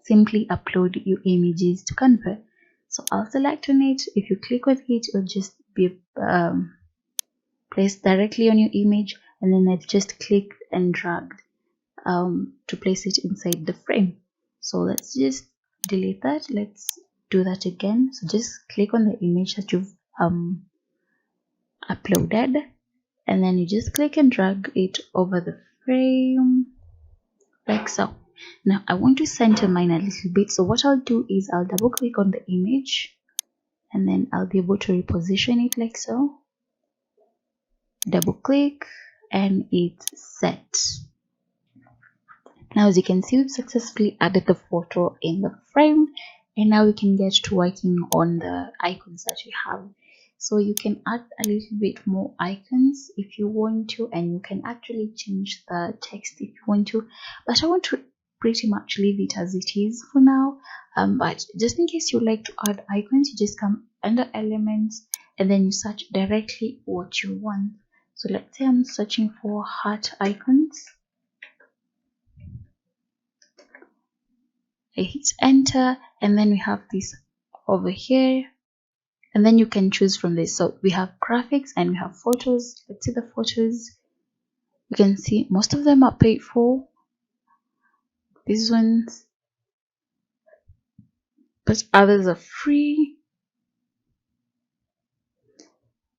simply upload your images to Canva. So I'll select on it. If you click on it, it'll just be placed directly on your image, and then I've just clicked and dragged to place it inside the frame. So let's just delete that. Let's do that again. So just click on the image that you've uploaded, and then you just click and drag it over the frame like so. Now I want to center mine a little bit, so what I'll do is I'll double click on the image, and then I'll be able to reposition it like so. Double click and it's set. Now as you can see, we've successfully added the photo in the frame, and now we can get to working on the icons that we have. So you can add a little bit more icons if you want to, and you can actually change the text if you want to, but I want to pretty much leave it as it is for now. But just in case you like to add icons, you just come under elements and then you search directly what you want. So let's say I'm searching for heart icons. I hit enter, and then we have this over here, and then you can choose from this. So we have graphics and we have photos. Let's see the photos. You can see most of them are paid for. These ones, but others are free.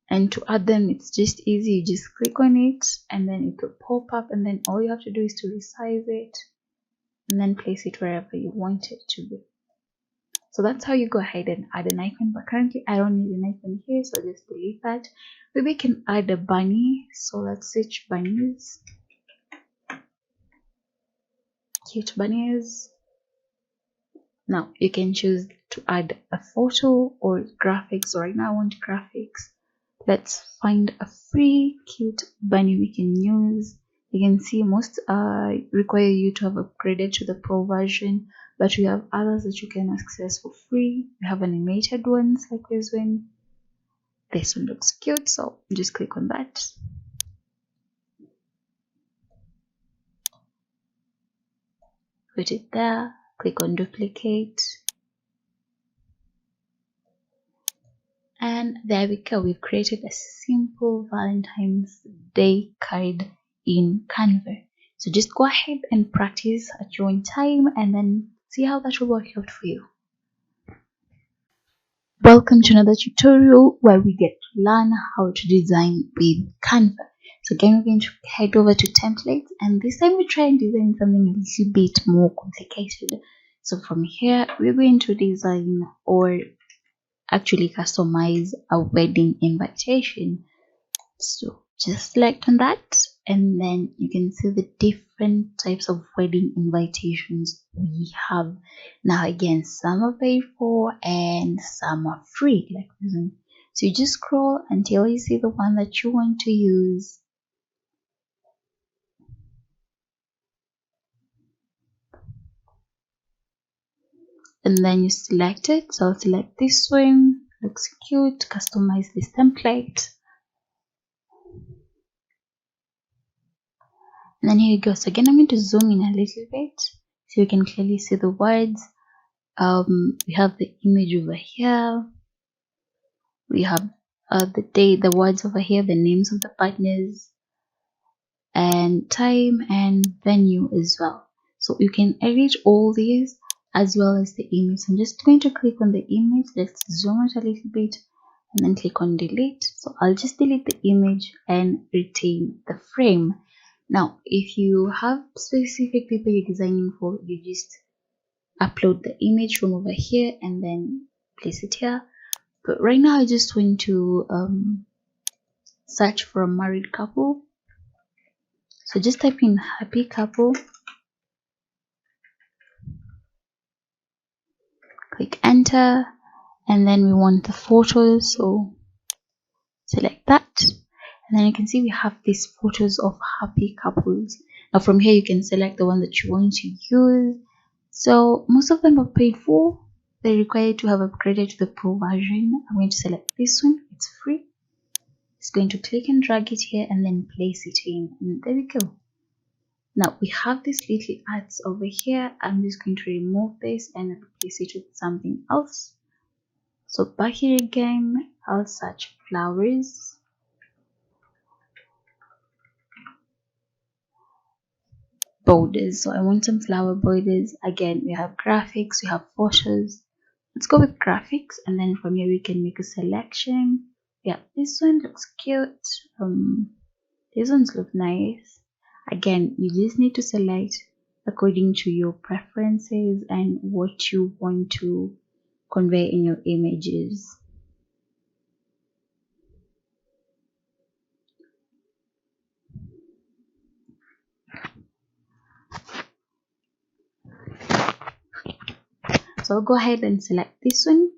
And to add them, it's just easy. You just click on it and then it will pop up, and then all you have to do is to resize it and then place it wherever you want it to be. So that's how you go ahead and add an icon, but currently I don't need an icon here, so just delete that. Maybe we can add a bunny, so let's search bunnies. Cute bunnies. Now you can choose to add a photo or graphics. So right now I want graphics. Let's find a free cute bunny we can use. You can see most require you to have upgraded to the pro version, but we have others that you can access for free. We have animated ones like this one. This one looks cute, so just click on that. Put it there, click on duplicate. And there we go. We've created a simple Valentine's Day card in Canva. So just go ahead and practice at your own time and then see how that will work out for you. Welcome to another tutorial where we get to learn how to design with Canva. So again, we're going to head over to templates, and this time we try and design something a little bit more complicated. So from here, we're going to design or actually customize a wedding invitation. So just select on that, and then you can see the different types of wedding invitations we have. Now again, some are paid for and some are free like this one. So you just scroll until you see the one that you want to use. And then you select it. So I'll select this one. Looks cute. Customize this template. And then here you go. So again, I'm going to zoom in a little bit so you can clearly see the words. We have the image over here. We have the date, the words over here, the names of the partners, and time and venue as well. So you can edit all these as well as the image. I'm just going to click on the image. Let's zoom it a little bit and then click on delete. So I'll just delete the image and retain the frame. Now if you have specific people you're designing for, you just upload the image from over here and then place it here. But right now I just want to search for a married couple. So just type in happy couple, click enter, and then we want the photos, so select that, and then you can see we have these photos of happy couples. Now from here you can select the one that you want to use. So most of them are paid for. They require to have upgraded to the pro version. I'm going to select this one, it's free. It's going to click and drag it here and then place it in, and there we go. Now we have these little ads over here. I'm just going to remove this and replace it with something else. So back here again, I'll search flowers. Borders. So I want some flower borders. Again, we have graphics, we have photos. Let's go with graphics, and then from here we can make a selection. Yeah, this one looks cute. These ones look nice. Again, you just need to select according to your preferences and what you want to convey in your images. So I'll go ahead and select this one.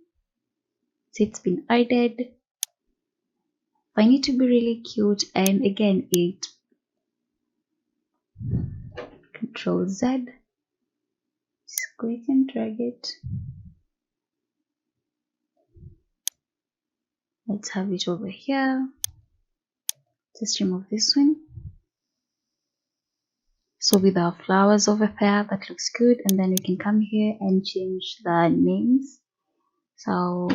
So it's been added. Find it to be really cute, and again, it Control Z. Just click and drag it. Let's have it over here. Just remove this one. So with our flowers over there, that looks good, and then we can come here and change the names. So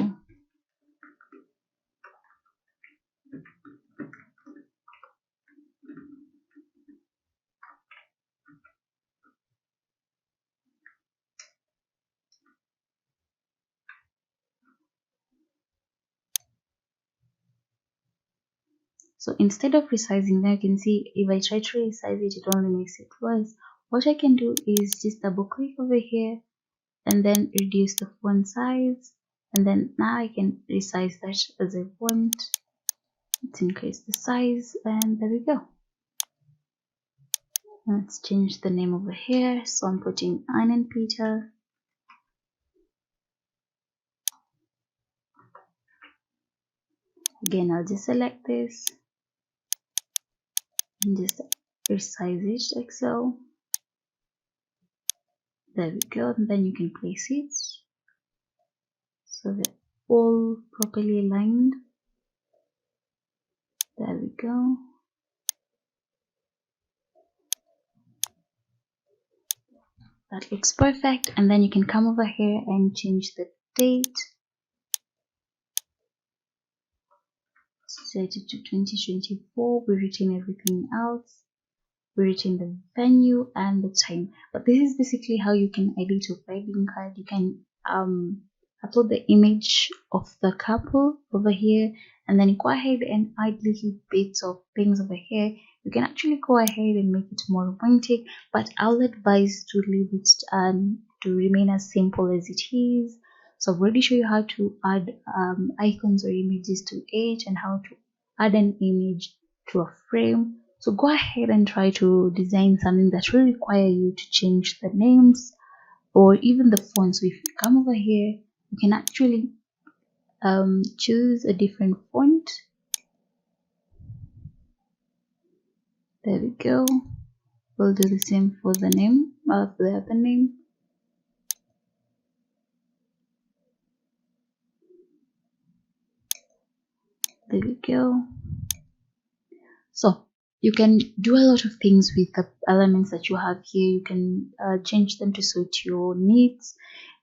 So instead of resizing, now you can see if I try to resize it, it only makes it worse. What I can do is just double click over here and then reduce the font size, and then now I can resize that as I want. Let's increase the size, and there we go. Let's change the name over here. So I'm putting Anne and Peter. Again, I'll just select this and just resize it like so. There we go. And then you can place it so they're all properly aligned. There we go. That looks perfect. And then you can come over here and change the date. Set it to 2024. We retain everything else. We retain the venue and the time. But this is basically how you can edit your wedding card. You can upload the image of the couple over here, and then go ahead and add little bits of things over here. You can actually go ahead and make it more romantic, but I'll advise to leave it to remain as simple as it is. So I've already shown you how to add icons or images to it, and how to add an image to a frame. So go ahead and try to design something that will require you to change the names or even the fonts. So if you come over here, you can actually choose a different font. There we go. We'll do the same for the name of the other name. There we go. So you can do a lot of things with the elements that you have here. You can change them to suit your needs.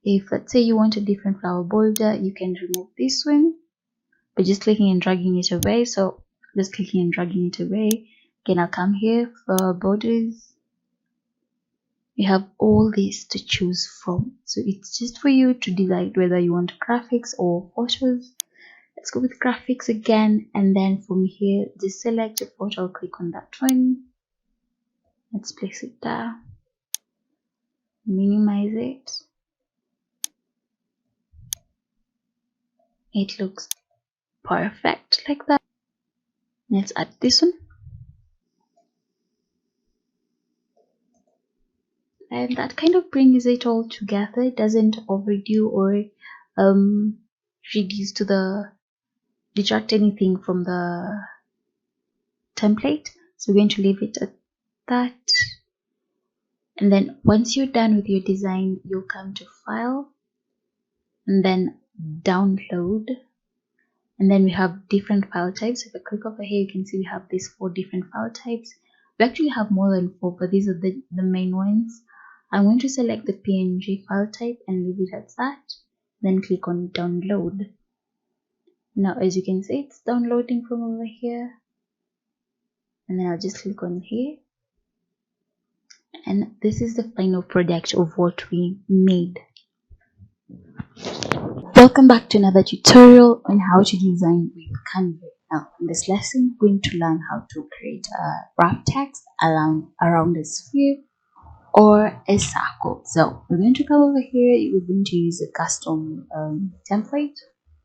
If let's say you want a different flower border, you can remove this one by just clicking and dragging it away. So just clicking and dragging it away. Again, I'll come here for borders. You have all this to choose from. So it's just for you to decide whether you want graphics or photos. Let's go with graphics again, and then from here just select a photo. I'll click on that one. Let's place it there, minimize it. It looks perfect like that. Let's add this one, and that kind of brings it all together. It doesn't overdo or reduce to the detract anything from the template. So we're going to leave it at that. And then once you're done with your design, you'll come to File and then Download. And then we have different file types. If I click over here, you can see we have these 4 different file types. We actually have more than 4, but these are the main ones. I'm going to select the PNG file type and leave it at that. Then click on Download. Now, as you can see, it's downloading from over here. And then I'll just click on here. And this is the final product of what we made. Welcome back to another tutorial on how to design with Canva. Now, in this lesson, we're going to learn how to create a wrap text around a sphere or a circle. So we're going to come over here. We're going to use a custom template.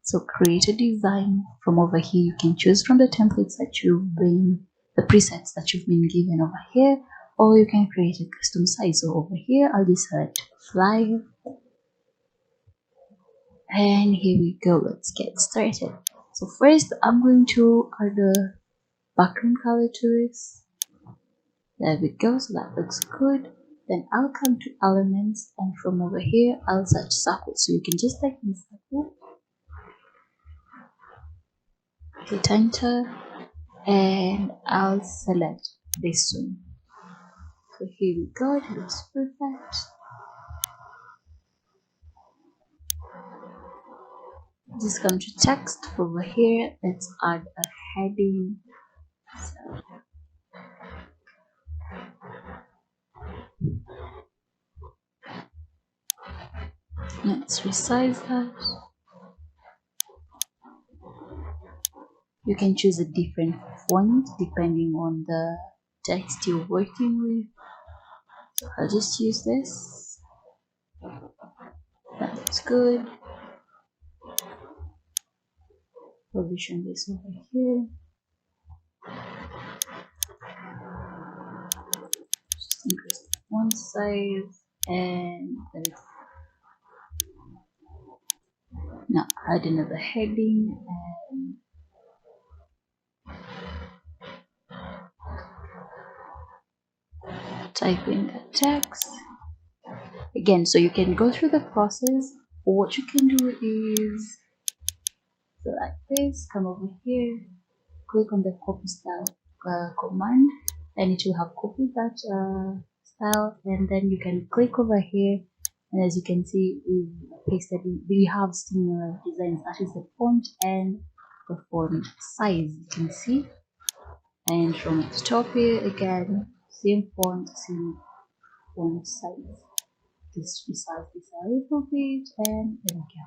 So create a design. From over here, you can choose from the templates that you've been, the presets that you've been given over here, or you can create a custom size. So over here, I'll just select flyer. And here we go. Let's get started. So first, I'm going to add a background color to this. There we go. So that looks good. Then I'll come to elements, and from over here, I'll search circle. So you can just type in circle. Hit enter, and I'll select this one. So here we go. It looks perfect. Just come to text over here. Let's add a heading. Let's resize that. You can choose a different font depending on the text you're working with. So I'll just use this. That looks good. Position this over here. Just increase the font size, and now add another heading and type in the text again. So you can go through the process. What you can do is select this, come over here, click on the copy style command, and it will have copied that style, and then you can click over here, and as you can see, we have similar designs, that is the font and the font size, you can see. And from the top here again, same font, same font size. Just resize this a little bit, and there we go.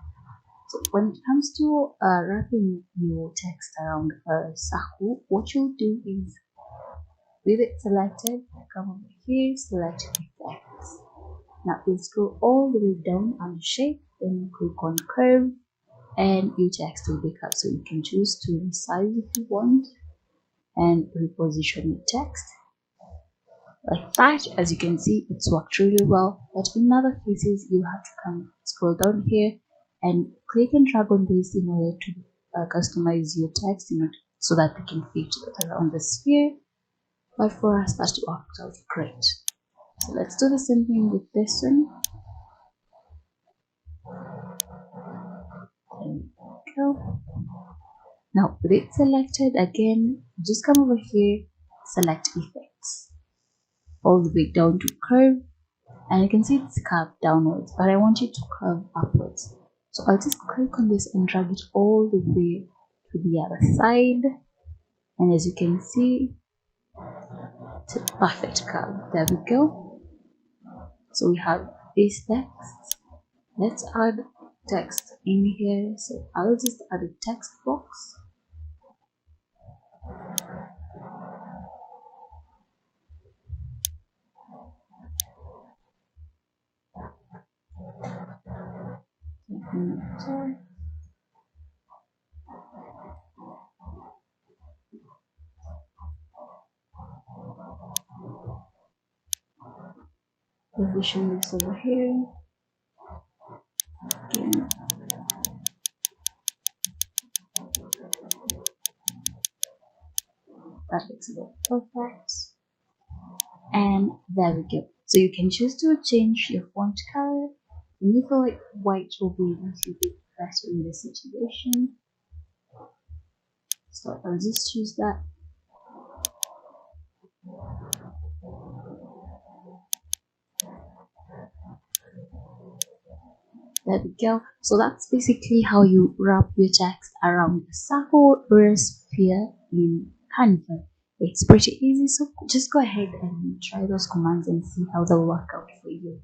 So when it comes to wrapping your text around a circle, what you'll do is, with it selected, come over here, select effects. Now you'll scroll all the way down on shape, then click on curve, and your text will be cut. So you can choose to resize if you want and reposition your text like that. As you can see, it's worked really well, but in other cases you have to scroll down here and click and drag on this in order to customize your text so that they can fit around the sphere. But for us, that worked out great. So let's do the same thing with this one. There we go. Now with it selected, again, just come over here, select effects, all the way down to curve, and you can see it's curved downwards, but I want it to curve upwards. So I'll just click on this and drag it all the way to the other side, and as you can see, it's a perfect curve. There we go. So we have this text. Let's add text in here. So I'll just add a text box. Position this over here. Again. That looks about perfect. And there we go. So you can choose to change your font color. And you feel like white will be a little bit better in this situation. So I'll just choose that. There we go. So that's basically how you wrap your text around a circle or a sphere in Canva. It's pretty easy, so just go ahead and try those commands and see how they'll work out for you.